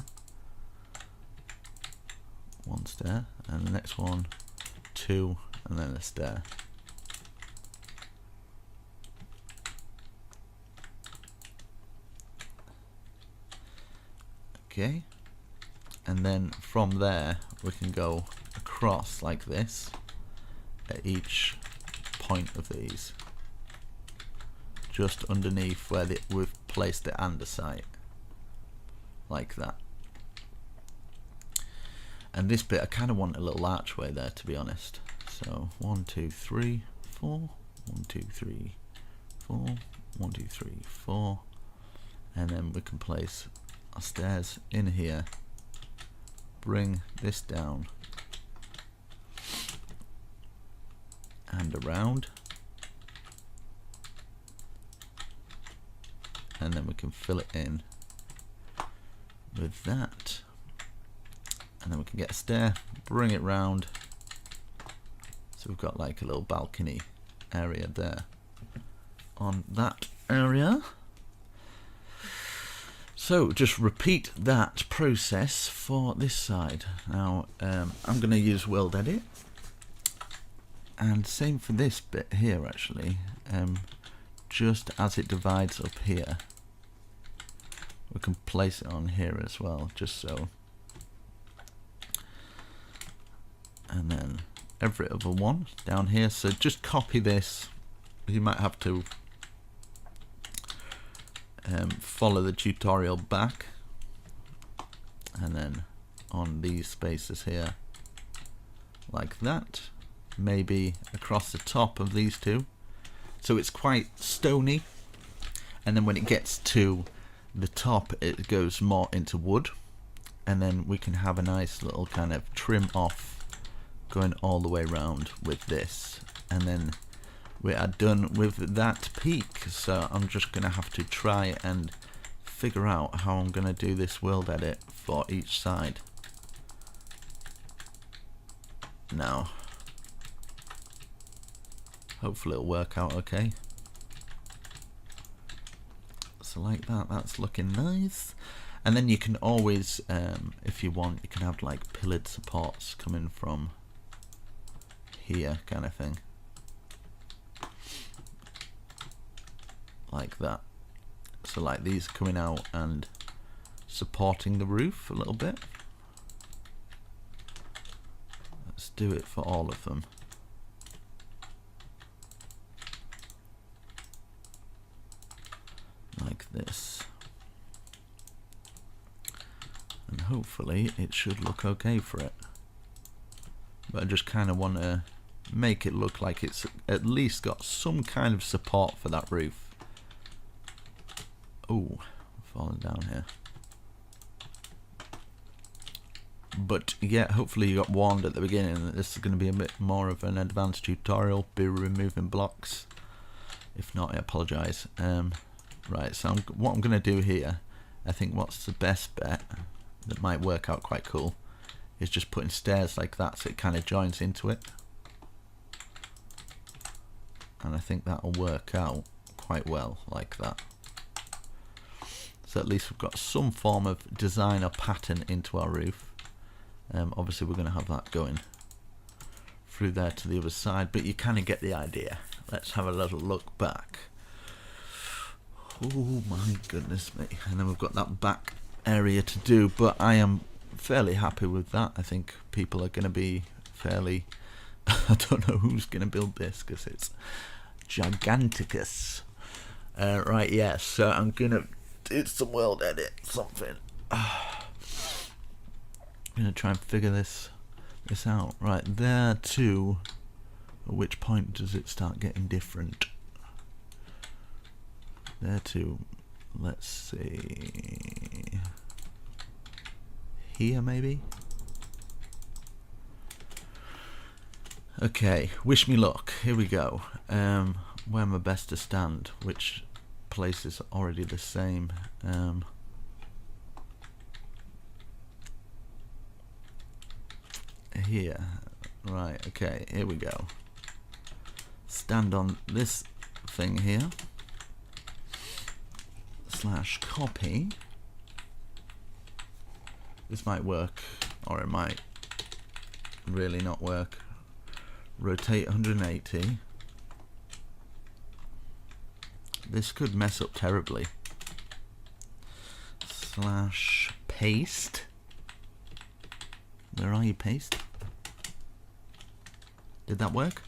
S2: 1 stair, and the next one 2, and then a stair. Okay, and then from there we can go across like this at each point of these, just underneath where we've placed the andesite, like that. And this bit I kind of want a little archway there, to be honest. So 1 2 3 4, 1 2 3 4, 1 2 3 4, and then we can place our stairs in here, bring this down, and around. And then we can fill it in with that. And then we can get a stair, bring it round. So we've got like a little balcony area there on that area. So just repeat that process for this side. Now I'm going to use World Edit, and same for this bit here actually. Just as it divides up here, we can place it on here as well, just so. And then every other one down here. So just copy this. You might have to follow the tutorial back, and then on these spaces here like that, maybe across the top of these two, so it's quite stony, and then when it gets to the top it goes more into wood, and then we can have a nice little kind of trim off going all the way around with this, and then we are done with that peak. So I'm just gonna have to try and figure out how I'm gonna do this World Edit for each side now. Hopefully it'll work out okay. So like that, that's looking nice. And then you can always, if you want, you can have like pillared supports coming from here, kind of thing, like that. So like these coming out and supporting the roof a little bit. Let's do it for all of them. Like this. And hopefully it should look okay for it. But I just kind of want to make it look like it's at least got some kind of support for that roof. Oh, falling down here. But yeah, hopefully you got warned at the beginning that this is going to be a bit more of an advanced tutorial, be removing blocks. If not, I apologise. Right, so what I'm going to do here, I think what's the best bet that might work out quite cool is just putting stairs like that so it kind of joins into it. And I think that'll work out quite well like that. So at least we've got some form of design or pattern into our roof. Obviously we're going to have that going through there to the other side, but you kind of get the idea. Let's have a little look back. Oh my goodness me. And then we've got that back area to do, but I am fairly happy with that. I think people are going to be fairly I don't know who's going to build this because it's giganticus. Right, yeah, so I'm going to do some World Edit something. I'm going to try and figure this out. Right, there too. At which point does it start getting different? There too. Let's see. Here maybe? Okay, wish me luck. Here we go. Where am I best to stand? Which place is already the same? Here. Right, okay, here we go. Stand on this thing here. / copy. This might work, or it might really not work. Rotate 180. This could mess up terribly. / paste. Where are you, paste? Did that work?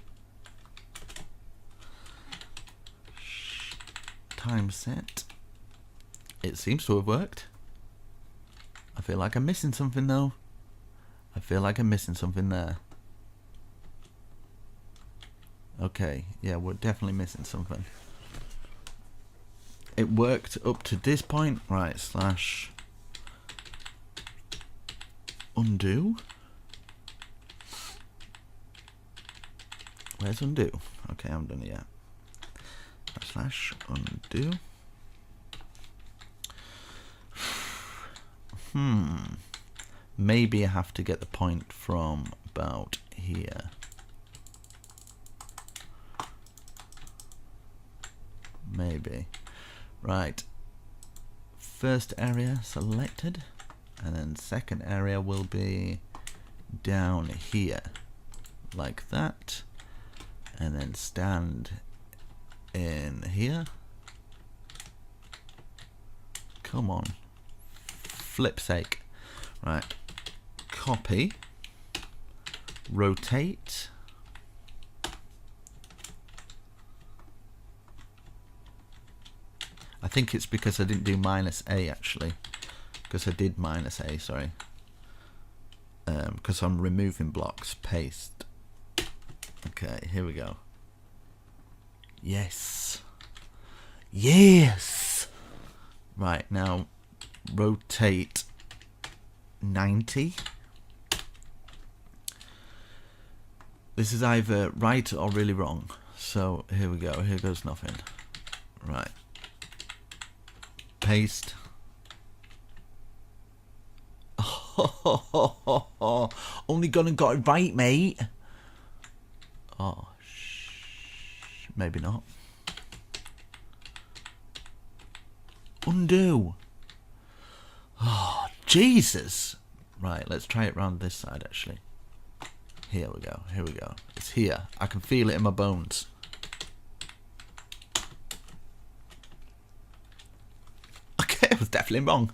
S2: Time set. It seems to have worked. I feel like I'm missing something though. I feel like I'm missing something there. Okay, yeah, we're definitely missing something. It worked up to this point. Right, / undo. Where's undo? Okay, I haven't done it yet. Slash undo. Maybe I have to get the point from about here. Maybe. Right. First area selected, and then second area will be down here, like that, and then stand in here. Come on. Flip's sake. Right. Copy. Rotate. I think it's because I didn't do -A actually. Because I did -A, sorry. Because I'm removing blocks. Paste. Okay, here we go. Yes. Yes! Right, now rotate 90. This is either right or really wrong. So here we go. Here goes nothing. Right. Paste. Oh, only gone and got it right, mate. Oh, maybe not. Undo. Oh, Jesus. Right, let's try it round this side, actually. Here we go. Here we go. It's here. I can feel it in my bones. Okay, I was definitely wrong.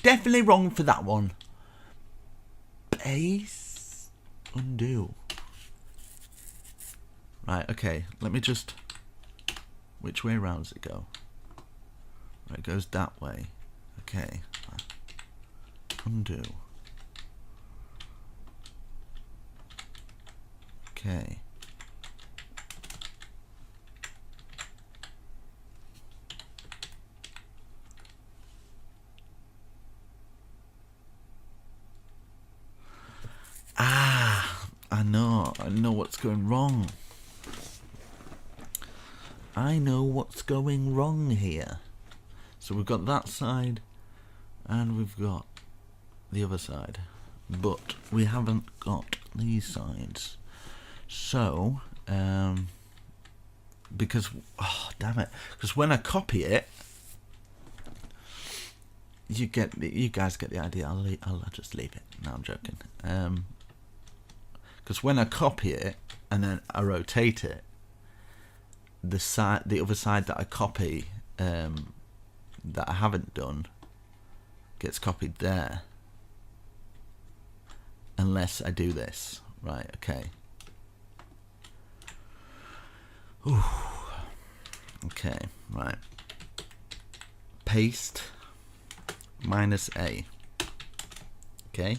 S2: Definitely wrong for that one. Base. Undo. Right, okay. Let me just... Which way round does it go? Right, it goes that way. Okay. Undo. Okay. I know what's going wrong. I know what's going wrong here. So we've got that side and we've got the other side, but we haven't got these sides. So because, oh damn it, because when I copy it, you guys get the idea. I'll just leave it. No, I'm joking. Because when I copy it and then I rotate it, the other side that I copy, that I haven't done, gets copied there. Unless I do this. Right, okay. Ooh. Okay, right. Paste. -A. Okay.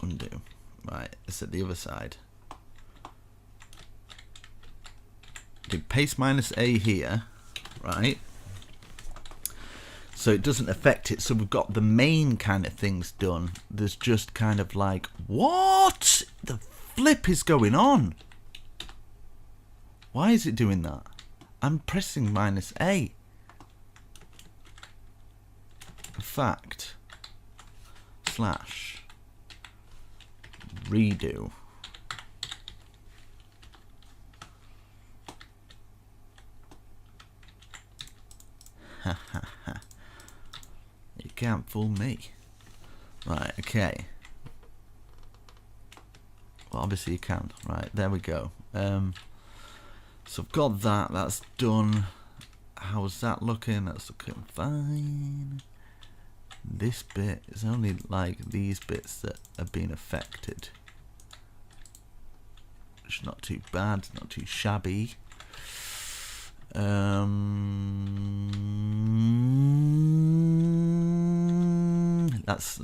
S2: Undo. Right, it's at the other side. Do paste -A here, right? So it doesn't affect it. So we've got the main kind of things done. There's just kind of like, what the flip is going on? Why is it doing that? I'm pressing -A. In fact, slash redo. Ha ha ha. You can't fool me. Right, okay. Well, obviously you can. Right, there we go. So I've got that. That's done. How's that looking? That's looking fine. This bit is only like these bits that have been affected. It's not too bad. It's not too shabby.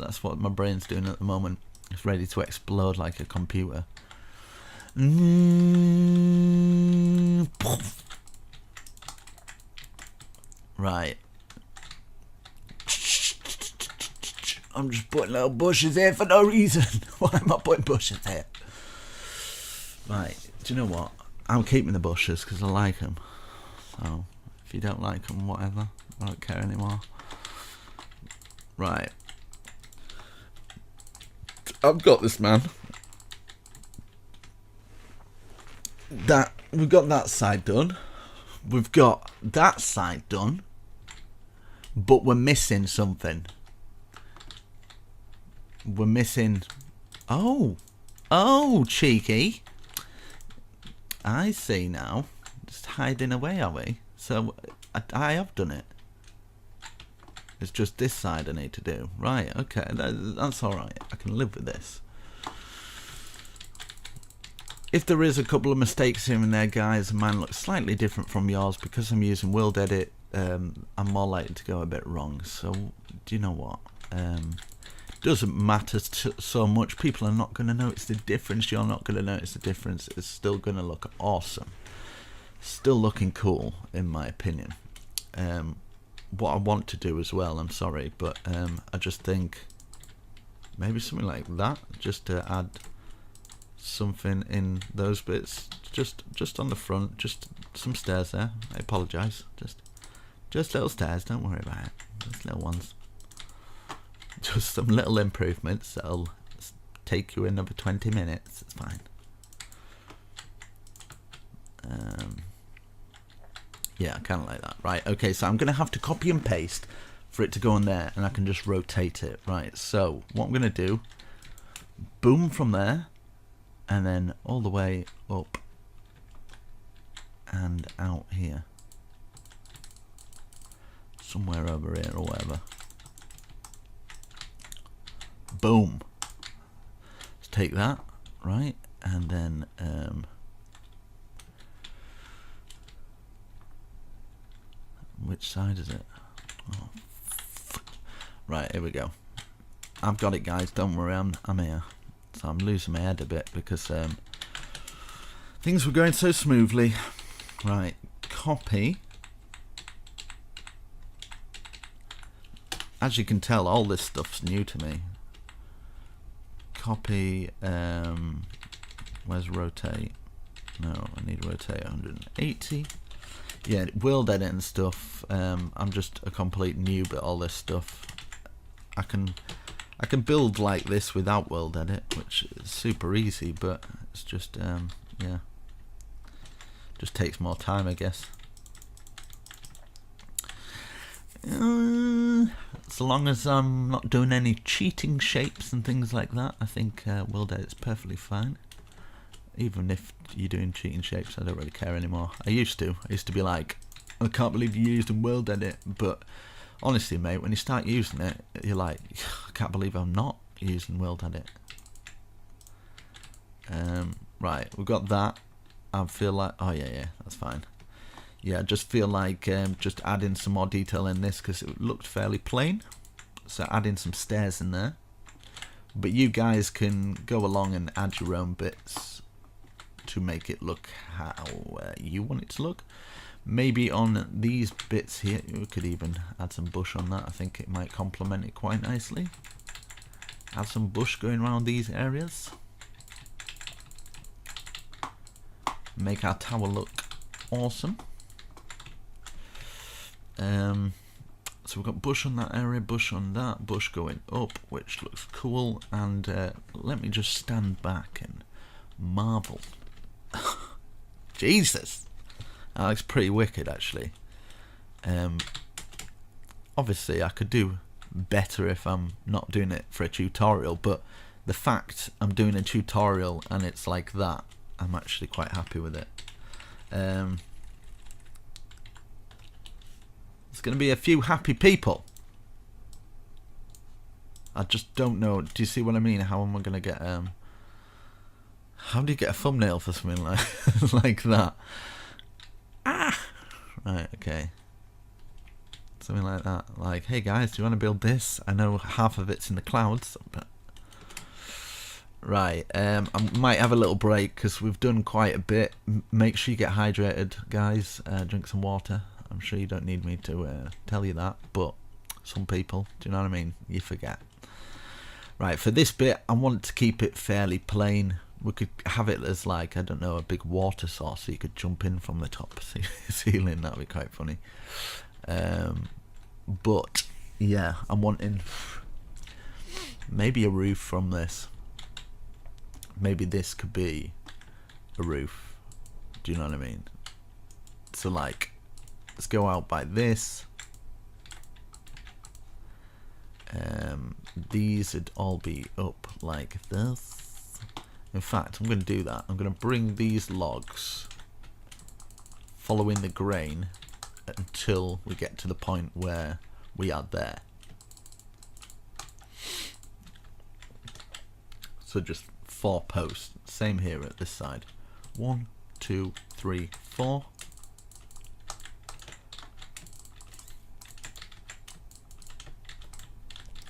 S2: That's what my brain's doing at the moment. It's ready to explode like a computer. Right. I'm just putting little bushes here for no reason. Why am I putting bushes here? Do you know what? I'm keeping the bushes because I like them. So, if you don't like them, whatever. I don't care anymore. Right. I've got this, man. We've got that side done. We've got that side done. But we're missing something. We're missing... Oh, cheeky. I see now. Just hiding away, are we? So, I have done it. It's just this side I need to do. Right, okay. That's alright. I can live with this. If there is a couple of mistakes here and there, guys, mine looks slightly different from yours. Because I'm using World Edit, I'm more likely to go a bit wrong. So, do you know what? Doesn't matter so much. People are not going to notice the difference. You're not going to notice the difference. It's still going to look awesome. Still looking cool, in my opinion. What I want to do as well, I'm sorry, but I just think maybe something like that, just to add something in those bits, just on the front, just some stairs there. I apologise. Just little stairs. Don't worry about it. Just little ones. Just some little improvements that'll take you another 20 minutes. It's fine. Yeah, I kind of like that. Right, okay, so I'm going to have to copy and paste for it to go on there, and I can just rotate it. Right, so what I'm going to do, boom from there, and then all the way up and out here. Somewhere over here or whatever. Boom. Let's take that, right, and then which side is it? Oh, right, here we go. I've got it, guys. Don't worry, I'm here. So I'm losing my head a bit because things were going so smoothly. Right, copy. As you can tell, all this stuff's new to me. Copy. Where's rotate? No, I need rotate 180. Yeah, World Edit and stuff. I'm just a complete noob at all this stuff. I can build like this without World Edit, which is super easy, but it's just yeah, just takes more time, I guess. So long as I'm not doing any cheating shapes and things like that, I think World Edit's perfectly fine. Even if you're doing cheating shapes, I don't really care anymore. I used to be like, I can't believe you used World Edit, but honestly, mate, when you start using it, you're like, I can't believe I'm not using World Edit. Right, we've got that. I feel like, oh yeah, that's fine. Yeah, I just feel like just adding some more detail in this because it looked fairly plain. So adding some stairs in there. But you guys can go along and add your own bits to make it look how you want it to look. Maybe on these bits here, we could even add some bush on that. I think it might complement it quite nicely. Add some bush going around these areas. Make our tower look awesome. So we've got bush on that area, bush on that, bush going up, which looks cool. And let me just stand back and marvel. Jesus, that looks pretty wicked, actually. Obviously, I could do better if I'm not doing it for a tutorial, but the fact I'm doing a tutorial and it's like that, I'm actually quite happy with it. It's going to be a few happy people. I just don't know. Do you see what I mean? How am I going to get how do you get a thumbnail for something like like that? Ah, right, okay. Something like that. Like, hey guys, do you want to build this? I know half of it's in the clouds, but right. I might have a little break because we've done quite a bit. Make sure you get hydrated, guys. Drink some water. I'm sure you don't need me to tell you that, but some people, do you know what I mean? You forget. Right, for this bit, I want to keep it fairly plain we could have it as like, I don't know, a big water source so you could jump in from the top ceiling. That'd be quite funny. But yeah, I'm wanting maybe a roof from this. Maybe this could be a roof. Do you know what I mean? So like, let's go out by this. These would all be up like this. In fact, I'm going to do that. I'm going to bring these logs following the grain until we get to the point where we are there. So just 4 posts. Same here at this side. 1, 2, 3, 4.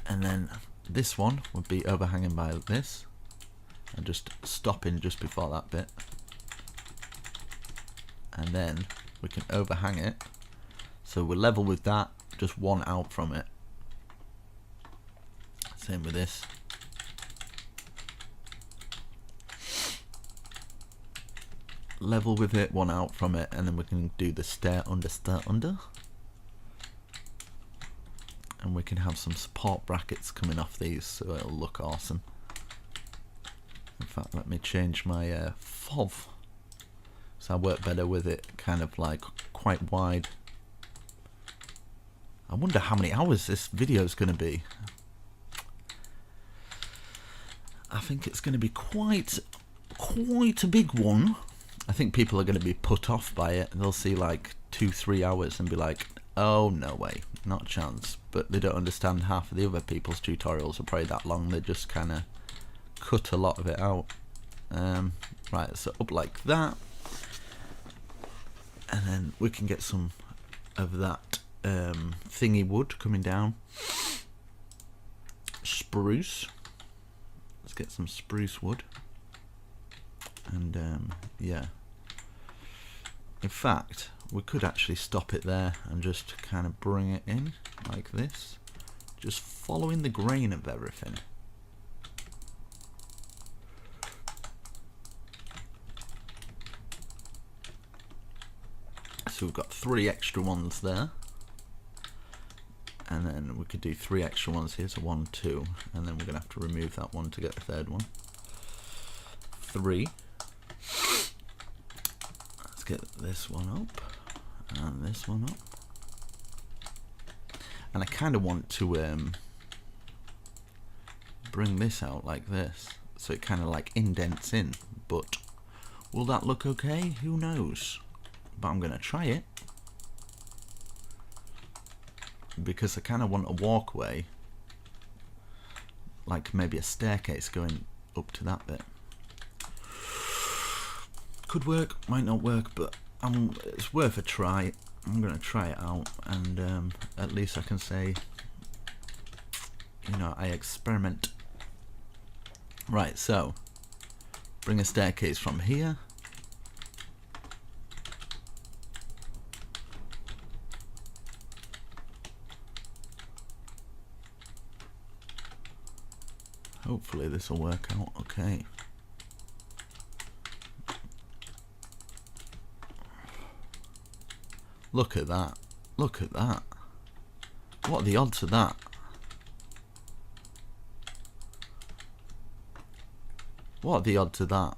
S2: And then this one would be overhanging by this, and just stopping just before that bit, and then we can overhang it so we're level with that, just one out from it. Same with this. Level with it, one out from it, and then we can do the stair under. And we can have some support brackets coming off these so it'll look awesome. In fact, let me change my FOV so I work better with it kind of like quite wide. I wonder how many hours this video is going to be. I think it's going to be quite a big one. I think people are going to be put off by it. They'll see like 2-3 hours and be like, oh no way, not a chance. But they don't understand half of the other people's tutorials are probably that long. They just kind of cut a lot of it out. Right, so up like that, and then we can get some of that thingy wood coming down. Spruce. Let's get some spruce wood. And yeah, in fact, we could actually stop it there and just kind of bring it in like this, just following the grain of everything. So we've got 3 extra ones there, and then we could do 3 extra ones here, so 1, 2, and then we're gonna have to remove that one to get the third one. 3. Let's get this one up and this one up, and I kind of want to bring this out like this so it kind of like indents in, but will that look okay? Who knows, but I'm gonna try it because I kind of want a walkway, like maybe a staircase going up to that bit. Could work, might not work, but it's worth a try. I'm gonna try it out, and at least I can say, you know, I experiment. Right, so bring a staircase from here. Hopefully this will work out okay. Look at that. Look at that. What are the odds of that? What are the odds of that?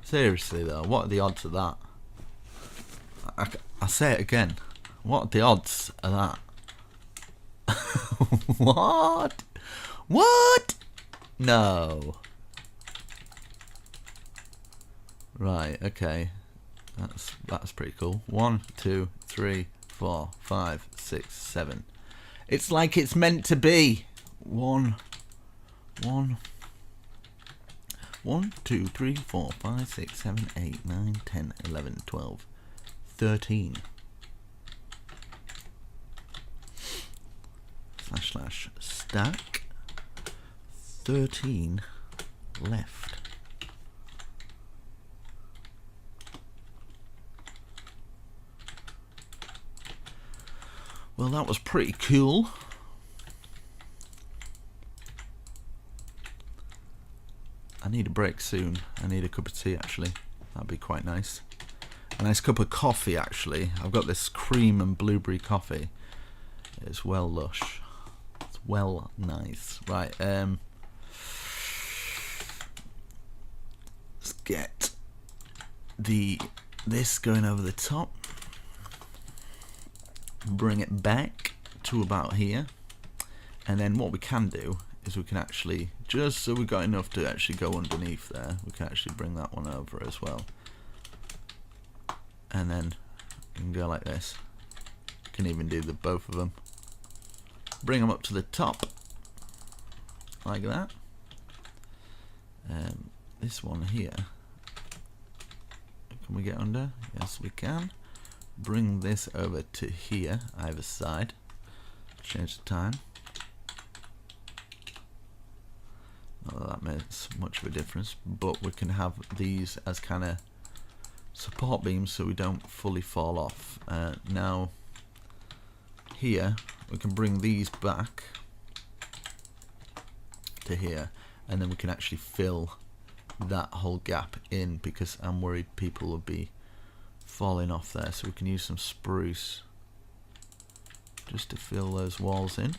S2: Seriously though, what are the odds of that? I say it again. What are the odds of that? What? What? No. Right, okay. That's pretty cool. 1, 2, 3, 4, 5, 6, 7. It's like it's meant to be. 1, 2, 3, 4, 5, 6, 7, 8, 9, 10, 11, 12, 13. / stack 13 left. Well, that was pretty cool. need a break soon. I need a cup of tea actually. That'd be quite nice. A nice cup of coffee actually. I've got this cream and blueberry coffee. It's well lush. It's well nice. Right, let's get this going over the top. Bring it back to about here. And then what we can do is we can actually, just so we've got enough to actually go underneath there, we can actually bring that one over as well. And then you can go like this. You can even do the both of them. Bring them up to the top, like that. This one here, can we get under? Yes, we can. Bring this over to here, either side. Change the time. Not that that makes much of a difference, but we can have these as kind of support beams so we don't fully fall off. Now here we can bring these back to here, and then we can actually fill that whole gap in, because I'm worried people will be falling off there. So we can use some spruce just to fill those walls in.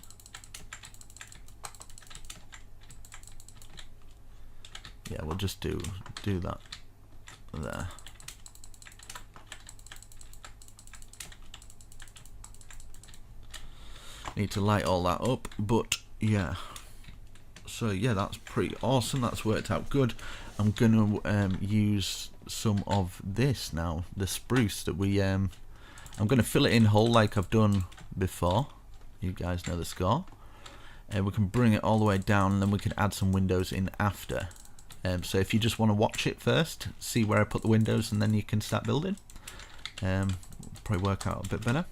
S2: Yeah, we'll just do that there. Need to light all that up, but yeah. So yeah, that's pretty awesome. That's worked out good. I'm gonna use some of this now, the spruce that we I'm gonna fill it in whole like I've done before. You guys know the score. And we can bring it all the way down, and then we can add some windows in after. So if you just want to watch it first, see where I put the windows, and then you can start building. Probably work out a bit better.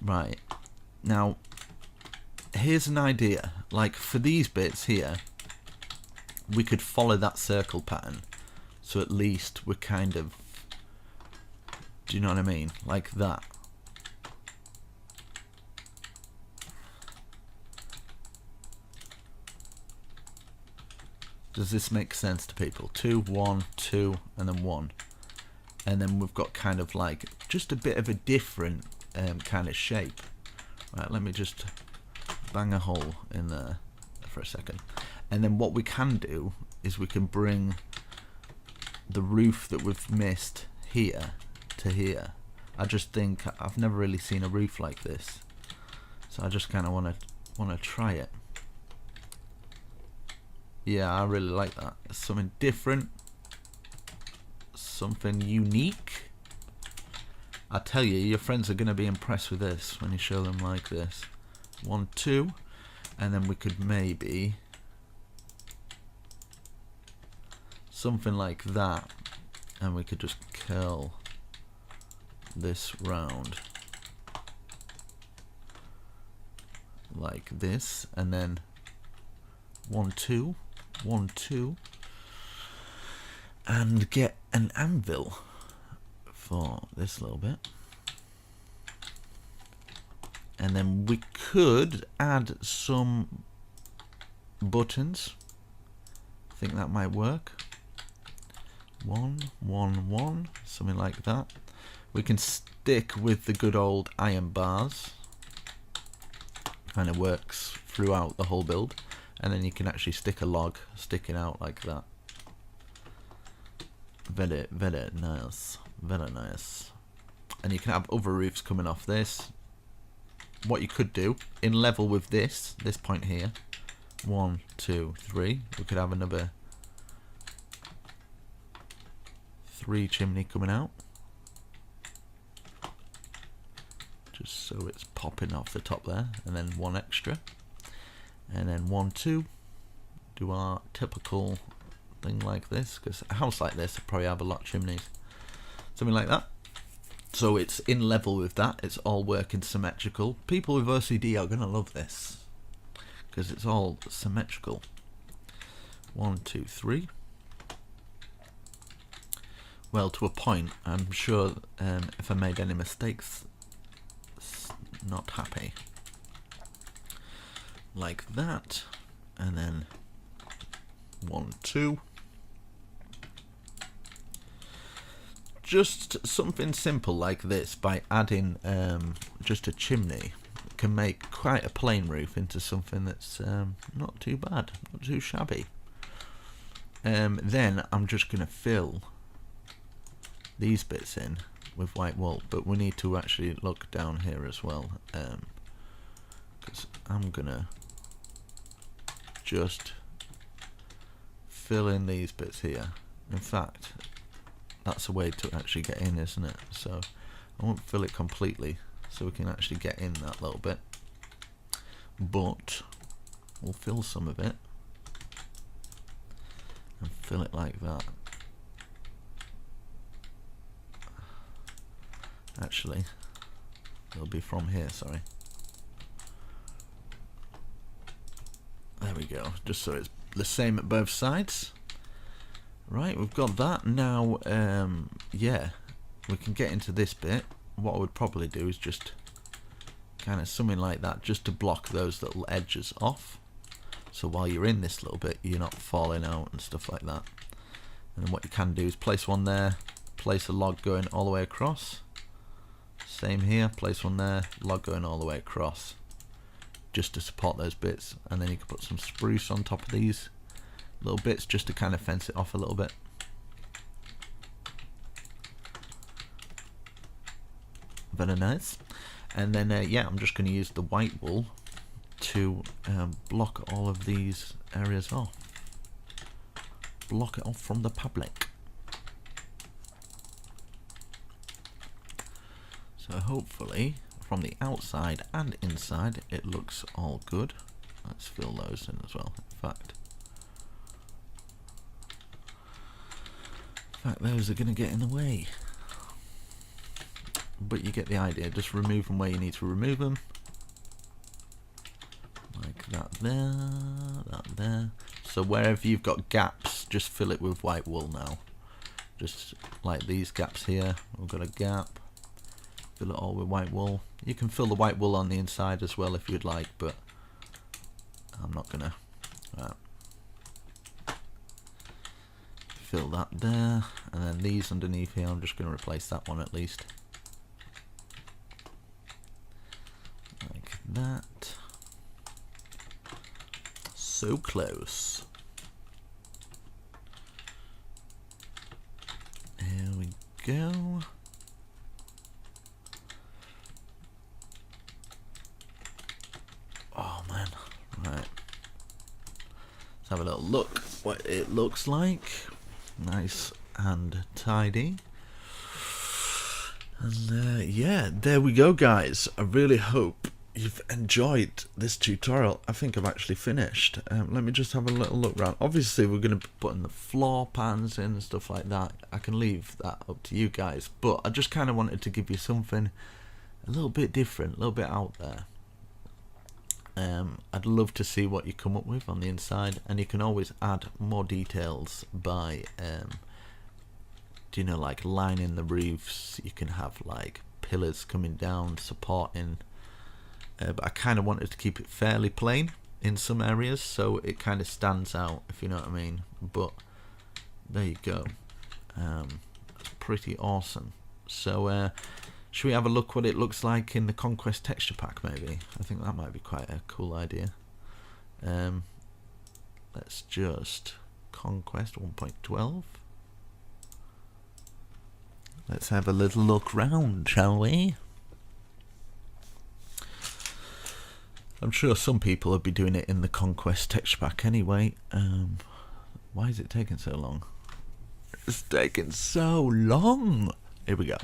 S2: Right, now here's an idea. Like for these bits here, we could follow that circle pattern, so at least we're kind of, do you know what I mean, like that. Does this make sense to people? 2, 1, 2, and then 1, and then we've got kind of like just a bit of a different kind of shape. Right, let me just bang a hole in there for a second, and then what we can do is we can bring the roof that we've missed here to here. I just think I've never really seen a roof like this, so I just kind of want to try it. Yeah, I really like that. It's something different, something unique. I tell you, your friends are going to be impressed with this when you show them like this. 1, 2, and then we could maybe something like that, and we could just curl this round like this, and then 1, 2, 1, 2, and get an anvil for this little bit. And then we could add some buttons. I think that might work. 1, 1, 1, something like that. We can stick with the good old iron bars. Kind of works throughout the whole build. And then you can actually stick a log sticking out like that. Very, very nice. Very nice. And you can have other roofs coming off this. What you could do, in level with this point here, 1, 2, 3, we could have another 3 chimney coming out. Just so it's popping off the top there, and then 1 extra. And then 1, 2, do our typical thing like this, because a house like this will probably have a lot of chimneys. Something like that. So it's in level with that, it's all working symmetrical. People with OCD are going to love this, because it's all symmetrical. 1, 2, 3. Well, to a point. I'm sure if I made any mistakes, it's not happy. Like that, and then 1, 2. Just something simple like this, by adding just a chimney, can make quite a plain roof into something that's not too bad, not too shabby. Then I'm just going to fill these bits in with white wool, but we need to actually look down here as well, because I'm going to just fill in these bits here. In fact, that's a way to actually get in, isn't it? So I won't fill it completely, so we can actually get in that little bit, but we'll fill some of it and fill it like that. Actually, it'll be from here, sorry. There we go, just so it's the same at both sides. Right, we've got that. Now, yeah, we can get into this bit. What I would probably do is just kind of something like that, just to block those little edges off. So while you're in this little bit, you're not falling out and stuff like that. And then what you can do is place one there, place a log going all the way across. Same here, place one there, log going all the way across, just to support those bits. And then you can put some spruce on top of these little bits just to kind of fence it off a little bit. Very nice. And then yeah, I'm just going to use the white wool to block all of these areas off. Block it off from the public. So hopefully from the outside and inside it looks all good. Let's fill those in as well. In fact, those are going to get in the way, but you get the idea. Just remove them where you need to remove them, like that there, that there. So wherever you've got gaps, just fill it with white wool now. Just like these gaps here, we've got a gap, fill it all with white wool. You can fill the white wool on the inside as well if you'd like, but I'm not gonna. Right. Fill that there, and then these underneath here, I'm just going to replace that one at least, like that. So close. Here we go. Oh man, right. Let's have a little look what it looks like. Nice and tidy. And yeah, there we go guys. I really hope you've enjoyed this tutorial. I think I've actually finished. Let me just have a little look around. Obviously we're going to be putting the floor pans in and stuff like that. I can leave that up to you guys, but I just kind of wanted to give you something a little bit different, a little bit out there. I'd love to see what you come up with on the inside, and you can always add more details by you know, like lining the roofs. You can have like pillars coming down supporting, but I kind of wanted to keep it fairly plain in some areas so it kind of stands out, if you know what I mean. But there you go. It's pretty awesome. So should we have a look what it looks like in the Conquest texture pack maybe? I think that might be quite a cool idea. Let's just Conquest 1.12. Let's have a little look round, shall we? I'm sure some people will be doing it in the Conquest texture pack anyway. Why is it taking so long? It's taking so long. Here we go.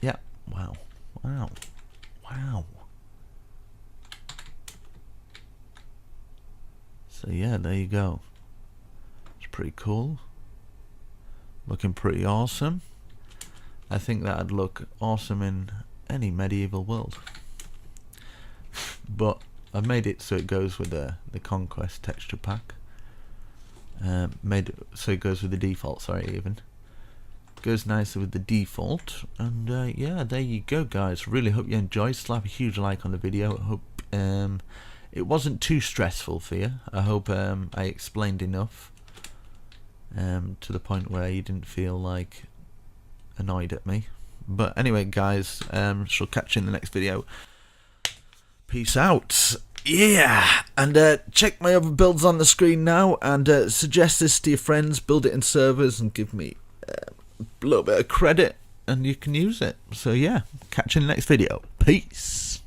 S2: Yeah, wow, wow, wow. So yeah, there you go. It's pretty cool. Looking pretty awesome. I think that'd look awesome in any medieval world. But I've made it so it goes with the Conquest texture pack. Made it so it goes with the default, sorry, even. Goes nicely with the default. And yeah, there you go guys. Really hope you enjoyed. Slap a huge like on the video. I hope it wasn't too stressful for you. I hope I explained enough to the point where you didn't feel like annoyed at me. But anyway, guys, shall catch you in the next video. Peace out. Yeah, and check my other builds on the screen now, and suggest this to your friends, build it in servers, and give me a little bit of credit, and you can use it. So yeah, catch you in the next video. Peace.